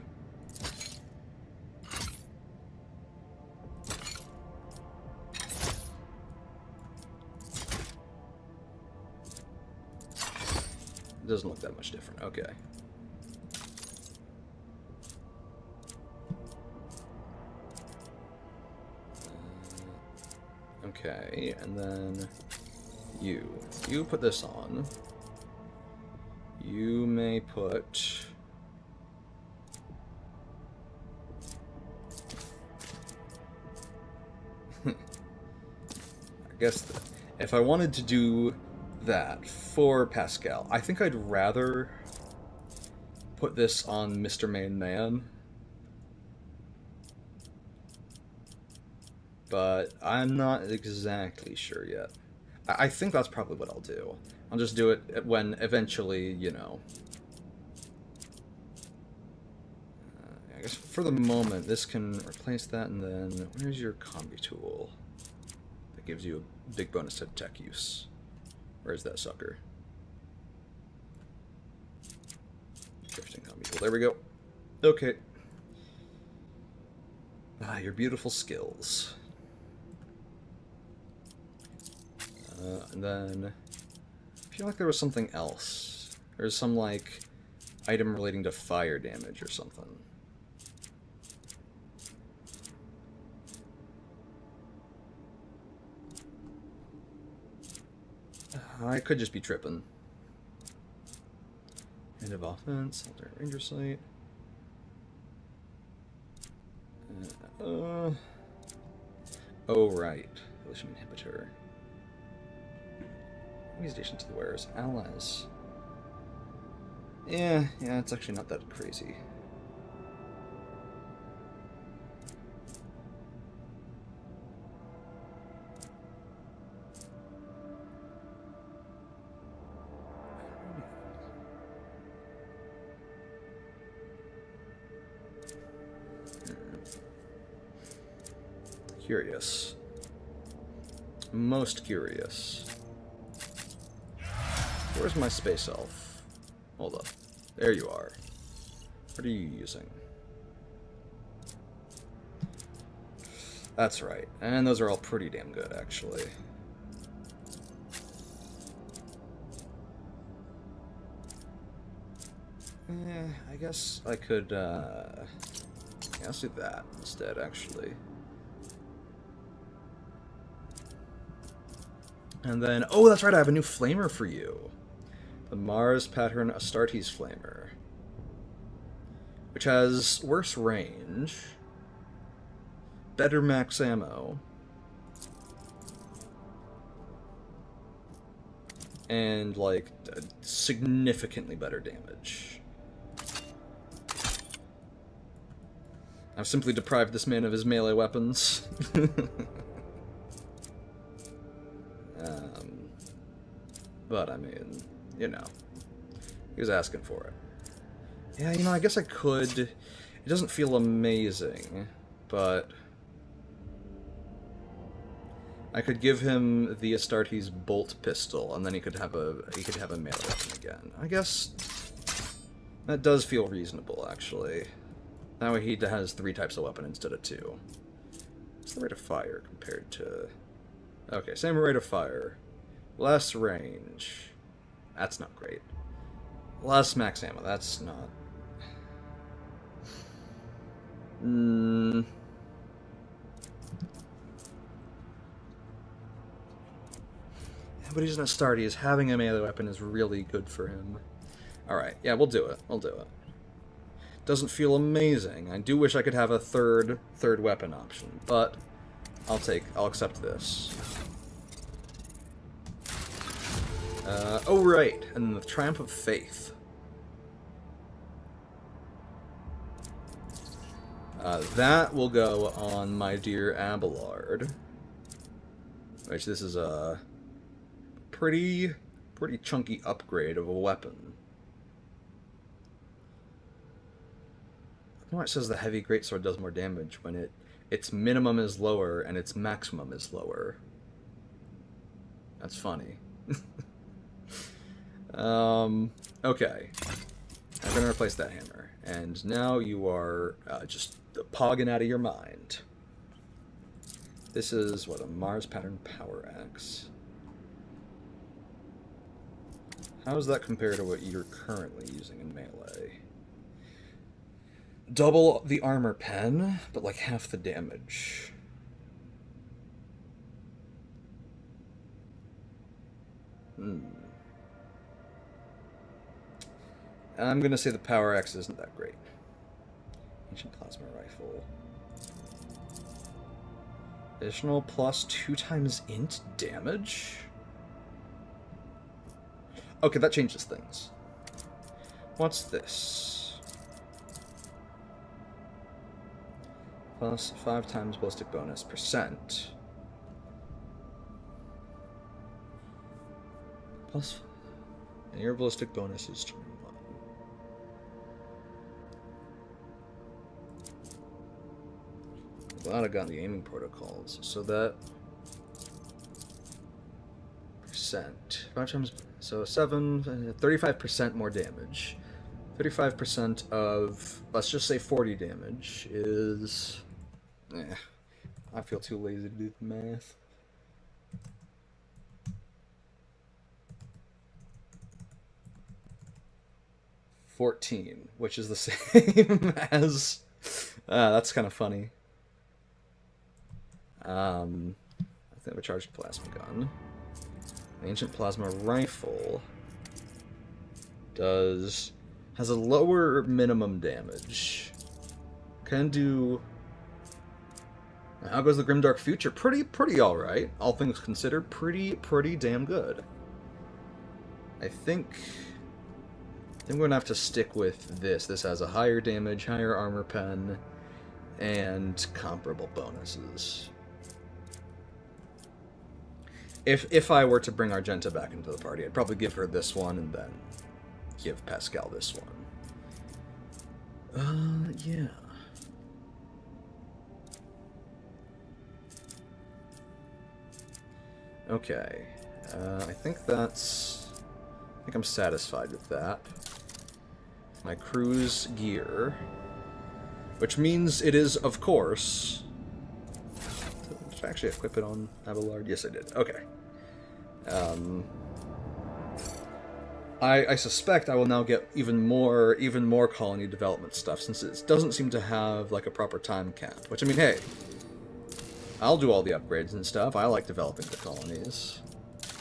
Doesn't look that much different. Okay. Okay, and then you put this on. You may put... I guess if I wanted to do that for Pascal, I think I'd rather put this on Mr. Main Man. But I'm not exactly sure yet. I think that's probably what I'll do. I'll just do it when eventually, you know. I guess for the moment, this can replace that, and then where's your combi tool? That gives you a big bonus to tech use. Where's that sucker? Drifting combi tool. There we go. Okay. Ah, your beautiful skills. And then I feel like there was something else. There's some, like, item relating to fire damage or something. I could just be tripping. End of offense, alternate ranger sight. Oh, right. Collision inhibitor. Mutation to the wearer's allies. Yeah, it's actually not that crazy. Curious. Most curious. Where's my space elf? Hold up. There you are. What are you using? That's right. And those are all pretty damn good, actually. I guess I could, yeah, let's do that instead, actually. And then, oh, that's right, I have a new flamer for you. The Mars Pattern Astartes Flamer. Which has worse range, better max ammo, and, like, significantly better damage. I've simply deprived this man of his melee weapons. But, I mean, you know, he was asking for it. Yeah, you know, I guess I could. It doesn't feel amazing, but I could give him the Astartes bolt pistol, and then he could have a melee weapon again. I guess that does feel reasonable, actually. That way he has 3 types of weapon instead of 2. What's the rate of fire compared to? Okay, same rate of fire. Less range. That's not great. Less max ammo. That's not. But he's an Astartes. Having a melee weapon is really good for him. Alright, yeah, we'll do it. We'll do it. Doesn't feel amazing. I do wish I could have a third weapon option, but I'll accept this. Oh, right, and the Triumph of Faith. That will go on my dear Abelard. Which, this is a pretty chunky upgrade of a weapon. Why it says the heavy greatsword does more damage when its minimum is lower and its maximum is lower. That's funny. Okay. I'm gonna replace that hammer. And now you are just pogging out of your mind. This is, what, a Mars Pattern Power Axe. How does that compare to what you're currently using in melee? Double the armor pen, but like half the damage. I'm gonna say the Power Axe isn't that great. Ancient Plasma Rifle. Additional plus 2 times int damage? Okay, that changes things. What's this? Plus 5 times ballistic bonus %. Plus, and your ballistic bonus is turn 1. Glad I got the aiming protocols. So that percent 5 times, so 35% more damage. 35% of, let's just say 40 damage is, I feel too lazy to do the math. $14, which is the same as, that's kind of funny. I think a charged plasma gun. An ancient plasma rifle has a lower minimum damage. Can do. How goes the Grimdark Future? Pretty all right. All things considered, pretty damn good. I think we're gonna have to stick with this. This has a higher damage, higher armor pen, and comparable bonuses. If I were to bring Argenta back into the party, I'd probably give her this one and then give Pascal this one. Yeah. Okay. I think I'm satisfied with that. My crew's gear. Which means it is, of course... Did I actually equip it on Abelard? Yes, I did. Okay. I suspect I will now get even more colony development stuff, since it doesn't seem to have, like, a proper time cap. Which, I mean, hey, I'll do all the upgrades and stuff. I like developing the colonies.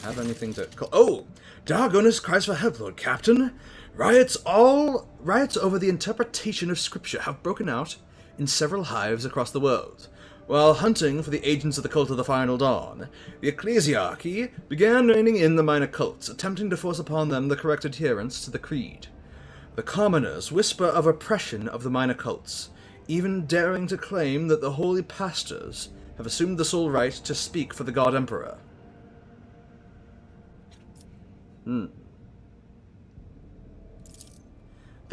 Have anything to... Oh! Dargonus cries for help, Lord Captain! Riots over the interpretation of Scripture have broken out in several hives across the world. While hunting for the agents of the Cult of the Final Dawn, the Ecclesiarchy began reining in the minor cults, attempting to force upon them the correct adherence to the Creed. The commoners whisper of oppression of the minor cults, even daring to claim that the holy pastors have assumed the sole right to speak for the God Emperor. The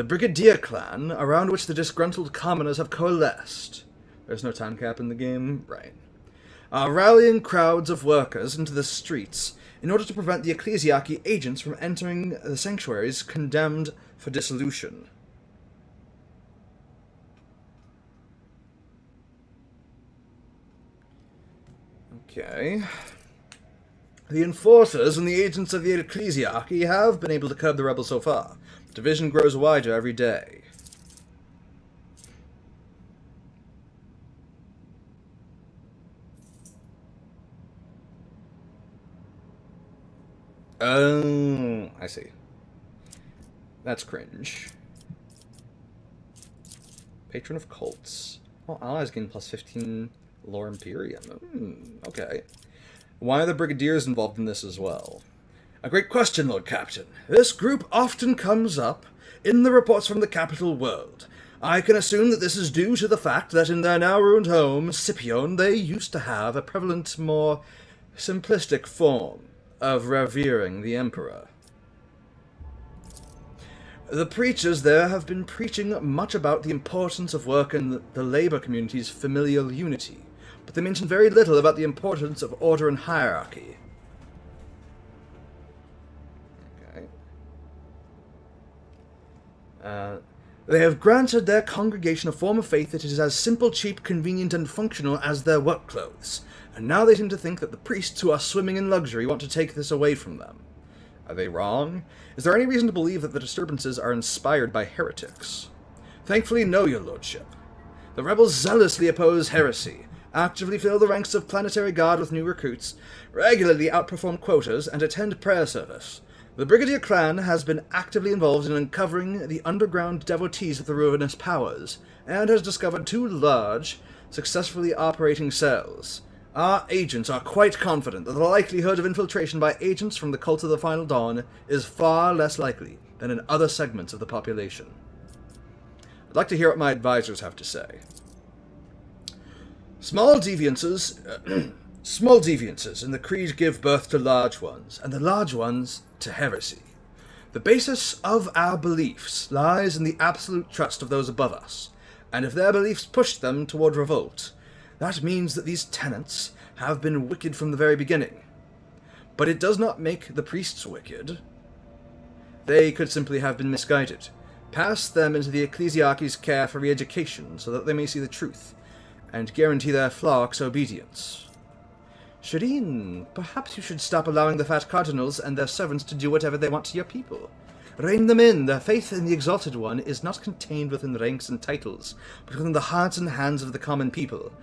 Brigadier clan, around which the disgruntled commoners have coalesced. There's no time cap in the game? Right. Are rallying crowds of workers into the streets in order to prevent the Ecclesiarchy agents from entering the sanctuaries condemned for dissolution. Okay. The enforcers and the agents of the Ecclesiarchy have been able to curb the rebels so far. Division grows wider every day. Oh, I see. That's cringe. Patron of Cults. Oh, allies gain plus 15 lore Imperium. Okay. Why are the Brigadiers involved in this as well? A great question, Lord Captain. This group often comes up in the reports from the capital world. I can assume that this is due to the fact that in their now ruined home, Scipion, they used to have a prevalent, more simplistic form of revering the Emperor. The preachers there have been preaching much about the importance of work in the labor community's familial unity, but they mention very little about the importance of order and hierarchy. Okay. They have granted their congregation a form of faith that is as simple, cheap, convenient, and functional as their work clothes, and now they seem to think that the priests who are swimming in luxury want to take this away from them. Are they wrong? Is there any reason to believe that the disturbances are inspired by heretics? Thankfully, no, your lordship. The rebels zealously oppose heresy, actively fill the ranks of Planetary Guard with new recruits, regularly outperform quotas, and attend prayer service. The Brigadier clan has been actively involved in uncovering the underground devotees of the ruinous powers, and has discovered 2 large, successfully operating cells. Our agents are quite confident that the likelihood of infiltration by agents from the Cult of the Final Dawn is far less likely than in other segments of the population. I'd like to hear what my advisors have to say. Small deviances Small deviances in the creed give birth to large ones, and the large ones to heresy. The basis of our beliefs lies in the absolute trust of those above us, and if their beliefs push them toward revolt, that means that these tenets have been wicked from the very beginning. But it does not make the priests wicked. They could simply have been misguided. Pass them into the ecclesiarchy's care for re-education so that they may see the truth, and guarantee their flocks obedience. Shireen, perhaps you should stop allowing the fat cardinals and their servants to do whatever they want to your people. Rein them in. Their faith in the Exalted One is not contained within ranks and titles, but within the hearts and hands of the common people.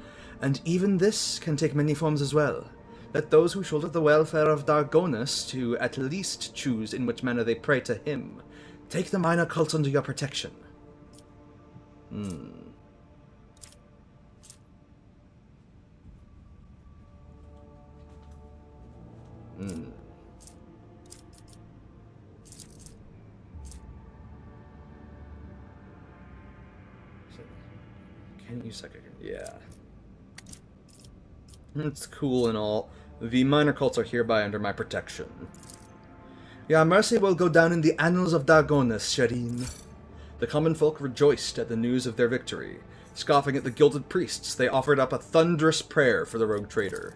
And even this can take many forms as well. Let those who shoulder the welfare of Dargonus to at least choose in which manner they pray to him. Take the minor cults under your protection. Can't use Psyker. Yeah. It's cool and all. The minor cults are hereby under my protection. Your mercy will go down in the annals of Dargonus, Shireen. The common folk rejoiced at the news of their victory. Scoffing at the gilded priests, they offered up a thunderous prayer for the rogue trader.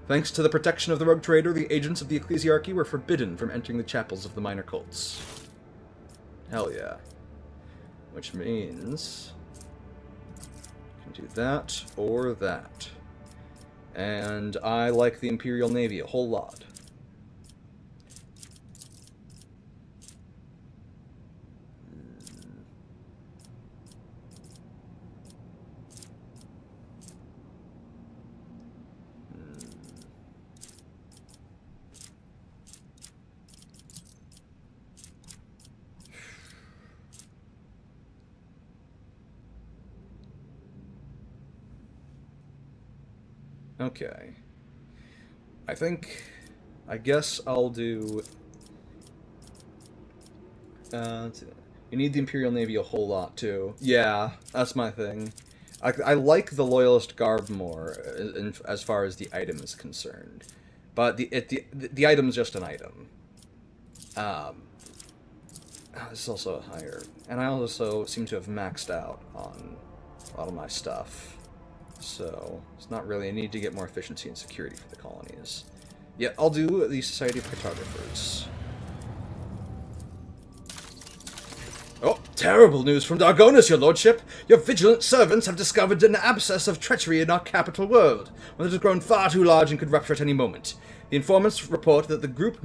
Thanks to the protection of the rogue trader, the agents of the ecclesiarchy were forbidden from entering the chapels of the minor cults. Hell yeah. Which means I can do that or that. And I like the Imperial Navy a whole lot. Okay. I guess I'll do... you need the Imperial Navy a whole lot, too. Yeah, that's my thing. I like the Loyalist Garb more, as far as the item is concerned. But the item's just an item. This is also higher. And I also seem to have maxed out on a lot of my stuff. So, it's not really a need to get more efficiency and security for the colonies. Yeah, I'll do the Society of Cartographers. Oh, terrible news from Dargonus, your lordship! Your vigilant servants have discovered an abscess of treachery in our capital world, one that has grown far too large and could rupture at any moment. The informants report that the group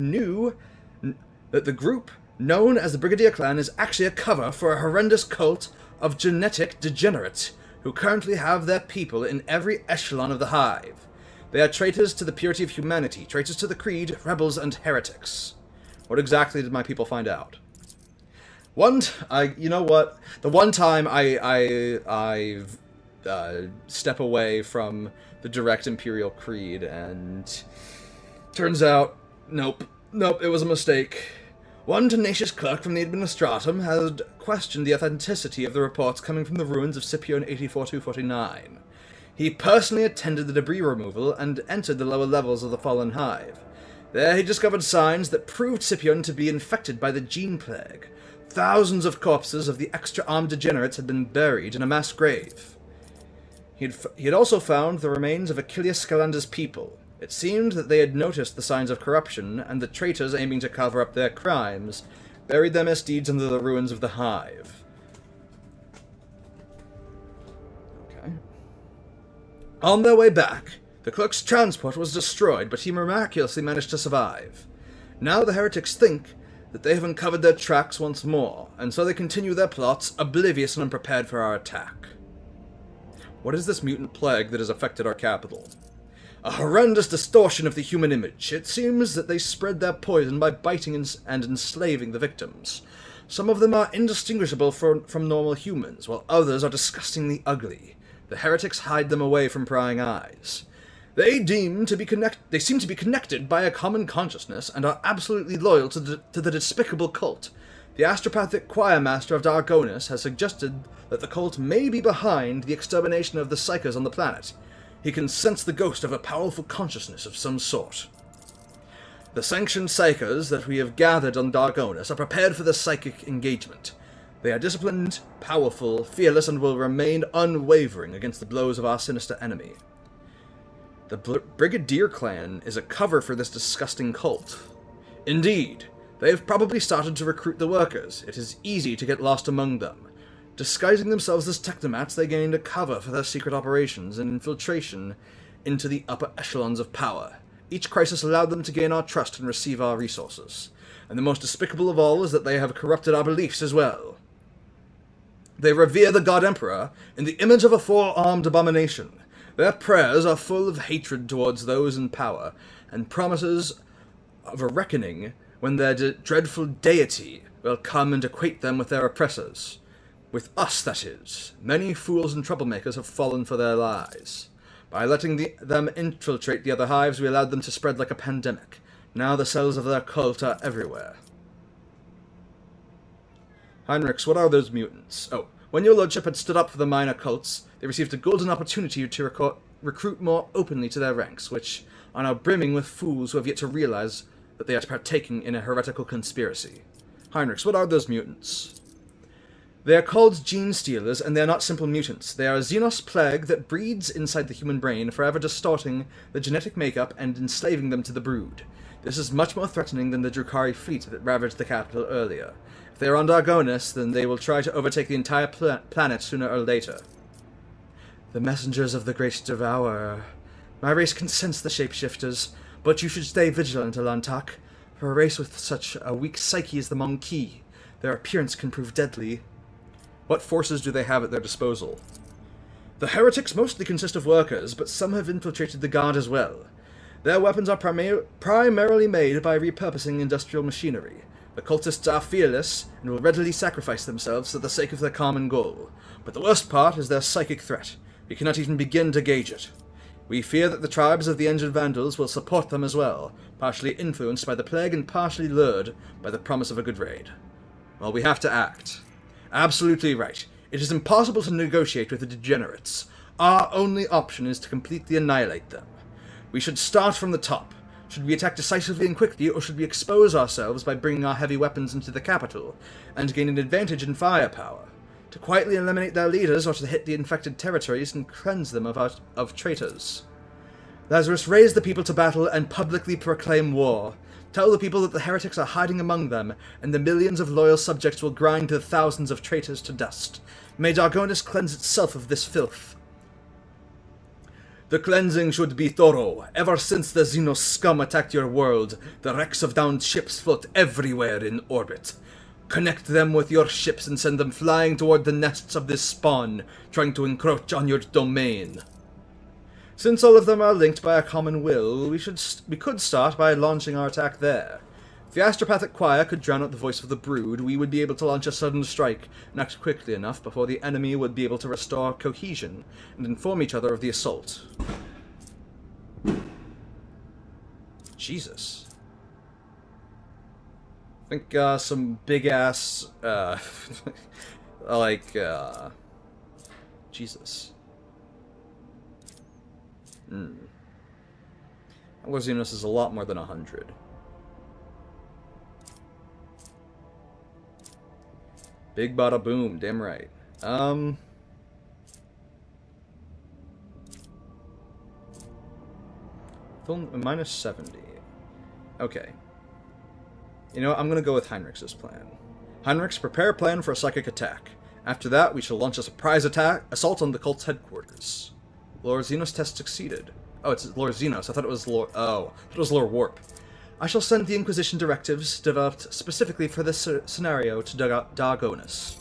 known as the Brigadier Clan is actually a cover for a horrendous cult of genetic degenerates, who currently have their people in every echelon of the hive. They are traitors to the purity of humanity, traitors to the creed, rebels, and heretics. What exactly did my people find out? You know what? The one time I step away from the direct Imperial creed, and turns out, nope, it was a mistake. One tenacious clerk from the Administratum had questioned the authenticity of the reports coming from the ruins of Scipion 84-249. He personally attended the debris removal and entered the lower levels of the fallen hive. There he discovered signs that proved Scipion to be infected by the gene plague. Thousands of corpses of the extra-armed degenerates had been buried in a mass grave. He had also found the remains of Achilles Scalander's people. It seemed that they had noticed the signs of corruption, and the traitors aiming to cover up their crimes buried their misdeeds under the ruins of the hive. Okay. On their way back, the clerk's transport was destroyed, but he miraculously managed to survive. Now the heretics think that they have uncovered their tracks once more, and so they continue their plots, oblivious and unprepared for our attack. What is this mutant plague that has affected our capital? A horrendous distortion of the human image. It seems that they spread their poison by biting and enslaving the victims. Some of them are indistinguishable from normal humans, while others are disgustingly ugly. The heretics hide them away from prying eyes. They seem to be connected by a common consciousness and are absolutely loyal to the despicable cult. The astropathic choir master of Dargonus has suggested that the cult may be behind the extermination of the Psykers on the planet. He can sense the ghost of a powerful consciousness of some sort. The sanctioned Psykers that we have gathered on Dargonis are prepared for the psychic engagement. They are disciplined, powerful, fearless, and will remain unwavering against the blows of our sinister enemy. The Brigadier clan is a cover for this disgusting cult. Indeed, they have probably started to recruit the workers. It is easy to get lost among them. Disguising themselves as technomats, they gained a cover for their secret operations and infiltration into the upper echelons of power. Each crisis allowed them to gain our trust and receive our resources. And the most despicable of all is that they have corrupted our beliefs as well. They revere the God Emperor in the image of a four-armed abomination. Their prayers are full of hatred towards those in power, and promises of a reckoning when their dreadful deity will come and equate them with their oppressors. With us, that is. Many fools and troublemakers have fallen for their lies. By letting them infiltrate the other hives, we allowed them to spread like a pandemic. Now the cells of their cult are everywhere. Heinrichs, what are those mutants? Oh, when your lordship had stood up for the minor cults, they received a golden opportunity to recruit more openly to their ranks, which are now brimming with fools who have yet to realize that they are partaking in a heretical conspiracy. Heinrichs, what are those mutants? They are called gene stealers, and they are not simple mutants. They are a Xenos plague that breeds inside the human brain, forever distorting the genetic makeup and enslaving them to the brood. This is much more threatening than the Drukhari fleet that ravaged the capital earlier. If they are on Dargonis, then they will try to overtake the entire planet sooner or later. The messengers of the Great Devourer. My race can sense the shapeshifters, but you should stay vigilant, Alantak. For a race with such a weak psyche as the Monkey, their appearance can prove deadly. What forces do they have at their disposal? The heretics mostly consist of workers, but some have infiltrated the Guard as well. Their weapons are primarily made by repurposing industrial machinery. The cultists are fearless, and will readily sacrifice themselves for the sake of their common goal. But the worst part is their psychic threat. We cannot even begin to gauge it. We fear that the tribes of the Engine Vandals will support them as well, partially influenced by the plague and partially lured by the promise of a good raid. Well, we have to act. Absolutely right. It is impossible to negotiate with the degenerates. Our only option is to completely annihilate them. We should start from the top. Should we attack decisively and quickly, or should we expose ourselves by bringing our heavy weapons into the capital, and gain an advantage in firepower? To quietly eliminate their leaders, or to hit the infected territories and cleanse them of traitors? Lazarus, raise the people to battle and publicly proclaim war. Tell the people that the heretics are hiding among them, and the millions of loyal subjects will grind the thousands of traitors to dust. May Dargonis cleanse itself of this filth. The cleansing should be thorough. Ever since the Xenos scum attacked your world, the wrecks of downed ships float everywhere in orbit. Connect them with your ships and send them flying toward the nests of this spawn, trying to encroach on your domain. Since all of them are linked by a common will, we could start by launching our attack there. If the astropathic choir could drown out the voice of the brood, we would be able to launch a sudden strike and act quickly enough before the enemy would be able to restore cohesion and inform each other of the assault. Jesus. I think some big-ass, Jesus. Xenos is a lot more than 100. Big bada boom, damn right. Minus 70. Okay. You know what, I'm gonna go with Heinrichs' plan. Heinrichs, prepare a plan for a psychic attack. After that, we shall launch a surprise assault on the cult's headquarters. Lord Xenos test succeeded. Oh, it's Lord Xenos. I thought it was Lord... Oh, I thought it was Lord Warp. I shall send the Inquisition directives developed specifically for this scenario to Dargonis.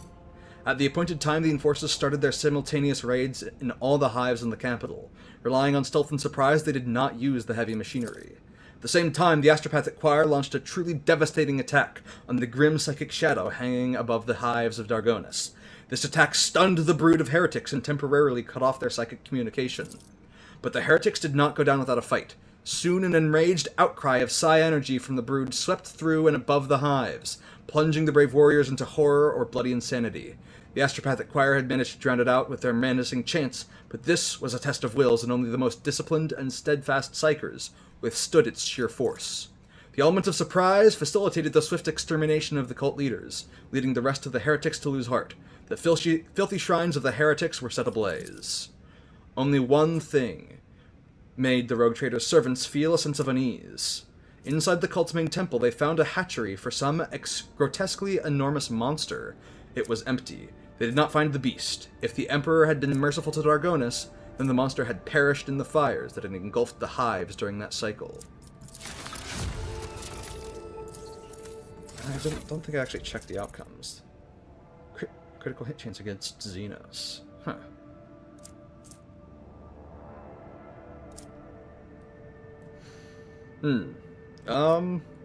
At the appointed time, the Enforcers started their simultaneous raids in all the hives in the capital. Relying on stealth and surprise, they did not use the heavy machinery. At the same time, the astropathic choir launched a truly devastating attack on the grim psychic shadow hanging above the hives of Dargonis. This attack stunned the brood of heretics and temporarily cut off their psychic communication. But the heretics did not go down without a fight. Soon an enraged outcry of psi energy from the brood swept through and above the hives, plunging the brave warriors into horror or bloody insanity. The astropathic choir had managed to drown it out with their menacing chants, but this was a test of wills, and only the most disciplined and steadfast psychers withstood its sheer force. The element of surprise facilitated the swift extermination of the cult leaders, leading the rest of the heretics to lose heart. The filthy shrines of the heretics were set ablaze. Only one thing made the rogue trader's servants feel a sense of unease. Inside the cult's main temple, they found a hatchery for some grotesquely enormous monster. It was empty. They did not find the beast. If the Emperor had been merciful to Dargonis, then the monster had perished in the fires that had engulfed the hives during that cycle. I don't think I actually checked the outcomes. Critical hit chance against Xenos. Huh.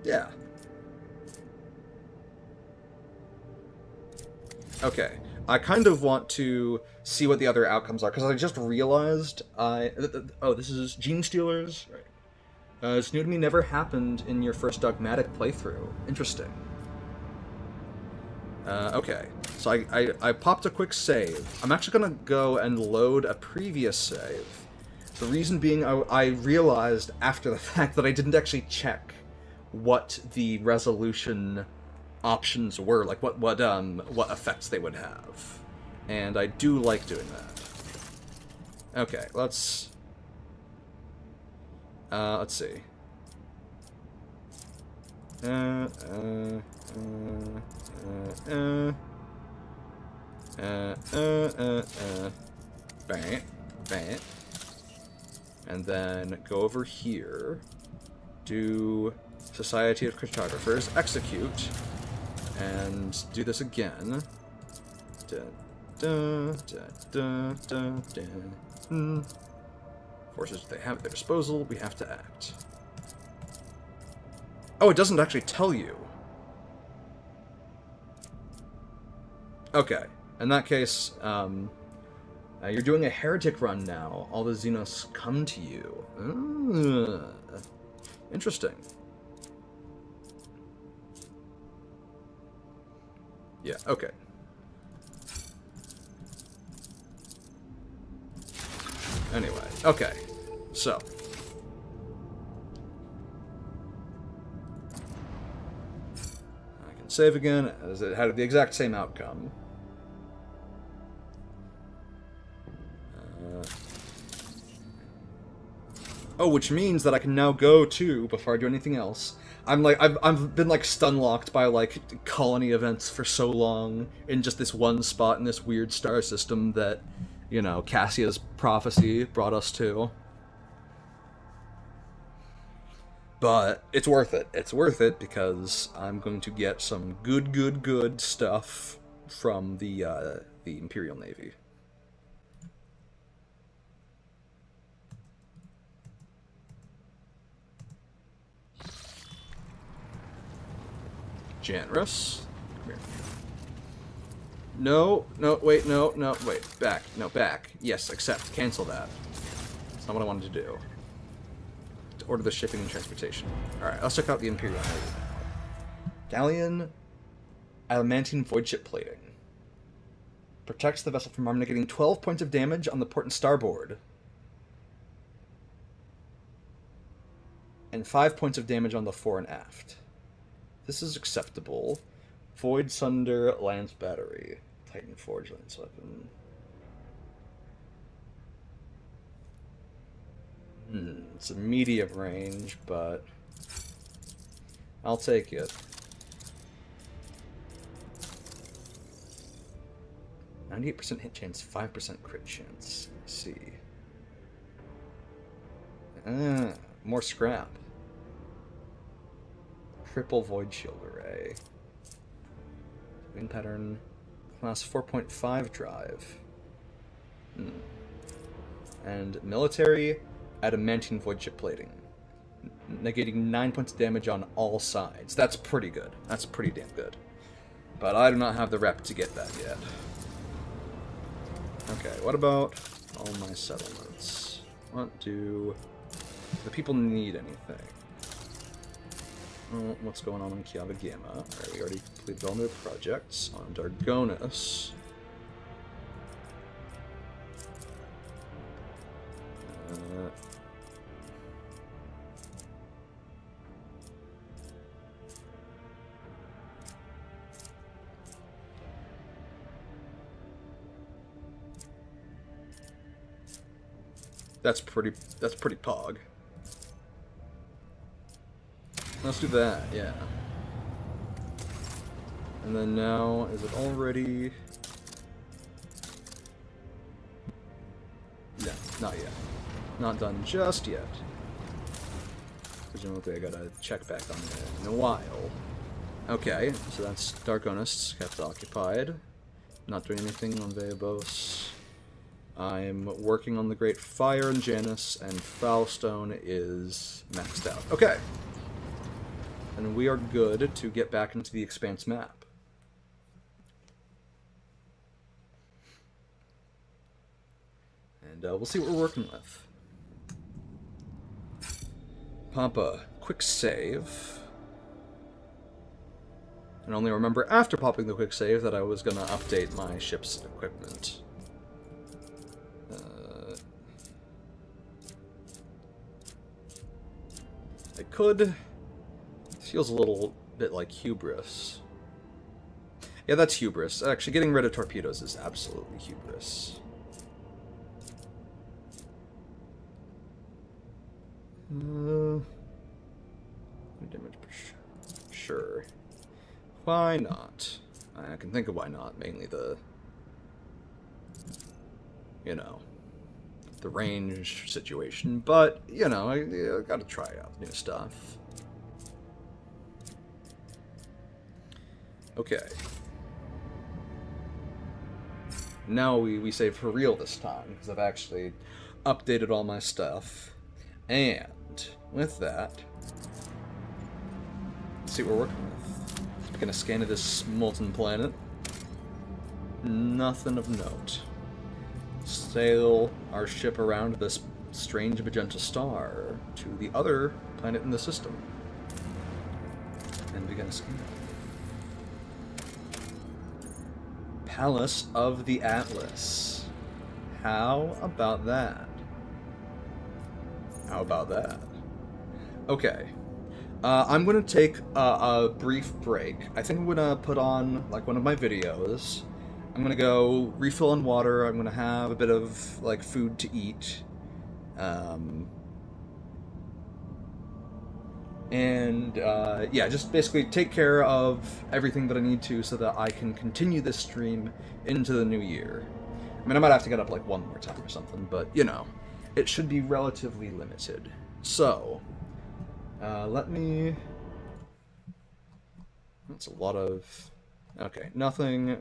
Yeah. Okay. I kind of want to see what the other outcomes are, because I just realized oh, this is Gene Stealers? Right. This new to me never happened in your first Dogmatic playthrough. Interesting. Okay. So I popped a quick save. I'm actually going to go and load a previous save. The reason being I realized after the fact that I didn't actually check what the resolution options were, like what effects they would have. And I do like doing that. Okay, let's see. Bang, bang. And then go over here, do Society of Cryptographers, execute, and do this again. Forces they have at their disposal, we have to act. Oh, it doesn't actually tell you. Okay, in that case, you're doing a heretic run now. All the Xenos come to you. Interesting. Yeah, okay. Anyway, okay. So. I can save again, as it had the exact same outcome. Oh, which means that I can now go to, before I do anything else, I've been like stun locked by like colony events for so long in just this one spot in this weird star system that, you know, Cassia's prophecy brought us to. But it's worth it. It's worth it because I'm going to get some good stuff from the Imperial Navy. Generous. Come here. No, wait, wait, back. No, back. Yes, accept. Cancel that. That's not what I wanted to do. To order the shipping and transportation. Alright, let's check out the Imperial Navy now. Galleon Adamantine Void Ship Plating. Protects the vessel from armor, negating 12 points of damage on the port and starboard. And 5 points of damage on the fore and aft. This is acceptable. Void Sunder Lance Battery. Titan Forge Lance Weapon. It's a medium range, but I'll take it. 98% hit chance, 5% crit chance. Let's see. More scrap. Triple Void Shield Array. Wing pattern. Class 4.5 drive. And military adamantine void ship plating. Negating 9 points of damage on all sides. That's pretty good. That's pretty damn good. But I do not have the rep to get that yet. Okay, what about all my settlements? Want to the people need anything. Well, what's going on in Kiava Gamma? Alright, we already completed all their projects on Dargonus. That's pretty pog. Let's do that, yeah. And then now, is it already... No, not yet. Not done just yet. Presumably I gotta check back on it in a while. Okay, so that's Darkonists kept occupied. Not doing anything on Veabos. I'm working on the Great Fire in Janus, and Foulstone is maxed out. Okay. And we are good to get back into the Expanse map. And we'll see what we're working with. Papa, quick save. And only remember after popping the quick save that I was going to update my ship's equipment. I could... Feels a little bit like hubris. Yeah, that's hubris. Actually, getting rid of torpedoes is absolutely hubris. Damage, sure. Why not? I can think of why not. Mainly the... You know... the range situation. But, you know, I gotta try out new stuff. Okay. Now we save for real this time, because I've actually updated all my stuff. And with that, let's see what we're working with. I'm gonna scan of this molten planet. Nothing of note. Sail our ship around this strange magenta star to the other planet in the system. And begin a scan. Palace of the Atlas. How about that? How about that? Okay. I'm going to take a brief break. I think I'm going to put on, like, one of my videos. I'm going to go refill on water. I'm going to have a bit of, like, food to eat. Yeah, just basically take care of everything that I need to so that I can continue this stream into the new year. I mean, I might have to get up like one more time or something, but, you know, it should be relatively limited. So, let me... That's a lot of... Okay, nothing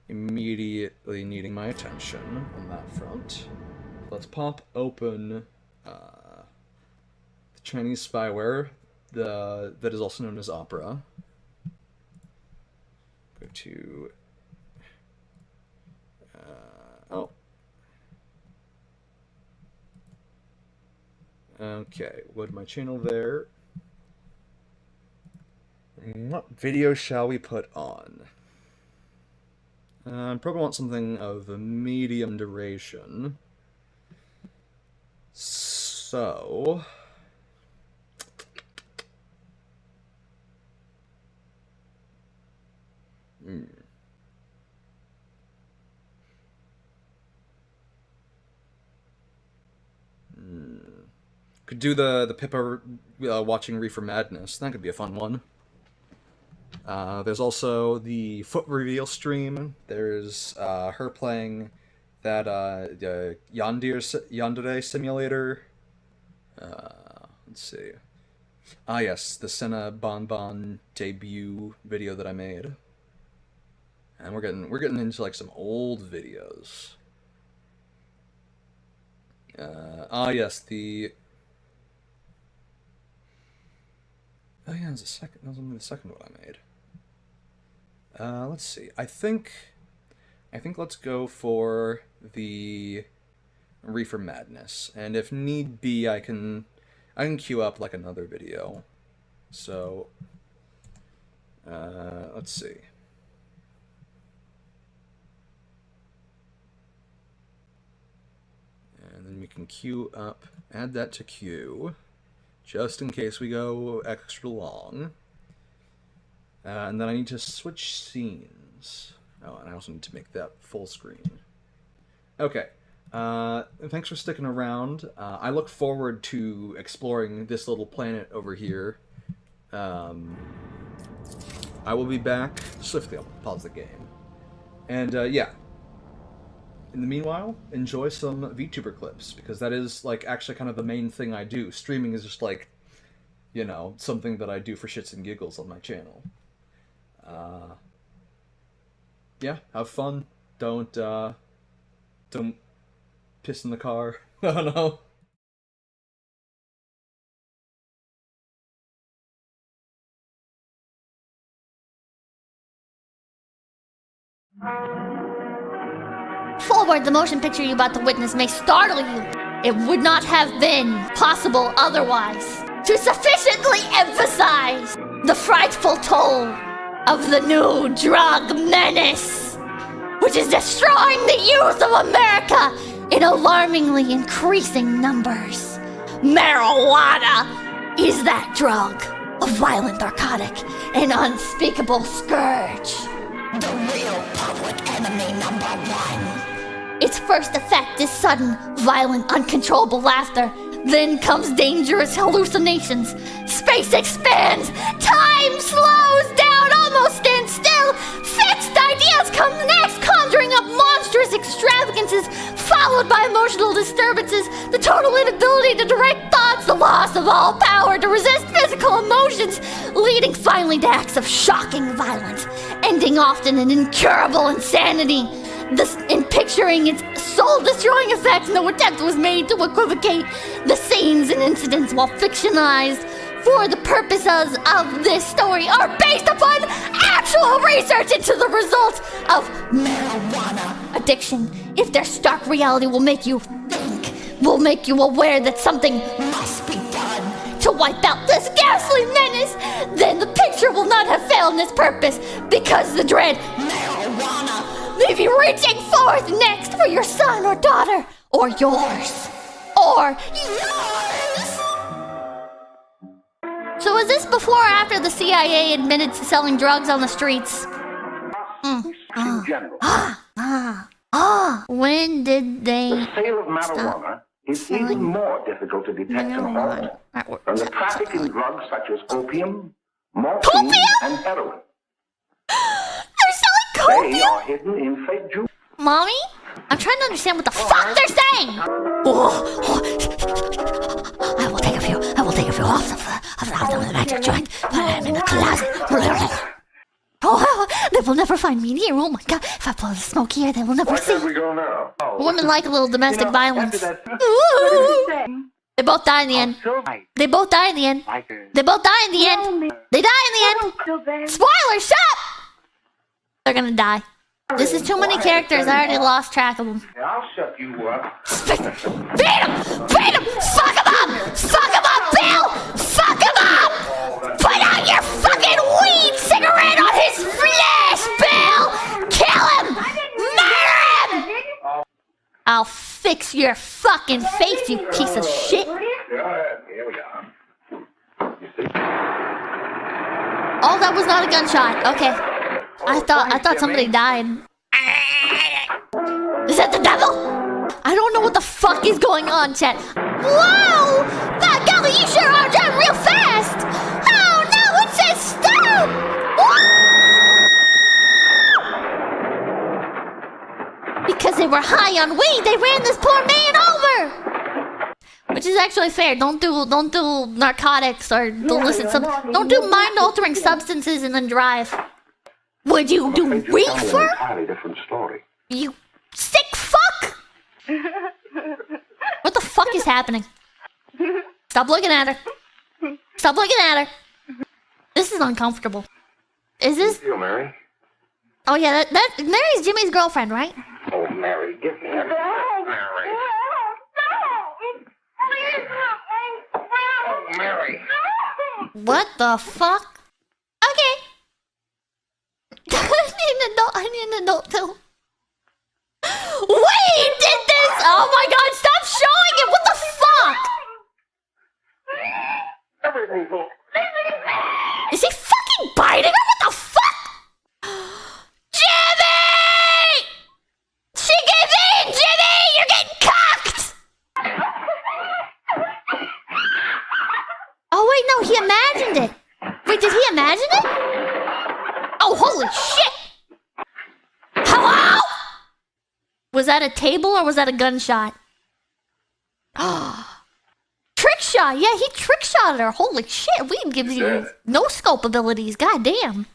immediately needing my attention on that front. Let's pop open the Chinese spyware that is also known as Opera. Go to... oh. Okay, load my channel there. What video shall we put on? I probably want something of a medium duration. So... Could do the Pippa watching Reefer Madness. That could be a fun one. There's also the Foot Reveal stream. There's her playing that Yandere simulator. Let's see. Ah, yes, the Senna Bonbon debut video that I made. And we're getting into like some old videos. Ah, yes, the... Oh yeah, that was only the second one I made. Let's see. I think let's go for the Reefer Madness. And if need be, I can queue up like another video. So, let's see. And then we can queue up, add that to queue, just in case we go extra long. And then I need to switch scenes. Oh, and I also need to make that full screen. Okay. Thanks for sticking around. I look forward to exploring this little planet over here. I will be back swiftly. I'll pause the game. And, yeah. In the meanwhile, enjoy some VTuber clips, because that is, like, actually kind of the main thing I do. Streaming is just, like, you know, something that I do for shits and giggles on my channel. Yeah, have fun. Don't piss in the car. I don't know. Forward, the motion picture you're about to witness may startle you. It would not have been possible otherwise. To sufficiently emphasize the frightful toll of the new drug menace, which is destroying the youth of America in alarmingly increasing numbers. Marijuana is that drug, a violent narcotic, an unspeakable scourge. The real public enemy #1. Its first effect is sudden, violent, uncontrollable laughter. Then comes dangerous hallucinations. Space expands. Time slows down, almost stands still. Fixed ideas come next, conjuring up monstrous extravagances, followed by emotional disturbances, the total inability to direct thoughts, the loss of all power to resist physical emotions, leading finally to acts of shocking violence, ending often in incurable insanity. In picturing its soul-destroying effects, no attempt was made to equivocate the scenes and incidents, while fictionalized for the purposes of this story are based upon actual research into the results of marijuana addiction. If their stark reality will make you think, will make you aware that something must be done to wipe out this ghastly menace, then the picture will not have failed in its purpose, because the dread marijuana may be reaching forth next for your son or daughter, or yours, or yours. So is this before or after the CIA admitted to selling drugs on the streets? When did they The sale of marijuana is even more difficult to detect and halt than the traffic in drugs such as opium, morphine, and heroin. They're selling copium? They are hidden in fake jewels. Mommy? I'm trying to understand what the fuck they're saying! I will take a few off of the magic joint, put them in the closet. They will never find me here. Oh my god, if I blow the smoke here, they will never see. Where can we go now? Women like a little domestic violence. They both die in the end. They both die in the end. They both die in the end. They die in the end. Spoiler, shut up! They're gonna die. This is too many characters. I already lost track of them. I'll shut you up. Beat him! Beat him! Fuck him up! Fuck him up, Bill! Fuck him up! Put out your fucking weed cigarette on his flesh, Bill! Kill him! Murder him! I'll fix your fucking face, you piece of shit! Here we are. Oh, that was not a gunshot. Okay. I thought somebody died. Is that the devil? I don't know what the fuck is going on, chat. Whoa! By golly, you sure are driving real fast! Oh no, it says stop! Whoa! Because they were high on weed, they ran this poor man over! Which is actually fair. Don't do narcotics or illicit don't do mind-altering substances and then drive. Would you do reefer? An entirely different story. You sick fuck! What the fuck is happening? Stop looking at her. Stop looking at her. This is uncomfortable. Is this? You, Mary? Oh yeah, that Mary's Jimmy's girlfriend, right? Oh, Mary, give me a Mary. What the fuck? Okay. I need to know too. Wait, he did this! Oh my god, stop showing it! What the fuck? Everything's okay. Is he fucking biting her? What the fuck? Jimmy! She gave in, Jimmy! You're getting cocked! Oh wait, no, he imagined it. Wait, did he imagine it? Oh, holy shit! Hello? Was that a table or was that a gunshot? Trick shot! Yeah, he trick shotted her. Holy shit, Weed gives you no scope abilities. God damn.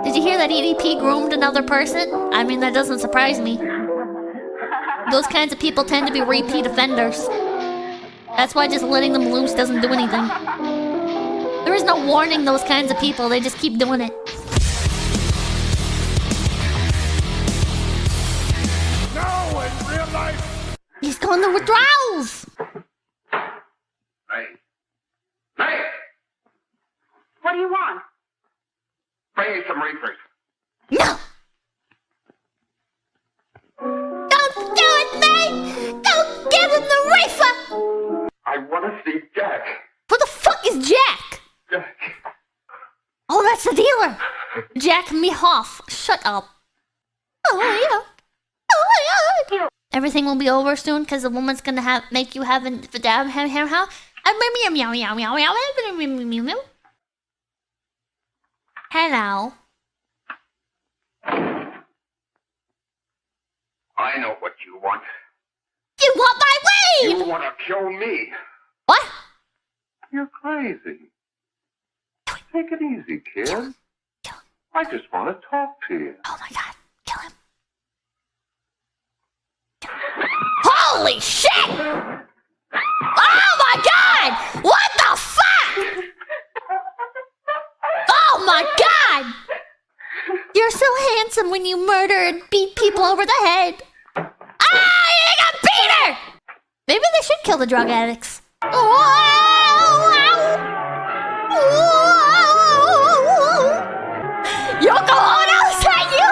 Did you hear that EDP groomed another person? I mean, that doesn't surprise me. Those kinds of people tend to be repeat offenders. That's why just letting them loose doesn't do anything. There is no warning those kinds of people. They just keep doing it. No, in real life. He's going to withdrawals. Hey. Hey! What do you want? Bring me some reefers. No! Don't do it, mate! Don't give him the reefer! I want to see Jack. Who the fuck is Jack? Jack. Oh, that's the dealer! Jack Mehoff. Shut up. Oh, yeah. Oh, yeah. Everything will be over soon because the woman's gonna make you have Hello. I know what you want. You want my weed! You want to kill me. What? You're crazy. Take it easy, kid. Kill him. I just want to talk to you. Oh my god. Kill him. Holy shit! Oh my god! What the fuck? Oh my god! You're so handsome when you murder and beat people over the head. Ah! You got beat her! Maybe they should kill the drug addicts. Yoko Ono, is that you?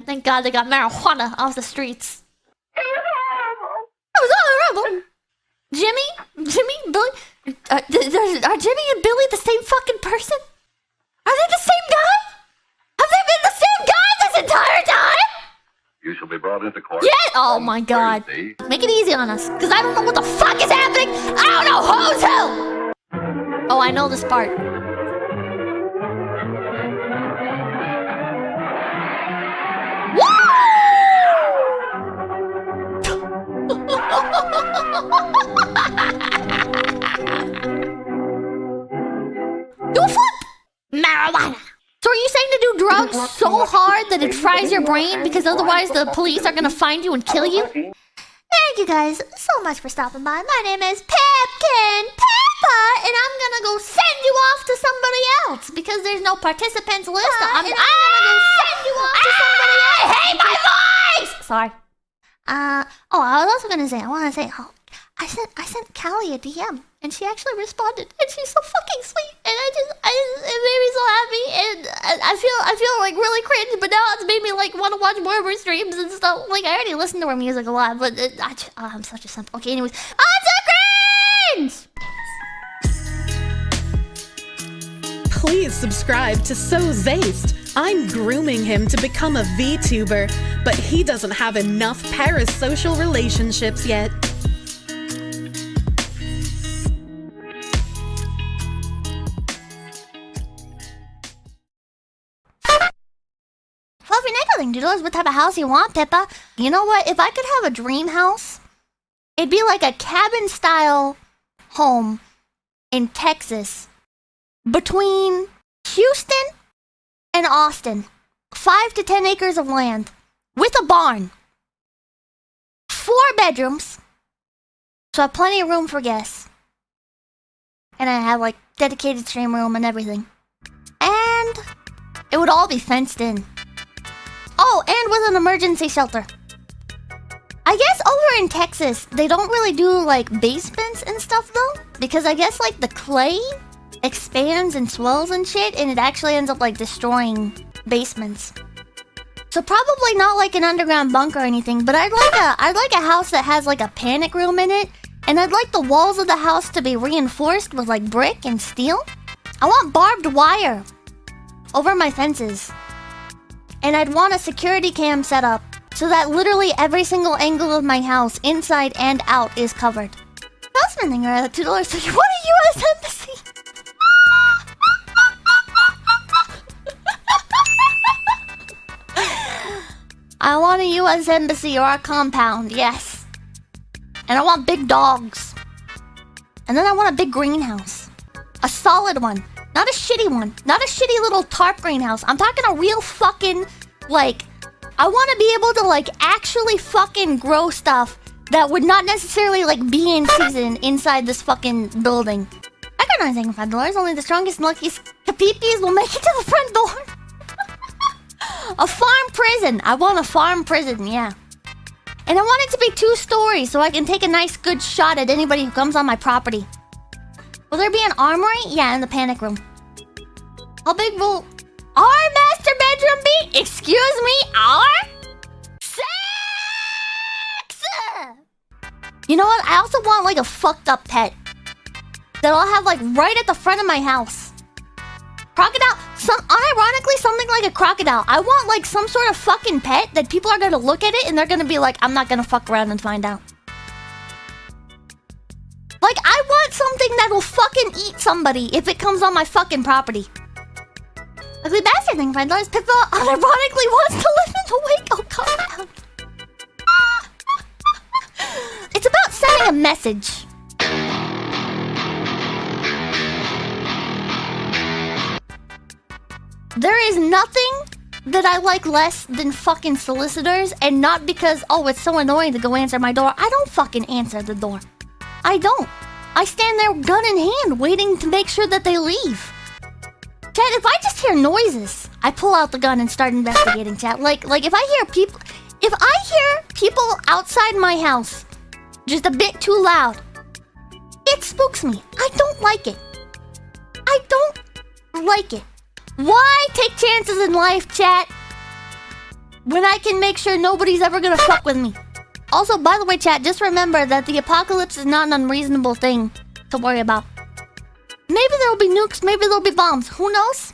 Thank God they got marijuana off the streets. It was horrible. Jimmy, Billy, are Jimmy and Billy the same fucking person? Are they the same guy? Have they been the same guy this entire time? You shall be brought into court. Yeah. Oh my God. Thursday. Make it easy on us, because I don't know what the fuck is happening. I don't know who's who. Oh, I know this part. Do a flip! Marijuana! So are you saying to do drugs so hard that it fries your brain because otherwise the police are gonna find you and kill you? Thank you guys so much for stopping by. My name is Pepkin Peppa, and I'm gonna go send you off to somebody else because there's no participants list. I'm gonna go send you off to somebody else. I hate my voice! Sorry. I was also gonna say, I sent Callie a DM, and she actually responded, and she's so fucking sweet, and it made me so happy, and I feel like really cringe, but now it's made me like want to watch more of her streams and stuff. Like I already listen to her music a lot, but I'm such a simp. Okay, anyways, I'm so cringe. Please subscribe to So Zaced. I'm grooming him to become a VTuber, but he doesn't have enough parasocial relationships yet. Fluffy Nickeling Doodles, what type of house you want, Pippa? You know what? If I could have a dream house, it'd be like a cabin-style home in Texas between Houston and Austin. 5 to 10 acres of land with a barn. 4 bedrooms. So I have plenty of room for guests. And I have like dedicated stream room and everything. And it would all be fenced in. Oh, and with an emergency shelter. I I guess over in Texas, they don't really do like basements and stuff though. Because I guess like the clay expands and swells and shit, and it actually ends up like destroying basements. So probably not like an underground bunker or anything, but I'd like a house that has like a panic room in it, and I'd like the walls of the house to be reinforced with like brick and steel. I want barbed wire over my fences. And I'd want a security cam set up so that literally every single angle of my house, inside and out, is covered. I was spending around $2. What a U.S. embassy! I want a U.S. embassy or a compound, yes. And I want big dogs. And then I want a big greenhouse. A solid one. Not a shitty one. Not a shitty little tarp greenhouse. I'm talking a real fucking, like... I want to be able to, like, actually fucking grow stuff that would not necessarily, like, be in season inside this fucking building. I got nothing for $5. Only the strongest and luckiest capipis will make it to the front door. A farm prison. I want a farm prison, yeah. And I want it to be 2 stories so I can take a nice good shot at anybody who comes on my property. Will there be an armory? Yeah, in the panic room. How big will our master bedroom be? Excuse me, our? Sex! You know what? I also want like a fucked up pet that I'll have like right at the front of my house. Crocodile? Unironically, something like a crocodile. I want like some sort of fucking pet that people are gonna look at it and they're gonna be like, I'm not gonna fuck around and find out. Like, I want something that will fucking eat somebody if it comes on my fucking property. Ugly bastard thing, $5. Pippa unironically wants to live in the Waco compound. It's about sending a message. There is nothing that I like less than fucking solicitors, and not because, oh, it's so annoying to go answer my door. I don't fucking answer the door. I don't. I stand there gun in hand waiting to make sure that they leave. Chat, if I just hear noises, I pull out the gun and start investigating, chat. Like if I hear people outside my house just a bit too loud, it spooks me. I don't like it. I don't like it. Why take chances in life, chat, when I can make sure nobody's ever gonna fuck with me? Also, by the way, chat, just remember that the apocalypse is not an unreasonable thing to worry about. Maybe there'll be nukes, maybe there'll be bombs, who knows?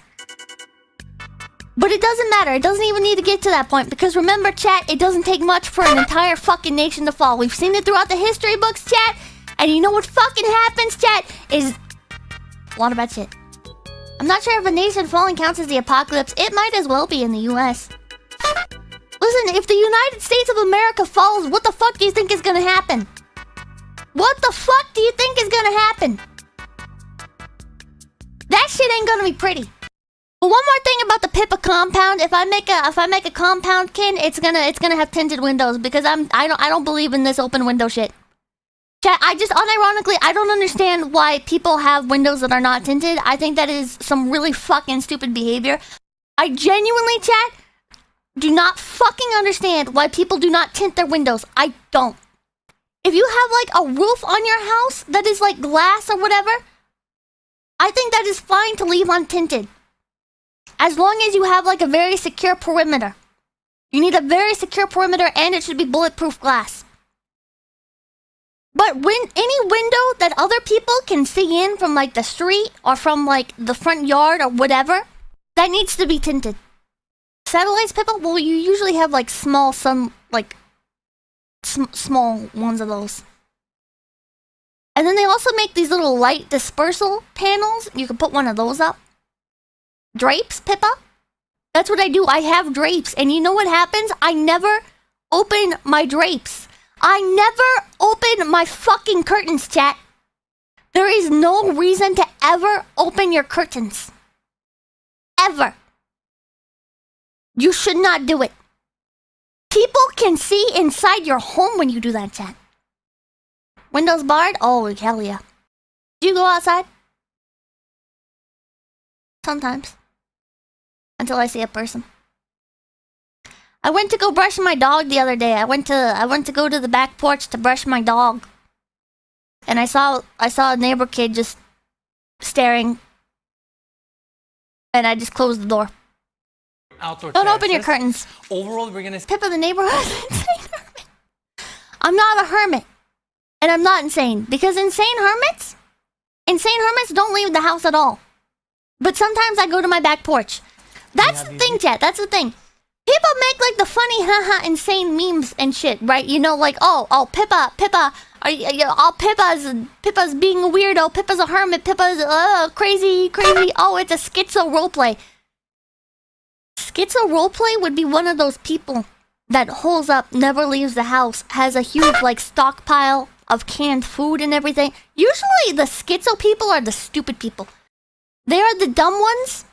But it doesn't matter, it doesn't even need to get to that point, because remember, chat, it doesn't take much for an entire fucking nation to fall. We've seen it throughout the history books, chat, and you know what fucking happens, chat, is a lot of bad shit. I'm not sure if a nation falling counts as the apocalypse. It might as well be in the US. Listen, if the United States of America falls, what the fuck do you think is gonna happen? What the fuck do you think is gonna happen? That shit ain't gonna be pretty. But one more thing about the Pippa compound, if I make a compound kin, it's gonna have tinted windows, because I don't believe in this open window shit. Chat, I just unironically, I don't understand why people have windows that are not tinted. I think that is some really fucking stupid behavior. I genuinely, chat, do not fucking understand why people do not tint their windows. I don't. If you have like a roof on your house that is like glass or whatever, I think that is fine to leave untinted. As long as you have like a very secure perimeter. You need a very secure perimeter, and it should be bulletproof glass. But when any window that other people can see in from like the street or from like the front yard or whatever, that needs to be tinted. Satellites, people, well, you usually have like small small ones of those. And then they also make these little light dispersal panels. You can put one of those up. Drapes, Pippa? That's what I do. I have drapes. And you know what happens? I never open my drapes. I never open my fucking curtains, chat. There is no reason to ever open your curtains. Ever. You should not do it. People can see inside your home when you do that, chat. Windows barred? Oh, hell yeah. Do you go outside? Sometimes. Until I see a person. I went to go brush my dog the other day. I went to go to the back porch to brush my dog. And I saw a neighbor kid just staring. And I just closed the door. Outdoor Don't open your curtains. Overall, we're gonna... Pippa the neighborhood insane hermit. I'm not a hermit. And I'm not insane. Because insane hermits don't leave the house at all. But sometimes I go to my back porch. That's the thing, chat. That's the thing. People make like the funny haha insane memes and shit, right? You know, like, oh, Pippa, Pippa's being a weirdo, Pippa's a hermit, Pippa's crazy. Oh, it's a schizo roleplay. Schizo roleplay would be one of those people that holes up, never leaves the house, has a huge like stockpile of canned food and everything. Usually the schizo people are the stupid people. They are the dumb ones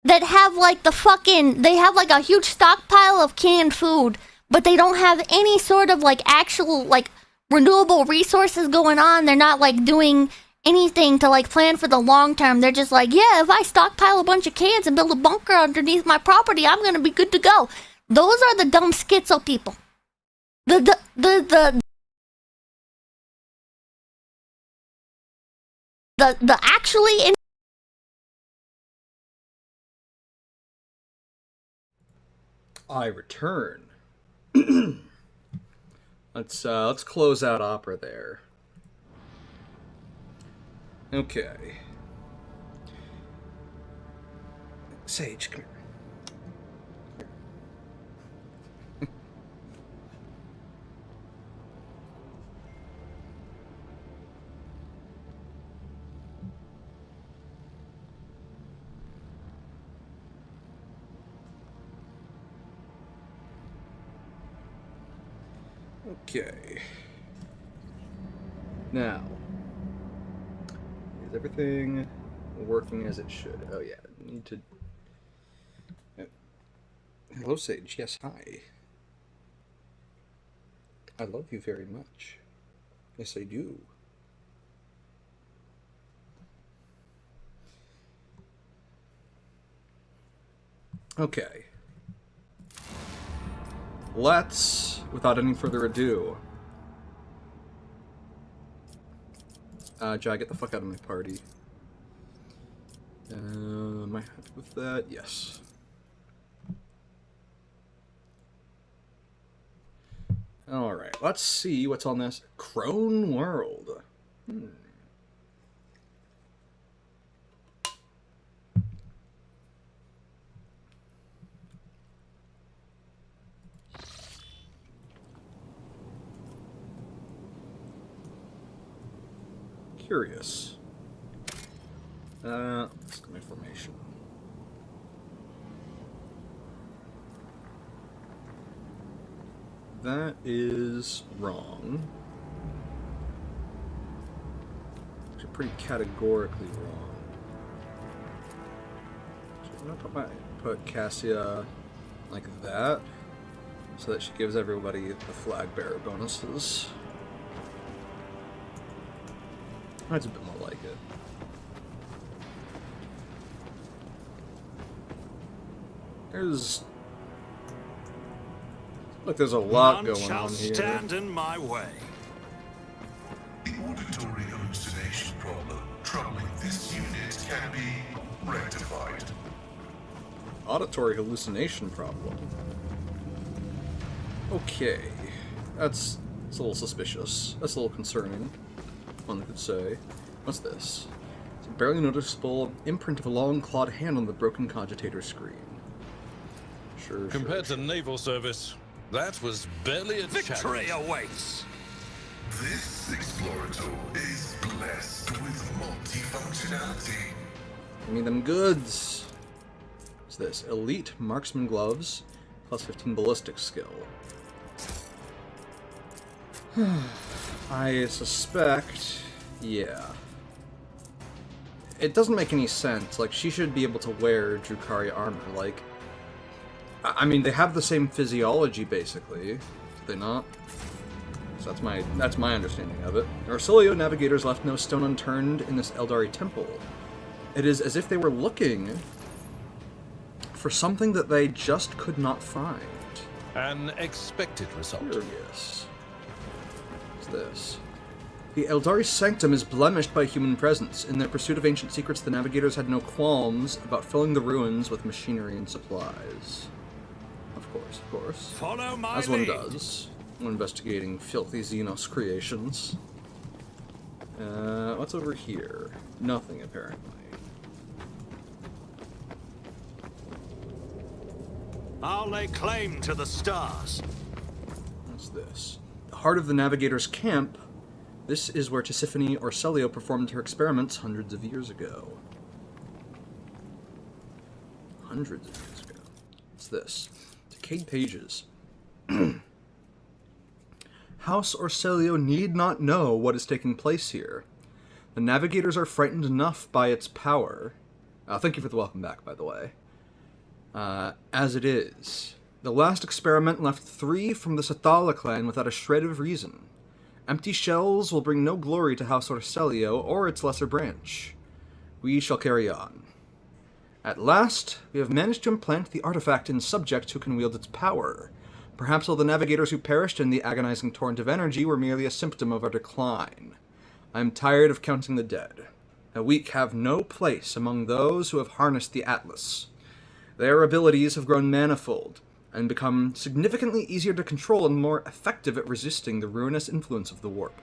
that have like they have like a huge stockpile of canned food, but they don't have any sort of like actual like renewable resources going on. They're not like doing anything to like plan for the long term. They're just like, yeah, if I stockpile a bunch of cans and build a bunker underneath my property, I'm gonna be good to go. Those are the dumb schizo people. The actually I return. Let's close out opera there. Okay. Sage, come here. Okay. Now, is everything working as it should? Oh yeah, I need to... Hello, Sage. Yes, hi. I love you very much. Yes, I do. Okay. Let's, without any further ado... Jai, get the fuck out of my party. Am I happy with that? Yes. Alright, let's see what's on this Crone World. Curious. Let's get my formation. That is wrong. Actually, pretty categorically wrong. So I'm gonna put Cassia like that, so that she gives everybody the flag bearer bonuses. That's a bit more like it. There's a lot going on here. Stand in my way. The auditory hallucination problem troubling this unit can be rectified. Auditory hallucination problem. Okay. That's a little suspicious. That's a little concerning. One could say. What's this? It's a barely noticeable imprint of a long clawed hand on the broken cogitator screen. Sure. Compared to naval service, that was barely a Victory challenge. awaits. This Explorator is blessed with multifunctionality. Give me them goods. What's this? Elite marksman gloves, plus 15 ballistic skill. I suspect, yeah. It doesn't make any sense. Like, she should be able to wear Drukhari armor. Like, I mean, they have the same physiology, basically. Do they not? So that's my understanding of it. Arcilio navigators left no stone unturned in this Eldari temple. It is as if they were looking for something that they just could not find. An expected result. Curious. What's this? The Eldari Sanctum is blemished by human presence. In their pursuit of ancient secrets, the navigators had no qualms about filling the ruins with machinery and supplies. Of course. Follow my As one lead. does when investigating filthy Xenos creations. What's over here? Nothing, apparently. I'll lay claim to the stars. What's this? The heart of the navigator's camp. This is where Tisiphone Orselio performed her experiments hundreds of years ago. Hundreds of years ago. What's this? Decayed pages. House Orselio need not know what is taking place here. The navigators are frightened enough by its power. Thank you for the welcome back, by the way. As it is. The last experiment left 3 from the Sathala clan without a shred of reason. Empty shells will bring no glory to House Orselio or its lesser branch. We shall carry on. At last, we have managed to implant the artifact in subjects who can wield its power. Perhaps all the navigators who perished in the agonizing torrent of energy were merely a symptom of our decline. I am tired of counting the dead. The weak have no place among those who have harnessed the Atlas. Their abilities have grown manifold, and become significantly easier to control and more effective at resisting the ruinous influence of the warp.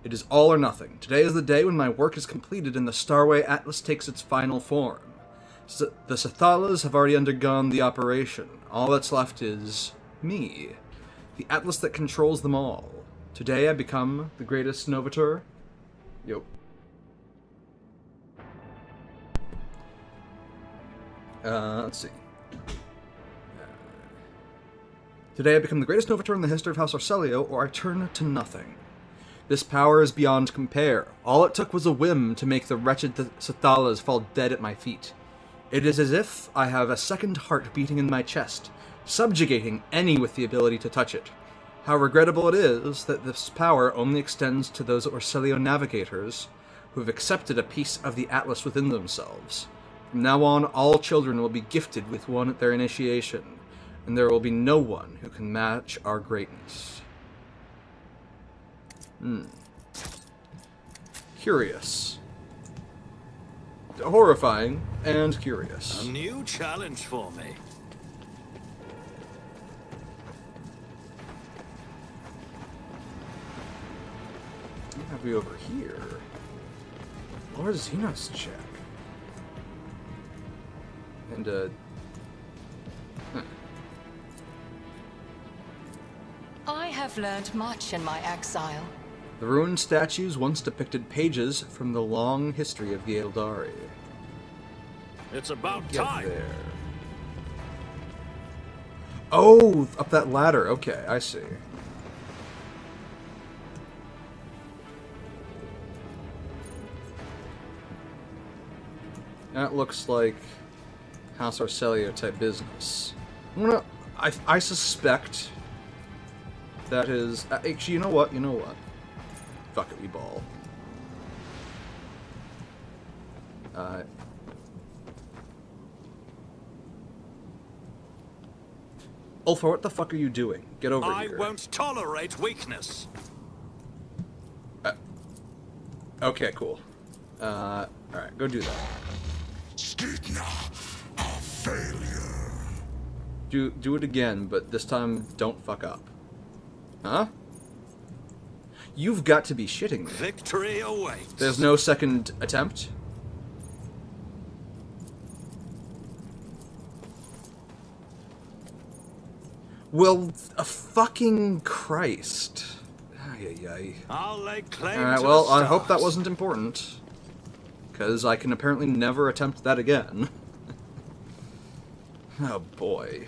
It is all or nothing. Today is the day when my work is completed and the Starway Atlas takes its final form. The Sathalas have already undergone the operation. All that's left is me, the Atlas that controls them all. Today I become the greatest Novator. Yo. Let's see. Today I become the greatest Novator in the history of House Orselio, or I turn to nothing. This power is beyond compare. All it took was a whim to make the wretched Sathalas fall dead at my feet. It is as if I have a second heart beating in my chest, subjugating any with the ability to touch it. How regrettable it is that this power only extends to those Orselio navigators who have accepted a piece of the Atlas within themselves. From now on, all children will be gifted with one at their initiation, and there will be no one who can match our greatness. Curious. Horrifying and curious. A new challenge for me. What have we over here? Lord Xenos check. And, I have learned much in my exile. The ruined statues once depicted pages from the long history of the Eldari. It's about Get time. there. Oh, up that ladder. Okay, I see. That looks like House Orselio type business. I suspect that is... Actually, you know what? Fuck it, we ball. Ulthor, what the fuck are you doing? Get over here. I won't tolerate weakness. Okay, cool. Alright, go do that. Skidna, a failure. Do it again, but this time don't fuck up. Huh? You've got to be shitting me. Victory awaits. There's no second attempt? Well, a fucking Christ. Ay. I'll lay claim Alright, to well, the I hope that stars. wasn't important. Because I can apparently never attempt that again. Oh boy.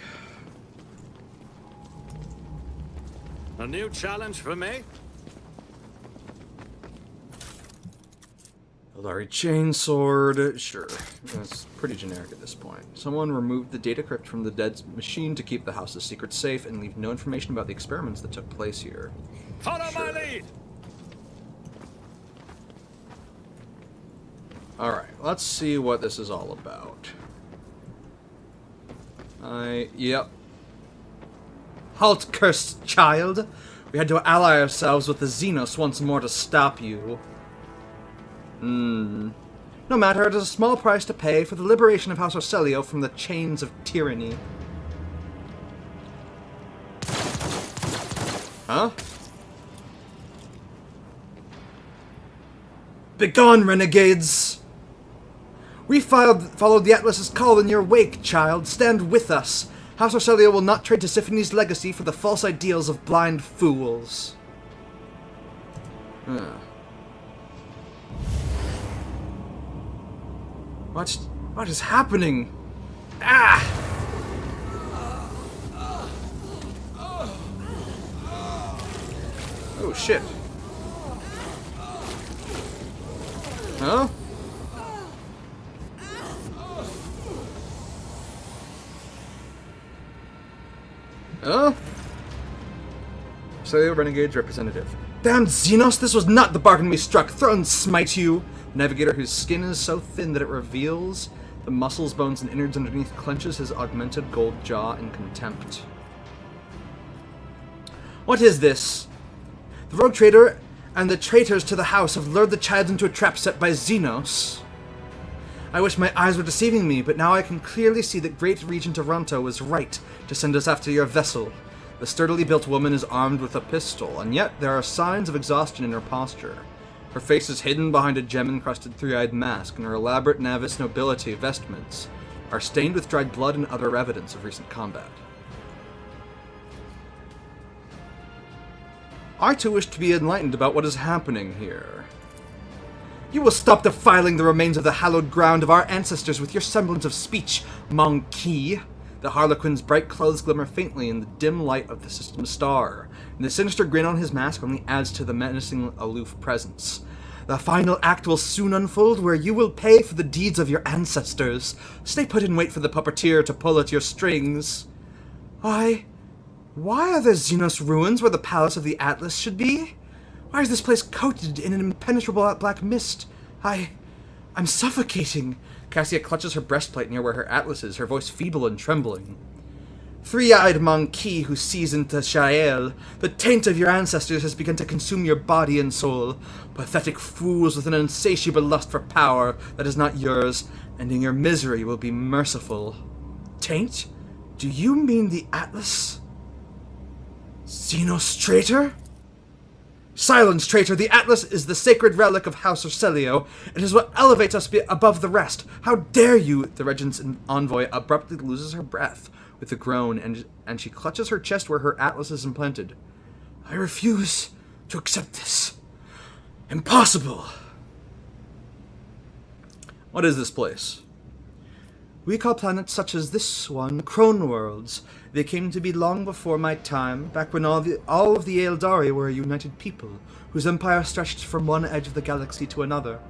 A new challenge for me? Eldari chainsword, sure. That's pretty generic at this point. Someone removed the data crypt from the dead machine to keep the house's secrets safe and leave no information about the experiments that took place here. Follow my lead! Alright, let's see what this is all about. Yep. Halt, cursed child! We had to ally ourselves with the Xenos once more to stop you. No matter, it is a small price to pay for the liberation of House Orselio from the chains of tyranny. Huh? Begone, renegades! We followed the Atlas's call in your wake, child. Stand with us. House Orselio will not trade Tisiphony's legacy for the false ideals of blind fools. What is happening? Ah! Oh, shit. Huh? Huh? Celio Renegade's representative. Damn Xenos, this was not the bargain we struck. Throne smite you! Navigator whose skin is so thin that it reveals the muscles, bones, and innards underneath clenches his augmented gold jaw in contempt. What is this? The rogue trader and the traitors to the house have lured the child into a trap set by Xenos. I wish my eyes were deceiving me, but now I can clearly see that Great Regent Toronto was right to send us after your vessel. The sturdily built woman is armed with a pistol, and yet there are signs of exhaustion in her posture. Her face is hidden behind a gem-encrusted three-eyed mask, and her elaborate Navis nobility vestments are stained with dried blood and other evidence of recent combat. I too wish to be enlightened about what is happening here. You will stop defiling the remains of the hallowed ground of our ancestors with your semblance of speech, monkey. The Harlequin's bright clothes glimmer faintly in the dim light of the system star, and the sinister grin on his mask only adds to the menacing, aloof presence. The final act will soon unfold, where you will pay for the deeds of your ancestors. Stay put and wait for the puppeteer to pull at your strings. Why are there Xenos ruins where the palace of the Atlas should be? Why is this place coated in an impenetrable black mist? I'm suffocating. Cassia clutches her breastplate near where her atlas is, her voice feeble and trembling. Three-eyed monkey who sees into Shael, the taint of your ancestors has begun to consume your body and soul. Pathetic fools with an insatiable lust for power that is not yours, and in your misery will be merciful. Taint? Do you mean the Atlas? Xenos traitor? Silence, traitor! The Atlas is the sacred relic of House Orselio. It is what elevates us above the rest. How dare you! The regent's envoy abruptly loses her breath with a groan, and she clutches her chest where her Atlas is implanted. I refuse to accept this. Impossible! What is this place? We call planets such as this one Crone worlds. They came to be long before my time, back when all of the Eldari were a united people, whose empire stretched from one edge of the galaxy to another.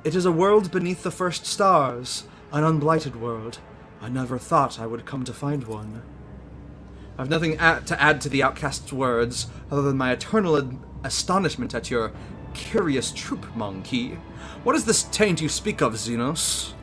It is a world beneath the first stars, an unblighted world. I never thought I would come to find one. I've nothing to add to the outcast's words, other than my eternal astonishment at your curious troop, monkey. What is this taint you speak of, Xenos?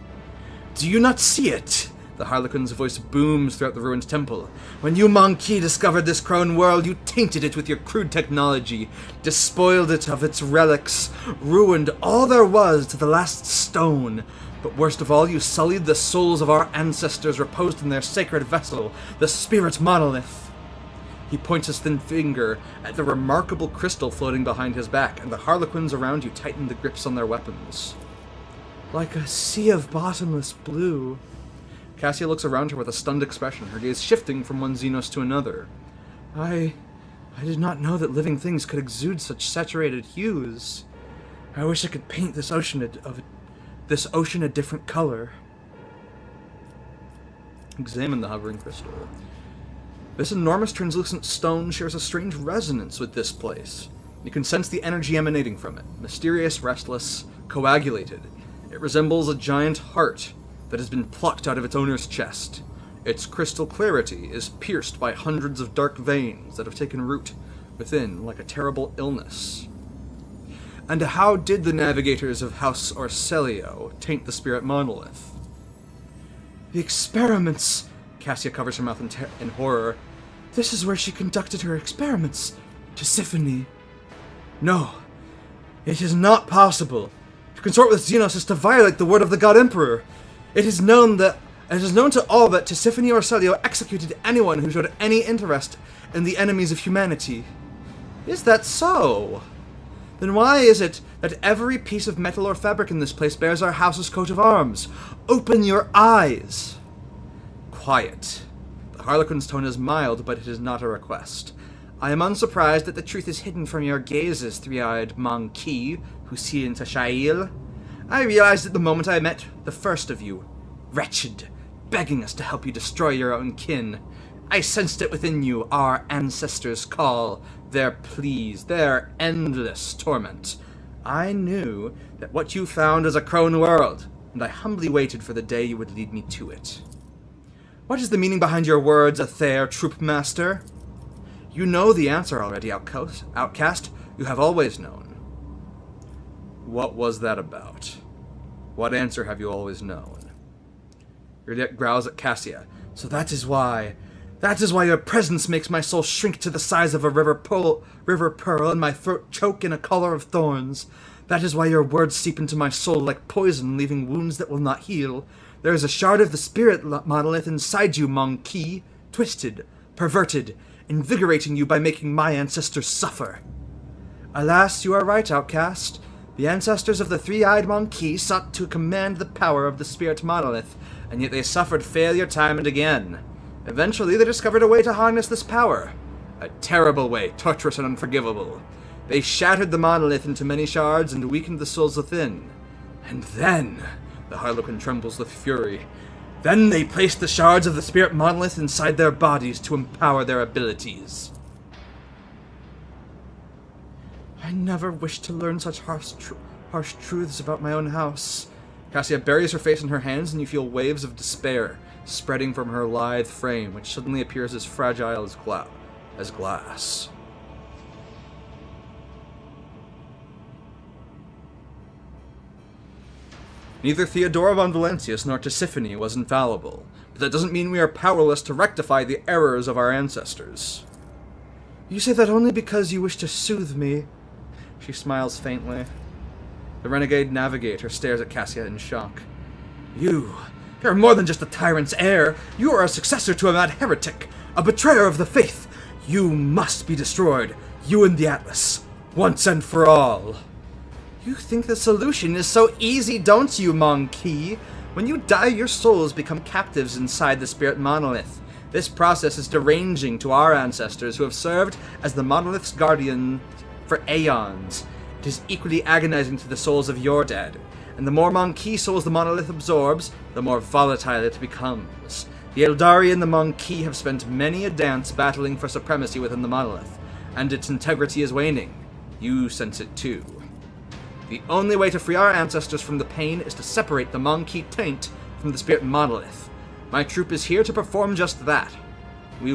Do you not see it? The Harlequin's voice booms throughout the ruined temple. When you, monkey, discovered this Crone world, you tainted it with your crude technology, despoiled it of its relics, ruined all there was to the last stone. But worst of all, you sullied the souls of our ancestors reposed in their sacred vessel, the spirit monolith. He points his thin finger at the remarkable crystal floating behind his back, and the Harlequins around you tighten the grips on their weapons. Like a sea of bottomless blue. Cassia looks around her with a stunned expression, her gaze shifting from one Xenos to another. I did not know that living things could exude such saturated hues. I wish I could paint this ocean a different color. Examine the hovering crystal. This enormous translucent stone shares a strange resonance with this place. You can sense the energy emanating from it, mysterious, restless, coagulated. It resembles a giant heart that has been plucked out of its owner's chest. Its crystal clarity is pierced by hundreds of dark veins that have taken root within like a terrible illness. And how did the navigators of House Orselio taint the spirit monolith? The experiments... Cassia covers her mouth in horror. This is where she conducted her experiments. Tisiphone. No. It is not possible. To consort with Xenos is to violate the word of the God Emperor. It is known to all that Tisiphone Orselio executed anyone who showed any interest in the enemies of humanity. Is that so? Then why is it that every piece of metal or fabric in this place bears our house's coat of arms? Open your eyes! Quiet. The Harlequin's tone is mild, but it is not a request. I am unsurprised that the truth is hidden from your gazes, three-eyed monkey, Hussein Tashail. I realized it the moment I met the first of you. Wretched, begging us to help you destroy your own kin. I sensed it within you, our ancestors' call, their pleas, their endless torment. I knew that what you found is a crone world, and I humbly waited for the day you would lead me to it. What is the meaning behind your words, Athair, troop master? You know the answer already, outcast. You have always known. What was that about? What answer have you always known? Uridiak growls at Cassia. So that is why your presence makes my soul shrink to the size of a river pearl and my throat choke in a collar of thorns. That is why your words seep into my soul like poison, leaving wounds that will not heal. There is a shard of the spirit monolith inside you, monkey, twisted, perverted, invigorating you by making my ancestors suffer. Alas, you are right, outcast. The ancestors of the three-eyed monkey sought to command the power of the spirit monolith, and yet they suffered failure time and again. Eventually, they discovered a way to harness this power. A terrible way, torturous and unforgivable. They shattered the monolith into many shards and weakened the souls within. And then, the Harlequin trembles with fury, then they placed the shards of the spirit monolith inside their bodies to empower their abilities. I never wished to learn such harsh truths about my own house. Cassia buries her face in her hands, and you feel waves of despair spreading from her lithe frame, which suddenly appears as fragile as glass. Neither Theodora von Valentius nor Tisiphone was infallible, but that doesn't mean we are powerless to rectify the errors of our ancestors. You say that only because you wish to soothe me. She smiles faintly. The renegade navigator stares at Cassia in shock. You're more than just a tyrant's heir. You are a successor to a mad heretic, a betrayer of the faith. You must be destroyed, you and the Atlas, once and for all. You think the solution is so easy, don't you, monkey? When you die, your souls become captives inside the spirit monolith. This process is deranging to our ancestors who have served as the monolith's guardian for aeons. It is equally agonizing to the souls of your dead. And the more monkey souls the monolith absorbs, the more volatile it becomes. The Eldari and the monkey have spent many a dance battling for supremacy within the monolith, and its integrity is waning. You sense it too. The only way to free our ancestors from the pain is to separate the monkey taint from the spirit monolith. My troop is here to perform just that. We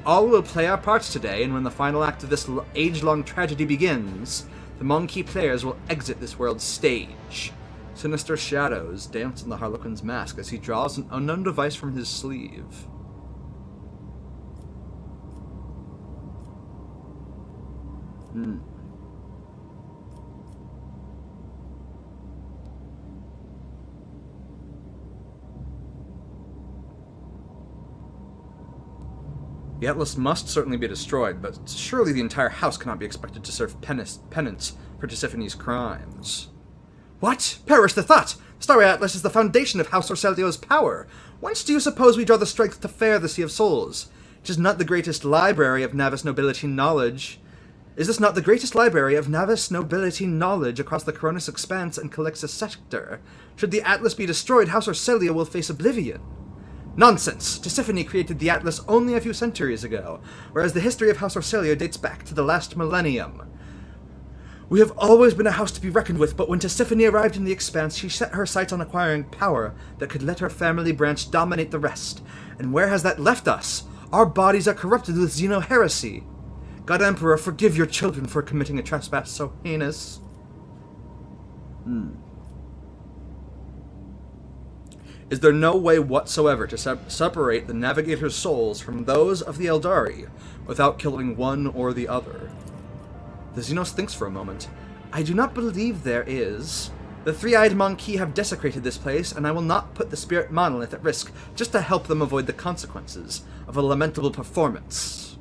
all will play our parts today, and when the final act of this age-long tragedy begins, the monkey players will exit this world's stage. Sinister shadows dance on the Harlequin's mask as he draws an unknown device from his sleeve. The Atlas must certainly be destroyed, but surely the entire house cannot be expected to serve penance for Tisiphone's crimes. What? Perish the thought! The Starry Atlas is the foundation of House Orselio's power. Whence do you suppose we draw the strength to fare the Sea of Souls? It is not the greatest library of Navis nobility knowledge. Is this not the greatest library of Navis nobility knowledge across the Coronis expanse and Calixus sector? Should the Atlas be destroyed, House Orselio will face oblivion. Nonsense! Tisiphone created the Atlas only a few centuries ago, whereas the history of House Orselio dates back to the last millennium. We have always been a house to be reckoned with, but when Tisiphone arrived in the Expanse, she set her sights on acquiring power that could let her family branch dominate the rest. And where has that left us? Our bodies are corrupted with xeno-heresy. God Emperor, forgive your children for committing a trespass so heinous. Is there no way whatsoever to separate the Navigator's souls from those of the Eldari without killing one or the other? The Xenos thinks for a moment. I do not believe there is. The three-eyed Monkey have desecrated this place, and I will not put the spirit monolith at risk just to help them avoid the consequences of a lamentable performance.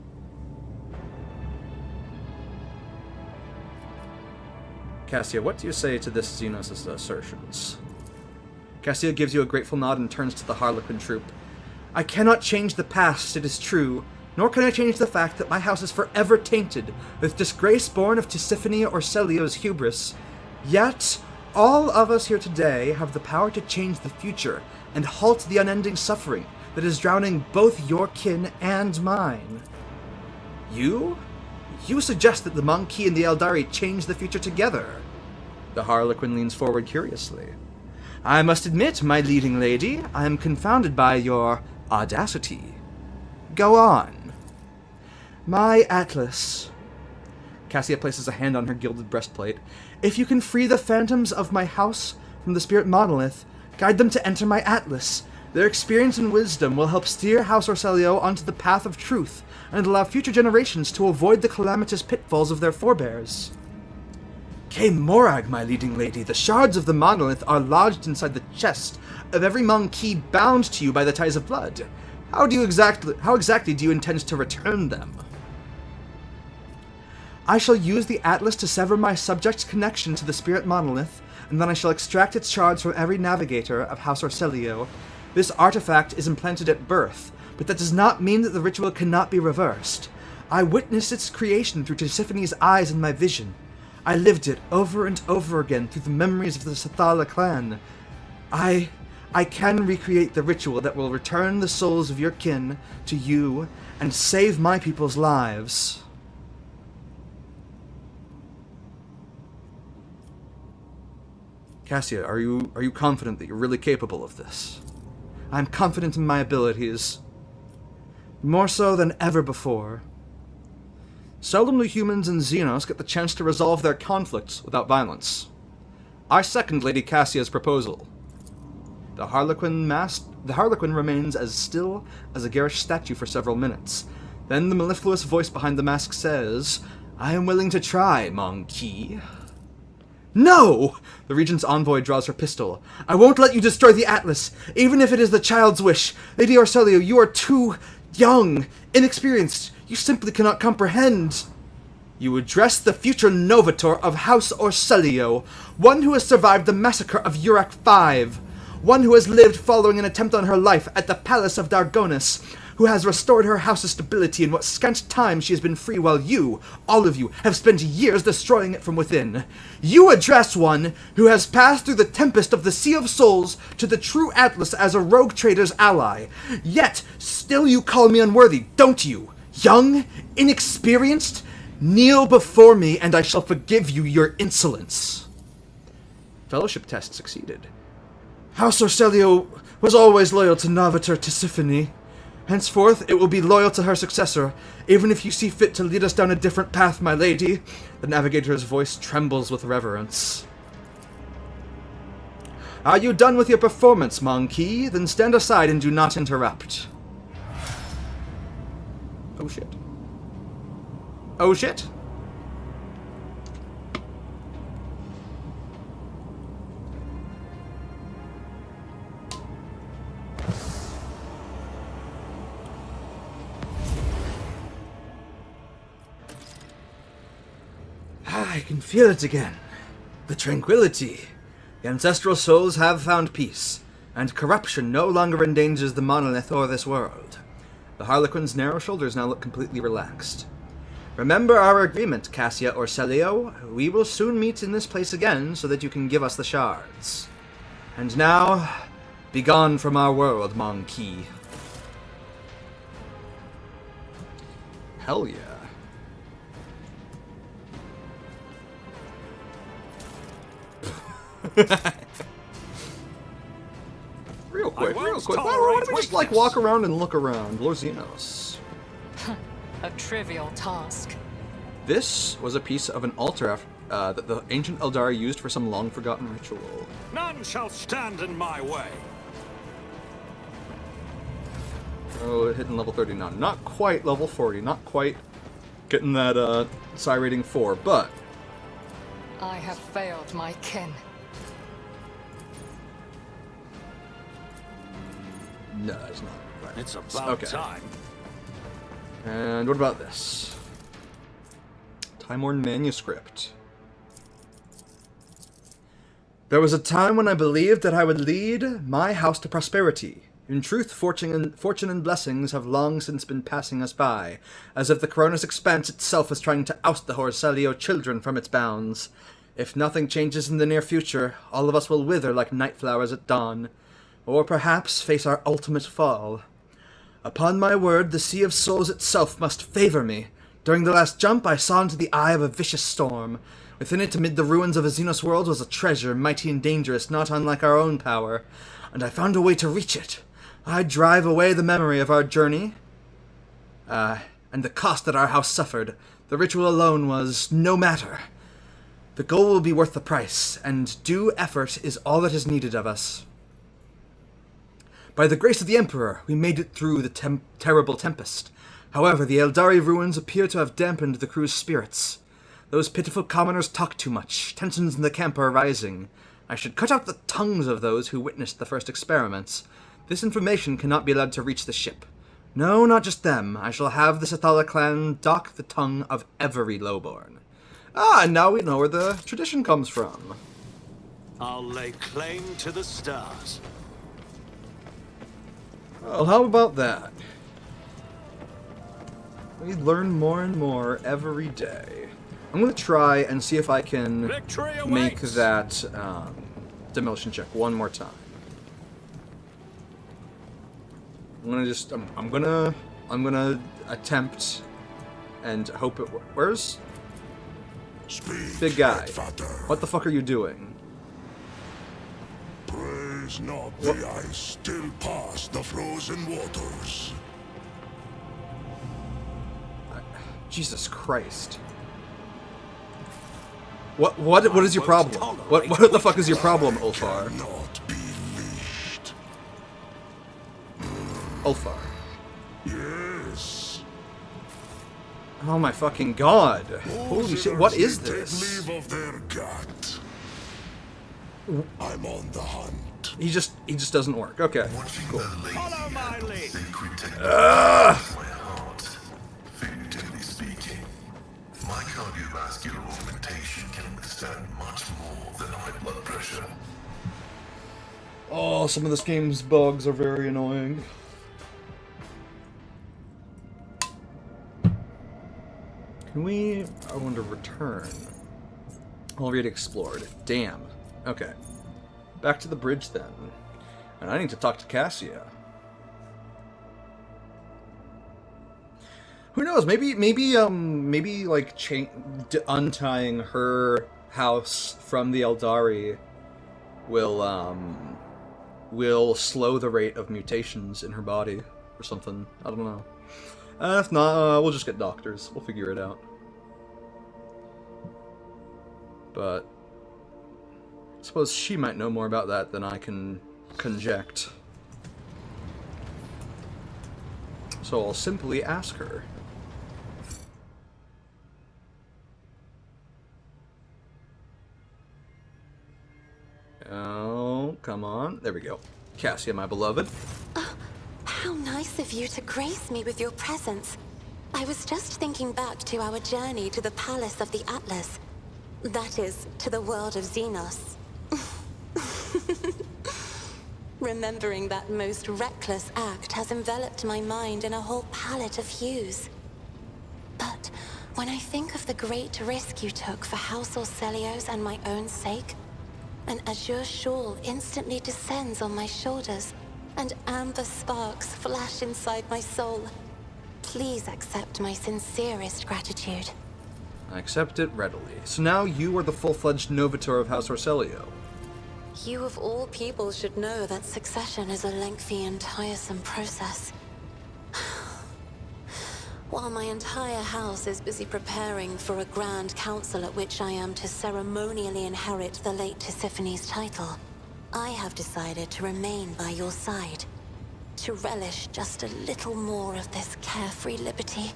Cassia, what do you say to this Xenos' assertions? Cassia gives you a grateful nod and turns to the Harlequin troop. I cannot change the past, it is true, nor can I change the fact that my house is forever tainted with disgrace born of Tisiphone or Celio's hubris. Yet, all of us here today have the power to change the future and halt the unending suffering that is drowning both your kin and mine. You? You suggest that the Monkey and the Eldari change the future together. The Harlequin leans forward curiously. I must admit, my leading lady, I am confounded by your audacity. Go on. My Atlas. Cassia places a hand on her gilded breastplate. If you can free the phantoms of my house from the spirit monolith, guide them to enter my Atlas. Their experience and wisdom will help steer House Orselio onto the path of truth and allow future generations to avoid the calamitous pitfalls of their forebears. Kay Morag, my leading lady, the shards of the monolith are lodged inside the chest of every Monkey bound to you by the ties of blood. How exactly do you intend to return them? I shall use the Atlas to sever my subject's connection to the spirit monolith, and then I shall extract its shards from every navigator of House Orselio. This artifact is implanted at birth, but that does not mean that the ritual cannot be reversed. I witnessed its creation through Tisiphone's eyes in my vision. I lived it over and over again through the memories of the Sathala clan. I can recreate the ritual that will return the souls of your kin to you and save my people's lives. Cassia, are you confident that you're really capable of this? I'm confident in my abilities. More so than ever before. Seldom do humans and Xenos get the chance to resolve their conflicts without violence. I second Lady Cassia's proposal. The Harlequin remains as still as a garish statue for several minutes. Then the mellifluous voice behind the mask says, I am willing to try, Monkey. No! The Regent's envoy draws her pistol. I won't let you destroy the Atlas, even if it is the child's wish. Lady Orselio, you are too young, inexperienced. You simply cannot comprehend. You address the future Novator of House Orselio, one who has survived the massacre of Urak V, one who has lived following an attempt on her life at the Palace of Dargonis, who has restored her house's stability in what scant time she has been free while you, all of you, have spent years destroying it from within. You address one who has passed through the tempest of the Sea of Souls to the true Atlas as a rogue trader's ally. Yet, still you call me unworthy, don't you? Young? Inexperienced? Kneel before me, and I shall forgive you your insolence. Fellowship test succeeded. House Orselio was always loyal to Novator Tisiphone. Henceforth, it will be loyal to her successor, even if you see fit to lead us down a different path, my lady. The navigator's voice trembles with reverence. Are you done with your performance, Monkey? Then stand aside and do not interrupt. Oh shit. Oh shit? I can feel it again. The tranquility. The ancestral souls have found peace, and corruption no longer endangers the monolith or this world. The Harlequin's narrow shoulders now look completely relaxed. Remember our agreement, Cassia Orselio. We will soon meet in this place again so that you can give us the shards. And now, begone from our world, Monkey. Hell yeah. Real quick. Why don't we just, walk around and look around? Lord Xenos. A trivial task. This was a piece of an altar that the ancient Eldari used for some long-forgotten ritual. None shall stand in my way. Oh, hitting level 30 now. Not quite level 40. Not quite getting that psi rating 4, but I have failed my kin. no, it's not. Right. It's about time. And what about this? Time-worn manuscript. There was a time when I believed that I would lead my house to prosperity. In truth, fortune and blessings have long since been passing us by, as if the Coronis Expanse itself is trying to oust the Horselio children from its bounds. If nothing changes in the near future, all of us will wither like night flowers at dawn, or perhaps face our ultimate fall. Upon my word, the Sea of Souls itself must favor me. During the last jump, I saw into the eye of a vicious storm. Within it, amid the ruins of a Xenos world, was a treasure, mighty and dangerous, not unlike our own power, and I found a way to reach it. I'd drive away the memory of our journey, and the cost that our house suffered. The ritual alone was no matter. The goal will be worth the price, and due effort is all that is needed of us. By the grace of the Emperor, we made it through the terrible tempest. However, the Eldari ruins appear to have dampened the crew's spirits. Those pitiful commoners talk too much. Tensions in the camp are rising. I should cut out the tongues of those who witnessed the first experiments. This information cannot be allowed to reach the ship. No, not just them. I shall have the Sathala clan dock the tongue of every lowborn. Ah, and now we know where the tradition comes from. I'll lay claim to the stars. Well, how about that? We learn more and more every day. I'm going to try and see if I can make that demolition check one more time. I'm gonna just I'm gonna attempt and hope it works. Where's big guy? What the fuck are you doing? Praise not the ice still past the frozen waters. Jesus Christ. What is your problem? What the fuck is your problem, Ulfar? Ulfar. Yes. Oh my fucking god. Holy shit, what is this? Take leave of their gut. I'm on the hunt. He just doesn't work. Okay. Cool. Follow my lead. Figuratively speaking, my cardiovascular augmentation can withstand much more than high blood pressure. Oh, some of this game's bugs are very annoying. Can we... I want to return. Already explored. Damn. Okay. Back to the bridge then. And I need to talk to Cassia. Who knows? Maybe like untying her house from the Eldari will slow the rate of mutations in her body or something. I don't know. If not, we'll just get doctors. We'll figure it out. But I suppose she might know more about that than I can conject. So I'll simply ask her. Oh, come on. There we go. Cassia, my beloved. How nice of you to grace me with your presence. I was just thinking back to our journey to the Palace of the Atlas. That is, to the world of Xenos. Remembering that most reckless act has enveloped my mind in a whole palette of hues. But when I think of the great risk you took for House Orselio's and my own sake, an azure shawl instantly descends on my shoulders, and amber sparks flash inside my soul. Please accept my sincerest gratitude. I accept it readily. So now you are the full-fledged Novator of House Orselio. You of all people should know that succession is a lengthy and tiresome process. While my entire house is busy preparing for a grand council at which I am to ceremonially inherit the late Tisiphony's title, I have decided to remain by your side. to relish just a little more of this carefree liberty.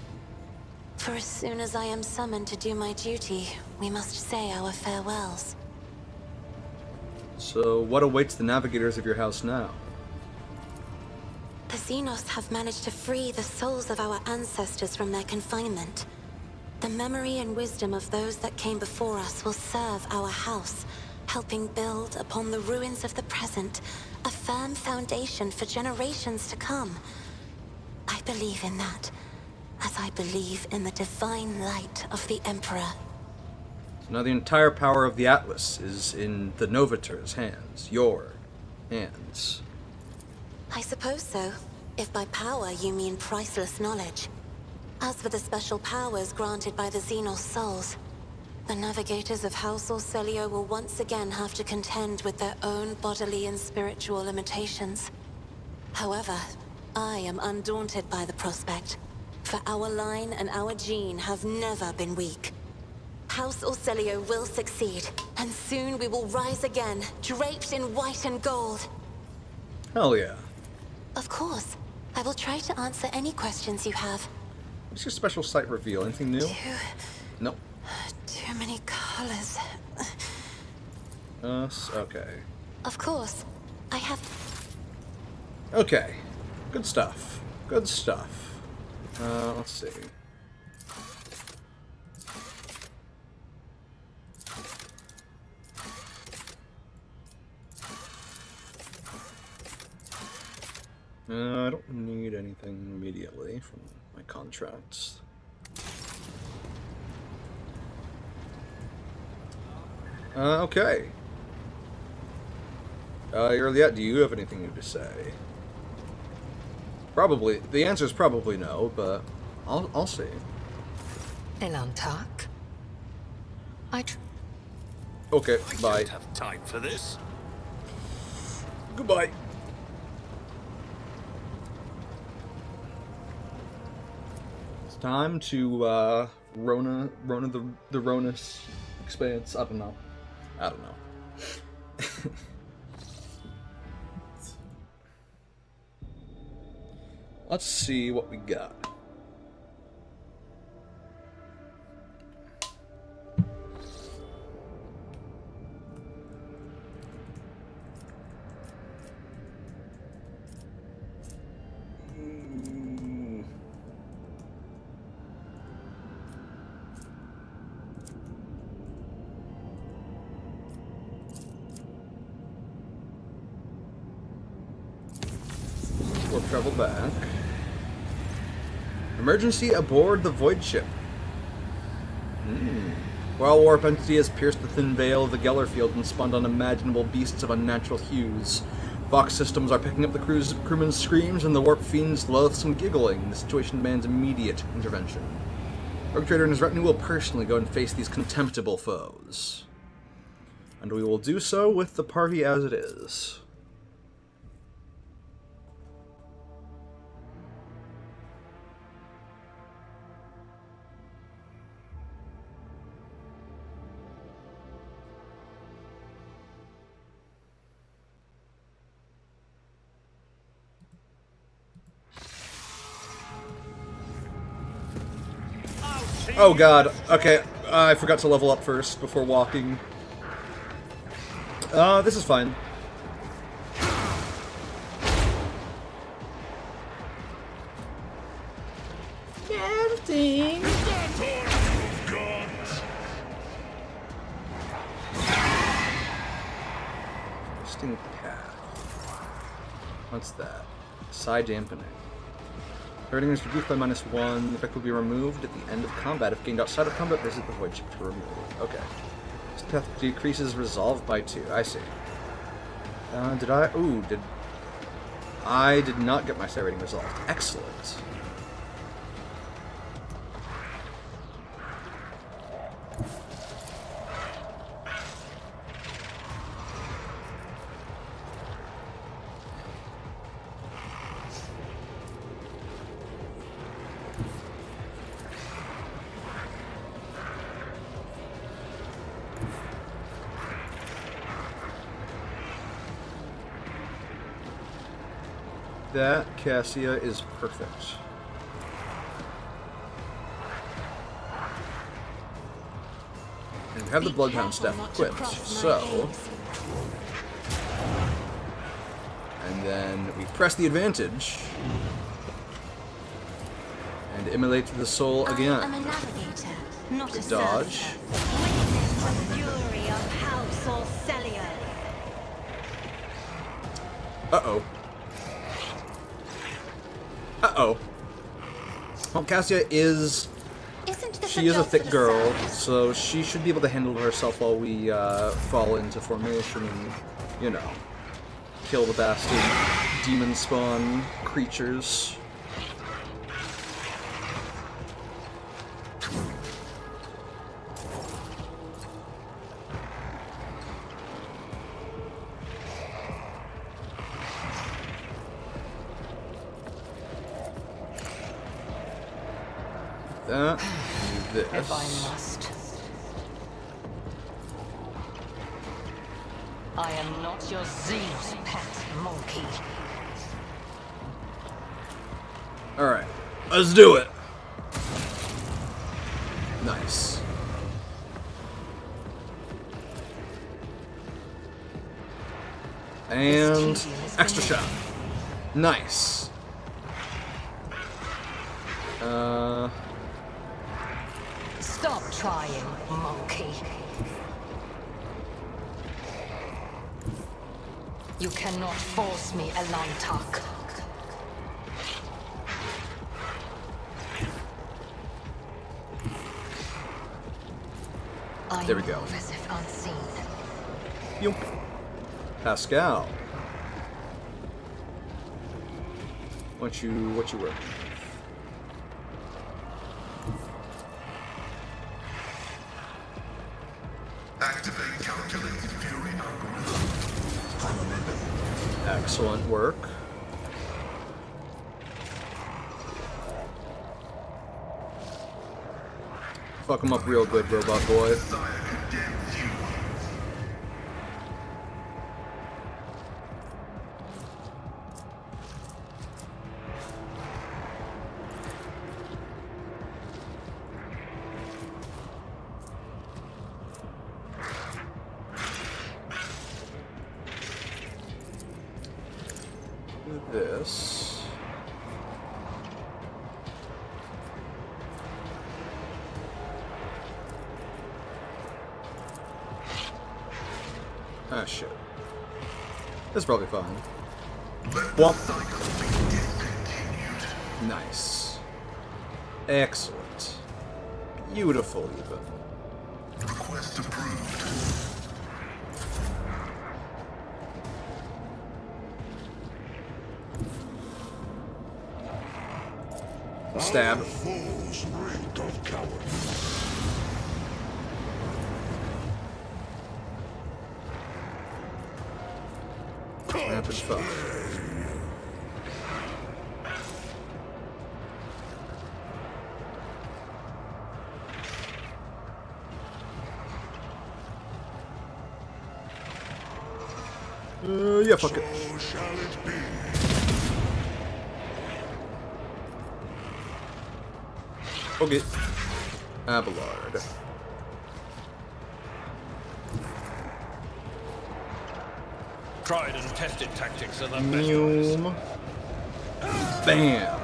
For as soon as I am summoned to do my duty, we must say our farewells. So, what awaits the navigators of your house now? The Xenos have managed to free the souls of our ancestors from their confinement. The memory and wisdom of those that came before us will serve our house, helping build upon the ruins of the present a firm foundation for generations to come. I believe in that, as I believe in the divine light of the Emperor. So now the entire power of the Atlas is in the Novator's hands. Your hands. I suppose so, if by power you mean priceless knowledge. As for the special powers granted by the Xenos souls, the navigators of House Orselio will once again have to contend with their own bodily and spiritual limitations. However, I am undaunted by the prospect, for our line and our gene have never been weak. House Orselio will succeed, and soon we will rise again, draped in white and gold. Hell yeah. Of course. I will try to answer any questions you have. What's your special site reveal? Anything new? Nope. Too many colors. Okay. Of course. I have... Okay. Good stuff. Good stuff. Let's see. I don't need anything immediately from my contracts. Okay. Earliet, do you have anything new to say? Probably. The answer is probably no, but I'll see. Elantak? Okay, bye. I don't have time for this. Goodbye. It's time to Rona the Ronus expanse. I don't know. Let's see what we got. Warp travel back. Emergency aboard the Void Ship. While warp entity has pierced the thin veil of the Geller field and spawned unimaginable beasts of unnatural hues. Vox systems are picking up the crewmen's screams and the warp fiend's loathsome giggling. The situation demands immediate intervention. Rogue Trader and his retinue will personally go and face these contemptible foes. And we will do so with the party as it is. Oh god, okay, I forgot to level up first before walking. This is fine. Everything. Interesting path. What's that? Psi dampening. Rating is reduced by -1. The effect will be removed at the end of combat. If gained outside of combat, visit the Void Ship to remove it. Okay. This path decreases resolve by 2. I see. Did I? Ooh, I did not get my psi rating resolved. Excellent. That, Cassia, is perfect. And we have the Bloodhound staff equipped, so... And then we press the advantage. And immolate the soul again. I'm a navigator, not a Dodge. fury of House Orcelio. Uh-oh. Uh-oh. Well, Cassia is... She is a thick girl, so she should be able to handle herself while we fall into formation and, you know, kill the bastard demon spawn creatures. That, do this. If I must. I am not your Zeus pet monkey. Alright, let's do it! Nice. And extra shot. Nice. Stop trying, monkey. You cannot force me, Elantak. There we go. As if unseen. Yoop. Pascal. What you working? Activate calculated fury algorithm. Excellent work. Fuck him up real good, robot boy. This. Ah, shit. That's probably fine. Womp. Nice. Excellent. Beautiful, even. Request approved. Stab. Rapid fire. Yeah, fuck it. Okay. Abelard. Tried and tested tactics are the best. Meow. Bam.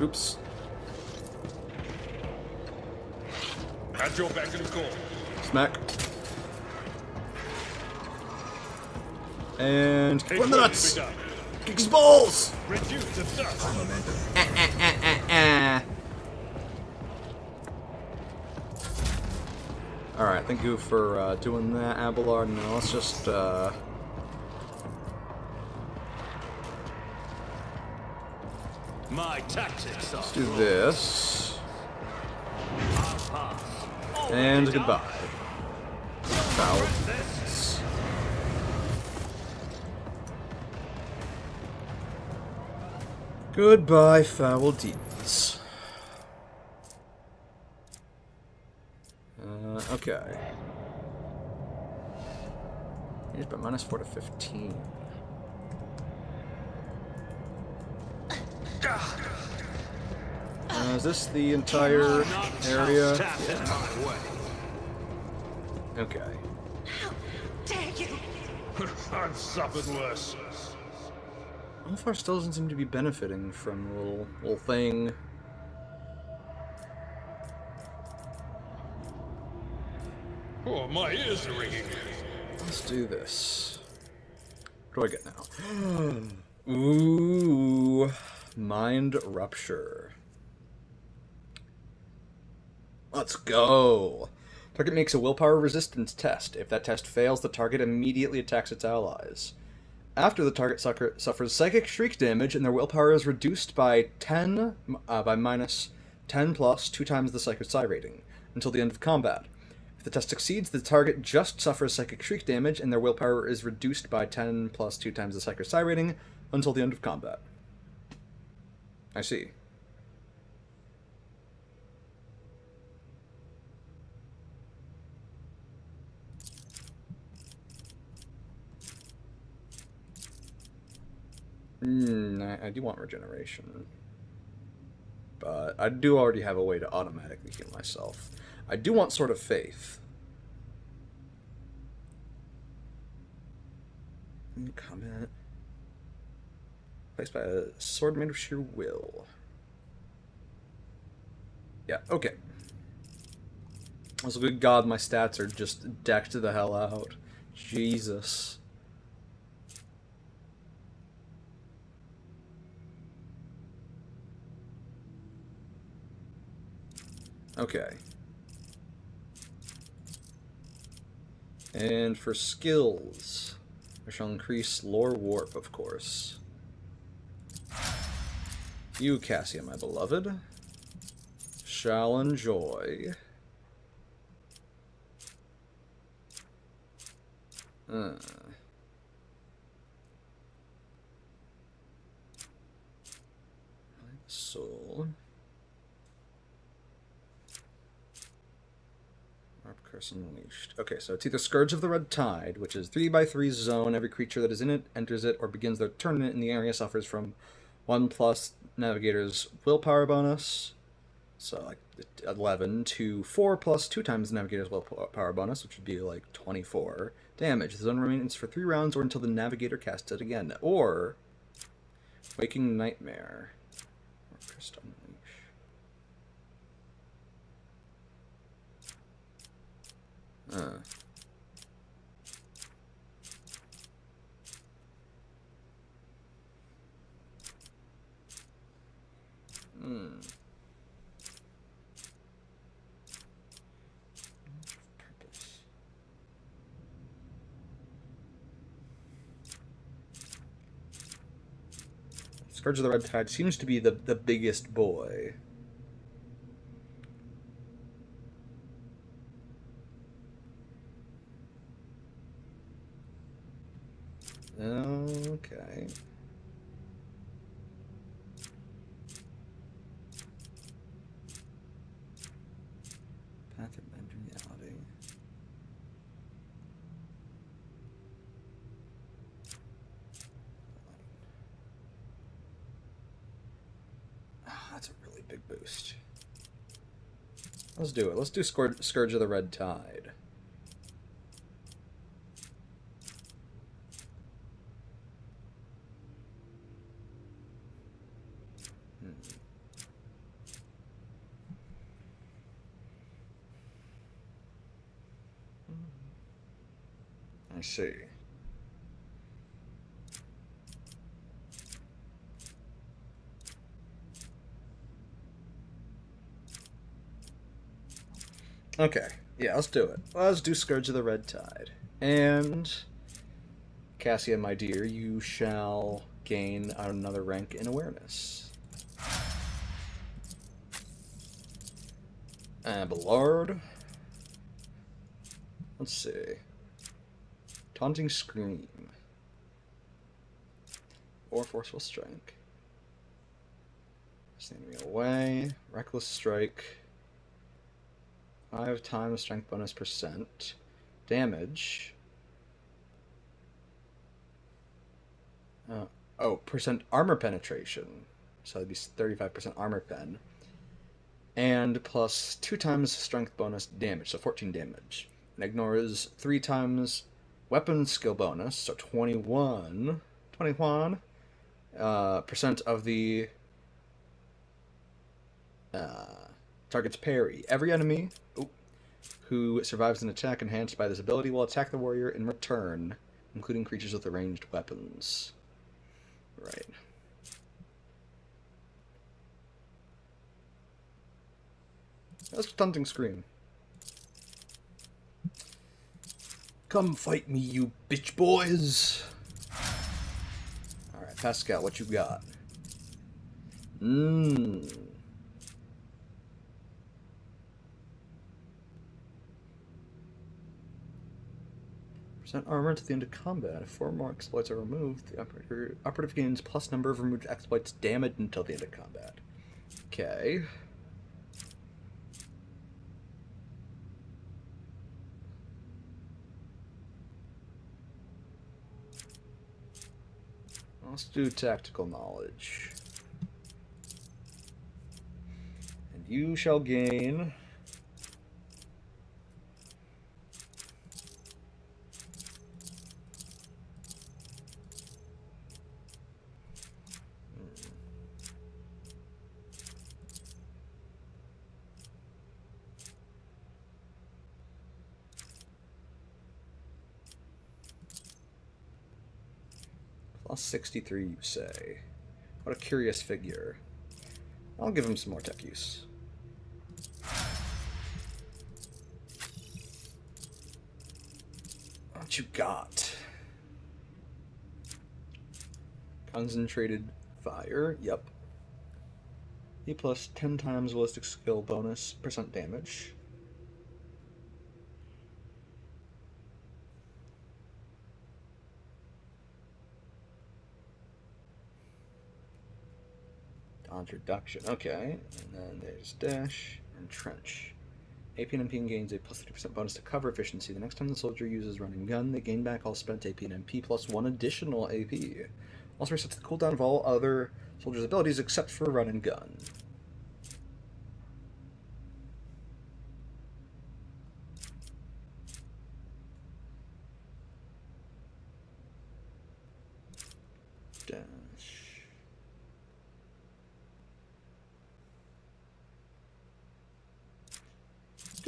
Oops. At your beck and call. Smack. And kick the nuts. Kick his balls. Reduce the dust. Alright, thank you for doing that, Abelard. Now let's just My tactics are let's do this. And goodbye. Foul. Goodbye, foul deeds. Okay. Here's by -4 to 15. Is this the entire area? Okay. Dare you? I've suffered worse. Alfar still doesn't seem to be benefiting from the little thing. Oh, my ears are ringing. Let's do this. What do I get now? Ooh, Mind Rupture. Let's go. Target makes a willpower resistance test. If that test fails, the target immediately attacks its allies. After the target suffers psychic shriek damage and their willpower is reduced by minus 10 plus 2 times the Psyker psi rating until the end of combat. If the test succeeds, the target just suffers psychic shriek damage and their willpower is reduced by 10 plus 2 times the Psyker psi rating until the end of combat. I see. I do want regeneration. But I do already have a way to automatically heal myself. I do want Sword of Faith. Combat. Placed by a sword made of sheer will. Yeah, okay. Also, good God, my stats are just decked the hell out. Jesus. Okay. And for skills, I shall increase Lore Warp, of course. You, Cassia, my beloved, shall enjoy soul. Curse Unleashed. Okay, so it's either Scourge of the Red Tide, which is 3x3 zone. Every creature that is in it, enters it, or begins their turn in the area suffers from 1+ Navigator's willpower bonus. So, like, 11 to 4+ 2 times the Navigator's willpower bonus, which would be, like, 24 damage. The zone remains for 3 rounds or until the Navigator casts it again. Or Waking Nightmare. Or Curse Unleashed. Purpose. Scourge of the Red Tide seems to be the biggest boy. Okay. Path of reality. That's a really big boost. Let's do it. Let's do Scourge of the Red Tide. I see. Okay, yeah, let's do it. Let's do Scourge of the Red Tide. And, Cassia, my dear, you shall gain another rank in awareness. Ballard. Let's see. Taunting Scream. Or Forceful Strike. Send me away. Reckless Strike. 5 times strength bonus %. Damage. % armor penetration. so that'd be 35% armor pen. And plus 2 times strength bonus damage, so 14 damage. And ignores 3 times weapon skill bonus, so 21% of the target's parry. Every enemy who survives an attack enhanced by this ability will attack the warrior in return, including creatures with ranged weapons. Right. That's Taunting Scream. Come fight me, you bitch boys! Alright, Pascal, what you got? Percent armor to the end of combat. If 4 more exploits are removed, the operative gains plus number of removed exploits damaged until the end of combat. Okay. Let's do tactical knowledge. And you shall gain... Plus 63, you say. What a curious figure. I'll give him some more tech use. What you got? Concentrated fire, yep. E plus 10 times ballistic skill bonus, % damage. Dodge reduction, okay. And then there's dash and trench. AP and MP gains a plus 30% bonus to cover efficiency. The next time the soldier uses run and gun, they gain back all spent AP and MP plus 1 additional AP. Also resets the cooldown of all other soldiers' abilities except for run and gun.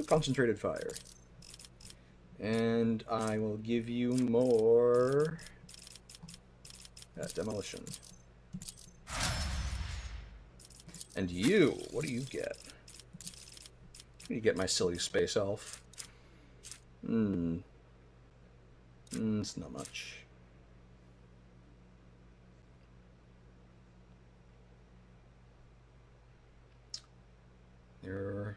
Concentrated fire. And I will give you more demolition. And you, what do you get? What do you get, my silly space elf? It's not much. Your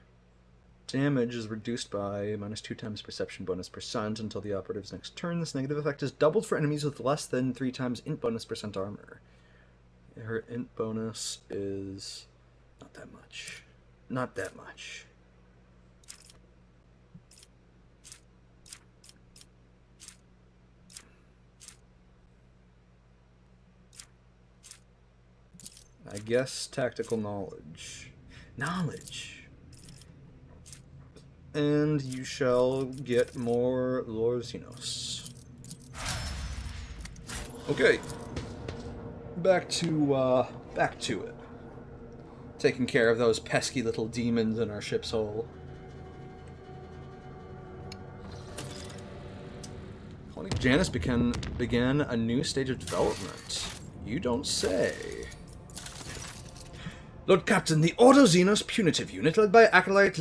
damage is reduced by minus 2 times perception bonus % until the operative's next turn. This negative effect is doubled for enemies with less than 3 times int bonus % armor. Her int bonus is not that much. Not that much. I guess tactical knowledge. Knowledge! And you shall get more Lorzinos. Okay. Back to it. Taking care of those pesky little demons in our ship's hull. Colony Janus began a new stage of development. You don't say. Lord Captain, the Ordo Xenos Punitive Unit, led by Acolyte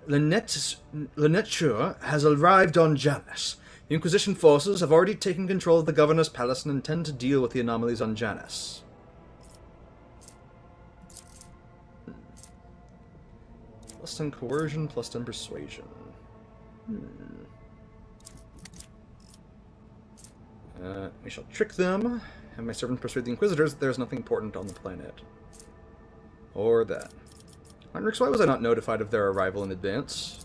Lenetture, has arrived on Janus. The Inquisition forces have already taken control of the Governor's Palace and intend to deal with the anomalies on Janus. Plus 10 coercion, plus 10 persuasion. We shall trick them. Have my servant persuade the Inquisitors that there is nothing important on the planet. Or that. Heinrich, why was I not notified of their arrival in advance?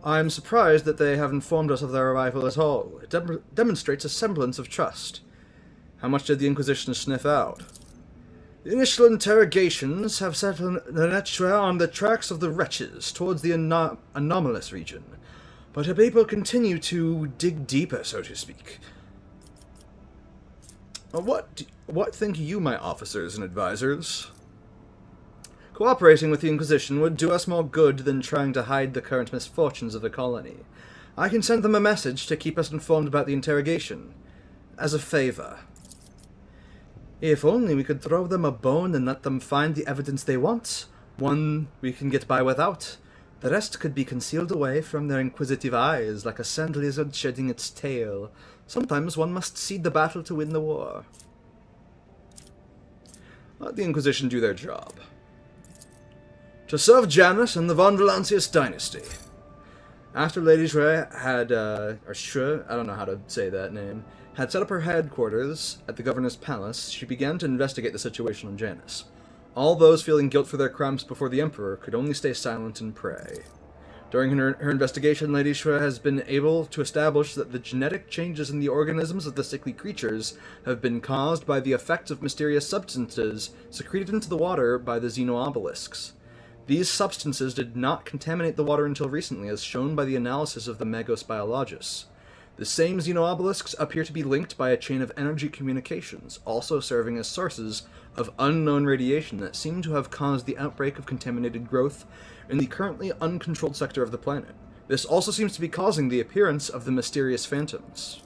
I'm surprised that they have informed us of their arrival at all. It demonstrates a semblance of trust. How much did the Inquisition sniff out? The initial interrogations have set Venetia on the tracks of the wretches towards the anomalous region, but her people continue to dig deeper, so to speak. What think you, my officers and advisors? Cooperating with the Inquisition would do us more good than trying to hide the current misfortunes of the colony. I can send them a message to keep us informed about the interrogation, as a favor. If only we could throw them a bone and let them find the evidence they want, one we can get by without. The rest could be concealed away from their inquisitive eyes, like a sand lizard shedding its tail. Sometimes one must cede the battle to win the war. Let the Inquisition do their job. To serve Janus and the Von Valancius dynasty. After Lady Shre had, or Shre, I don't know how to say that name, had set up her headquarters at the governor's palace, she began to investigate the situation on Janus. All those feeling guilt for their crimes before the Emperor could only stay silent and pray. During her investigation, Lady Shre has been able to establish that the genetic changes in the organisms of the sickly creatures have been caused by the effects of mysterious substances secreted into the water by the xenoobelisks. These substances did not contaminate the water until recently, as shown by the analysis of the Magos Biologus. The same xenoobelisks appear to be linked by a chain of energy communications, also serving as sources of unknown radiation that seem to have caused the outbreak of contaminated growth in the currently uncontrolled sector of the planet. This also seems to be causing the appearance of the mysterious phantoms.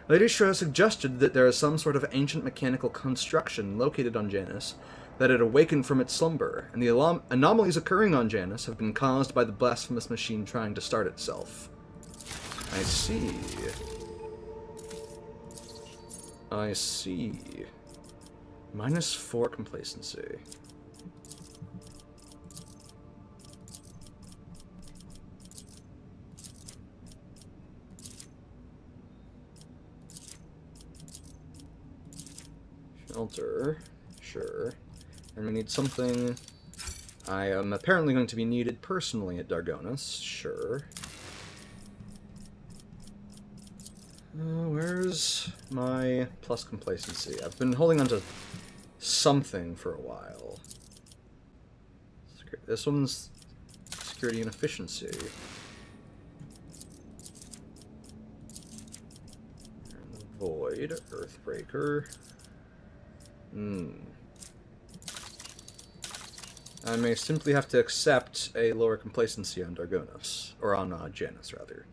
Lady Shre suggested that there is some sort of ancient mechanical construction located on Janus that had awakened from its slumber, and the anomalies occurring on Janus have been caused by the blasphemous machine trying to start itself. I see. I see. -4 complacency. Shelter. Sure. And we need something. I am apparently going to be needed personally at Dargonis. Sure. Where's my plus complacency? I've been holding on to something for a while. This one's security and efficiency. Void, Earthbreaker. I may simply have to accept a lower complacency on Dargonis, or on Janus, rather.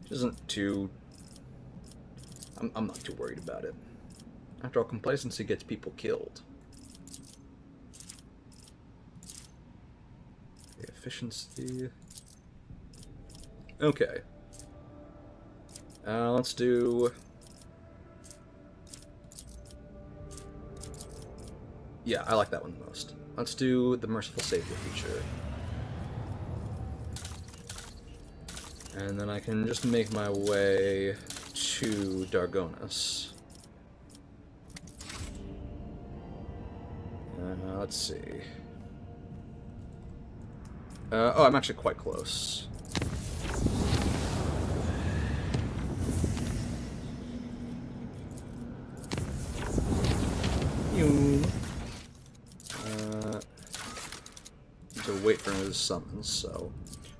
Which isn't too... I'm not too worried about it. After all, complacency gets people killed. The efficiency... Okay. Let's do... Yeah, I like that one the most. Let's do the Merciful Savior feature. And then I can just make my way to Dargonis. Let's see. Oh, I'm actually quite close. To wait for his summons, so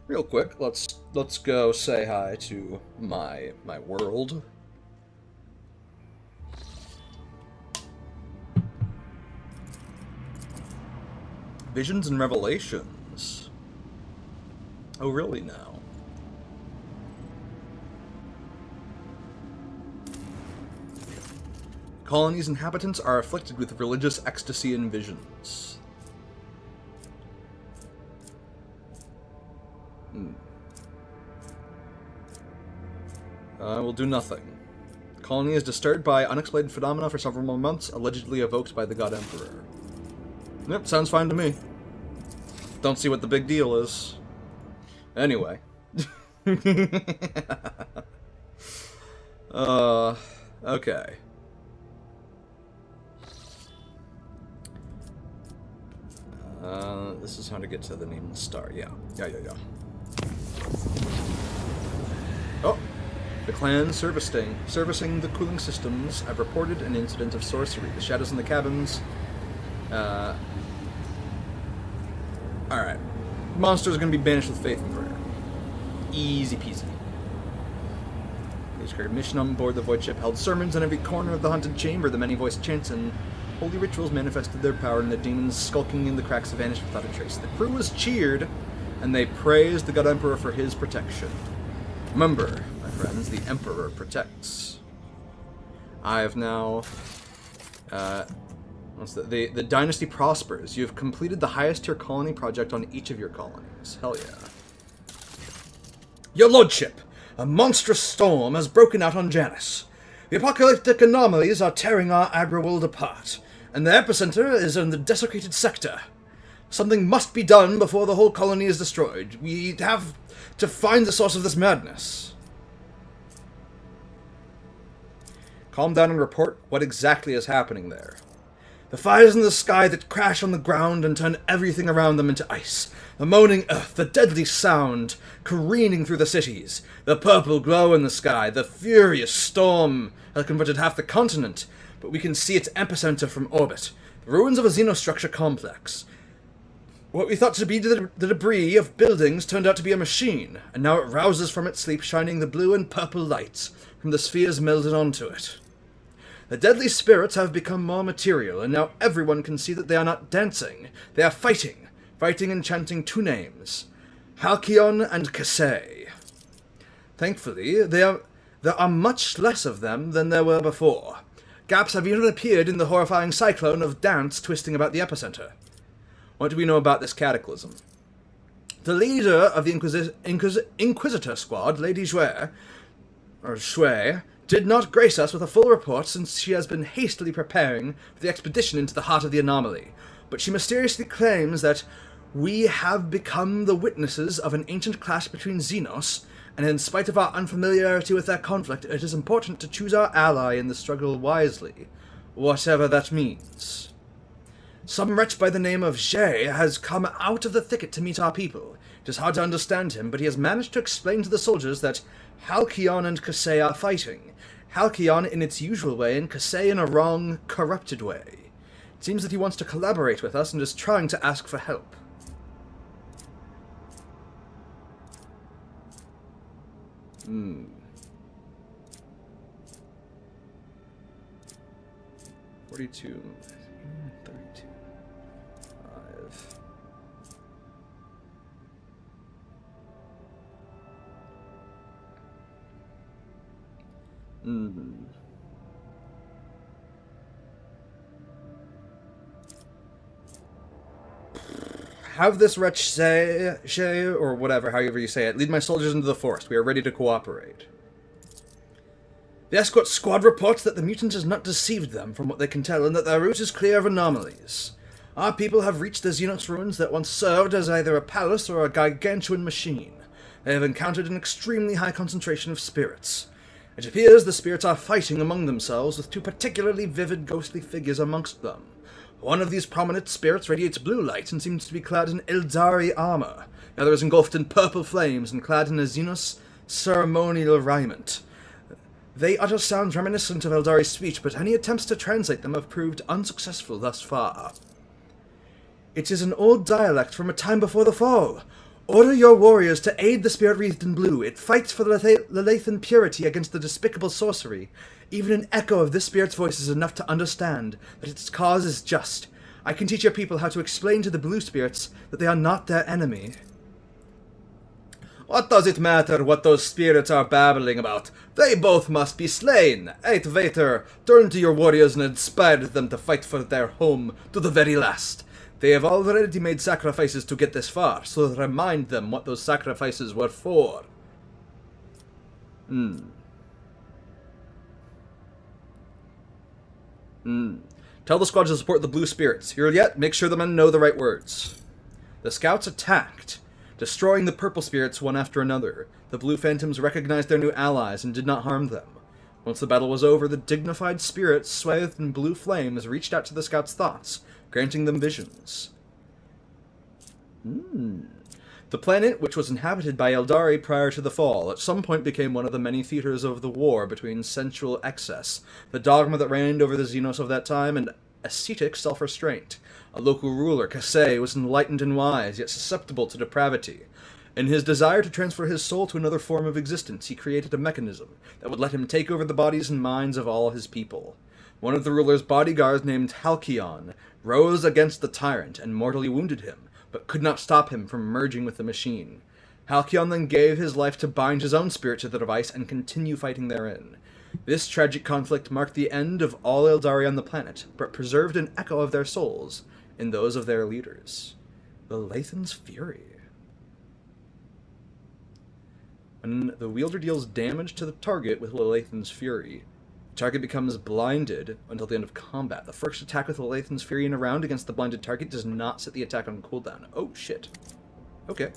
real quick, let's go say hi to my world. Visions and Revelations. Oh, really now? Colony's inhabitants are afflicted with religious ecstasy and visions. Will do nothing. The colony is disturbed by unexplained phenomena for several more months, allegedly evoked by the God Emperor. Yep, sounds fine to me. Don't see what the big deal is. Anyway. Okay. This is how to get to the Nameless Star. Yeah. Oh! The clan servicing the cooling systems have reported an incident of sorcery. The shadows in the cabins Alright. Monsters are going to be banished with faith and prayer. Easy peasy. They carried mission on board the void ship, held sermons in every corner of the haunted chamber. The many voiced chants and holy rituals manifested their power, and the demons skulking in the cracks vanished without a trace. The crew was cheered, and they praised the God Emperor for his protection. Remember, my friends, the Emperor protects. I have now... the dynasty prospers. You have completed the highest tier colony project on each of your colonies. Hell yeah. Your lordship, a monstrous storm has broken out on Janus. The apocalyptic anomalies are tearing our agri-world apart, and the epicenter is in the desecrated sector. Something must be done before the whole colony is destroyed. We have to find the source of this madness. Calm down and report what exactly is happening there. The fires in the sky that crash on the ground and turn everything around them into ice. The moaning earth, the deadly sound careening through the cities. The purple glow in the sky. The furious storm has converted half the continent, but we can see its epicenter from orbit. The ruins of a xenostructure complex. What we thought to be the debris of buildings turned out to be a machine, and now it rouses from its sleep, shining the blue and purple lights from the spheres melded onto it. The deadly spirits have become more material, and now everyone can see that they are not dancing. They are fighting and chanting two names, Halcyon and Kasei. Thankfully, there are much less of them than there were before. Gaps have even appeared in the horrifying cyclone of dance twisting about the epicenter. What do we know about this cataclysm? The leader of the Inquisitor squad, Lady Shui, did not grace us with a full report since she has been hastily preparing for the expedition into the heart of the anomaly. But she mysteriously claims that we have become the witnesses of an ancient clash between Xenos, and in spite of our unfamiliarity with that conflict, it is important to choose our ally in the struggle wisely, whatever that means. Some wretch by the name of Jay has come out of the thicket to meet our people. It is hard to understand him, but he has managed to explain to the soldiers that Halcyon and Kasei are fighting. Halcyon in its usual way, and Kasei in a wrong, corrupted way. It seems that he wants to collaborate with us and is trying to ask for help. 42, 32, 5. Have this wretch say, or whatever, however you say it, lead my soldiers into the forest. We are ready to cooperate. The escort squad reports that the mutant has not deceived them, from what they can tell, and that their route is clear of anomalies. Our people have reached the Xenos ruins that once served as either a palace or a gargantuan machine. They have encountered an extremely high concentration of spirits. It appears the spirits are fighting among themselves, with two particularly vivid ghostly figures amongst them. One of these prominent spirits radiates blue light and seems to be clad in Eldari armor. The other is engulfed in purple flames and clad in a Xenos ceremonial raiment. They utter sounds reminiscent of Eldari's speech, but any attempts to translate them have proved unsuccessful thus far. It is an old dialect from a time before the fall. Order your warriors to aid the spirit wreathed in blue. It fights for the Lelathan purity against the despicable sorcery. Even an echo of this spirit's voice is enough to understand that its cause is just. I can teach your people how to explain to the blue spirits that they are not their enemy. What does it matter what those spirits are babbling about? They both must be slain. Eight Vater, turn to your warriors and inspire them to fight for their home to the very last. They have already made sacrifices to get this far, so remind them what those sacrifices were for. Tell the squad to support the blue spirits. Here yet, make sure the men know the right words. The scouts attacked, destroying the purple spirits one after another. The blue phantoms recognized their new allies and did not harm them. Once the battle was over, the dignified spirits, swathed in blue flames, reached out to the scouts' thoughts, granting them visions. The planet, which was inhabited by Eldari prior to the fall, at some point became one of the many theaters of the war between sensual excess, the dogma that reigned over the Xenos of that time, and ascetic self-restraint. A local ruler, Kasei, was enlightened and wise, yet susceptible to depravity. In his desire to transfer his soul to another form of existence, he created a mechanism that would let him take over the bodies and minds of all his people. One of the ruler's bodyguards, named Halcyon, rose against the tyrant and mortally wounded him, but could not stop him from merging with the machine. Halcyon then gave his life to bind his own spirit to the device and continue fighting therein. This tragic conflict marked the end of all Eldari on the planet, but preserved an echo of their souls in those of their leaders. The Lathan's Fury. When the wielder deals damage to the target with Lathan's Fury, the target becomes blinded until the end of combat. The first attack with Lathan's Fury in a round against the blinded target does not set the attack on cooldown. Oh shit. Okay.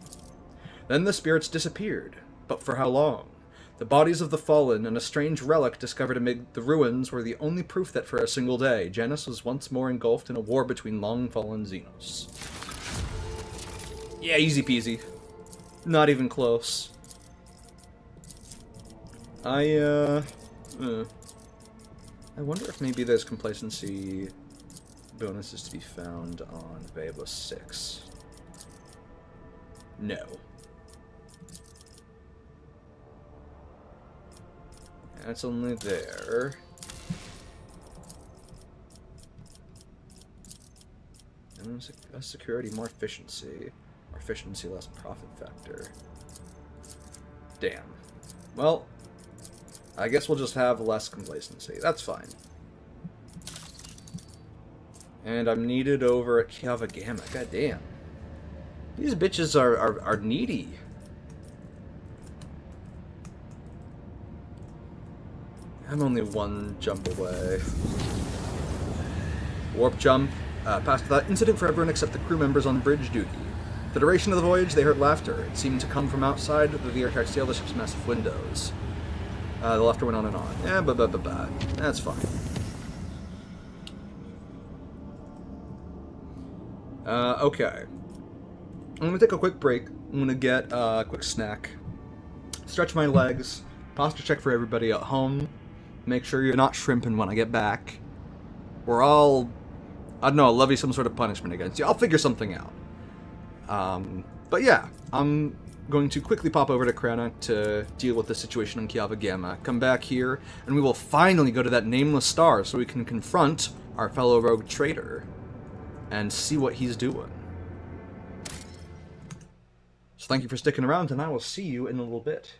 Then the spirits disappeared, but for how long? The bodies of the fallen and a strange relic discovered amid the ruins were the only proof that for a single day, Janus was once more engulfed in a war between long-fallen Xenos. Yeah, easy peasy. Not even close. I wonder if maybe there's complacency bonuses to be found on Veba 6. No. That's only there. And less security, more efficiency. More efficiency, less profit factor. Damn. Well, I guess we'll just have less complacency. That's fine. And I'm needed over at Kiava Gamma. God damn. These bitches are needy. I'm only one jump away. Warp jump. Passed without incident for everyone except the crew members on bridge duty. For the duration of the voyage, they heard laughter. It seemed to come from outside the aircraft sail the ship's massive windows. The laughter went on and on. Yeah, that's fine. Okay. I'm gonna take a quick break. I'm gonna get a quick snack. Stretch my legs. Posture check for everybody at home. Make sure you're not shrimping when I get back. Or I'll levy some sort of punishment against you. I'll figure something out. But yeah, I'm going to quickly pop over to Krana to deal with the situation on Kiava Gamma. Come back here, and we will finally go to that nameless star so we can confront our fellow rogue traitor and see what he's doing. So thank you for sticking around, and I will see you in a little bit.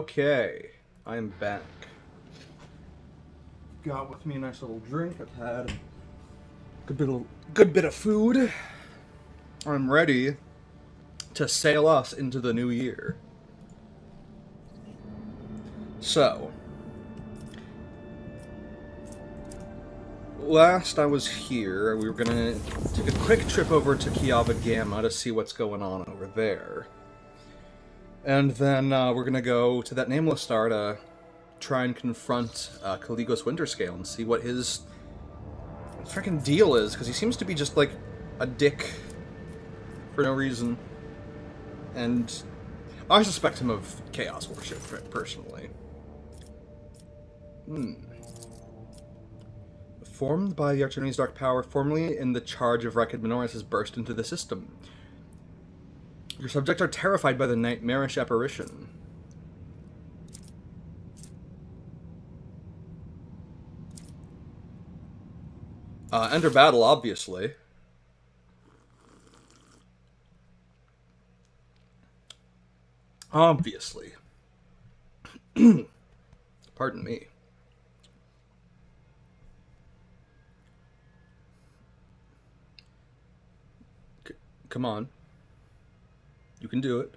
Okay, I am back. Got with me a nice little drink. I've had a good bit of food. I'm ready to sail us into the new year. So, last I was here, we were gonna take a quick trip over to Kiava Gamma to see what's going on over there. And then we're gonna go to that Nameless Star to try and confront Caligos Winterscale and see what his freaking deal is, because he seems to be just like a dick for no reason. And I suspect him of chaos worship, personally. Formed by the Archie's dark power, formerly in the charge of Rekid Minoris, has burst into the system. Your subjects are terrified by the nightmarish apparition. Enter battle, obviously. Obviously. Pardon me. Come on. You can do it.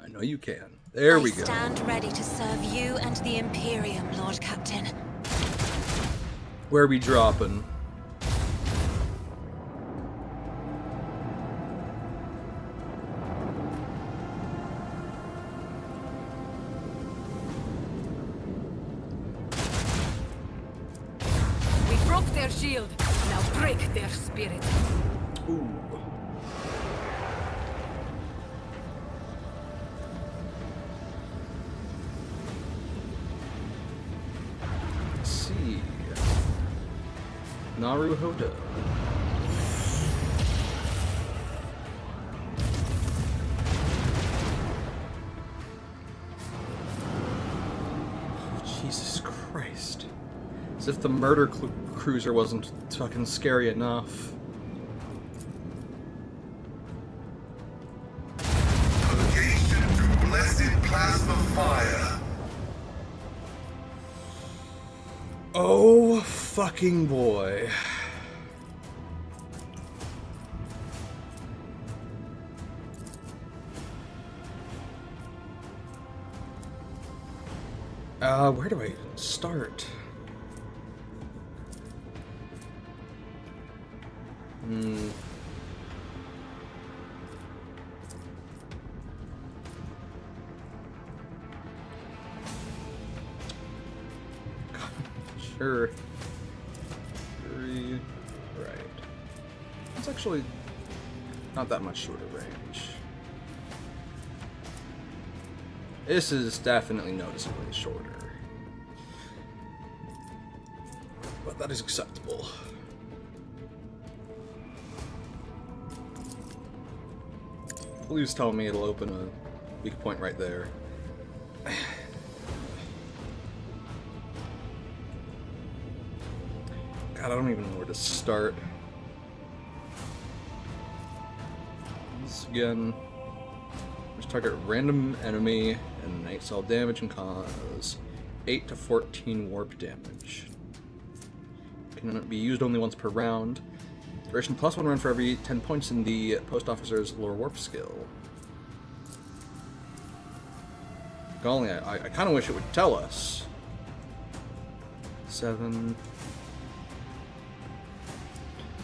I know you can. There we go. I stand ready to serve you and the Imperium, Lord Captain. Where are we dropping? We broke their shield. Now break their spirit. Ooh. Let's see. Naruhodo. Jesus Christ. As if the murder cruiser wasn't fucking scary enough. Purgation to blessed plasma fire. Oh, fucking boy. Where do I start? Sure. 3. Right. It's actually not that much shorter range. This is definitely noticeably shorter. But that is acceptable. Please tell me it'll open a weak point right there. God, I don't even know where to start. Once again, just target a random enemy and night cell damage and cause 8 to 14 warp damage. Can be used only once per round. Duration +1 run for every 10 points in the post officer's lore warp skill. Golly, I kind of wish it would tell us. 7.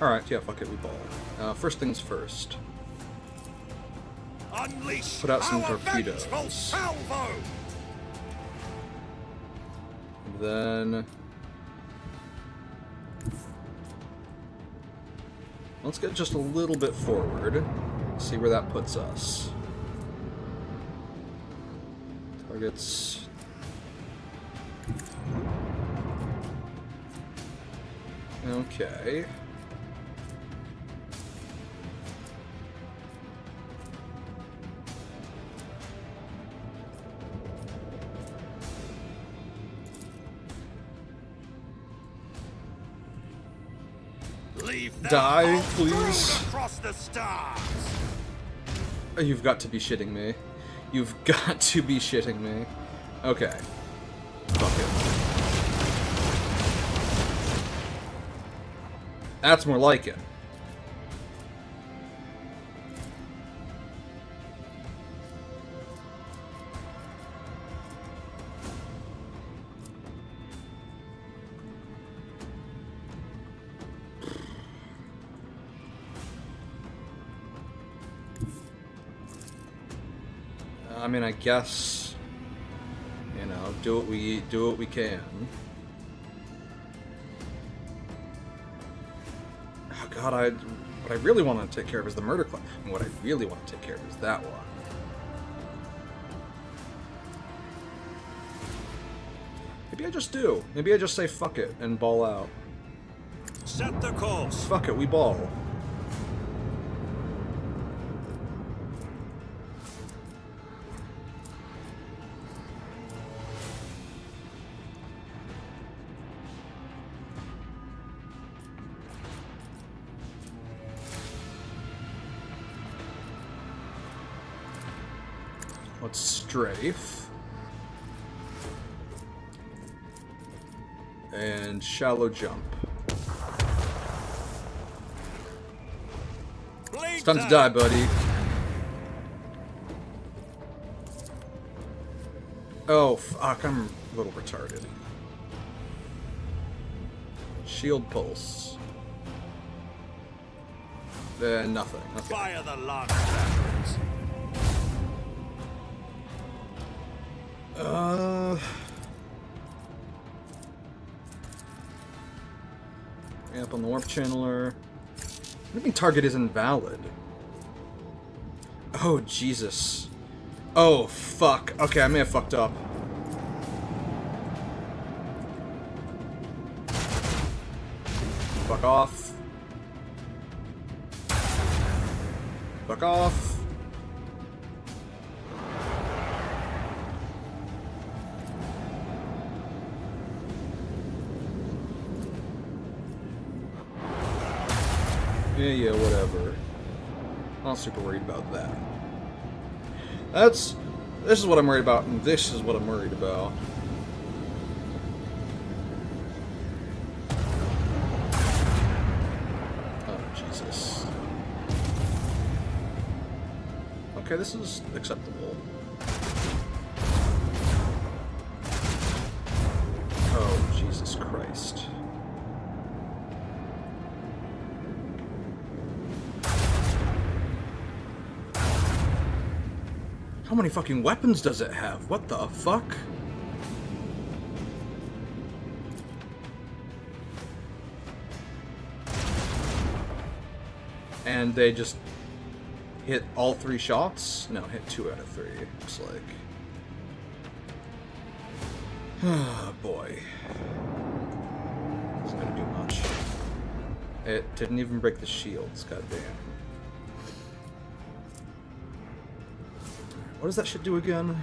Alright, yeah, fuck it, we ball. First things first. Unleash put out some our torpedoes. vengeful salvo! Then let's get just a little bit forward. See where that puts us. Targets. Okay. Die, please. Across the stars. You've got to be shitting me. You've got to be shitting me. Okay. Fuck it. That's more like it. I mean, I guess, you know, do what we can. Oh God, what I really want to take care of is the murder club, and what I really want to take care of is that one. Maybe I just do. Maybe I just say fuck it and ball out. Set the course. Fuck it, we ball. Let's strafe. And shallow jump. It's time to die, buddy. Oh, fuck, I'm a little retarded. Shield pulse. Nothing. Okay. Fire the launch batteries. Up on the warp channeler. What do you mean target is invalid? Oh, Jesus. Oh, fuck. Okay, I may have fucked up. Fuck off. Fuck off. Yeah, whatever. Not super worried about that. This is what I'm worried about, and this is what I'm worried about. Oh, Jesus. Okay, this is acceptable. Oh, Jesus Christ. How many fucking weapons does it have? What the fuck? And they just hit all 3 shots? No, hit 2 out of 3, looks like. Oh boy. Isn't gonna do much. It didn't even break the shields, goddamn. What does that shit do again?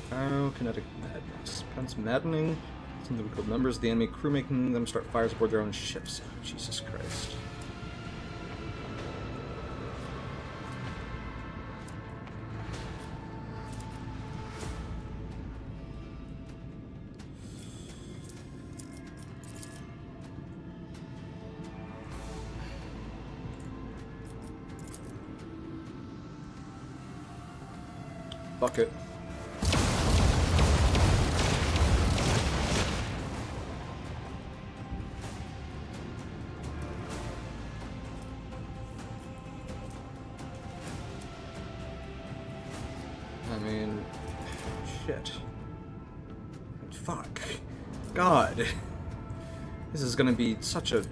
Pyrokinetic madness. Prevents maddening. Something we called numbers. The enemy crew making them start fires aboard their own ships. Oh, Jesus Christ. Fuck it. I mean, shit. Fuck. God. This is gonna be such a...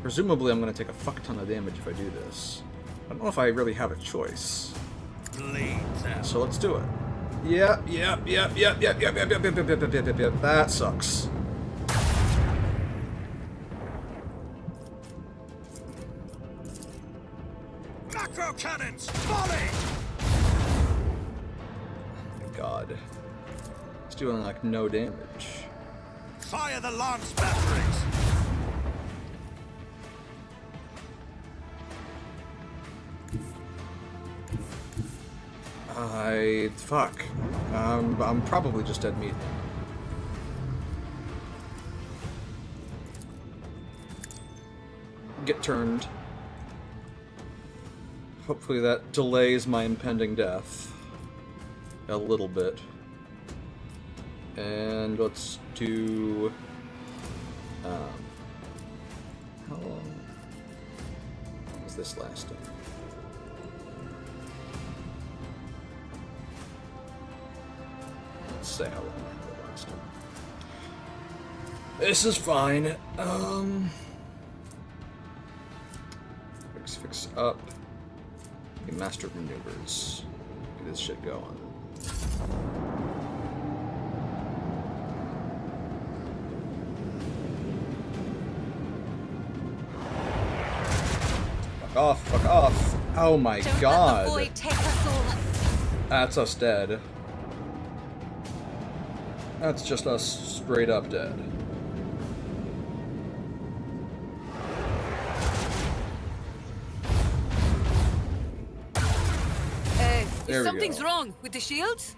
Presumably I'm going to take a fuck ton of damage if I do this. I don't know if I really have a choice. So let's do it. Yep. That sucks. Macro cannons, volley! God. It's doing like no damage. Fire the lance batteries! Fuck. I'm probably just dead meat. Get turned. Hopefully that delays my impending death. A little bit. And let's do... how long was this lasting? Let's say how long it lasted. This is fine. Fix up. Master maneuvers. Get this shit going. Fuck off, fuck off. Oh my god. Don't let the void take us all. That's us dead. That's just us straight up dead. Something's wrong with the shields?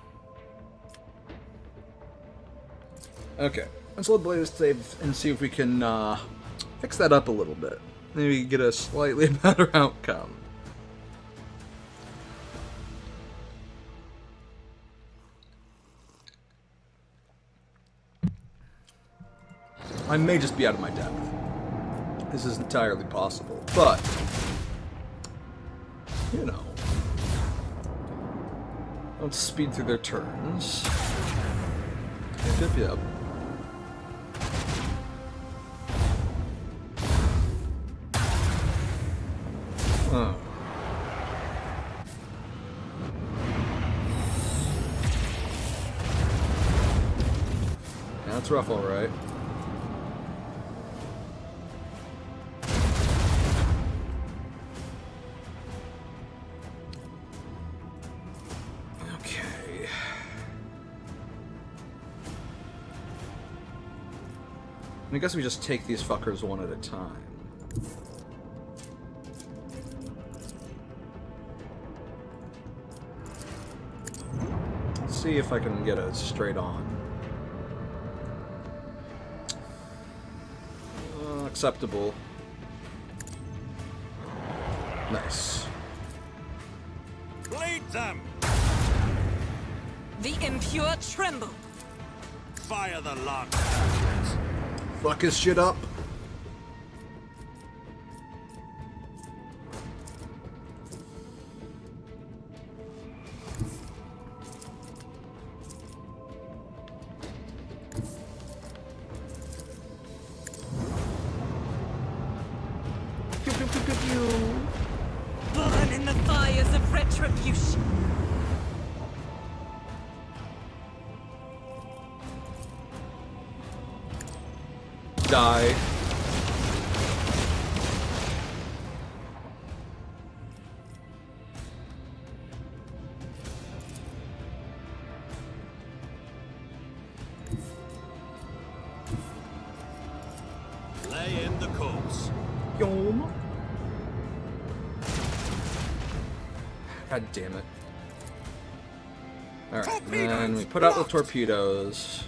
Okay, let's load Blaze save and see if we can fix that up a little bit. Maybe get a slightly better outcome. I may just be out of my depth. This is entirely possible, but you know. Let's speed through their turns. Yep. Oh. Yeah, that's rough, alright. I guess we just take these fuckers one at a time. Let's see if I can get a straight on. Acceptable. Nice. Bleed them! The impure tremble. Fire the lance. Fuck his shit up. Burn in the fires of retribution. Die. Lay in the course. Yom. God damn it. Alright, and we put out the torpedoes.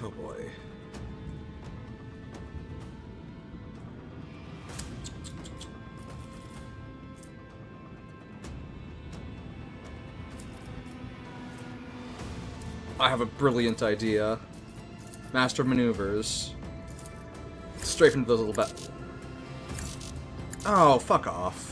Oh boy. I have a brilliant idea. Master of maneuvers. Strafe into those little Oh, fuck off.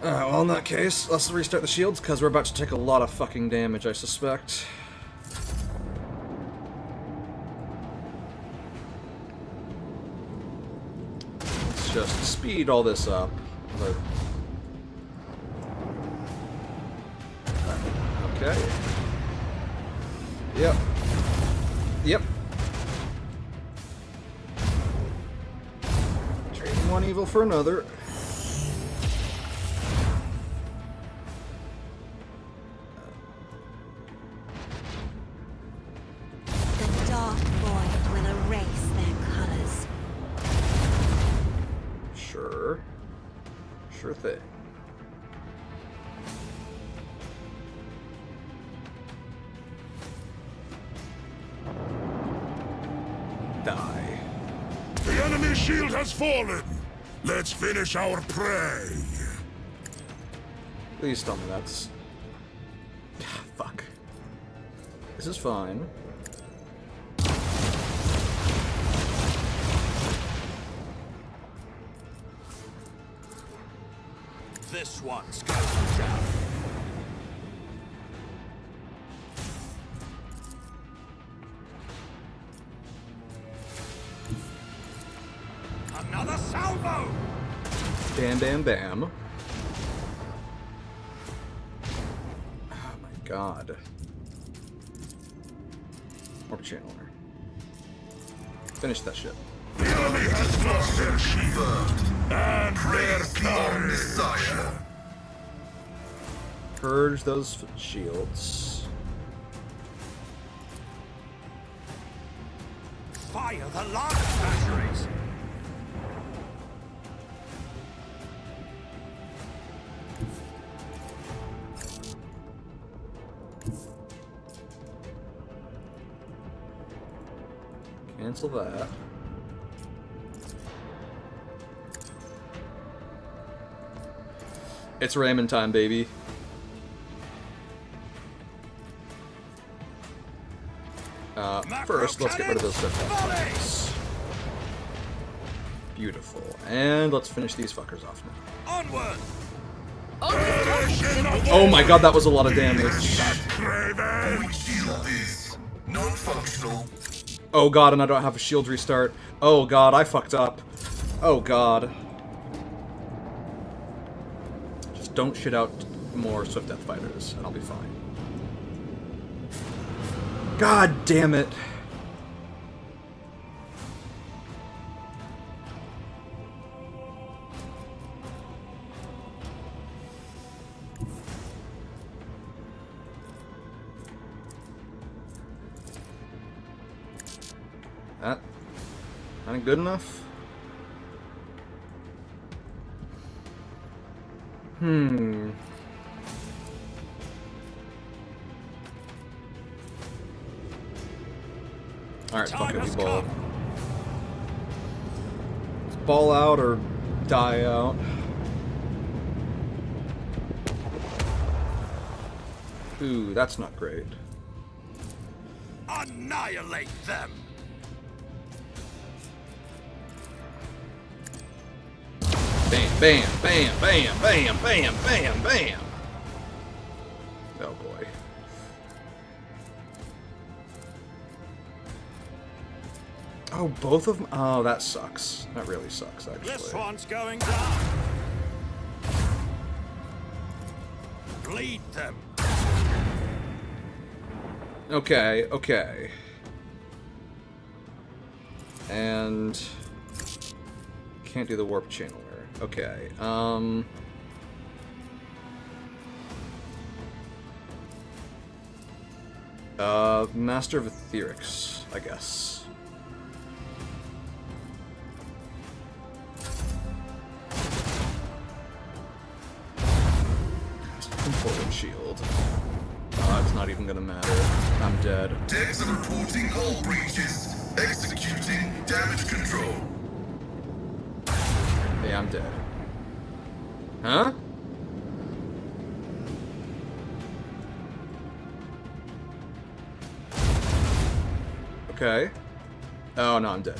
Well, in that case, let's restart the shields, because we're about to take a lot of fucking damage, I suspect. Let's just speed all this up. Okay. Yep. Yep. Trading one evil for another. Sure thing. Die. The enemy shield has fallen. Let's finish our prey. Please tell me that's... Fuck. This is fine. This one's going down. Another salvo! Bam, bam, bam. Oh my god. Warp channeler. Finish that shit. The enemy has lost their shield and their courage. Purge those shields. Fire the large batteries! Cancel that. It's ramen time, baby. First, let's get rid of those stuff. Beautiful. And let's finish these fuckers off now. Onward! Oh my god, that was a lot of damage. Shield is non-functional. Oh god, and I don't have a shield restart. Oh god, I fucked up. Oh god. Just don't shit out more Swift Death Fighters, and I'll be fine. God damn it. That ain't good enough. Alright, fuck it, we ball. Let's ball out or die out. Ooh, that's not great. Annihilate them! Bam, bam, bam, bam, bam, bam, bam, bam. Oh boy. Oh, both of them? Oh, that sucks. That really sucks, actually. This one's going down. Bleed them. Okay, okay. And can't do the warp channeler. Okay. Master of Etherics, I guess. Important shield. It's not even gonna matter. I'm dead. Decks are reporting hull breaches. Executing damage control. Yeah, I'm dead. Huh? Okay. Oh, no, I'm dead.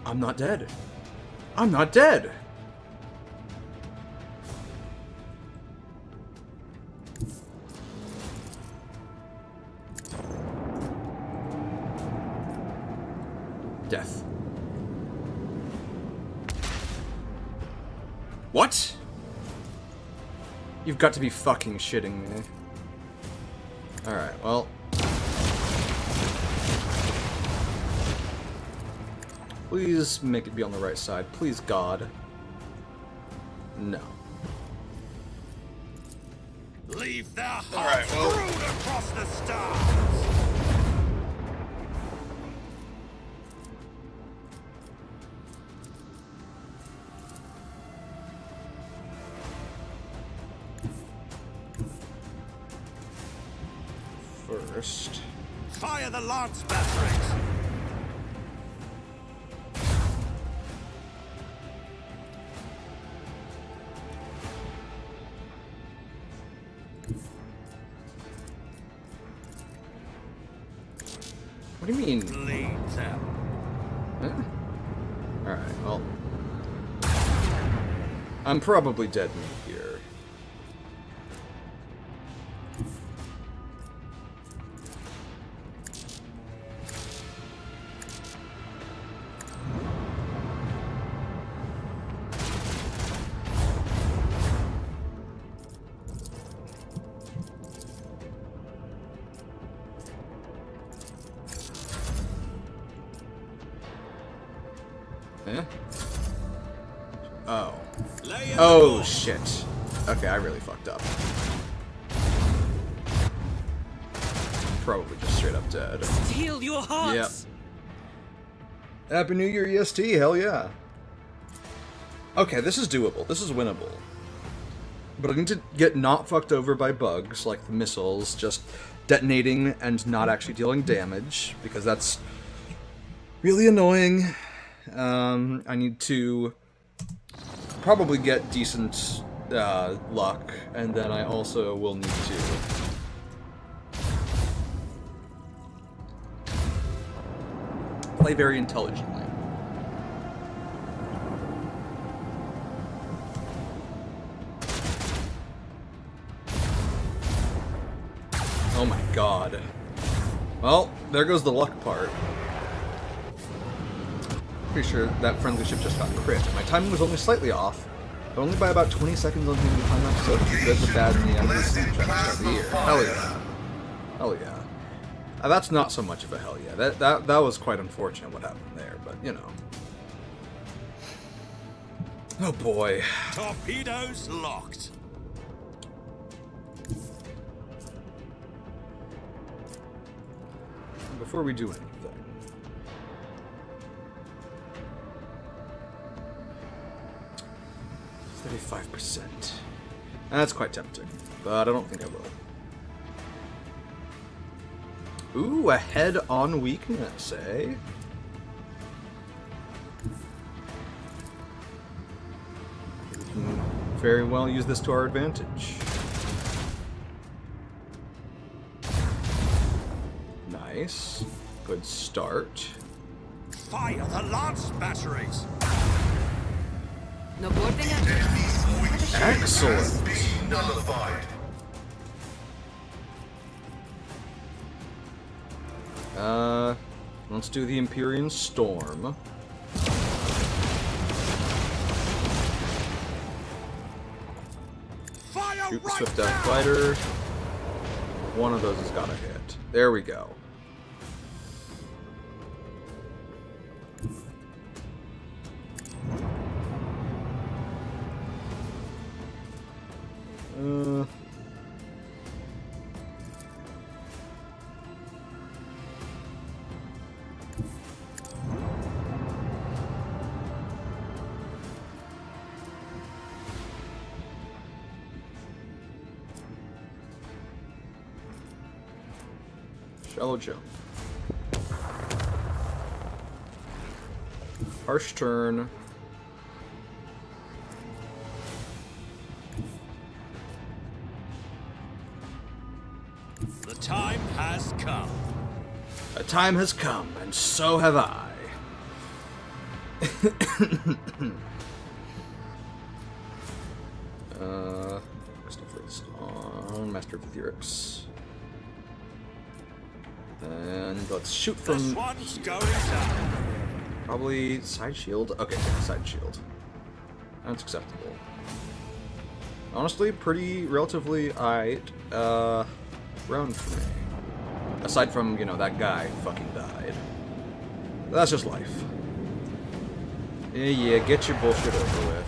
I'm not dead. I'm not dead! Death. What? You've got to be fucking shitting me. Alright, well. Please make it be on the right side. Please, God. No. Leave their hearts strewn across the stars. first. Fire the lance batteries! What do you mean? Bleed them. Huh? Alright, well. I'm probably dead meat here. Eh? Oh. Oh, shit. Okay, I really fucked up. Probably just straight up dead. Steal your hearts! Yep. Happy New Year, EST, hell yeah. Okay, this is doable. This is winnable. But I need to get not fucked over by bugs, like the missiles just detonating and not actually dealing damage, because that's really annoying. I need to probably get decent luck, and then I also will need to play very intelligently. Oh my god. Well, there goes the luck part. Pretty sure that friendly ship just got crit. My timing was only slightly off, but only by about 20 seconds on the time episode. Good, the bad, and the ugly trying to start the year. Hell yeah. Hell yeah. That's not so much of a hell yeah. That was quite unfortunate what happened there, but you know. Oh boy. Torpedoes locked. Before we do anything. 35%. That's quite tempting, but I don't think I will. Ooh, a head-on weakness, eh? We can very well use this to our advantage. Nice. Good start. Fire the lance batteries! No boarding engine. Excellent. Nullified. Let's do the Empyrean Storm. Shoot the Swift Death Fighter. One of those has got to hit. There we go. Shallow jump. Harsh turn. The time has come. A time has come, and so have I. Crystal First on Master of Etherics. And let's shoot from This one's going down. probably side shield. Okay, side shield. That's acceptable. Honestly, pretty relatively alright round for me. Aside from, you know, that guy fucking died. But that's just life. Yeah, get your bullshit over with.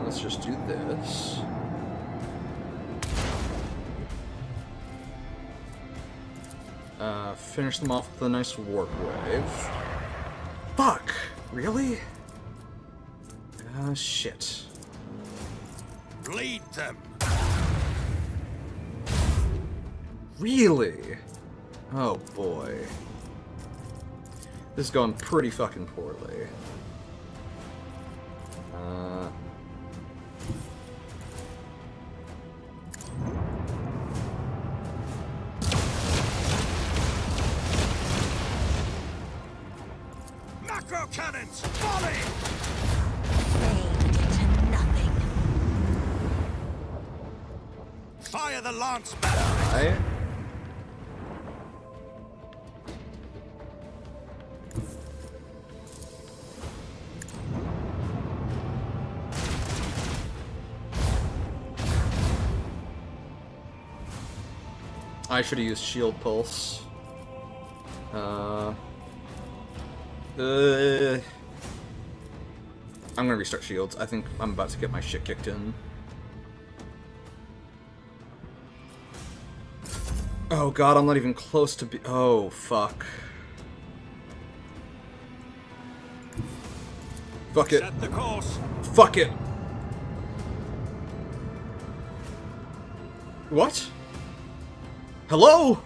Let's just do this. Finish them off with a nice warp wave. Fuck! Really? Shit. Bleed them! Really? Oh boy. This is going pretty fucking poorly. Macro cannons! Volley! Fade to nothing. Fire the lance batteries! I should have used shield pulse. I'm gonna restart shields. I think I'm about to get my shit kicked in. Oh god, I'm not even close to be- oh, fuck. Fuck it. Set the course. Fuck it! What? Hello?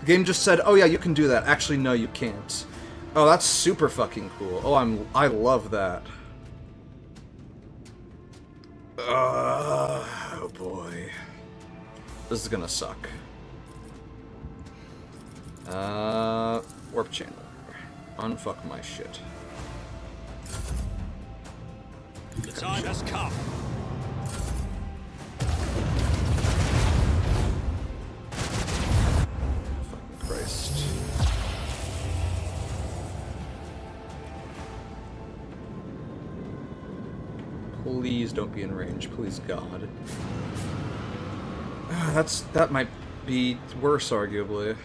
The game just said, oh yeah, you can do that. Actually, no, you can't. Oh, that's super fucking cool. Oh, I love that. Oh boy. This is gonna suck. Warp channel. Unfuck my shit. The time has come. Fucking Christ. Please don't be in range, please God. That might be worse, arguably.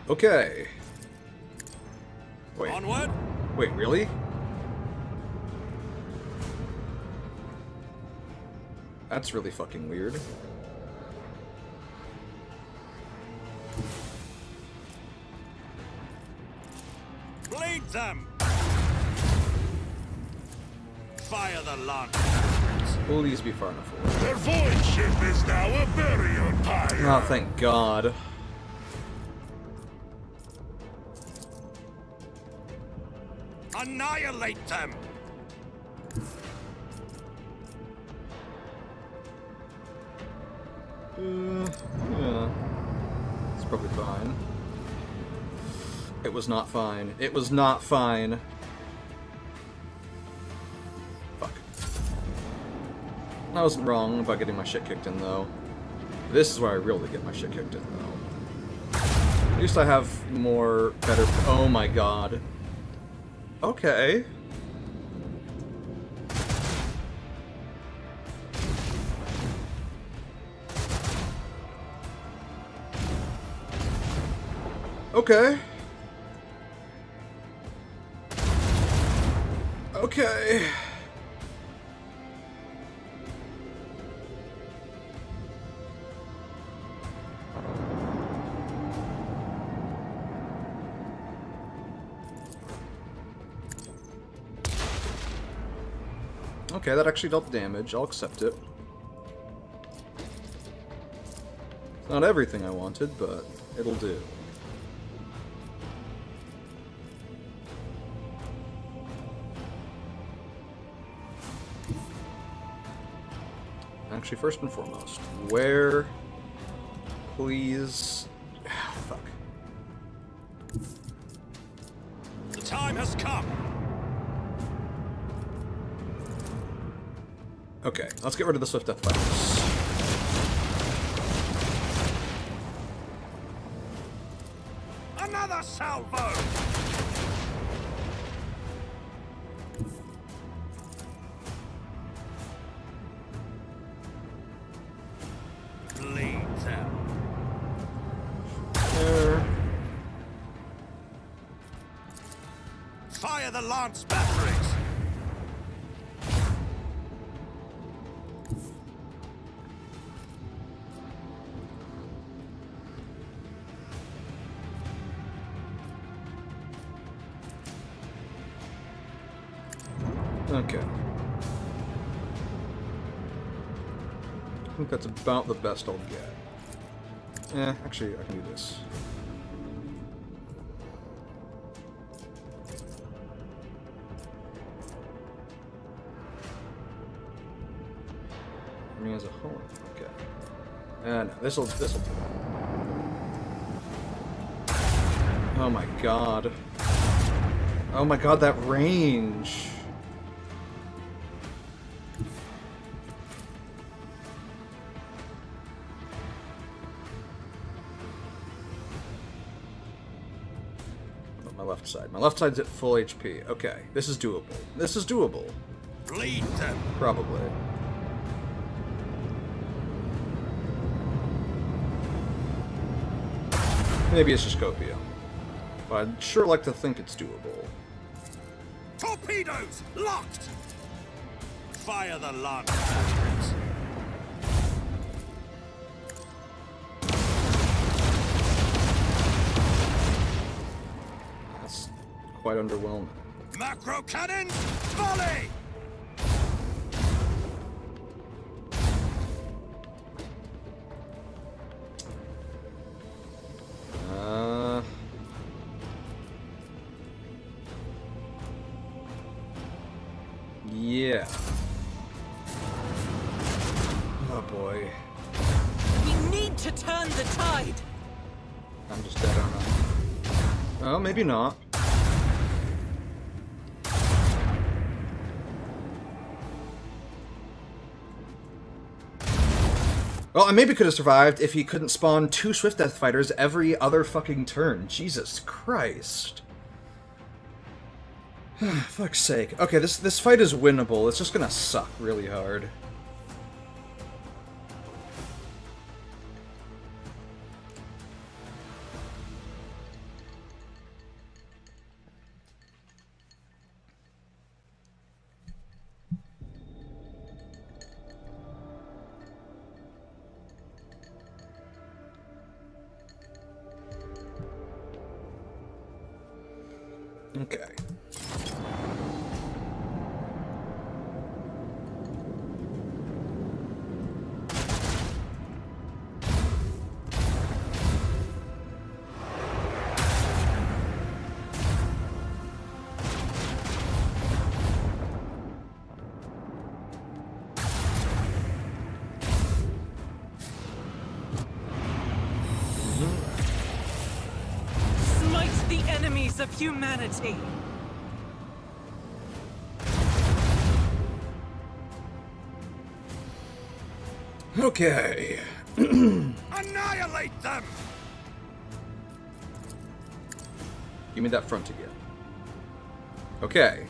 Okay. Wait. Onward. Wait, really? That's really fucking weird. Bleed them. Fire the lance. Please be far enough away. Their void ship is now a burial pyre. Oh, thank God. Annihilate them. Yeah. It's probably fine. It was not fine. It was not fine. Fuck. I wasn't wrong about getting my shit kicked in, though. This is where I really get my shit kicked in, though. At least I have more better... Oh my God. Okay. Okay. Okay. Okay, that actually dealt damage. I'll accept it. It's not everything I wanted, but it'll do. Actually, first and foremost, where, please... Fuck. The time has come. Okay, let's get rid of the Swift Death Virus. Another salvo. Fire the lance batteries! Okay. I think that's about the best I'll get. Actually, I can do this. Me as a whole. Okay. No, this'll do. Oh my god. Oh my god, that range. My left side. My left side's at full HP. Okay, this is doable. This is doable. Bleed them. Probably. Maybe it's just copium. But I'd sure like to think it's doable. Torpedoes! Locked! Fire the lance batteries. That's quite underwhelming. Macro cannon! Volley! Yeah. Oh boy. We need to turn the tide. I'm just dead on it. Oh, maybe not. Well, I maybe could have survived if he couldn't spawn 2 Swift Death Fighters every other fucking turn. Jesus Christ. Fuck's sake. Okay, this fight is winnable. It's just gonna suck really hard. Okay. Smite the enemies of humanity. Okay. Annihilate them! Give me that front again. Okay.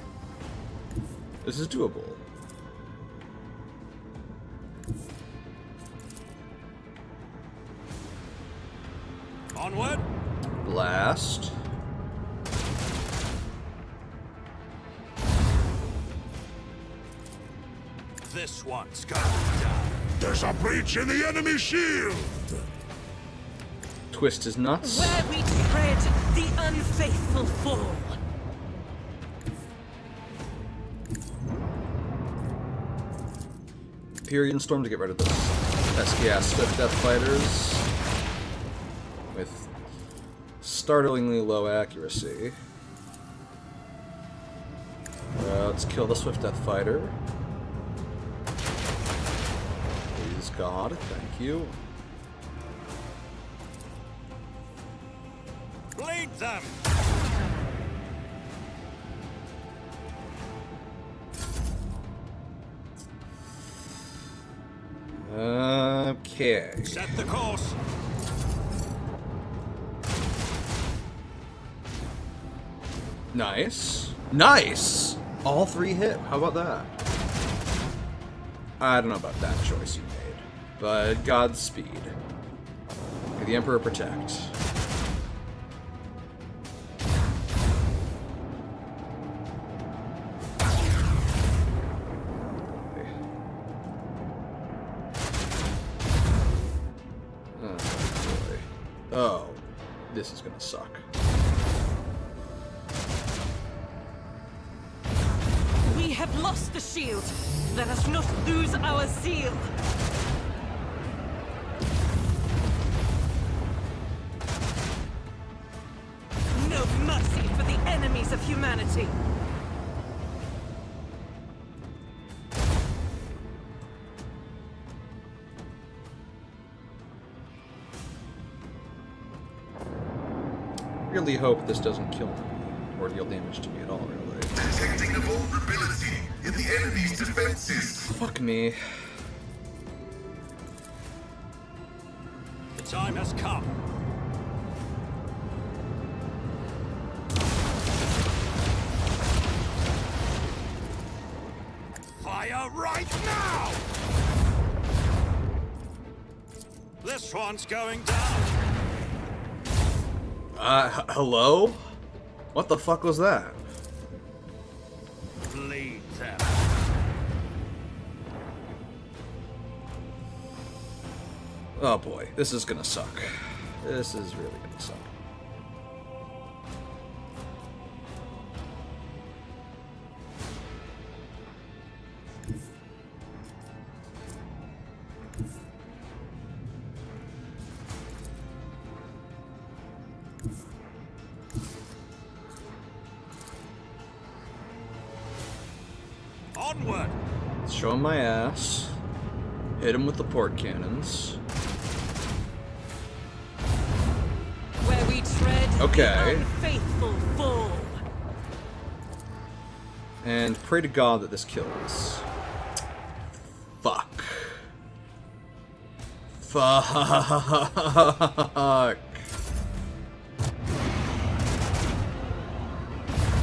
This is doable. Onward! Blast. This one's going down. There's a breach in the enemy shield! Twist his nuts. Where we tread, the unfaithful fall. Period Storm to get rid of the SKS Swift Death Fighters with startlingly low accuracy. Let's kill the Swift Death Fighter. Please God, thank you. Bleed them! Okay. Set the course. Nice. Nice! All 3 hit. How about that? I don't know about that choice you made, but Godspeed. May the Emperor protect. This is gonna suck. We have lost the shield. Let us not lose our zeal. No mercy for the enemies of humanity. Really hope this doesn't kill me or deal damage to me at all, really. Detecting a vulnerability in the enemy's defenses. Fuck me. The time has come. Fire right now! This one's going down. Hello? What the fuck was that? Bleed them. Oh boy, this is gonna suck. This is really gonna suck. Onward! Show him my ass. Hit him with the port cannons. Where we tread Okay. the unfaithful fall. And pray to God that this kills. Fuck. Fuck.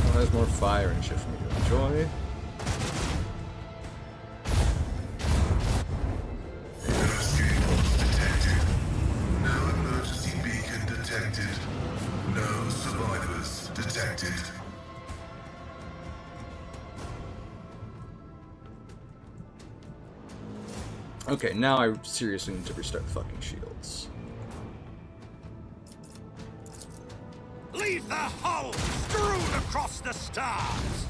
Oh, there's more fire and shit for me to enjoy. No emergency beacon detected. No survivors detected. Okay, now I seriously need to restart the fucking shields. Leave the hull strewn across the stars!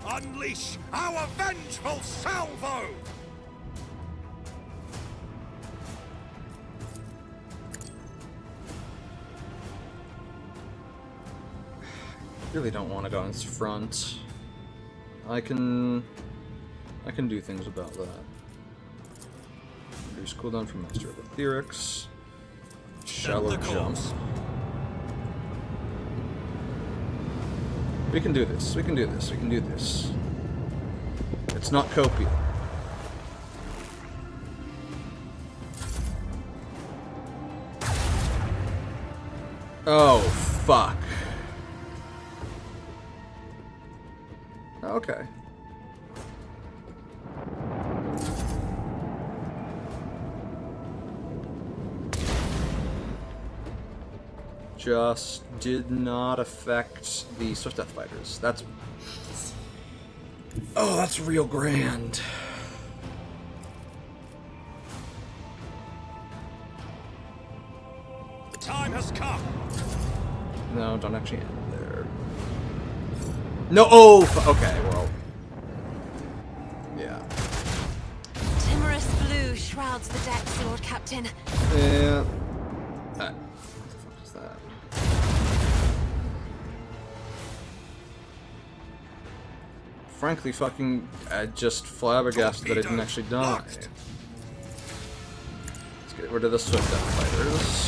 Unleash our vengeful salvo! Really don't want to go on this front. I can do things about that. Reduce cooldown for Master of Etherics. Shallow jump. We can do this. We can do this. We can do this. It's not copium. Oh, fuck. Okay. Just did not affect the Swift Death Fighters. That's... Oh, that's real grand. The time has come. No, don't actually end there. No, oh, okay, well. Yeah. Timorous blue shrouds the decks, Lord Captain. Yeah. What the fuck is that? Frankly, fucking, just flabbergasted that I didn't actually die. Let's get rid of the Swift Death Fighters.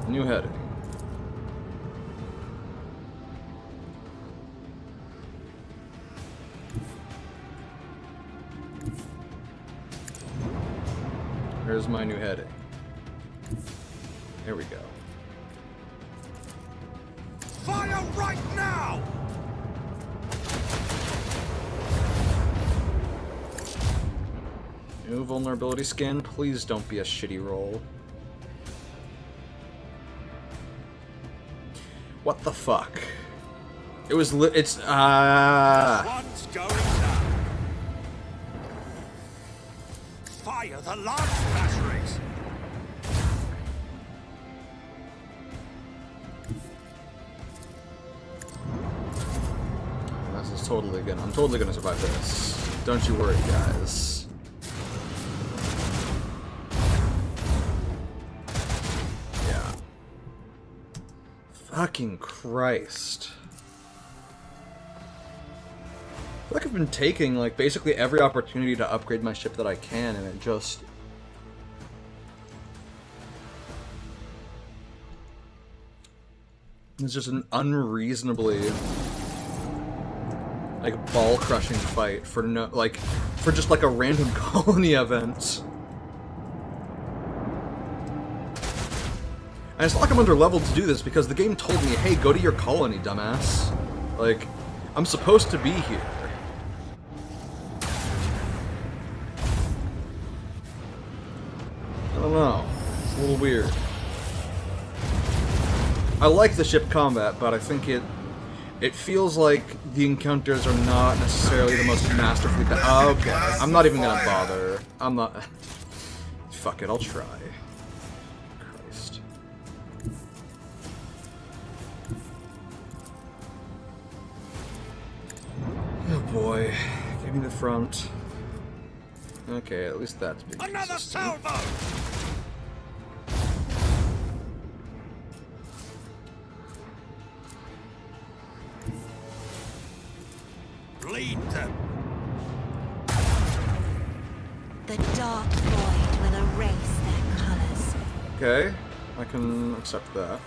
New heading. Here's my new heading. Here we go. Fire right now! New vulnerability scan. Please don't be a shitty roll. What the fuck? It was it's One's going down. Fire the large batteries. This is totally gonna. I'm totally gonna survive this. Don't you worry, guys. Yeah. Fucking Christ. I feel like I've been taking, like, basically every opportunity to upgrade my ship that I can, and it just... It's just an unreasonably... like, ball-crushing fight for no... like, for just, like, a random colony event. And it's not like I'm under-leveled to do this, because the game told me, hey, go to your colony, dumbass. Like, I'm supposed to be here. I don't know. It's a little weird. I like the ship combat, but I think it feels like the encounters are not necessarily the most masterfully... okay, I'm not even gonna bother. I'm not... Fuck it, I'll try. Christ. Oh boy. Give me the front. Okay, at least that's big. Another salvo! Lead them. The dark void will erase their colors. Okay, I can accept that.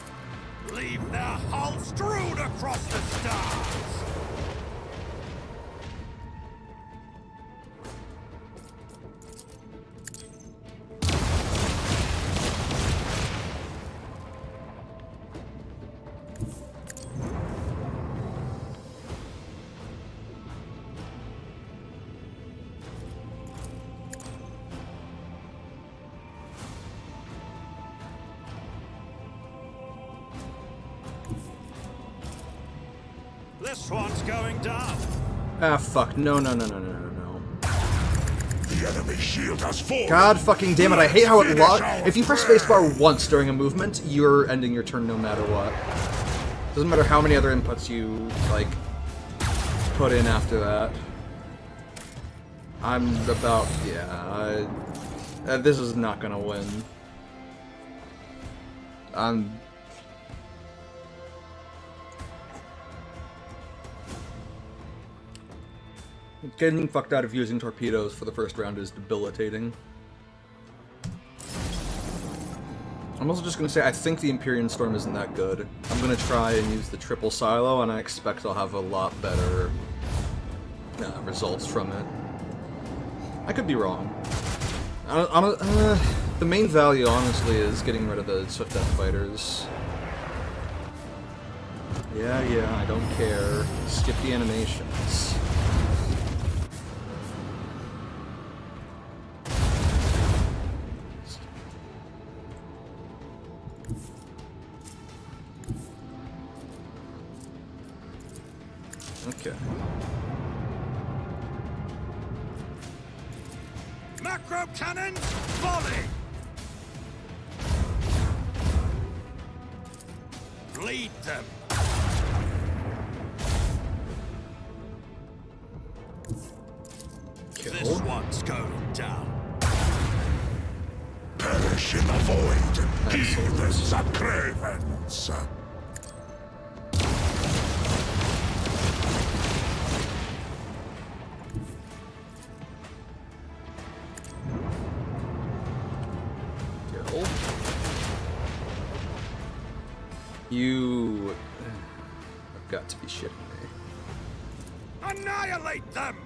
Leave their hull strewn across the stars. This one's going down. Ah, fuck. No. The enemy shield has fallen. God fucking damn it, I hate how it locks. If you press spacebar once during a movement, you're ending your turn no matter what. Doesn't matter how many other inputs you, like, put in after that. I'm about... yeah, this is not gonna win. I'm... getting fucked out of using torpedoes for the first round is debilitating. I'm also just gonna say, I think the Empyrean Storm isn't that good. I'm gonna try and use the triple silo, and I expect I'll have a lot better results from it. I could be wrong. The main value, honestly, is getting rid of the Swift Death Fighters. Yeah, I don't care. Skip the animations. Okay. Macro cannons, volley! Lead them! Kill. This one's going down. Perish in the void and heal the Sacravens. You have got to be shitting me. Annihilate them!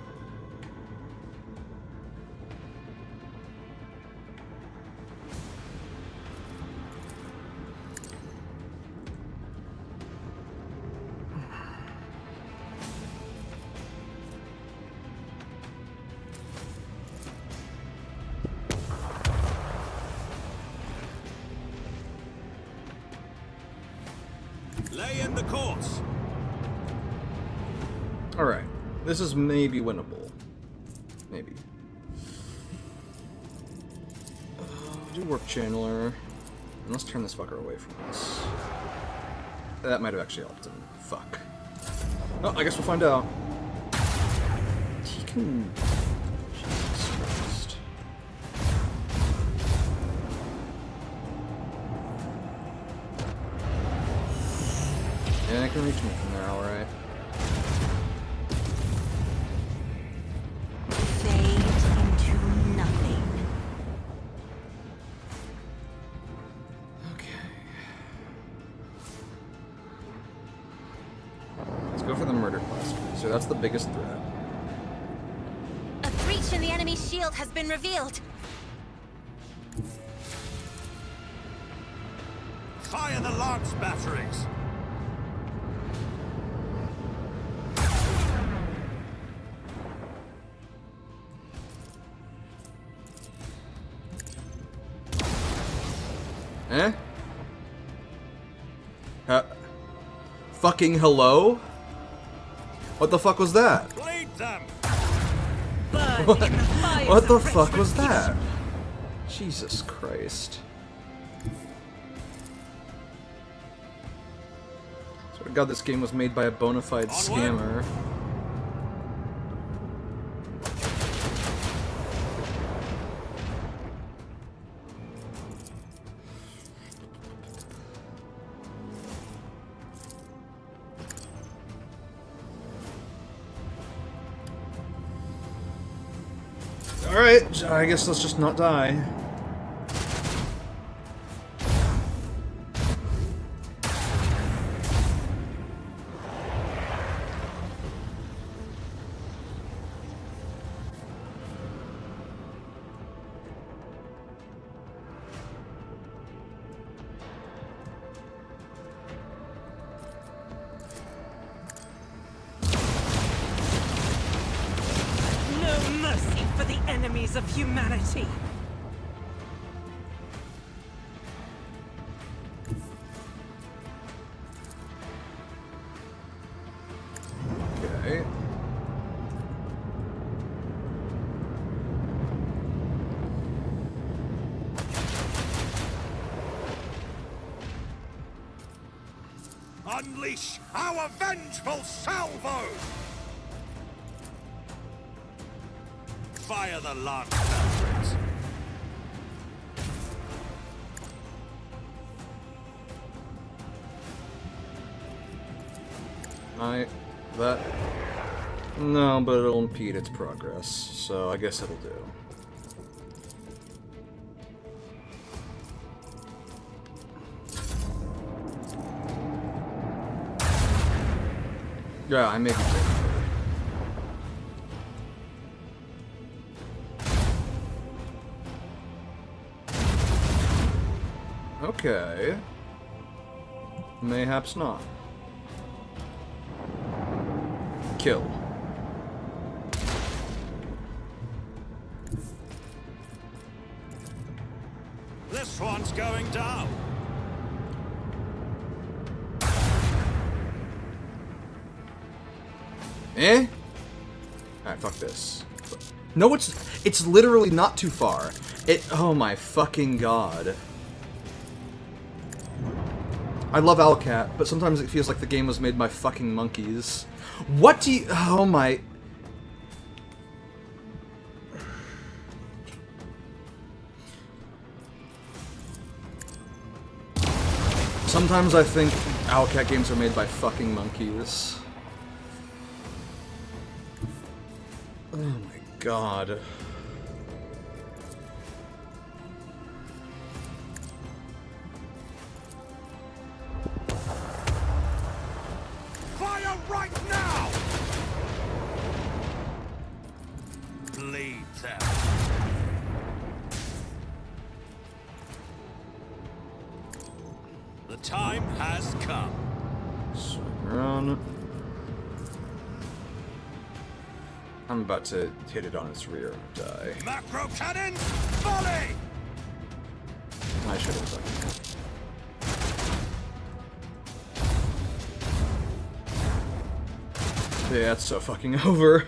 Laying the course. Alright. This is maybe winnable. Maybe. Do work channeler. And let's turn this fucker away from us. That might have actually helped him. Fuck. Oh, I guess we'll find out. He can... Jesus Christ. Yeah, I can reach me from there, alright. Fade into nothing. Let's go for the murder cluster. So that's the biggest threat. A breach in the enemy's shield has been revealed. Fire the lance batteries. Eh? Fucking hello? What the fuck was that? Bleed them. What the fuck was that? Jesus Christ. Swear to God, this game was made by a bona fide scammer. Alright, I guess let's just not die. Enemies of humanity. Okay. Unleash our vengeful salvo! Fire the lance batteries. That... No, but it'll impede its progress, so I guess it'll do. Yeah, I may be taking it. Okay. Mayhaps not. Kill. This one's going down. Eh? Alright, fuck this. No, it's literally not too far. Oh my fucking god. I love Owlcat, but sometimes it feels like the game was made by fucking monkeys. What do you... Oh my... Sometimes I think Owlcat games are made by fucking monkeys. Oh my god. Fire right now! Bleed them. The time has come. Swing around. I'm about to hit it on its rear and die. Macro cannons, volley! I should have done that. Yeah, it's so fucking over.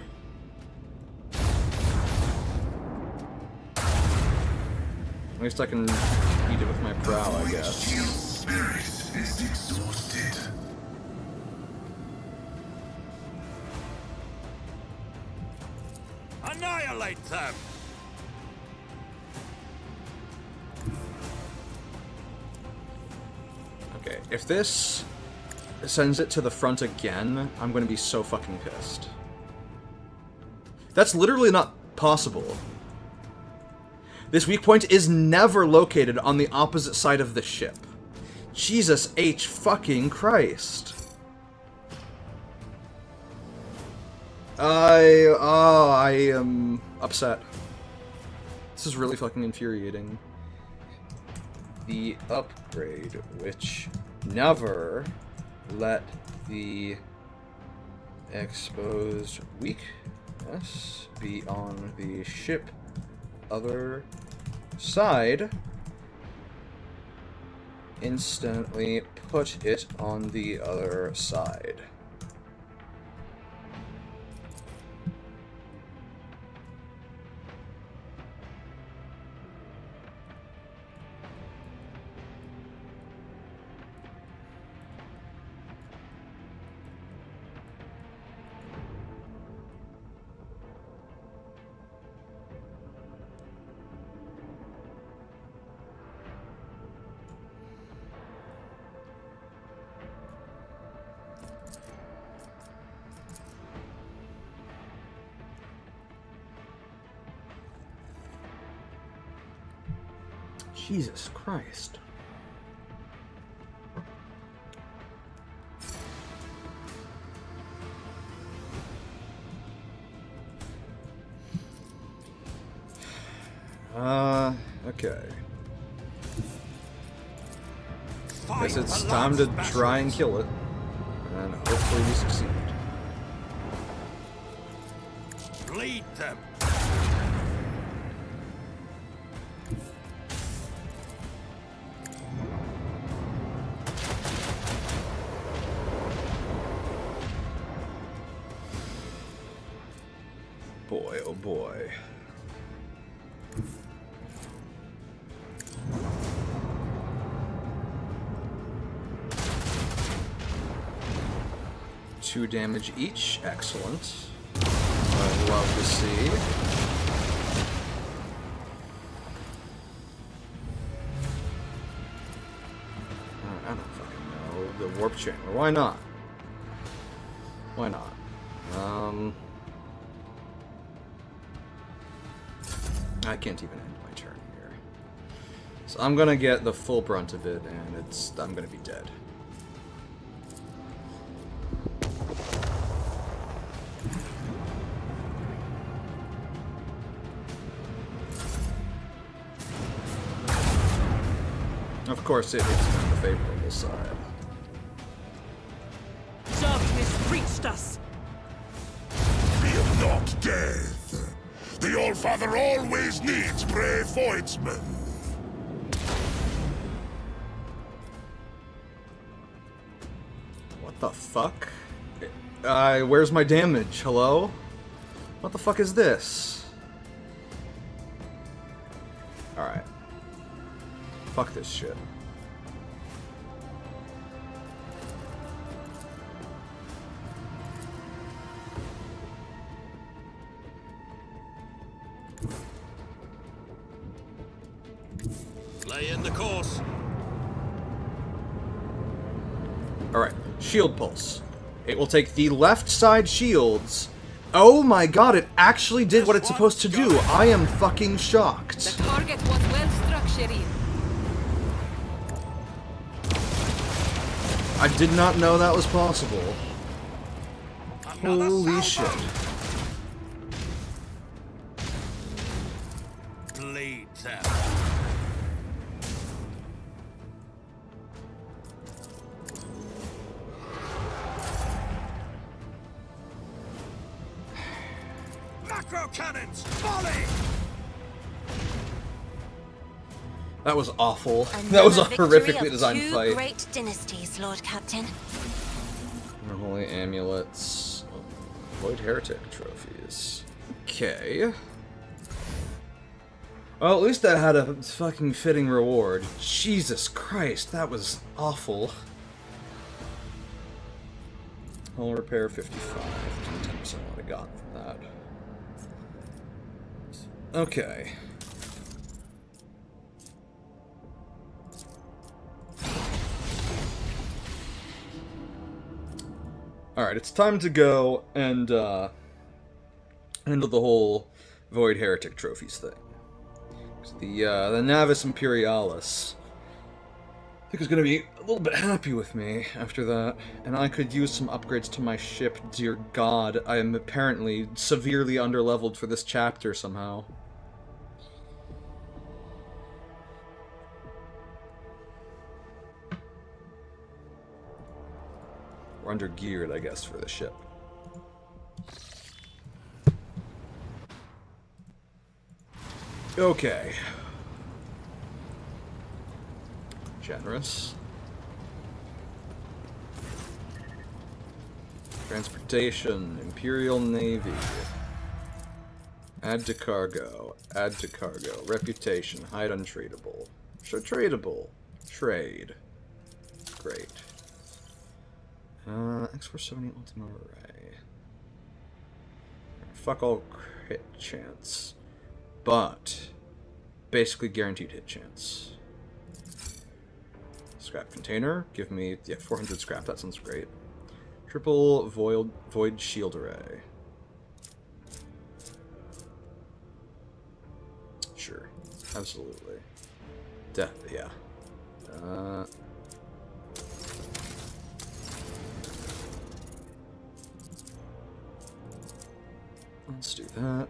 At least I can eat it with my prow, I guess. Spirit is exhausted. Annihilate them! Okay, if this sends it to the front again, I'm gonna be so fucking pissed. That's literally not possible. This weak point is never located on the opposite side of the ship. Jesus H fucking Christ. I am upset. This is really fucking infuriating. The upgrade, which never let the exposed weakness be on the ship other side, instantly put it on the other side. Jesus Christ. Okay. Guess it's time to try and kill it. And hopefully we succeed. Bleed them! Boy, oh boy. Two damage each, excellent. I'd love to see. I don't fucking know. The warp chamber, why not? Why not? I can't even end my turn here. So I'm gonna get the full brunt of it, and I'm gonna be dead. Of course, it hits me on the favorable side. Darkness reached us. Fear not death. The All-Father always needs brave voidsmen. What the fuck? Where's my damage? Hello? What the fuck is this? Alright. Fuck this shit. Lay in the course. Alright, shield pulse. It will take the left side shields. Oh my god, it actually did what it's supposed to do. I am fucking shocked. The target was well struck, Shireen. I did not know that was possible. Holy shit. Bleed them. Macro cannons, volley! That was awful. That was a horrifically designed fight. Great dynasties, Lord Captain. Holy amulets. Void Heretic trophies. Okay. Well, at least I had a fucking fitting reward. Jesus Christ, that was awful. Hull repair 55. 10% what I got from that. Okay. Alright, it's time to go and handle the whole Void Heretic trophies thing. The Navis Imperialis, I think, is going to be a little bit happy with me after that, and I could use some upgrades to my ship. Dear God, I am apparently severely underleveled for this chapter somehow. We're under-geared, I guess, for the ship. Okay. Generous. Transportation, Imperial Navy. Add to cargo. Add to cargo. Reputation, hide untradeable. Show tradable. Trade. Great. X470 Ultima Array. Fuck all crit chance. But basically guaranteed hit chance. Scrap container, give me 400 scrap. That sounds great. Triple void shield array. Sure, absolutely. Yeah. Let's do that.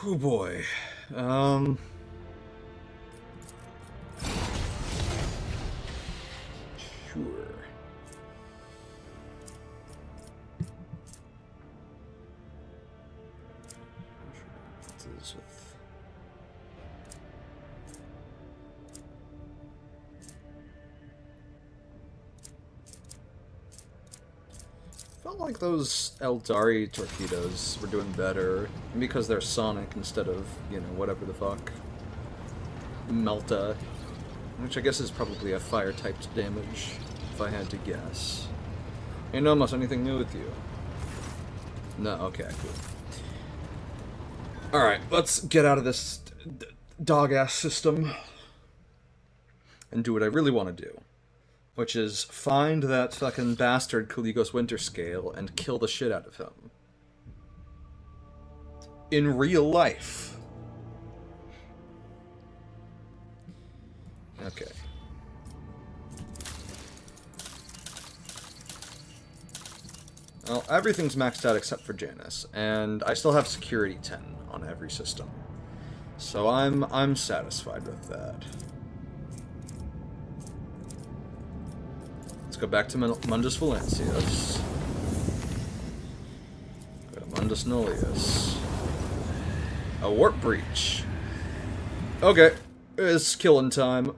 Oh boy. Sure. This with felt like those Eldari torpedoes were doing better because they're sonic instead of, you know, whatever the fuck. Melta. Which I guess is probably a fire-typed damage, if I had to guess. Hey Nomos, anything new with you? No, okay, cool. Alright, let's get out of this dog-ass system and do what I really want to do. Which is find that fucking bastard Kaligos Winterscale and kill the shit out of him. In real life. Okay. Well, everything's maxed out except for Janus, and I still have security 10 on every system. So I'm satisfied with that. Let's go back to Mundus Valancius. Go to Mundus Nullius. A warp breach. Okay, it's killing time.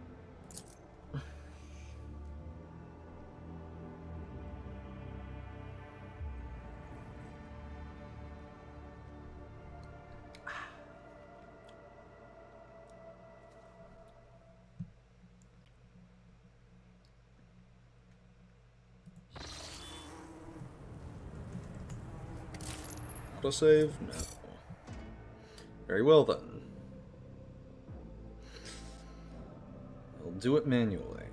Autosave? No. Very well then. I'll do it manually.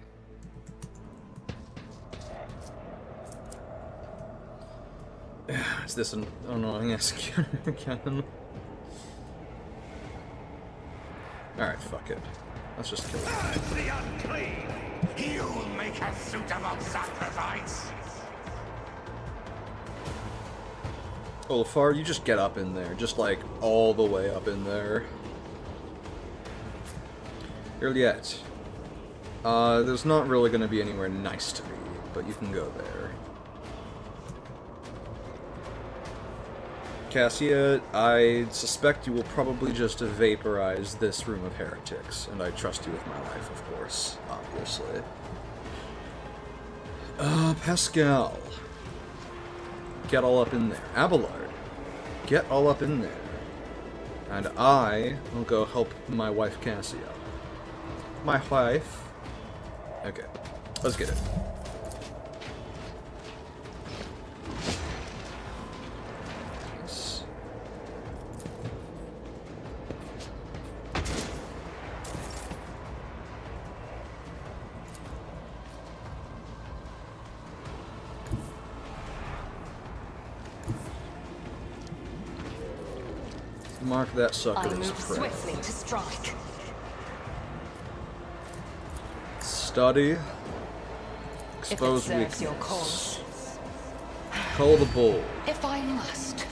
Is this an... oh no, yes, cannon. Alright, fuck it. Let's just kill it. The unclean! You'll make a suitable sacrifice! Olafar, you just get up in there. Just, like, all the way up in there. Juliet. There's not really going to be anywhere nice to be, but you can go there. Cassia, I suspect you will probably just vaporize this room of heretics, and I trust you with my life, of course, obviously. Pascal. Get all up in there. Abelard. Get all up in there. And I will go help my wife Cassia. My wife. Okay, let's get it. Nice. Mark that sucker as prey. Swiftly to strike. Study. Expose weakness. Your cause. Call the bull. If I must.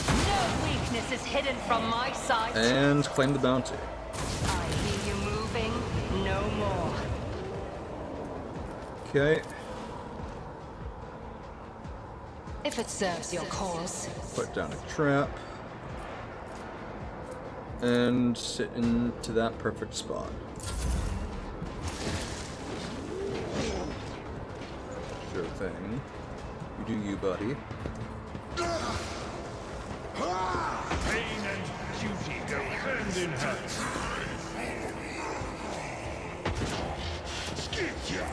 No weakness is hidden from my sight. And claim the bounty. I hear you moving. No more. Okay. If it serves your cause. Put down a trap. And sit into that perfect spot. Sure thing. You do you, buddy. Pain and duty go hand in hand. Skitya!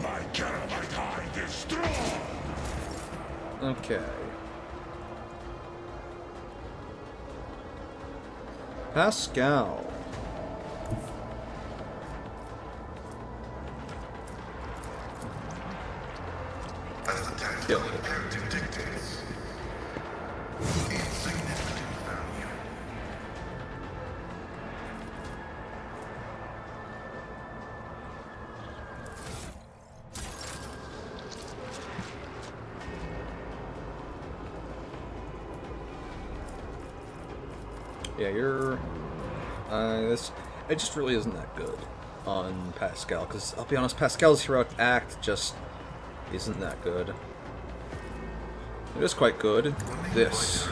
My Caramite hide is strong! Okay. Pascal. As the tactical imperative dictates, insignificant value. Yeah, you're... it just really isn't that good on Pascal, because I'll be honest, Pascal's heroic act just isn't that good. It is quite good. This.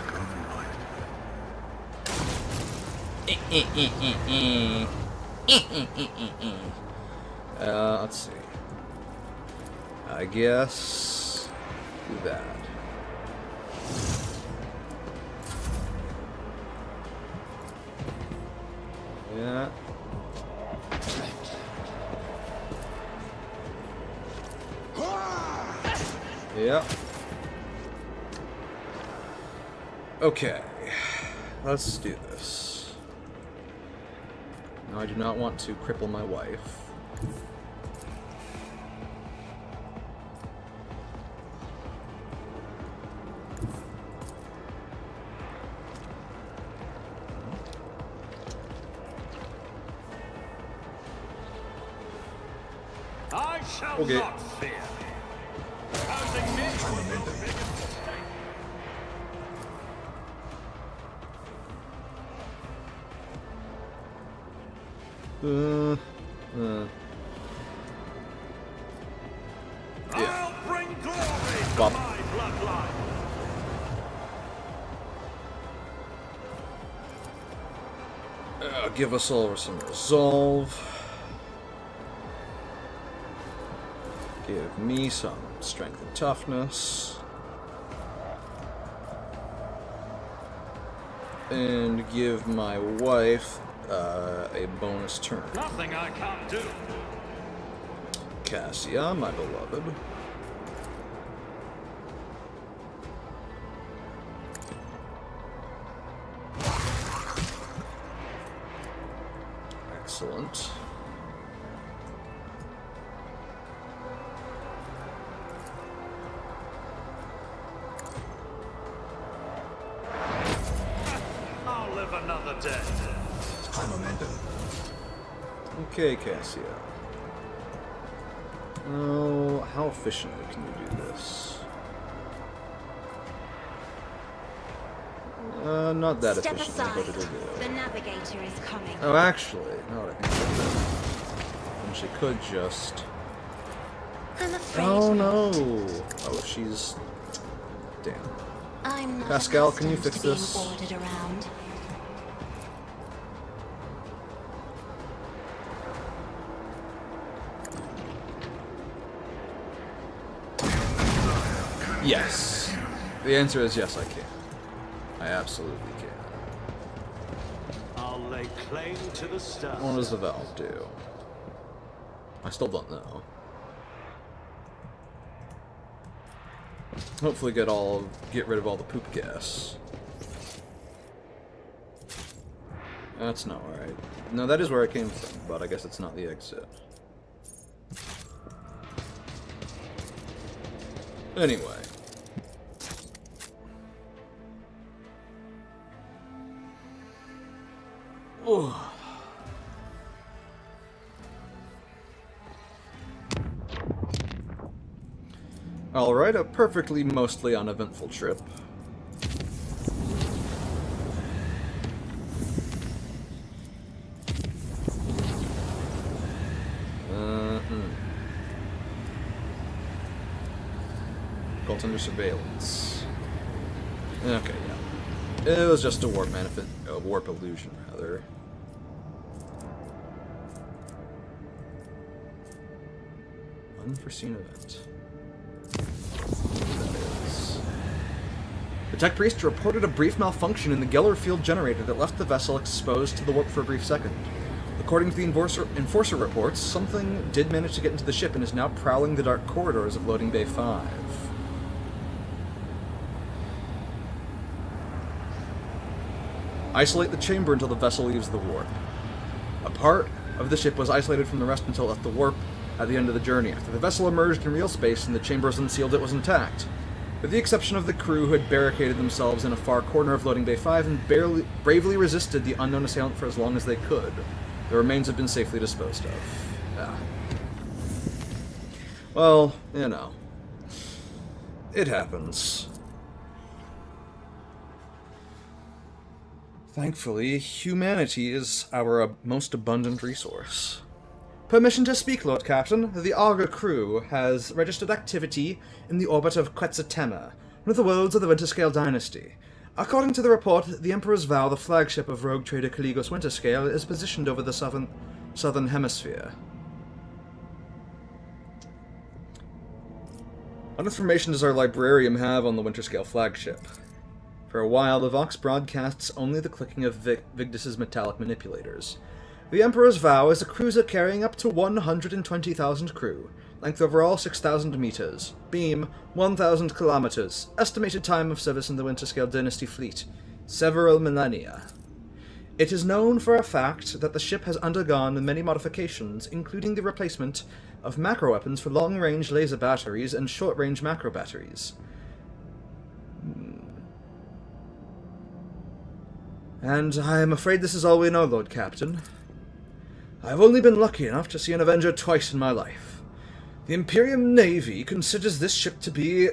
Let's see. I guess... do that. Yeah. Yeah. Okay. Let's do this. Now, I do not want to cripple my wife. I shall Okay. not fear. Housing me was your biggest mistake. Yeah. I'll bring glory to Bop. my bloodline. Give us all some resolve. Give me some strength and toughness. And give my wife a bonus turn. Nothing I can't do. Cassia, my beloved. Excellent. I'll live another day. High momentum. Okay, Cassia. Oh, how efficiently can you do this? Not that Step efficiently, aside. but it'll do. The navigator is coming. Oh, actually, now that I think about it, and she could just... I'm afraid. Oh no! Oh, she's... Damn. I'm not Pascal, can you accustomed fix to being this? ordered around. Yes. The answer is yes, I can. I absolutely can. I'll lay claim to the stars. What does the valve do? I still don't know. Hopefully get rid of all the poop gas. That's not right. No, that is where I came from, but I guess it's not the exit. Anyway. Ooh. Alright, a perfectly mostly uneventful trip. Cult under surveillance. Okay, yeah. It was just a warp illusion, rather. Unforeseen event. That is. The tech priest reported a brief malfunction in the Geller field generator that left the vessel exposed to the warp for a brief second. According to the Enforcer reports, something did manage to get into the ship and is now prowling the dark corridors of Loading Bay 5. Isolate the chamber until the vessel leaves the warp. A part of the ship was isolated from the rest until it left the warp at the end of the journey. After the vessel emerged in real space and the chamber was unsealed, it was intact. With the exception of the crew who had barricaded themselves in a far corner of Loading Bay 5 and bravely resisted the unknown assailant for as long as they could, the remains have been safely disposed of. Yeah. Well, you know. It happens. Thankfully, humanity is our most abundant resource. Permission to speak, Lord Captain. The Augur crew has registered activity in the orbit of Quetzaltema, one of the worlds of the Winterscale dynasty. According to the report, the Emperor's Vow, the flagship of rogue trader Caligos Winterscale, is positioned over the southern hemisphere. What information does our librarium have on the Winterscale flagship? For a while, the Vox broadcasts only the clicking of Vigdis's metallic manipulators. The Emperor's Vow is a cruiser carrying up to 120,000 crew, length overall 6,000 meters, beam 1,000 kilometers, estimated time of service in the Winterscale Dynasty fleet, several millennia. It is known for a fact that the ship has undergone many modifications, including the replacement of macro weapons for long-range laser batteries and short-range macro batteries. And I am afraid this is all we know, Lord Captain. I have only been lucky enough to see an Avenger twice in my life. The Imperium Navy considers this ship to be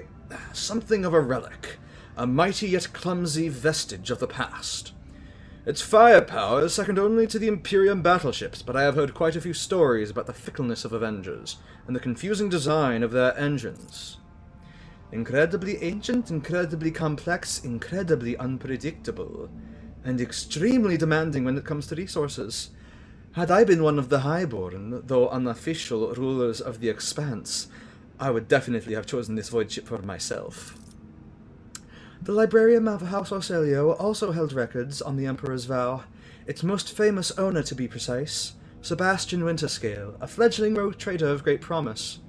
something of a relic, a mighty yet clumsy vestige of the past. Its firepower is second only to the Imperium battleships, but I have heard quite a few stories about the fickleness of Avengers, and the confusing design of their engines. Incredibly ancient, incredibly complex, incredibly unpredictable, and extremely demanding when it comes to resources. Had I been one of the highborn, though unofficial, rulers of the Expanse, I would definitely have chosen this void ship for myself. The Librarium of House Orselio also held records on the Emperor's Vow, its most famous owner to be precise, Sebastian Winterscale, a fledgling rogue trader of great promise.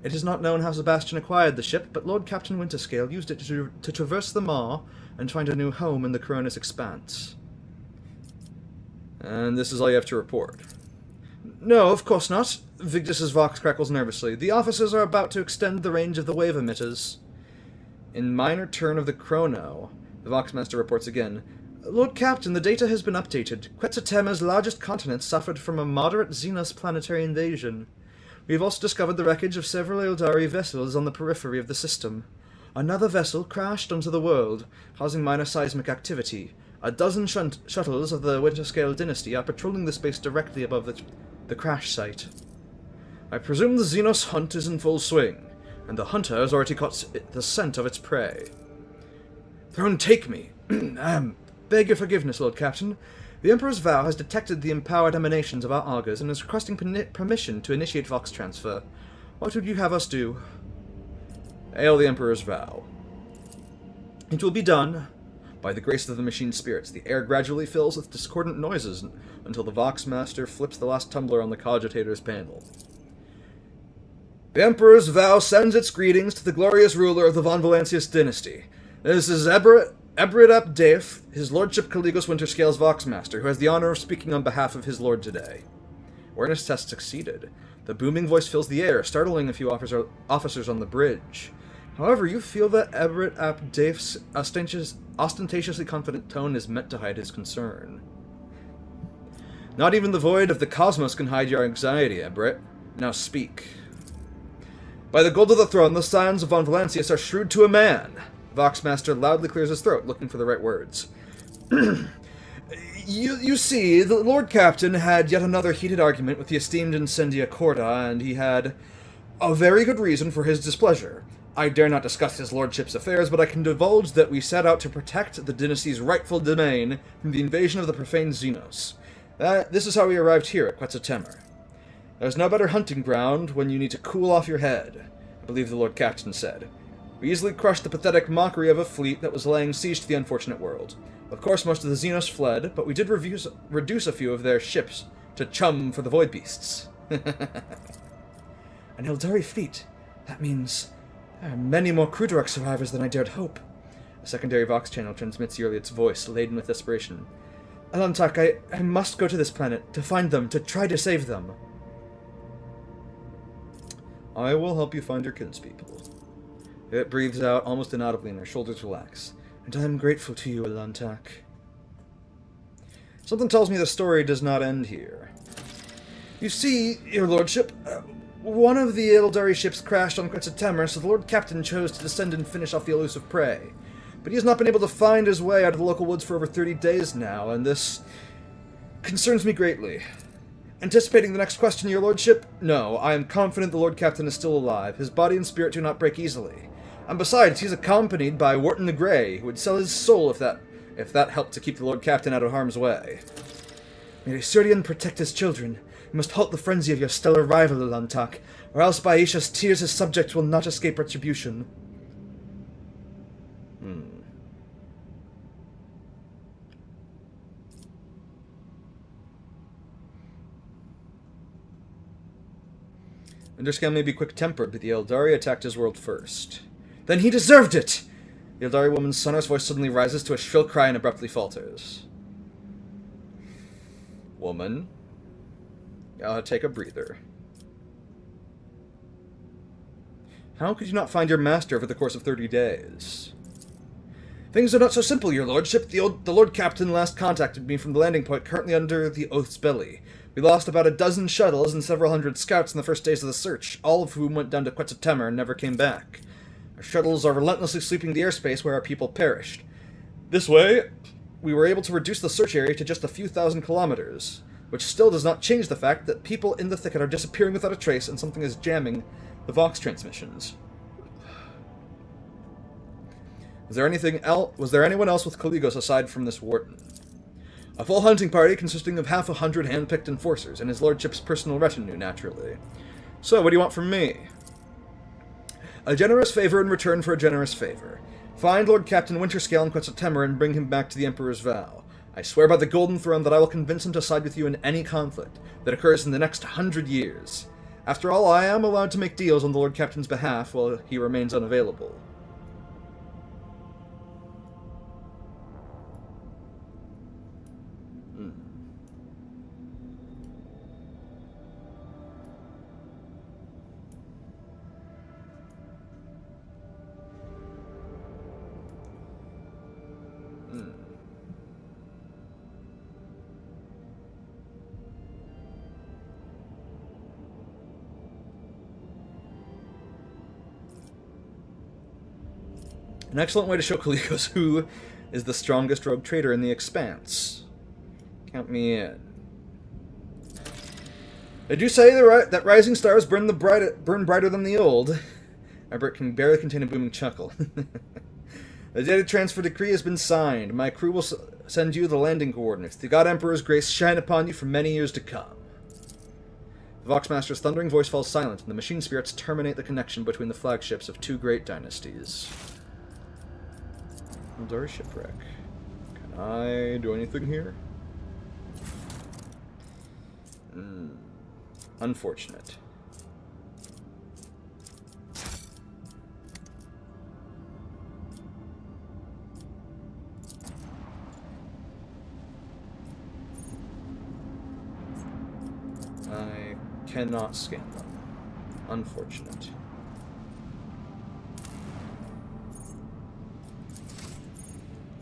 It is not known how Sebastian acquired the ship, but Lord Captain Winterscale used it to traverse the Maw and find a new home in the Coronis Expanse. And this is all you have to report. No, of course not. Vigdis's Vox crackles nervously. The officers are about to extend the range of the wave emitters. In minor turn of the chrono, the Voxmaster reports again. Lord Captain, the data has been updated. Quetzaltema's largest continent suffered from a moderate Xenos planetary invasion. We have also discovered the wreckage of several Eldari vessels on the periphery of the system. Another vessel crashed onto the world, causing minor seismic activity. A dozen shuttles of the Winterscale Dynasty are patrolling the space directly above the crash site. I presume the Xenos hunt is in full swing, and the hunter has already caught the scent of its prey. Go and take me. Beg your forgiveness, Lord Captain. The Emperor's Vow has detected the empowered emanations of our augurs and is requesting permission to initiate Vox transfer. What would you have us do? Hail the Emperor's Vow. It will be done. By the grace of the machine spirits, the air gradually fills with discordant noises until the Vox Master flips the last tumbler on the cogitator's panel. The Emperor's Vow sends its greetings to the glorious ruler of the Von Valancius dynasty. This is Ebrit ap Deif, his lordship Caligos Winterscale's Vox Master, who has the honor of speaking on behalf of his lord today. Awareness test succeeded. The booming voice fills the air, startling a few officers on the bridge. However, you feel that Ebrit ap Deif's ostentatiously confident tone is meant to hide his concern. Not even the void of the cosmos can hide your anxiety, Ebrit. Now speak. By the gold of the throne, the scions of Von Valancius are shrewd to a man. Voxmaster loudly clears his throat, looking for the right words. You see, the Lord Captain had yet another heated argument with the esteemed Incendia Corda, and he had a very good reason for his displeasure. I dare not discuss his lordship's affairs, but I can divulge that we set out to protect the dynasty's rightful domain from the invasion of the profane Xenos. This is how we arrived here at Quetzaltemur. There's no better hunting ground when you need to cool off your head, I believe the Lord Captain said. We easily crushed the pathetic mockery of a fleet that was laying siege to the unfortunate world. Of course, most of the Xenos fled, but we did reduce a few of their ships to chum for the Void Beasts. An Eldari fleet? That means there are many more Krudorok survivors than I dared hope. A secondary Vox channel transmits Yurliot's voice, laden with desperation. Alantak, I must go to this planet, to find them, to try to save them. I will help you find your kinspeople. It breathes out almost inaudibly and her shoulders relax. And I am grateful to you, Alantak. Something tells me the story does not end here. You see, your lordship, one of the Eldari ships crashed on Quetzaltemur, so the Lord Captain chose to descend and finish off the elusive prey. But he has not been able to find his way out of the local woods for over 30 days now, and this concerns me greatly. Anticipating the next question, your lordship? No, I am confident the Lord Captain is still alive. His body and spirit do not break easily. And besides, he's accompanied by Wharton the Grey, who would sell his soul if that helped to keep the Lord Captain out of harm's way. May Surian protect his children. You must halt the frenzy of your stellar rival, Alantak, or else by Aisha's tears his subjects will not escape retribution. Winterscale may be quick-tempered, but the Eldari attacked his world first. Then he deserved it! The Eldari woman's sonorous voice suddenly rises to a shrill cry and abruptly falters. Woman, I'll take a breather. How could you not find your master over the course of 30 days? Things are not so simple, your lordship. The Lord Captain last contacted me from the landing point currently under the Oath's belly. We lost about a dozen shuttles and several hundred scouts in the first days of the search, all of whom went down to Quetzaltemur and never came back. Our shuttles are relentlessly sweeping the airspace where our people perished. This way, we were able to reduce the search area to just a few thousand kilometers, which still does not change the fact that people in the thicket are disappearing without a trace and something is jamming the Vox transmissions. Was there anyone else with Caligos aside from this Wharton? A full hunting party consisting of 100 hand-picked enforcers, and his lordship's personal retinue, naturally. So, what do you want from me? A generous favor in return for a generous favor. Find Lord Captain Winterscale in Quetzaltemur and bring him back to the Emperor's Vow. I swear by the Golden Throne that I will convince him to side with you in any conflict that occurs in the next 100 years. After all, I am allowed to make deals on the Lord Captain's behalf while he remains unavailable. An excellent way to show Caligos who is the strongest rogue trader in the Expanse. Count me in. They do say that rising stars burn brighter than the old. Ebert can barely contain a booming chuckle. The data transfer decree has been signed. My crew will send you the landing coordinates. The God Emperor's grace shine upon you for many years to come. The Voxmaster's thundering voice falls silent, and the machine spirits terminate the connection between the flagships of two great dynasties. Eldari shipwreck. Can I do anything here? Unfortunate. I cannot scan them. Unfortunate.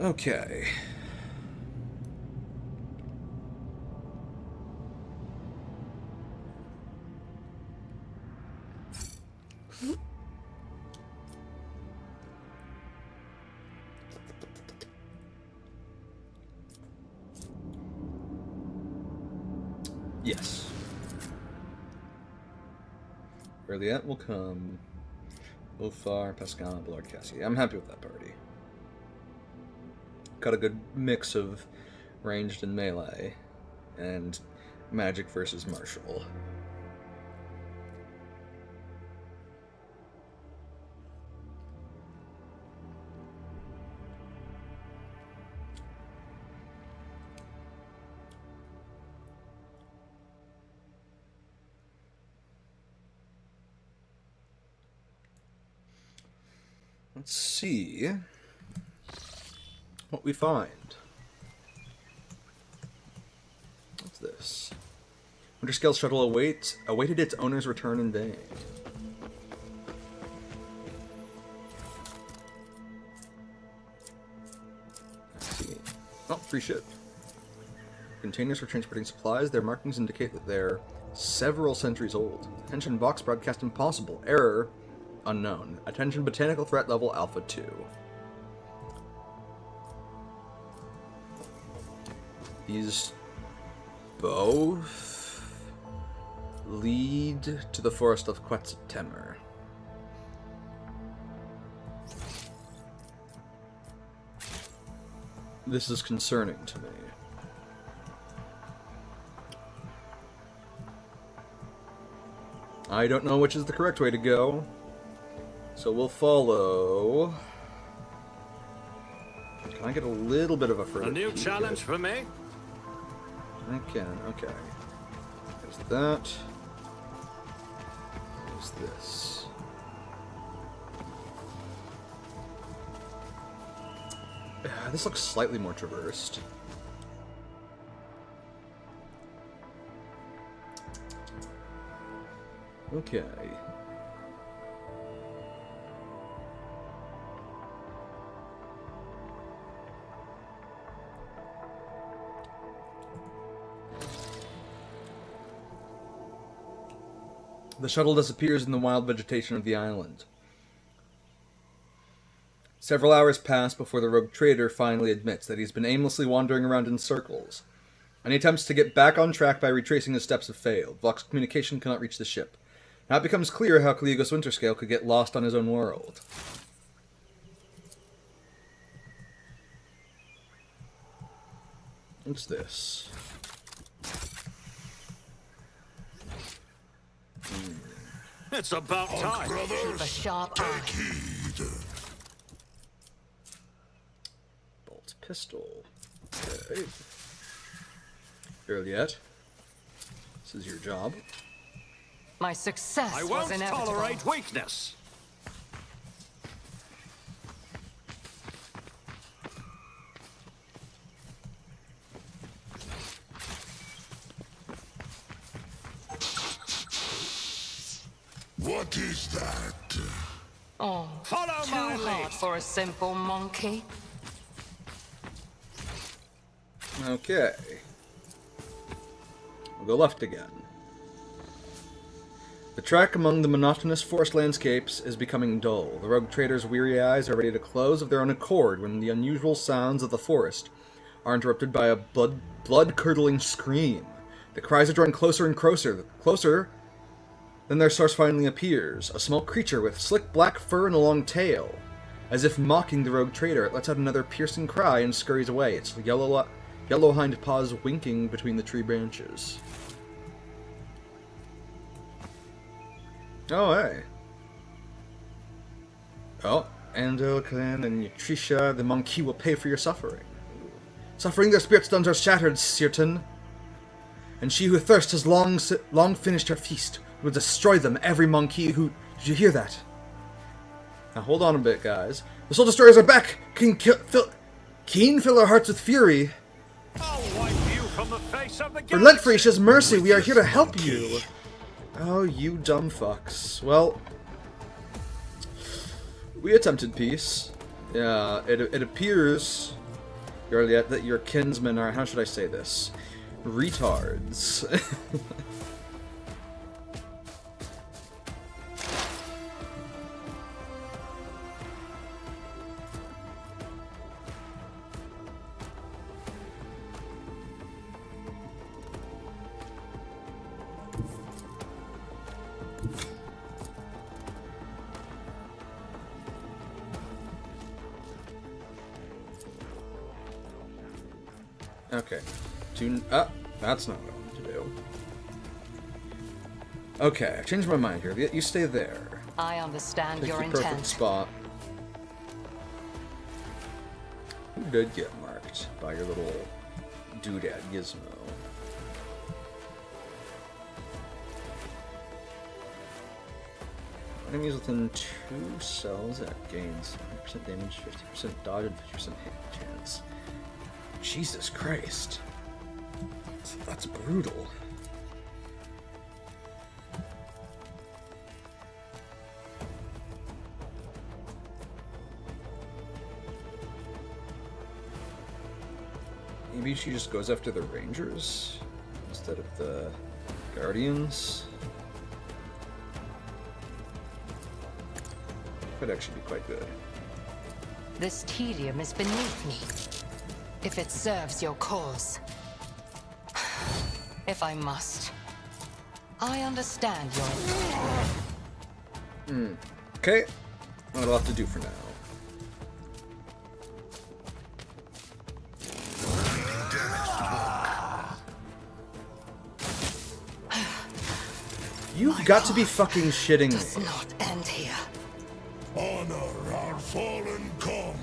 Okay. Yes. Earliet will come. Ulfar, Pascal, Lord Cassie. I'm happy with that party. Got a good mix of ranged and melee, and magic versus martial. Let's see what we find. What's this? Winterscale shuttle awaited its owner's return in vain. Let's see. Oh, free ship. Containers for transporting supplies. Their markings indicate that they're several centuries old. Attention, Vox broadcast impossible. Error unknown. Attention, botanical threat level Alpha 2. These both lead to the forest of Quetzaltemur. This is concerning to me. I don't know which is the correct way to go, so we'll follow. Can I get a little bit of a further? A new challenge for me? I can, okay. There's that. There's this. This looks slightly more traversed. Okay. The shuttle disappears in the wild vegetation of the island. Several hours pass before the rogue trader finally admits that he's been aimlessly wandering around in circles. Any attempts to get back on track by retracing his steps have failed. Vox communication cannot reach the ship. Now it becomes clear how Caligos Winterscale could get lost on his own world. What's this? It's about time. Keep a sharp eye. Bolt pistol. Okay. Earliet. This is your job. My success I was won't inevitable. tolerate weakness. What is that? Oh, Follow too my hard lead. for a simple monkey. Okay. We'll go left again. The trek among the monotonous forest landscapes is becoming dull. The rogue trader's weary eyes are ready to close of their own accord when the unusual sounds of the forest are interrupted by a blood-curdling scream. The cries are drawing closer and closer. Then their source finally appears, a small creature with slick black fur and a long tail. As if mocking the rogue trader, it lets out another piercing cry and scurries away, its yellow hind paws winking between the tree branches. Oh, hey. Oh, and Owlcat and Trisha, the monkey will pay for your suffering. Suffering their spirits' stuns are shattered, certain. And she who thirsts has long finished her feast. Will destroy them, every monkey who... Did you hear that? Now hold on a bit, guys. The soul destroyers are back! Keen fill our hearts with fury. I'll wipe you from the face of the galaxy. Relent, Frisia's mercy, we are here to help you. Oh, you dumb fucks. Well, we attempted peace. Yeah, it appears that your kinsmen are, how should I say this? Retards. Okay. That's not what I wanted to do. Okay, I changed my mind here. You stay there. I understand Pick your the perfect intent. spot. Who did get marked by your little doodad gizmo? Enemies within 2 cells that gains 100% damage, 50% dodge, and 50% hit chance. Jesus Christ. That's brutal. Maybe she just goes after the Rangers instead of the Guardians. Could actually be quite good. This tedium is beneath me. If it serves your cause. If I must. I understand your... Okay. That'll have to do for now. You've got to be fucking shitting does me. not end here. Honor our fallen comrade.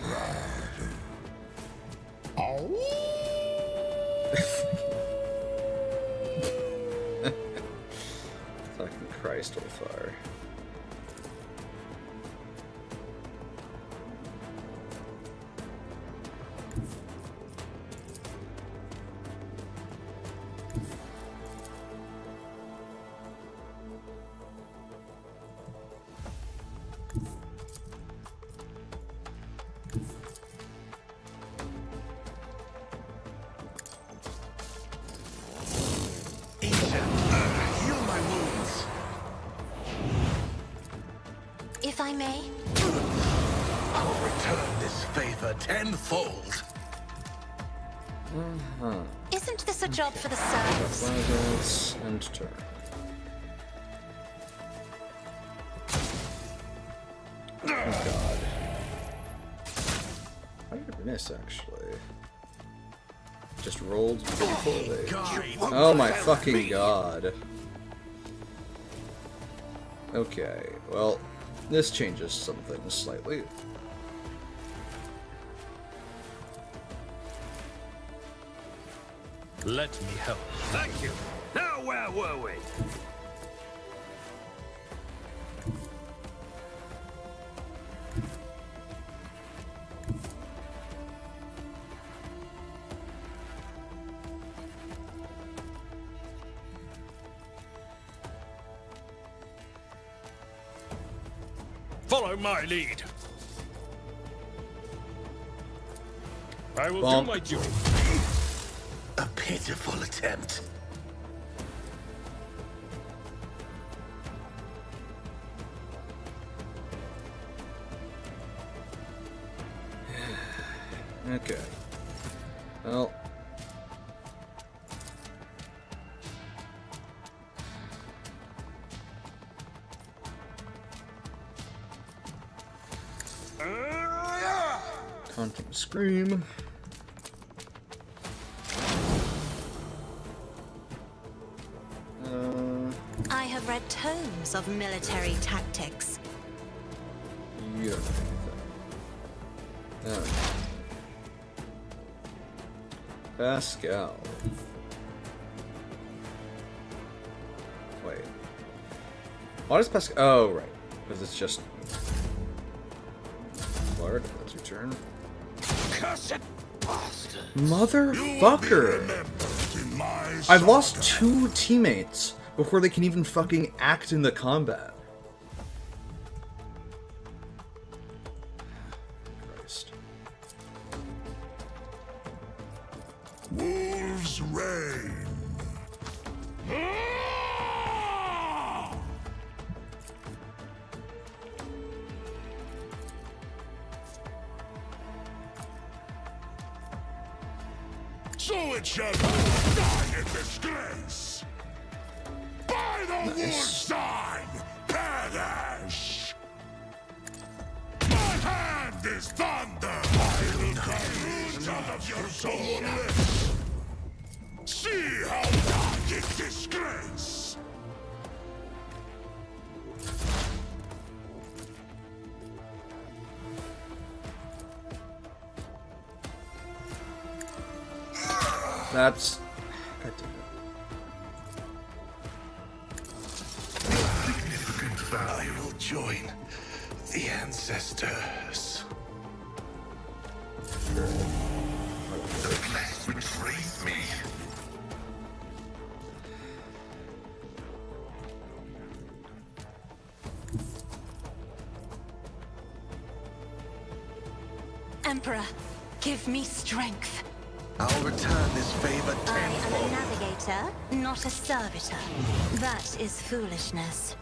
Fucking Christ, Wolfar. If I may? I'll return this favor tenfold. Isn't this a job for the servants? Presence and turn. Oh god. How did I miss, actually? Just rolled beautifully. Oh my fucking god. Okay, well, this changes some things slightly. Let me help. Thank you. Now where were we? Follow my lead. I will do my duty. A pitiful attempt. Okay. Well. Haunting Scream. I have read tomes of military tactics. You don't know anything. Pascal. Wait. What is Pascal? Oh, right. Because it's just... Lord, that's your turn. Cursed bastard. Motherfucker! I've lost 2 teammates before they can even fucking act in the combat. Christ. Wolves reign. So it shall be. Die in disgrace. By the wolf sign, perish. My hand is thunder. I will cut roots out of your soul. See how dark is disgrace. That's... God damn it. I will join the ancestors. The place which raised me. Emperor, give me strength. I'll return this favor I am tenfold. a navigator, not a servitor. That is foolishness.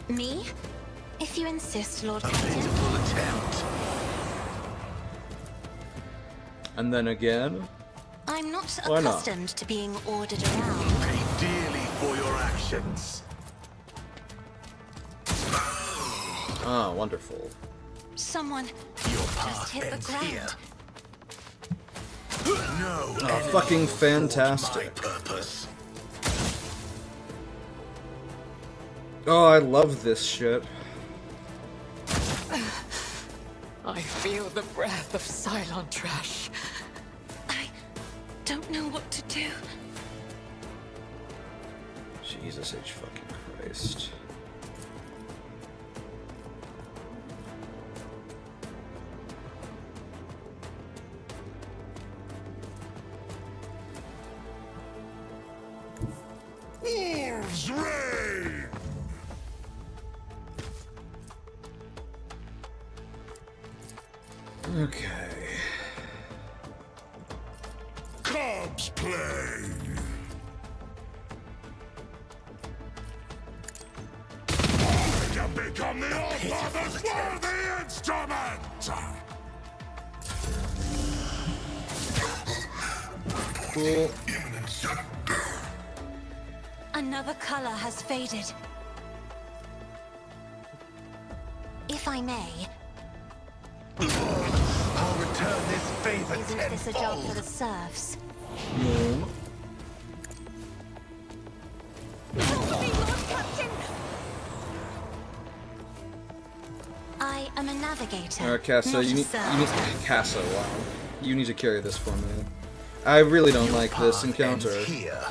Me? If you insist, Lord Captain. Pitiful attempt. And then again? I'm not Why not? accustomed to being ordered around. Pay dearly for your actions. Ah, wonderful. Someone Your just path hit the ends ground. here. No Oh, enemy fucking will thwart fantastic. my purpose. Oh, I love this shit. I feel the breath of Cylon trash. I don't know what to do. Jesus H fucking Christ. Wolves reign. Okay. Cubs play. I can become the All-Father's worthy instrument. Cool. Another color has faded. If I may, I'll return this favor isn't this a job for tenfold. the serfs? No. Help me, Lord Captain! I am a navigator. Casa, not you a need serf. Casa, wow. You need to carry this for me. I really don't like this encounter.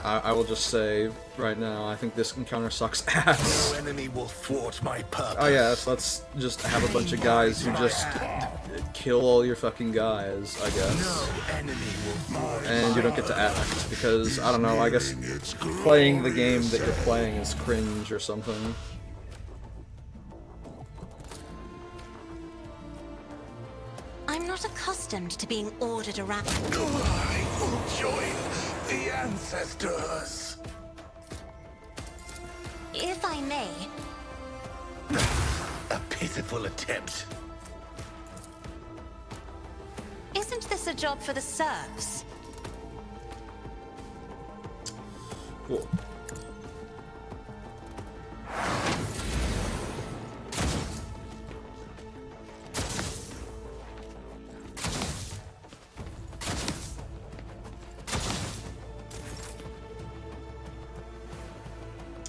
I will just say right now, I think this encounter sucks ass. No enemy will thwart my purpose. Oh yeah, so let's just have a bunch of guys who just kill all your fucking guys, I guess. No enemy will thwart And you don't get to act, because, I don't know, I guess playing the game that you're playing is cringe or something. I'm not accustomed to being ordered around. I will join the ancestors. If I may, A pitiful attempt. isn't this a job for the serfs? Cool.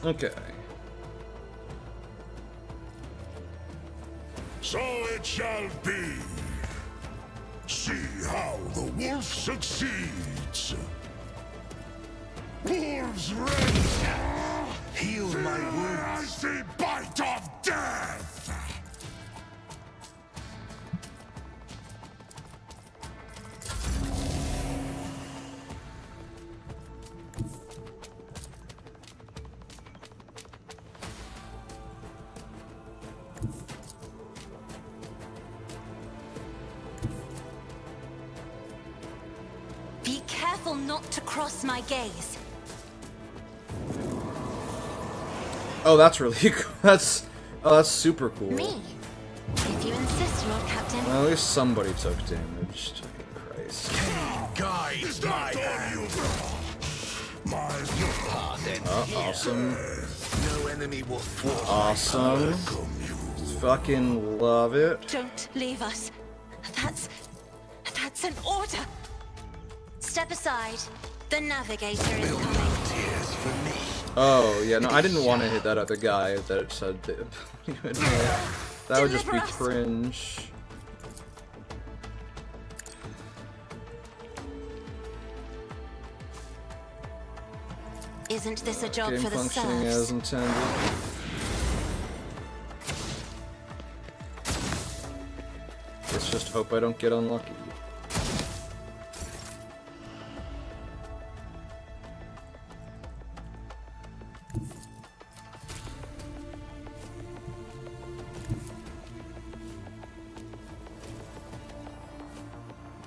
Okay. So it shall be. See how the wolf succeeds. Wolves raise. Heal my wounds. As the bite of death. Be careful not to cross my gaze. Oh, that's really cool. That's super cool. Me? If you insist, Lord Captain. Well, at least somebody took damage. Christ. Guide my hand. Awesome. No enemy will thwart. Awesome. Fucking love it. Don't leave us. That's an order. Step aside. The navigator is coming. Tears for me. Oh, yeah, no, I didn't want to hit that other guy that said that would just be cringe. Isn't this a job Game for the functioning serfs? as intended. Let's just hope I don't get unlucky.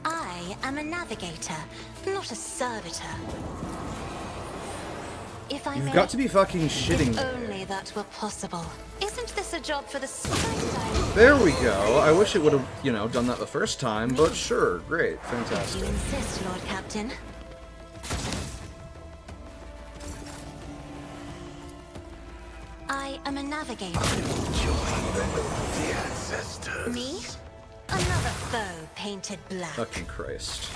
I am a navigator, not a servitor. If I You've may, got to be fucking shitting if me. only that were possible. Isn't this a job for the spring? There we go. I wish it would have, you know, done that the first time, but sure, great, fantastic. You insist, Lord Captain. I am a navigator. The ancestors. Me? Another foe painted black. Fucking Christ.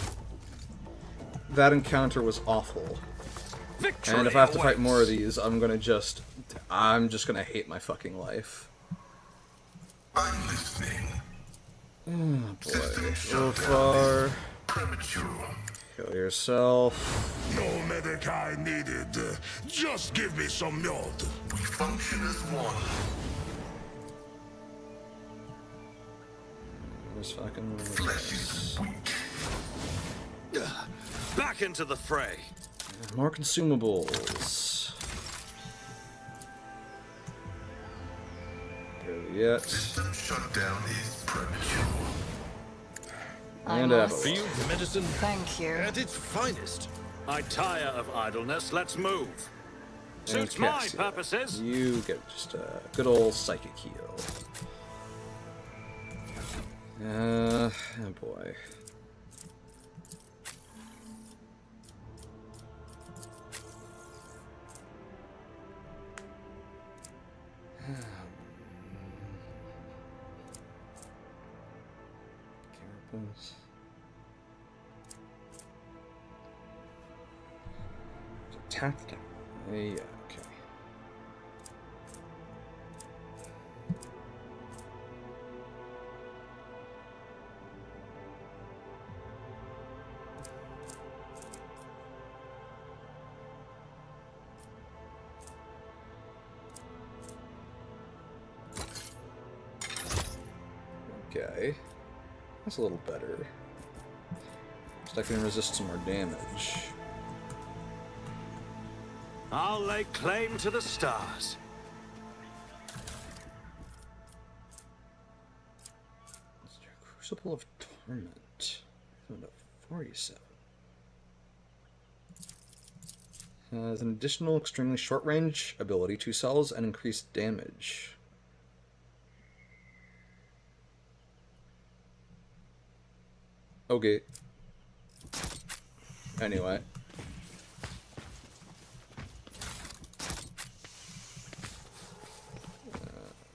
That encounter was awful. Victory And if I have to fight awaits. more of these, I'm just gonna hate my fucking life. I'm listening. Oh boy. So far. Premature. Kill yourself. No medicae needed. Just give me some milk. We function as one. Where's fucking Flesh is weak. Back into the fray. more consumables. Barely yet. System shutdown is premature. And Field medicine. Thank you. At its finest. I tire of idleness. Let's move. And Suits my Cassia. purposes. You get just a good old psychic heal. Oh boy. Carapace. Attack. Yeah, okay. Okay. That's a little better. So I can resist some more damage. I'll lay claim to the stars. Crucible of Torment. 47. Has an additional extremely short range ability, 2 cells, and increased damage. Okay. Anyway.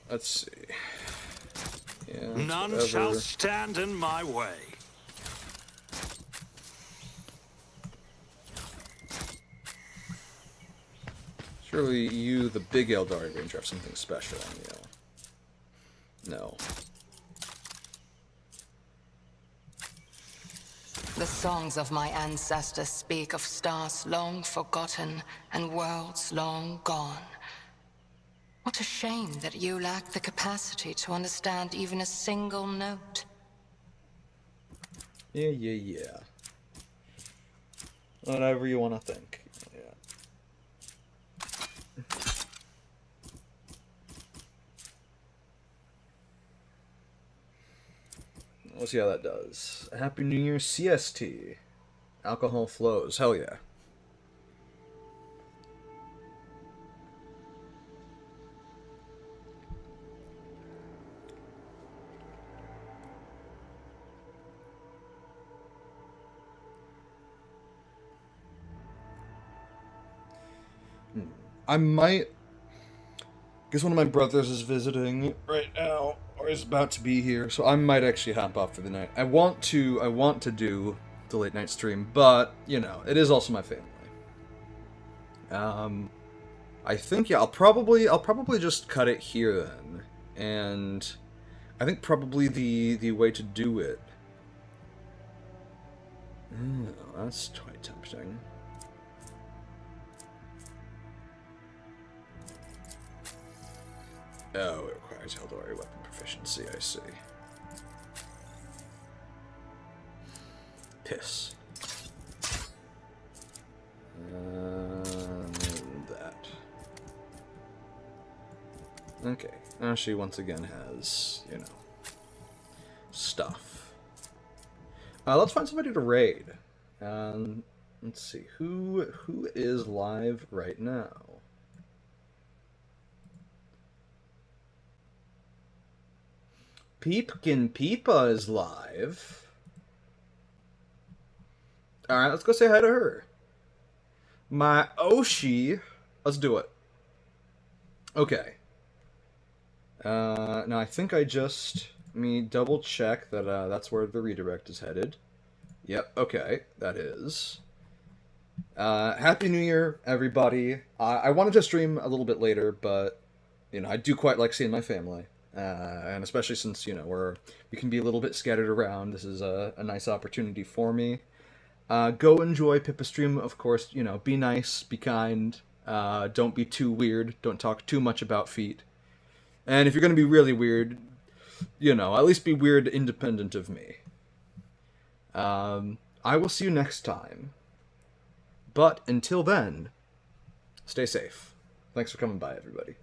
Let's see. Yeah, None whatever. shall stand in my way. Surely you, the big Eldari Ranger, have something special on you. No. The songs of my ancestors speak of stars long forgotten and worlds long gone. What a shame that you lack the capacity to understand even a single note. Yeah. Whatever you want to think. Yeah. We'll see how that does. Happy New Year, CST. Alcohol flows. Hell yeah. I might... guess one of my brothers is visiting right now, or is about to be here, so I might actually hop off for the night. I want to do the late night stream, but, you know, it is also my family. I think, yeah, I'll probably just cut it here then, and I think probably the way to do it... that's quite tempting. Oh, it requires Eldari weapon proficiency, I see. Piss. That. Okay. Now she once again has, you know, stuff. Let's find somebody to raid. Let's see. Who is live right now? Peepkin Peepa is live. Alright, let's go say hi to her. My Oshi. Let's do it. Okay. Now I think let me double check that that's where the redirect is headed. Yep, okay, that is. Happy New Year, everybody. I wanted to stream a little bit later, but, you know, I do quite like seeing my family. And especially since, you know, we can be a little bit scattered around, this is a nice opportunity for me. Go enjoy Pippa stream, of course, you know, be nice, be kind, don't be too weird, don't talk too much about feet. And if you're going to be really weird, you know, at least be weird independent of me. I will see you next time. But until then, stay safe. Thanks for coming by, everybody.